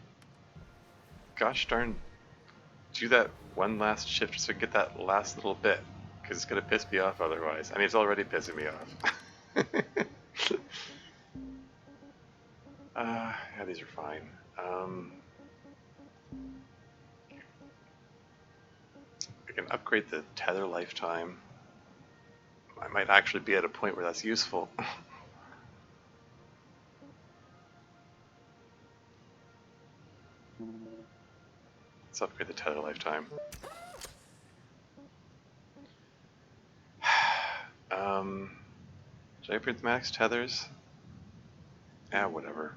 gosh darn do that one last shift just to get that last little bit, because it's gonna piss me off otherwise. I mean, it's already pissing me off. Yeah, these are fine. I can upgrade the tether lifetime. I might actually be at a point where that's useful. Let's upgrade the tether lifetime. Should I upgrade the max tethers? Whatever.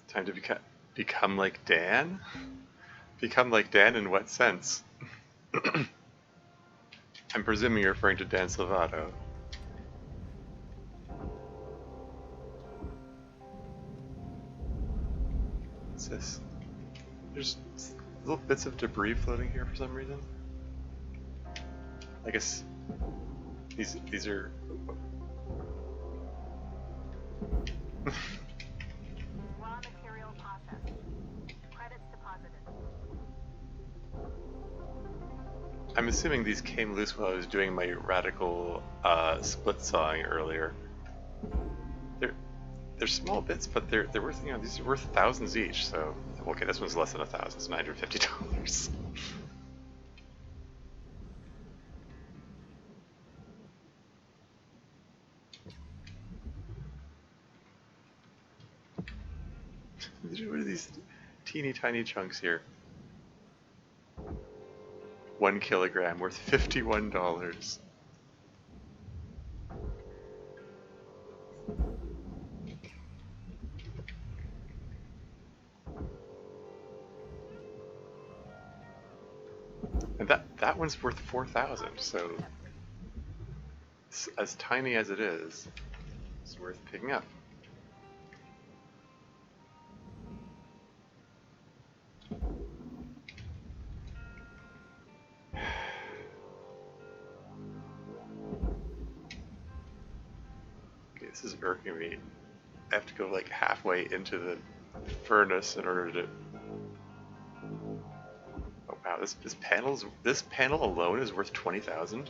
Time to become like Dan? Become like Dan in what sense? I'm presuming you're referring to Dan Salvato. What's this? There's little bits of debris floating here for some reason. I guess these are... Raw material processed. Credits deposited. I'm assuming these came loose while I was doing my radical split sawing earlier. They're small bits, but they're worth, you know, these are worth thousands each. So okay, this one's less than 1,000. It's $950. What are these teeny tiny chunks here? 1 kilogram worth $51. And that one's worth 4,000, so as tiny as it is, it's worth picking up. This is irking me. I have to go like halfway into the furnace in order to... Oh wow, this panel alone is worth 20,000?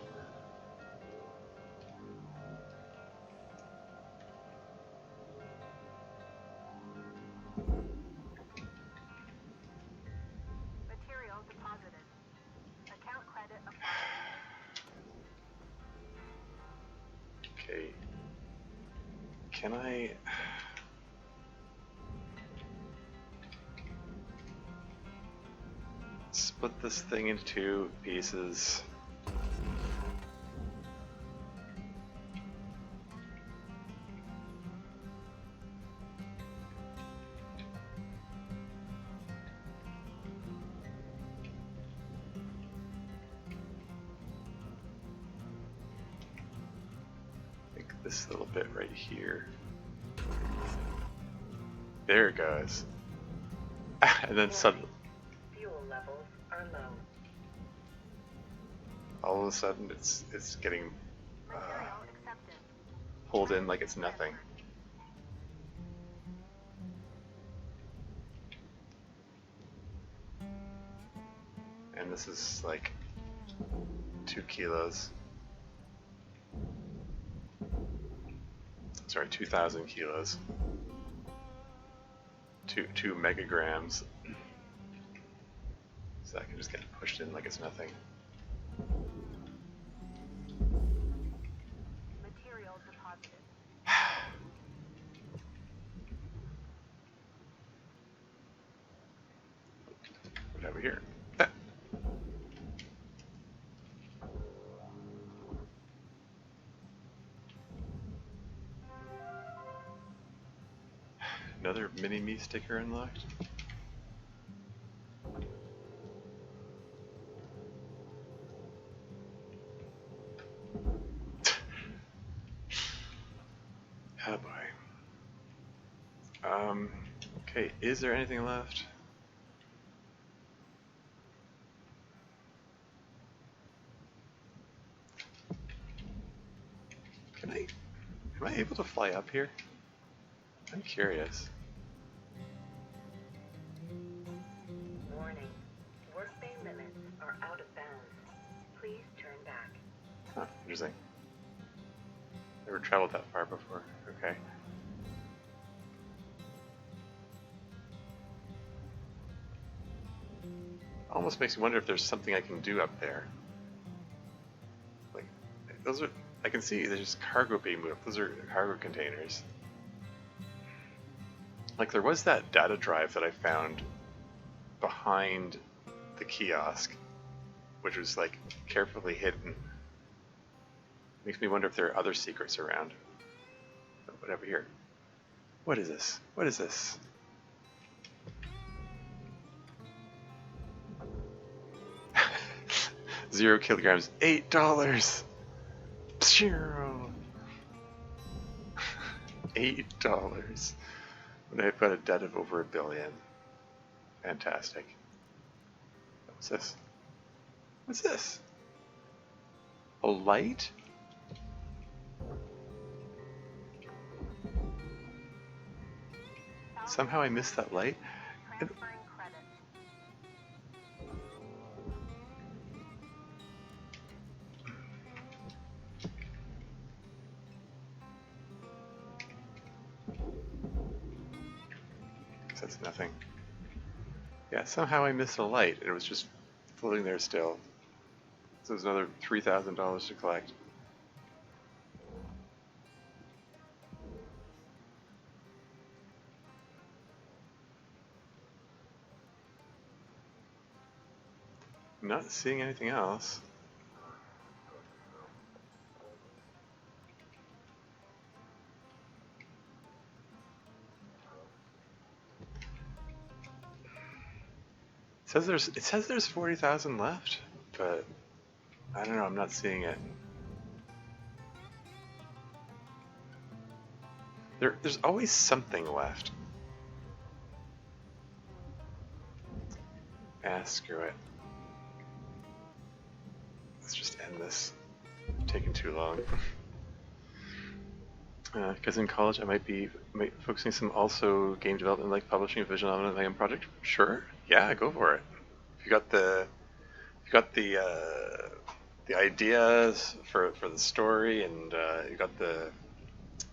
Material deposited. Account credit applied. Okay. Can I... split this thing into 2 pieces? This little bit right here. There it goes. And then suddenly, Fuel levels are low. all of a sudden, it's getting Material accepted. pulled in like it's nothing. And this is like 2 kilos. Sorry, 2,000 kilos. 2 megagrams. So that can just get pushed in like it's nothing. Material deposited. What over here? Another mini-me sticker unlocked? Oh boy. Okay, is there anything left? Am I able to fly up here? I'm curious. Warning. Workday limits are out of bounds. Please turn back. Huh, interesting. Never traveled that far before. Okay. Almost makes me wonder if there's something I can do up there. Like, those are... I can see there's cargo being moved. Those are cargo containers. Like, there was that data drive that I found behind the kiosk, which was, like, carefully hidden. Makes me wonder if there are other secrets around. But whatever here. What is this? What is this? $0 kilograms, $8. $8. When I've got a debt of over $1 billion. Fantastic. What's this? What's this? A light? Somehow I missed that light. Transferring credit. That's nothing. Yeah, somehow I missed a light. It was just floating there still. So there's another $3,000 to collect. I'm not seeing anything else. It says there's 40,000 left, but I don't know, I'm not seeing it. There's always something left. Ah, screw it. Let's just end this. It's taking too long. Because in college I might be focusing some also game development, like publishing a visual novel like project. Sure, yeah, go for it. If you got the ideas for the story, and you got the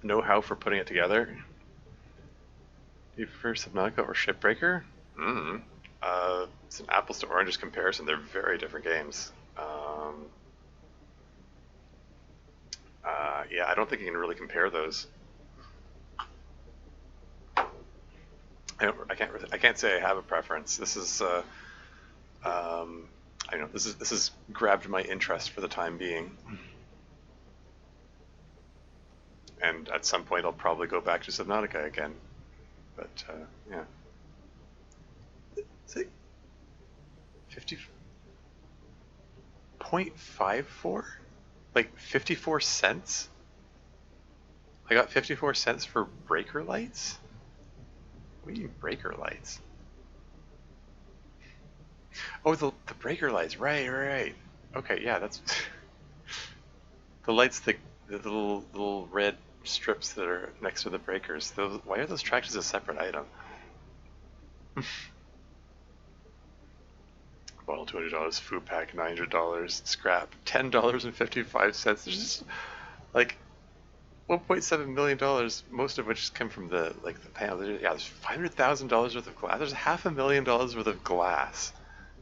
know-how for putting it together. Do you prefer Subnautica or Shipbreaker? It's an apples to oranges comparison. They're very different games. Yeah, I don't think you can really compare those. I can't say I have a preference. This is I know this has grabbed my interest for the time being, and at some point I'll probably go back to Subnautica again. But yeah, is it 50.54? Like 54 cents? I got 54 cents for breaker lights? What do you mean breaker lights? Oh, the breaker lights, right. Okay, yeah, that's the lights, the little red strips that are next to the breakers. Why are those tracked as a separate item? Bottle $200, food pack $900, scrap $10.55. There's just like $1.7 million, most of which come from the panel. Yeah, there's $500,000 worth of glass. There's $500,000 worth of glass.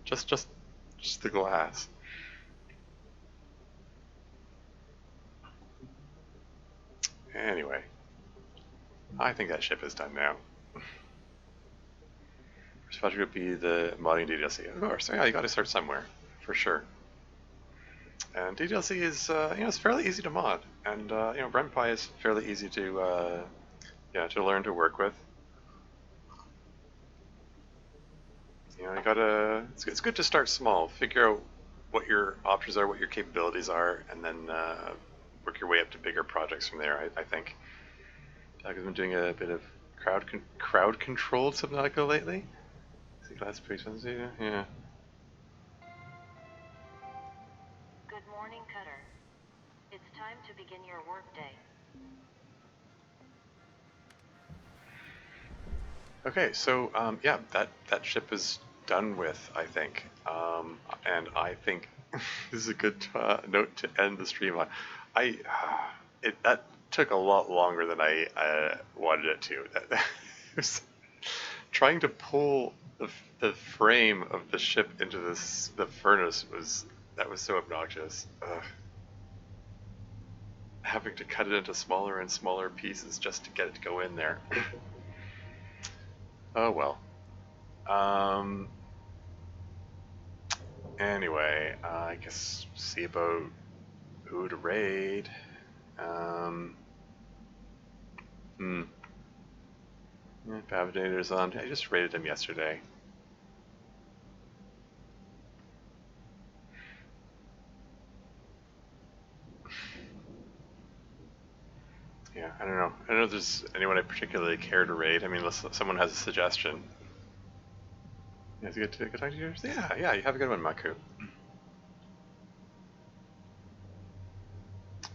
Just the glass. Anyway, I think that ship is done now. First project would be the modding DDLC. Of course, yeah, you got to start somewhere, for sure. And DDLC is, it's fairly easy to mod, and RenPy is fairly easy to, to learn to work with. You gotta. It's good to start small. Figure out what your options are, what your capabilities are, and then work your way up to bigger projects from there. I think. Doug has been doing a bit of crowd controlled Subnautica lately. Is the glass pretty expensive? Yeah. Good morning, Cutter. It's time to begin your workday. Okay, so yeah, that ship is done with, I think, and I think this is a good note to end the stream on. That took a lot longer than I wanted it to. It was trying to pull the frame of the ship into the furnace was so obnoxious. Having to cut it into smaller and smaller pieces just to get it to go in there. Oh well. Anyway, I guess see about who to raid. Yeah, Validator's on. I just raided him yesterday. Yeah, I don't know. I don't know if there's anyone I particularly care to raid. I mean, unless someone has a suggestion. Yeah, it's good to talk to you. Yeah, you have a good one, Maku.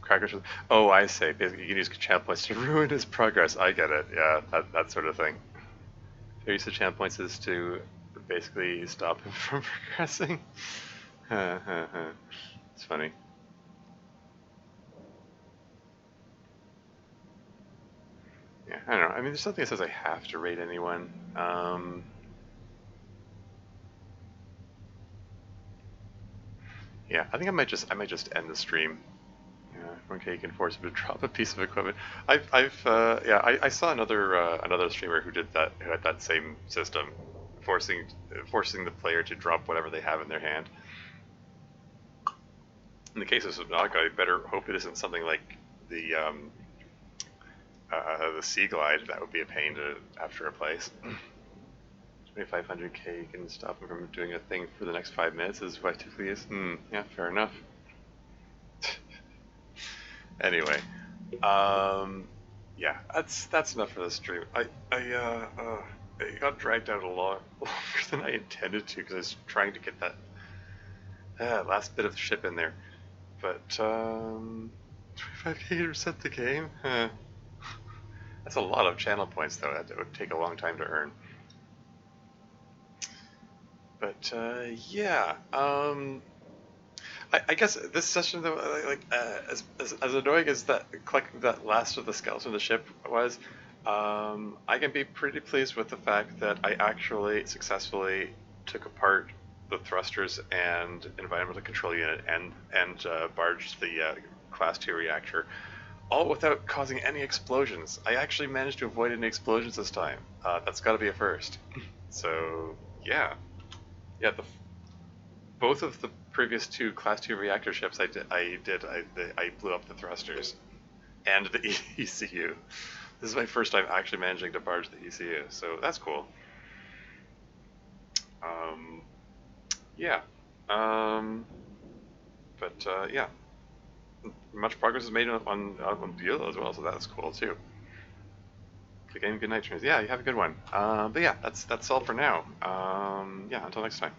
Crackers. Oh, I say. Basically, you can use channel points to ruin his progress. I get it. Yeah, that sort of thing. Their use of channel points is to basically stop him from progressing. It's funny. Yeah, I don't know. I mean, there's something that says I have to raid anyone. Yeah, I think I might just end the stream. Yeah, okay, you can force him to drop a piece of equipment. I saw another streamer who did that, who had that same system, forcing the player to drop whatever they have in their hand. In the case of Subnautica, I better hope it isn't something like the Sea Glide. That would be a pain to have to replace. 2500k, you can stop him from doing a thing for the next 5 minutes, is what it typically is. Yeah, fair enough. Anyway, yeah, that's enough for this stream. It got dragged out a lot longer than I intended to because I was trying to get that last bit of the ship in there. But 25k to reset the game. That's a lot of channel points, though. That would take a long time to earn. But yeah, I guess this session, though, as annoying as that that last of the skeleton of the ship was, I can be pretty pleased with the fact that I actually successfully took apart the thrusters and environmental control unit and barged the Class 2 reactor, all without causing any explosions. I actually managed to avoid any explosions this time. That's got to be a first. So yeah, yeah. Both of the previous two Class 2 reactor ships I blew up the thrusters and the ECU. This is my first time actually managing to barge the ECU, so that's cool. Yeah. Yeah. Much progress is made on Beulah as well, so that's cool too. Again, good night, Trains. Yeah, you have a good one. But yeah, that's all for now. Yeah, until next time.